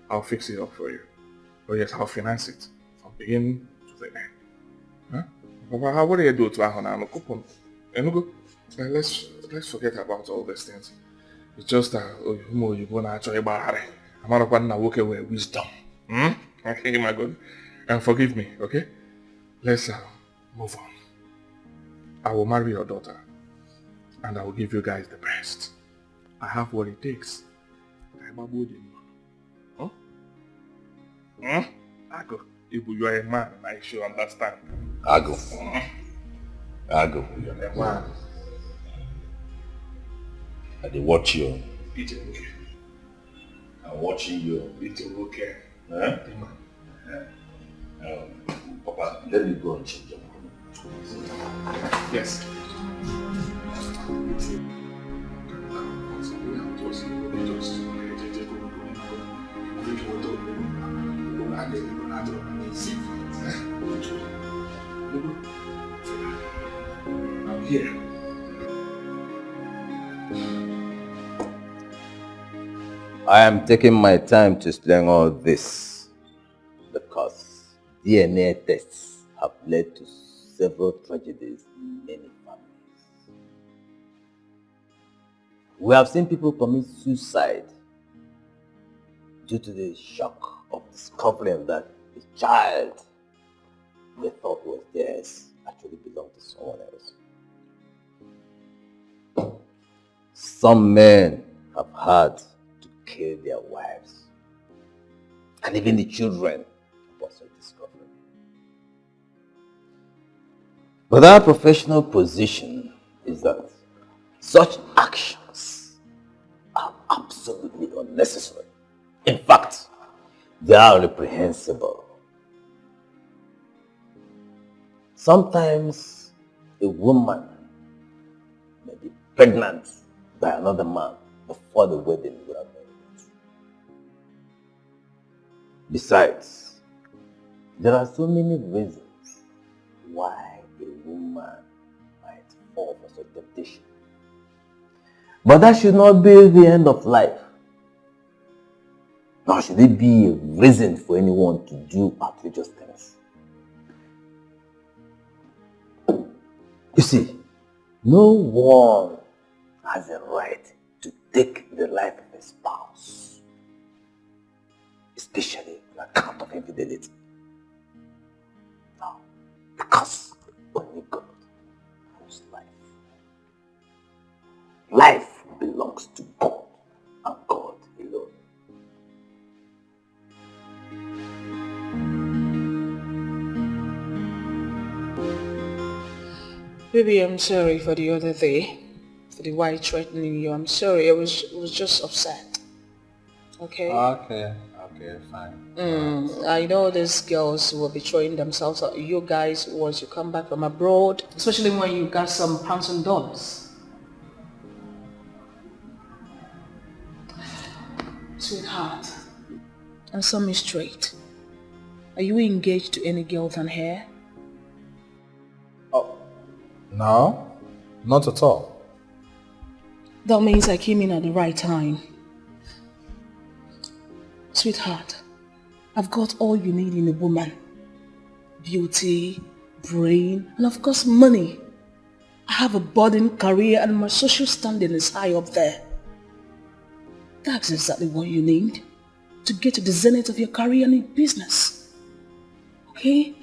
I'll fix it up for you. Oh yes, I'll finance it from beginning to the end. Huh? Papa, what do you do to Ahona? Let's forget about all these things. It's just that you're gonna actually buy I'm not going to walk away with wisdom. Okay, my God. And forgive me, okay? Let's move on. I will marry your daughter. And I will give you guys the best. I have what it takes. Huh? Ago, if you are a man, I should understand. Ago. Ago. You are a man. I dey watch you. It's okay. I'm watching you. It's okay. Huh? Papa, let me go and change your mind. Yes. I'm here. I am taking my time to explain all this because DNA tests have led to several tragedies in many families. We have seen people commit suicide due to the shock of discovering that the child they thought was theirs actually belonged to someone else. Some men have had to kill their wives and even the children upon such discovery. But our professional position is that such actions are absolutely unnecessary. In fact, they are reprehensible. Sometimes a woman may be pregnant by another man before the wedding would have been. Besides, there are so many reasons why a woman might fall for such temptation. But that should not be the end of life. Nor should it be a reason for anyone to do outrageous things. You see, no one has a right to take the life of a spouse, especially on account of infidelity. No, because only God owns life. Life belongs to God. Baby, I'm sorry for the other day. For the wife threatening you. I'm sorry. I was just upset. Okay? Okay, fine. I know these girls will be throwing themselves at you guys once you come back from abroad. Especially when you got some pounds and dollars. Sweetheart, answer me straight. Are you engaged to any girl than her? No, not at all. That means I came in at the right time. Sweetheart, I've got all you need in a woman. Beauty, brain, and of course money. I have a budding career and my social standing is high up there. That's exactly what you need to get to the zenith of your career and in business. Okay?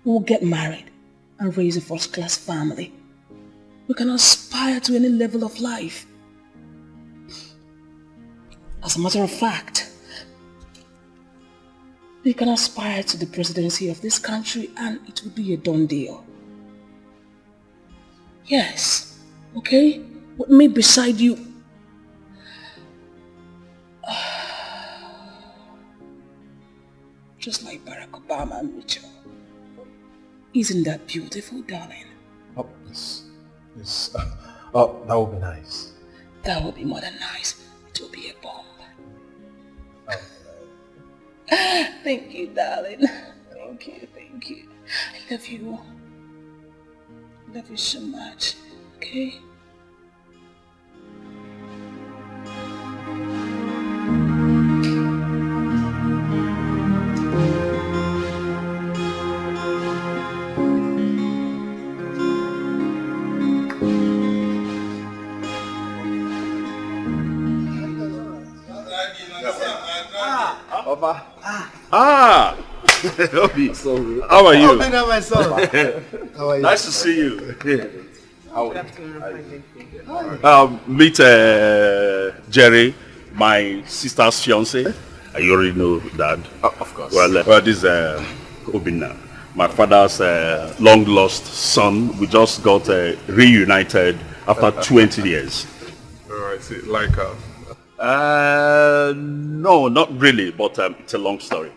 We'll get married and raise a first-class family. We can aspire to any level of life. As a matter of fact, we can aspire to the presidency of this country and it will be a done deal. Yes, okay? With me beside you. Just like Barack Obama and Mitchell. Isn't that beautiful, darling? Oh, yes. Oh, that would be nice. That would be more than nice. It will be a bomb. Thank you, darling. Thank you. I love you. I love you so much. Okay? Obi. How are you? Obi, now my son. How are you? Nice to see you. Meet Jerry, my sister's fiance. You already know that. Of course. Well, this is Obina, my father's long lost son. We just got reunited after 20 years. Oh, I see. Like no, not really, but it's a long story.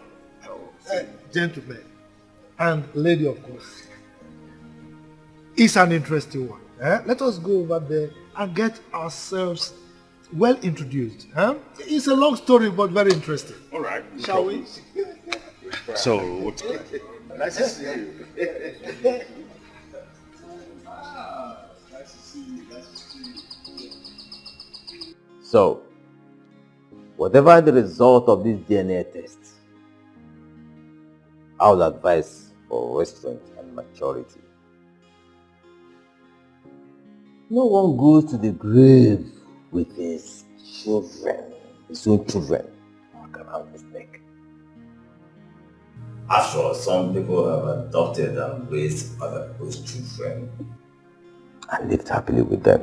Gentlemen, and lady of course. It's an interesting one. Let us go over there and get ourselves well introduced. It's a long story, but very interesting. All right. Shall we? So, nice to see you. So, whatever the result of this DNA test, I would advise for restraint and maturity. No one goes to the grave with his children, his own children, who can have mistake. After all, some people have adopted and raised other people's children and lived happily with them.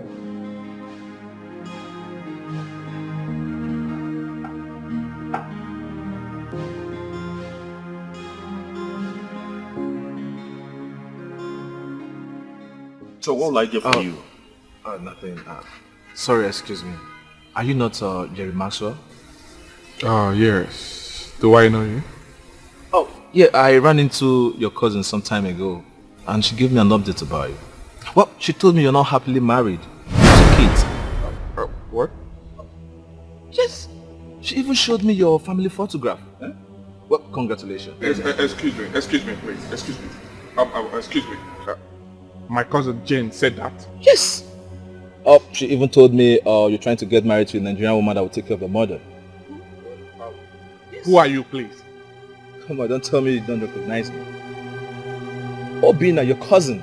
So what will I get for you? Nothing. Sorry, excuse me. Are you not Jerry Maxwell? Oh, yes. Do I know you? Oh, yeah, I ran into your cousin some time ago and she gave me an update about you. Well, she told me you're not happily married. Two kids. What? Yes. She even showed me your family photograph. Well, congratulations. Excuse me, please. Excuse me. Excuse me. My cousin Jane said that. Yes. Oh, she even told me you're trying to get married to a Nigerian woman that will take care of your mother. Who are you, please? Come on, don't tell me you don't recognize me. Obina, your cousin.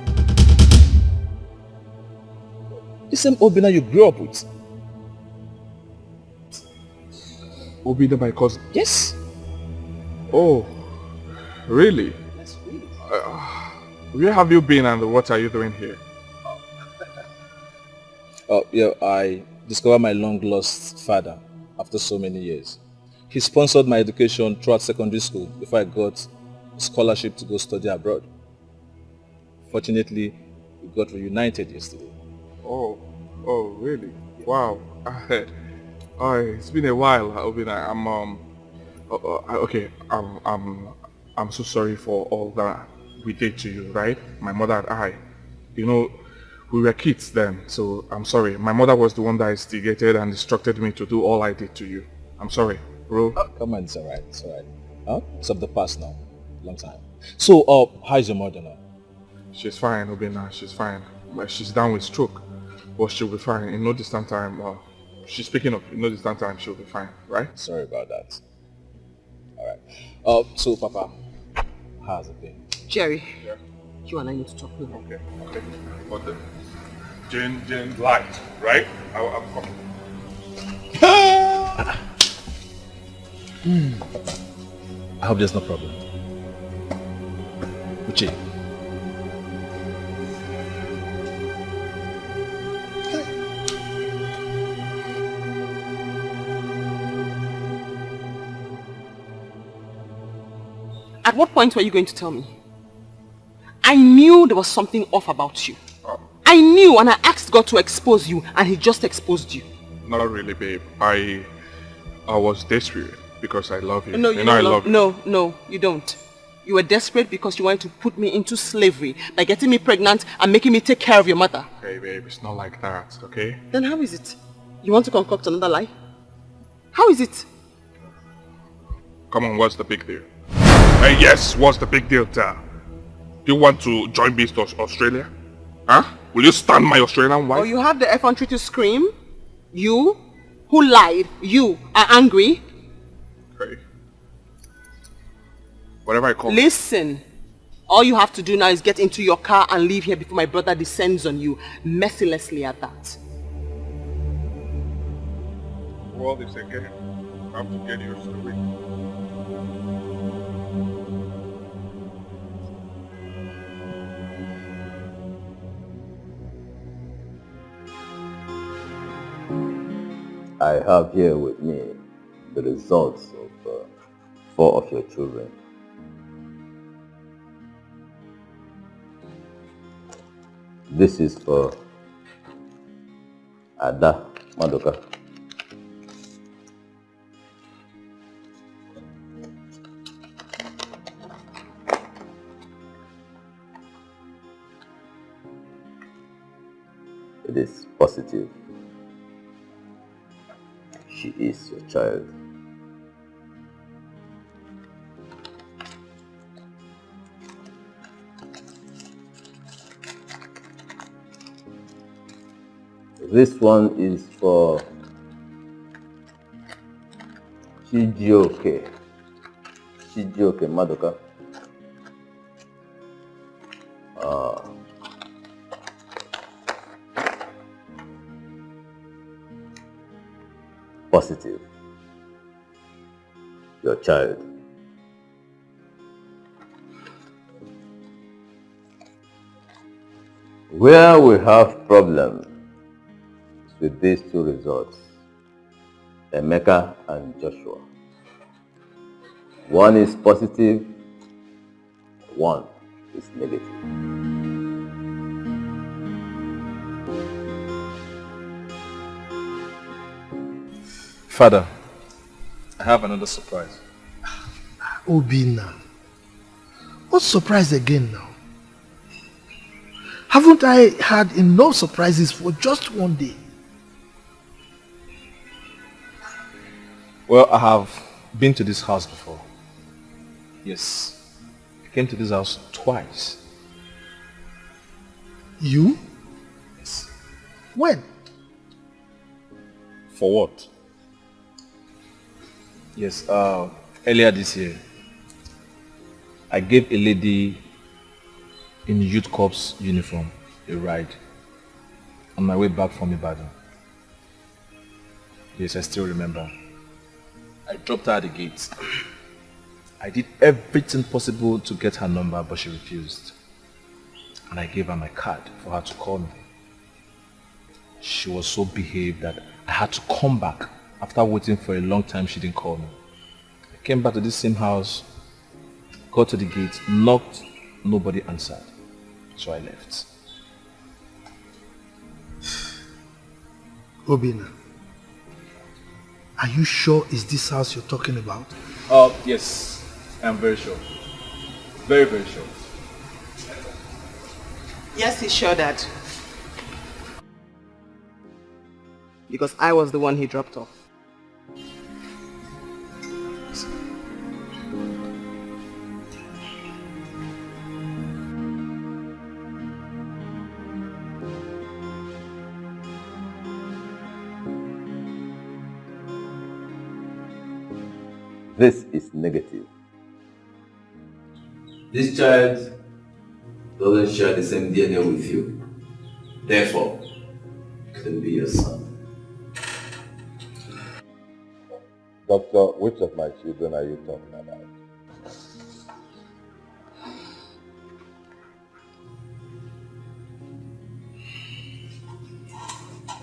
The same Obina you grew up with. Obina, my cousin? Yes. Oh, really? Where have you been and what are you doing here? Oh, yeah, I discovered my long-lost father after so many years. He sponsored my education throughout secondary school before I got a scholarship to go study abroad. Fortunately, We got reunited yesterday. Oh, really? Wow. It's been a while, Obina. I'm so sorry for all that we did to you, right? My mother and I. You know, we were kids then, so I'm sorry. My mother was the one that instigated and instructed me to do all I did to you. I'm sorry, bro. Come on, it's alright, it's alright. Huh? It's of the past now. Long time. So, how's your mother now? She's fine, Obina. She's fine. She's down with stroke. But she'll be fine. In no distant time, she's speaking of, in no distant time, she'll be fine, right? Sorry about that. Alright. So, Papa, how's it been? Jerry, Yeah. you and I need to talk now. Okay. But Jane lied, right? I'm coming. I hope there's no problem. Uche. At what point were you going to tell me? I knew there was something off about you. I knew, and I asked God to expose you, and he just exposed you. Not really, babe. I was desperate because I love you. No, I love you. No, you don't. You were desperate because you wanted to put me into slavery by getting me pregnant and making me take care of your mother. Okay, babe, it's not like that, okay? Then how is it? You want to concoct another lie? How is it? Come on, what's the big deal? Hey, yes, what's the big deal, Dad? Do you want to join me to Australia? Huh? Will you stand my Australian wife? Or you have the effrontery to scream? You, who lied, you are angry? Okay. Whatever I call Listen, all you have to do now is get into your car and leave here before my brother descends on you, mercilessly at that. Well, this again. I have to get used to it. I have here with me the results of 4 of your children. This is for Ada Madoka. It is positive. She is your child. This one is for Chijioke Madoka. Positive. Your child. Where we have problems with these 2 results, Emeka and Joshua. One is positive, one is negative. Father, I have another surprise. Obina, what surprise again now? Haven't I had enough surprises for just one day? Well, I have been to this house before. Yes, I came to this house twice. You? Yes. When? For what? Yes, earlier this year, I gave a lady in youth corps uniform a ride on my way back from Ibadan. Yes, I still remember. I dropped her at the gate. I did everything possible to get her number, but she refused. And I gave her my card for her to call me. She was so behaved that I had to come back. After waiting for a long time, she didn't call me. I came back to this same house, got to the gate, knocked, nobody answered. So I left. Obina, are you sure it's this house you're talking about? Yes, I'm very sure. Very, very sure. Yes, he's sure, Dad. Because I was the one he dropped off. This is negative. This child doesn't share the same DNA with you. Therefore, it couldn't be your son. Doctor, which of my children are you talking about?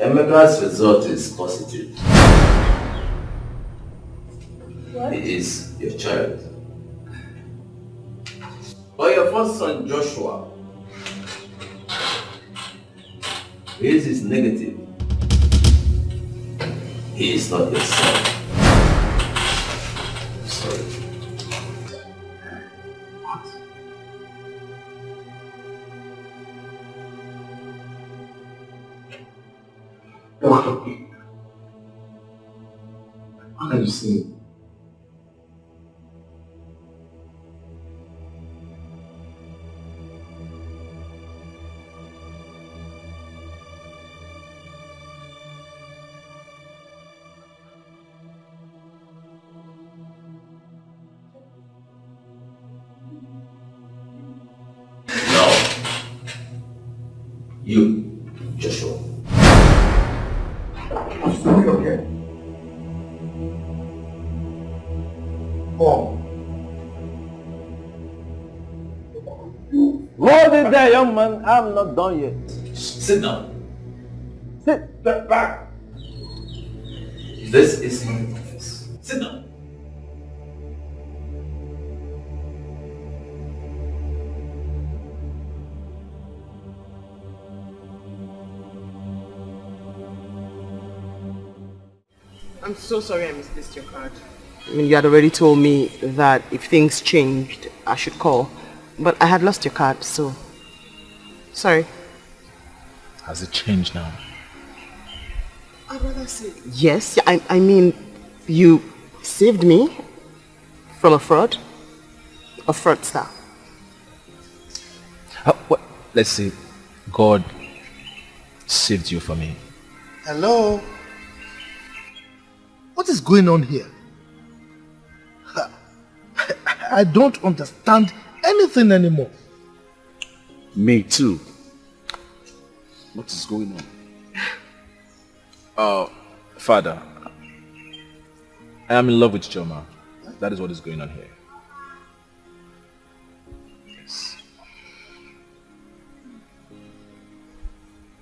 Emeka's result is positive. What? He is your child. But your first son, Joshua, his is negative. He is not your son. Sorry. What? What are you saying? You, Joshua. I'm sorry, okay? Mom. Hold it there, young man. I'm not done yet. Sit down. Step back. This is my office. Sit down. I'm so sorry I misplaced your card. I mean, you had already told me that if things changed, I should call. But I had lost your card, so... Sorry. Has it changed now? I'd rather say... Yes, I mean, you saved me from a fraudster. What? Let's see. God saved you from me. Hello? What is going on here? I don't understand anything anymore. Me too. What is going on? Father, I am in love with Choma. That is what is going on here. Yes.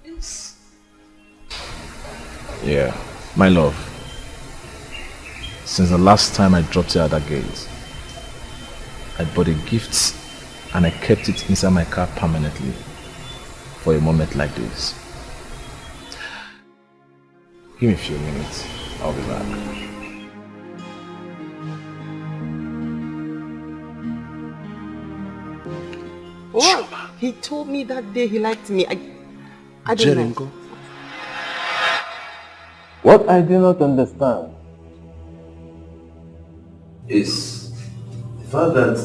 Yes. Yeah, my love. Since the last time I dropped you at that gate, I bought a gift and I kept it inside my car permanently for a moment like this. Give me a few minutes, I'll be back. Oh, he told me that day he liked me. I don't know. What I do not understand is the fact that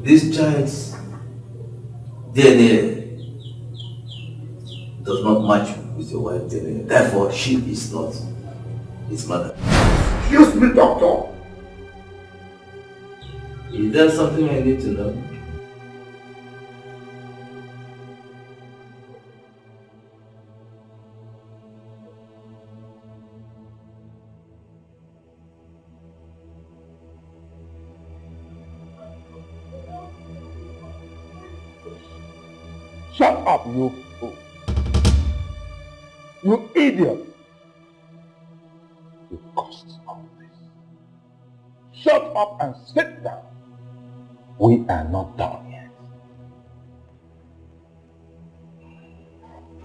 this child's DNA does not match with your wife's DNA. Therefore, she is not his mother. Excuse me, doctor. Is there something I need to know? Shut up, you fool. You idiot. You caused all this. Shut up and sit down. We are not done yet.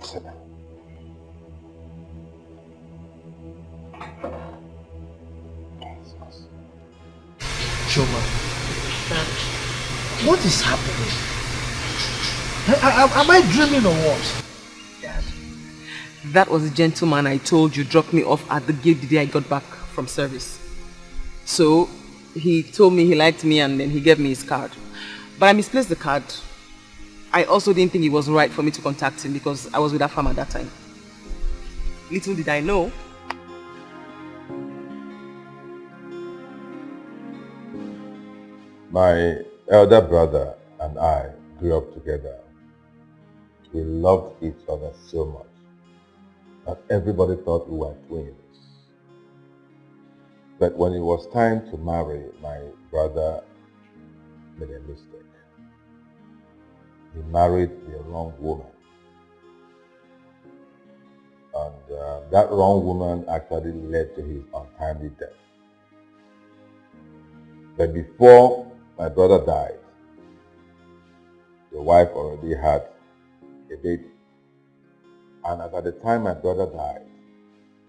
Sit down. Choma, what is happening? Am I dreaming or what? That was the gentleman I told you dropped me off at the gate the day I got back from service. So he told me he liked me and then he gave me his card. But I misplaced the card. I also didn't think it was right for me to contact him because I was with that farm at that time. Little did I know. My elder brother and I grew up together. We loved each other so much that everybody thought we were twins. But when it was time to marry, my brother made a mistake. He married the wrong woman. And that wrong woman actually led to his untimely death. But before my brother died, the wife already had a baby. And as at the time my brother died,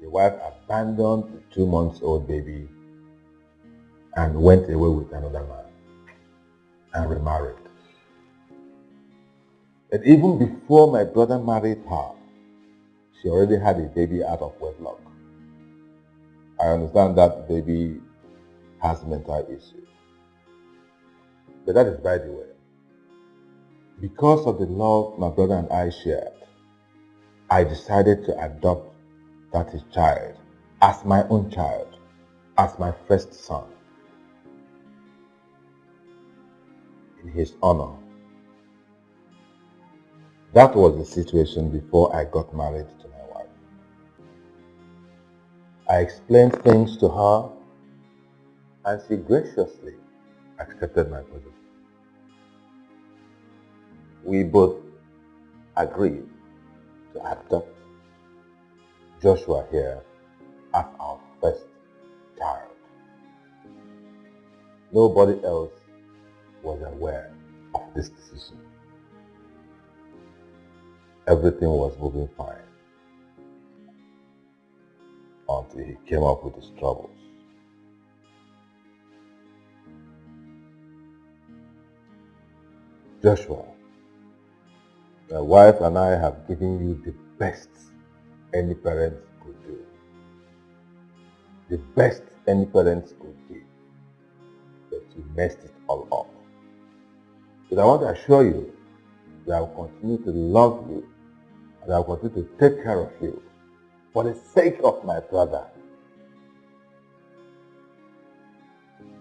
the wife abandoned the 2-month-old baby and went away with another man and remarried. But even before my brother married her, she already had a baby out of wedlock. I understand that baby has mental issues. But that is by the way. Because of the love my brother and I shared, I decided to adopt that child as my own child, as my first son, in his honor. That was the situation before I got married to my wife. I explained things to her and she graciously accepted my position. We both agreed to adopt Joshua here as our first child. Nobody else was aware of this decision. Everything was moving fine until he came up with his troubles. Joshua, my wife and I have given you the best any parents could do. The best any parents could give. But you messed it all up. But I want to assure you that I will continue to love you and I will continue to take care of you for the sake of my brother.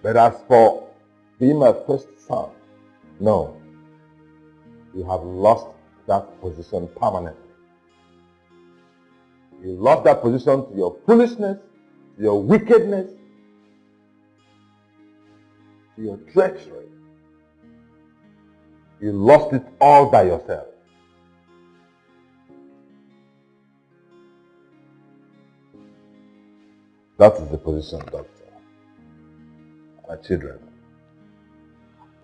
But as for being my first son, no. You have lost that position permanently. You lost that position to your foolishness, to your wickedness, to your treachery. You lost it all by yourself. That is the position, doctor. My children,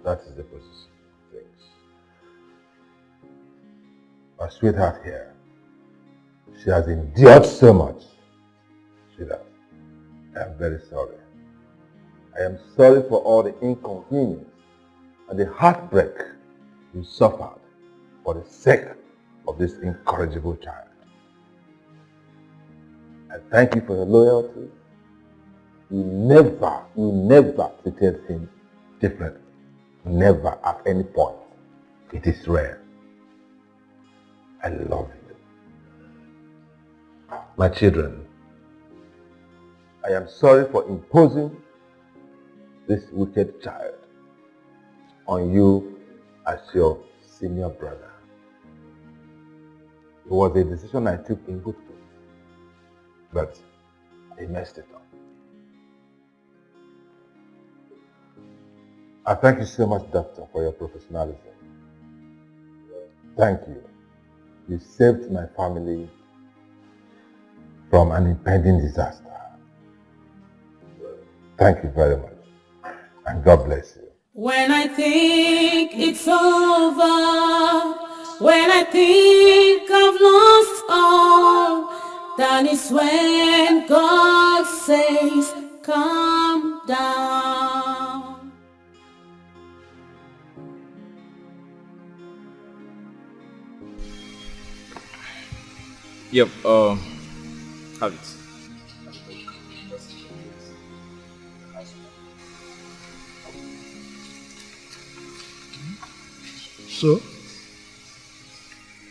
that is the position of things. My sweetheart here, she has endured so much. Sweetheart, I am very sorry. I am sorry for all the inconvenience and the heartbreak you suffered for the sake of this incorrigible child. I thank you for your loyalty. You never treated him differently. Never at any point. It is rare. I love you. My children, I am sorry for imposing this wicked child on you as your senior brother. It was a decision I took in good faith, but I messed it up. I thank you so much, Doctor, for your professionalism. Thank you. You saved my family from an impending disaster. Thank you very much, and God bless you. When I think it's over, when I think I've lost all, that is when God says, calm down. Yep, have it. So?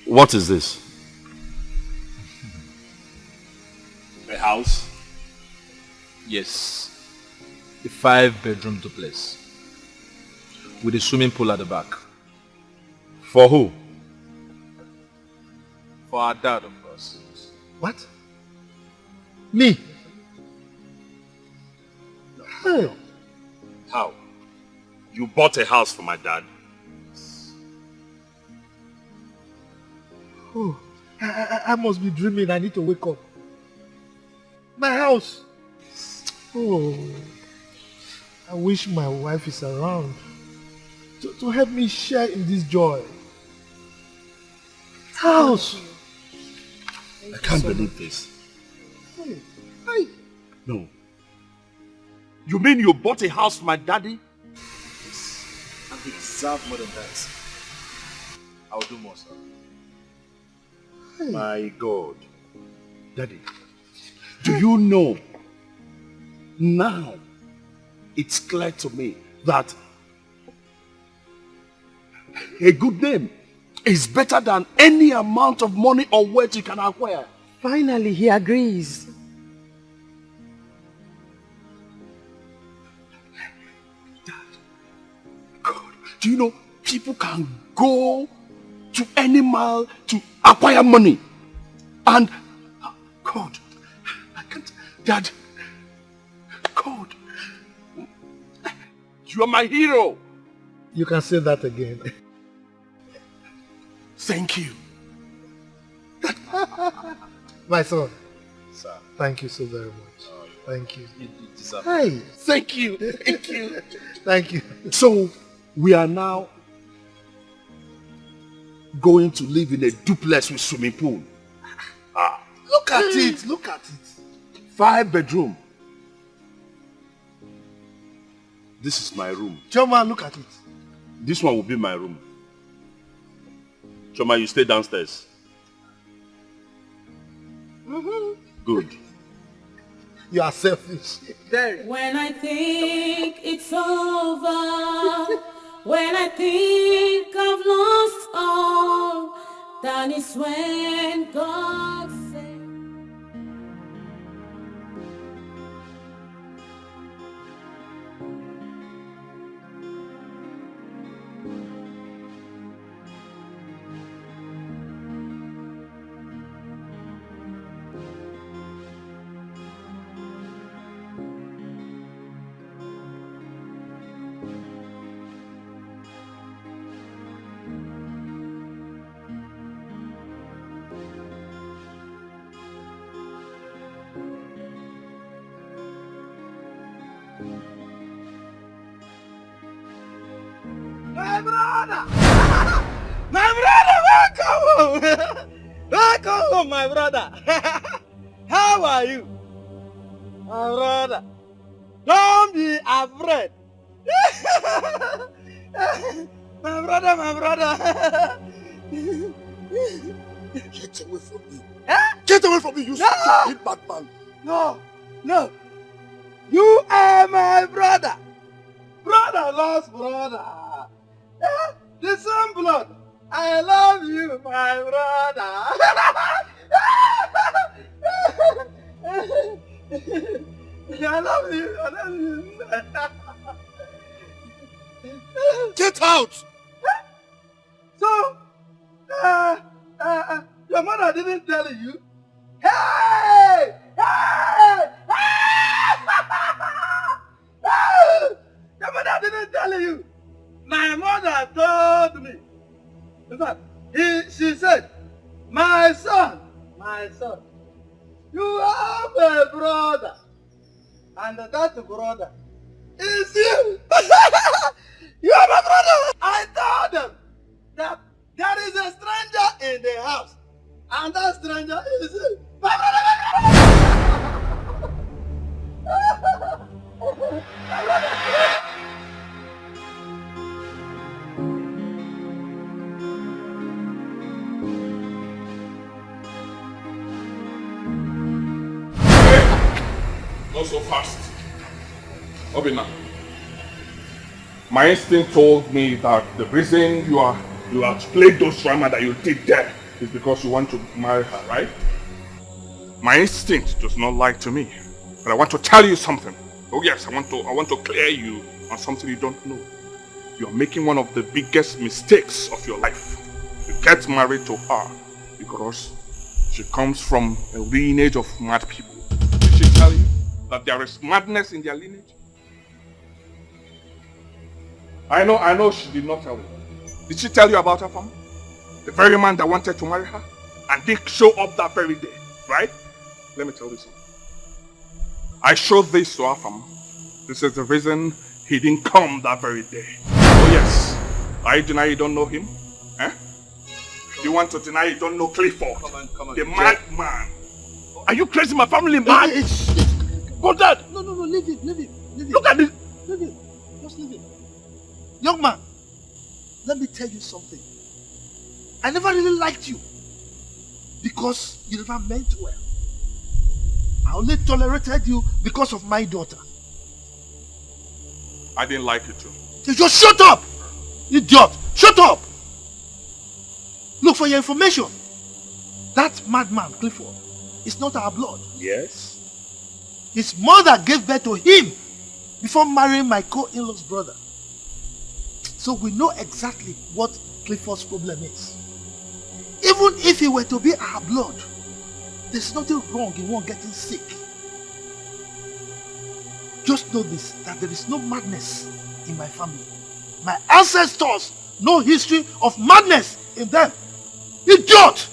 What is this? A house? Yes. A 5-bedroom duplex. With a swimming pool at the back. For who? For our dad, of course. What? Me? Hey. How? You bought a house for my dad? Oh, I must be dreaming. I need to wake up. My house. Oh, I wish my wife is around to help me share in this joy. House. I can't believe this. Hey. No. You mean you bought a house for my daddy? And he deserves more than that. I'll do more, sir. My God. Daddy, do you know now it's clear to me that a good name is better than any amount of money or wealth you can acquire. Finally, he agrees. Do you know people can go to any mile to acquire money? And God, I can't, Dad, God, you are my hero. You can say that again. Thank you. My son. Sir. Thank you so very much. Thank you. You deserve it. Hey. Thank you. Thank you. Thank you. So, we are now going to live in a duplex with swimming pool. Look at it. Look at it. 5-bedroom. This is my room. Choma, look at it. This one will be my room. Choma, you stay downstairs. Good. You are selfish. When I think it's over, when I think I've lost all, that is when God said. My brother! My brother, welcome home! Welcome home, my brother! How are you? My brother, don't be afraid! My brother, my brother! Get away from me! Huh? Get away from me, you stupid bad man! No, no! You are my brother! Brother lost brother! The same blood! I love you, my brother! I love you, I love you! Get out! So, your mother didn't tell you? Hey! Hey! Your mother didn't tell you. My mother told me. In fact, she said, my son, you have a brother. And that brother is you. You are my brother. I told them that there is a stranger in the house. And that stranger is you. My brother, my brother. My brother. so fast. Obina, my instinct told me that the reason you have played those drama that you did there is because you want to marry her, right? My instinct does not lie to me, but I want to tell you something. Oh yes, I want to clear you on something you don't know. You're making one of the biggest mistakes of your life. You get married to her because she comes from a lineage of mad people. Did she tell you that there is madness in their lineage? I know she did not tell you. Did she tell you about her family? The very man that wanted to marry her and didn't show up that very day, right? Let me tell you something. I showed this to our family. This is the reason he didn't come that very day. Oh yes. Are you denying you don't know him? Eh? You want to deny you don't know Clifford? Come on. The mad man. Are you crazy? My family mad? Go Dad! No, leave it. Look at this! Leave it. Just leave it. Young man, let me tell you something. I never really liked you because you never meant well. I only tolerated you because of my daughter. I didn't like you too. You just shut up! Idiot! Shut up! Look, for your information, that madman, Clifford, is not our blood. Yes? His mother gave birth to him before marrying my co-in-law's brother. So we know exactly what Clifford's problem is. Even if he were to be our blood, there's nothing wrong in one getting sick. Just know this, that there is no madness in my family. My ancestors, no history of madness in them. Idiot!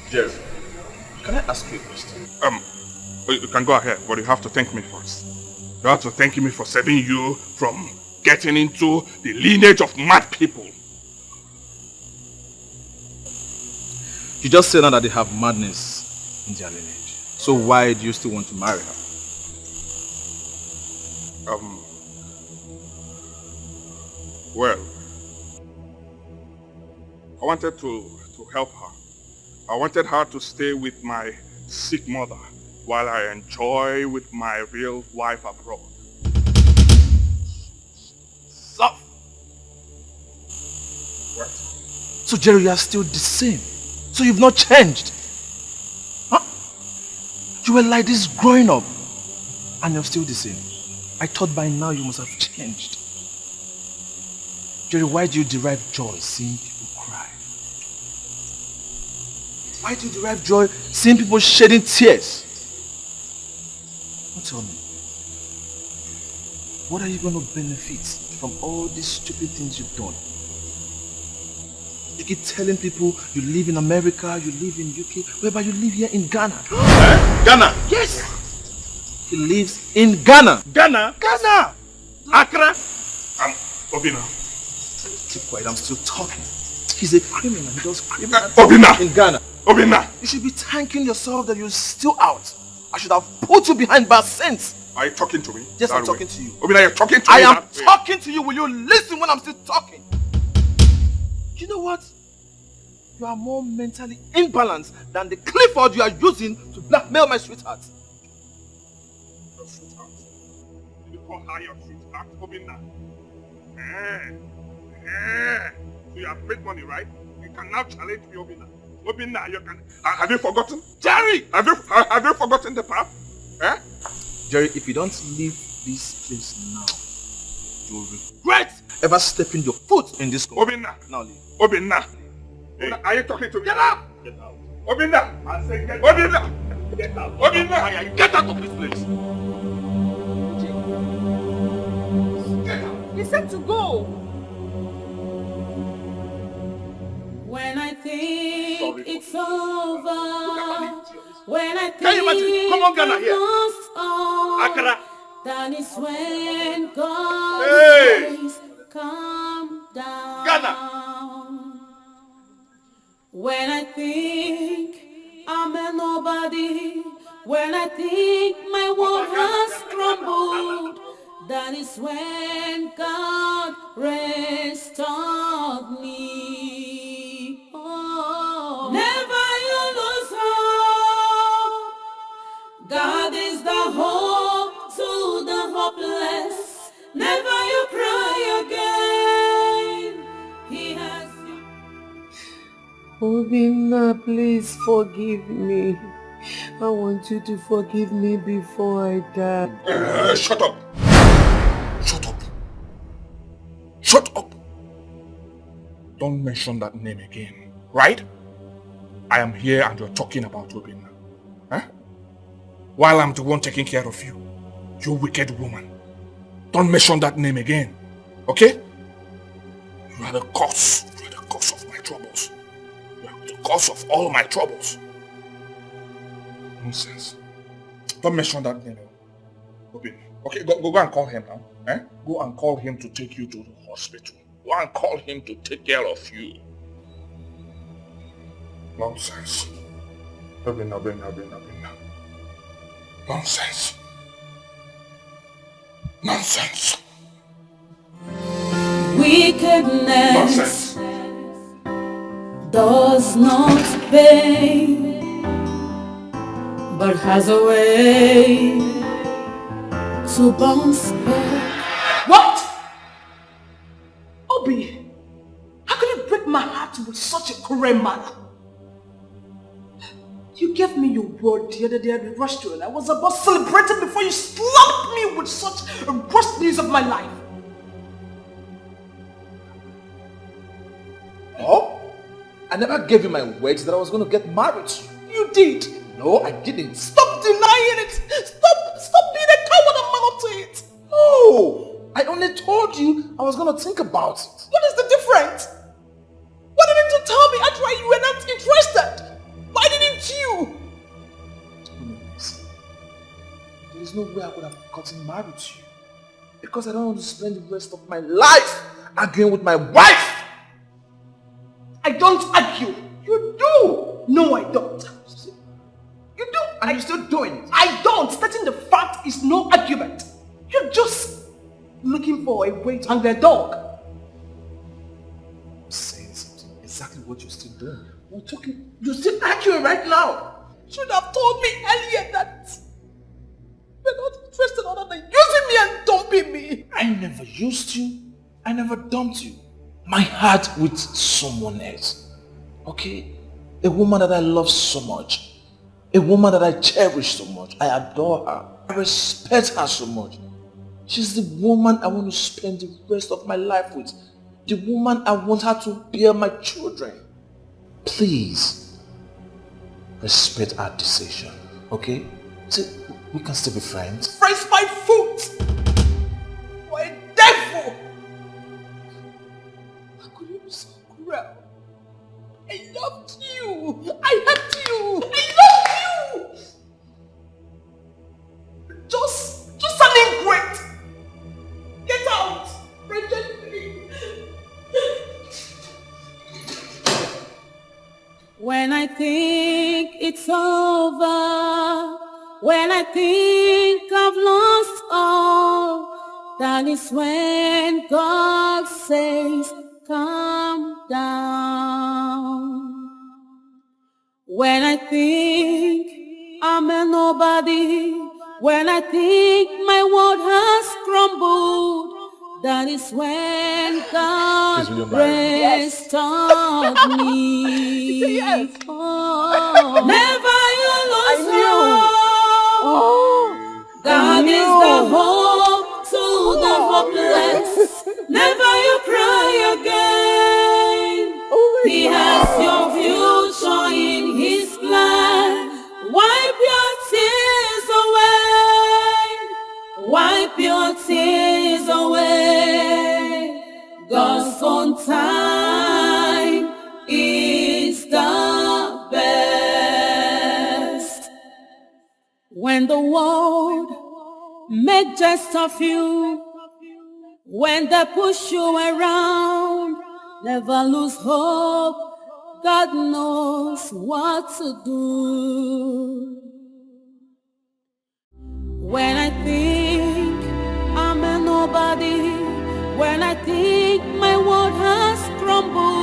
Jerry, can I ask you a question? You can go ahead, but you have to thank me first. You have to thank me for saving you from getting into the lineage of mad people. You just said now that they have madness in their lineage. So why do you still want to marry her? Well, I wanted to help her. I wanted her to stay with my sick mother while I enjoy with my real wife abroad. So, What? So Jerry, you are still the same. So you've not changed. Huh? You were like this growing up and you're still the same. I thought by now you must have changed. Jerry, why do you derive joy seeing people cry? Why do you derive joy seeing people shedding tears? Now tell me, what are you going to benefit from all these stupid things you've done? You keep telling people you live in America, you live in UK, whereby you live here in Ghana. Ghana? Yes! He lives in Ghana. Ghana? Ghana! Accra? Obina. Keep quiet, I'm still talking. He's a criminal, he does criminal Obina! in Ghana. Obina! You should be thanking yourself that you're still out. I should have put you behind bars since. Are you talking to me? Yes, I'm That talking way? to you. Obina, you're talking to me I am that way. talking to you. Will you listen when I'm still talking? You know what? You are more mentally imbalanced than the Clifford you are using to blackmail my sweetheart. Your sweetheart? You call her your sweetheart, Obina? So you have made money, right? You can now challenge me, Obina. Obina, you can. Have you forgotten? Jerry! Have you forgotten the past? Jerry, if you don't leave this place now, you will regret ever stepping your foot in this country. Obina! Now leave. Obina! Hey. Are you talking to me? Get out! Get out. Obinna! I said get out. Obinna! Get out. Obinna! Get out of this place. Get out. He said to go. When I think it's over, when I think Can you imagine? Come on, Ghana I've here. lost all, Akara. that is when God Hey. says, calm down. Ghana. When I think I'm a nobody, when I think my world has crumbled, that is when God restored me. Oh, never you lose hope. God is the hope to the hopeless. Never you cry again. He has you. Obinna, please forgive me. I want you to forgive me before I die. Shut up. Shut up. Shut up. Don't mention that name again, right? I am here and you're talking about Obinna. Huh? While I'm the one taking care of you, you wicked woman. Don't mention that name again, okay? You are the cause. You are the cause of my troubles. You are the cause of all my troubles. Nonsense. Don't mention that name. Obinna. Okay, go and call him now. Eh? Go and call him to take you to the hospital. Go and call him to take care of you. Nonsense. Obinna. Nonsense. Nonsense. Wickedness does not pay, but has a way to bounce back. What? Obi, how can you break my heart with such a cruel manner? You gave me your word the other day at the restaurant. I was about celebrating before you slapped me with such a worst news of my life. Oh? I never gave you my words that I was going to get married to you. You did. No, I didn't. Stop denying it. Stop being a coward and man up to it. No, I only told you I was going to think about it. What is the difference? Why didn't you tell me after you were not interested? Why didn't you? There is no way I would have gotten married to you. Because I don't want to spend the rest of my life arguing with my wife. I don't argue. You do. No, I don't. You do. And you're still doing it. I don't. Stating the fact is no argument. You're just looking for a way to hang their dog. I'm saying something. Exactly what you're still doing. We're talking. You're still arguing right now. You should have told me earlier that you're not interested other than using me and dumping me. I never used you. I never dumped you. My heart with someone else. Okay? A woman that I love so much. A woman that I cherish so much. I adore her. I respect her so much. She's the woman I want to spend the rest of my life with. The woman I want her to bear my children. Please, respect our decision, okay? See, we can still be friends. Friends my foot! You're a devil! How could you be so cruel? I loved you! I hate you! I love you! Just an ingrate! Get out! Reject me! When I think it's over, when I think I've lost all, that is when God says, calm down. When I think I'm a nobody, when I think my world has crumbled, that is when God restored me. Yes. Oh, never you lose hope. God is the hope to the hopeless. Never you cry again. He has your future in his plan. Wipe your tears away. Wipe your tears away. God's own time is the best. When the world make jest of you, when they push you around, never lose hope. God knows what to do. When I think I'm a nobody, when I think my world has crumbled,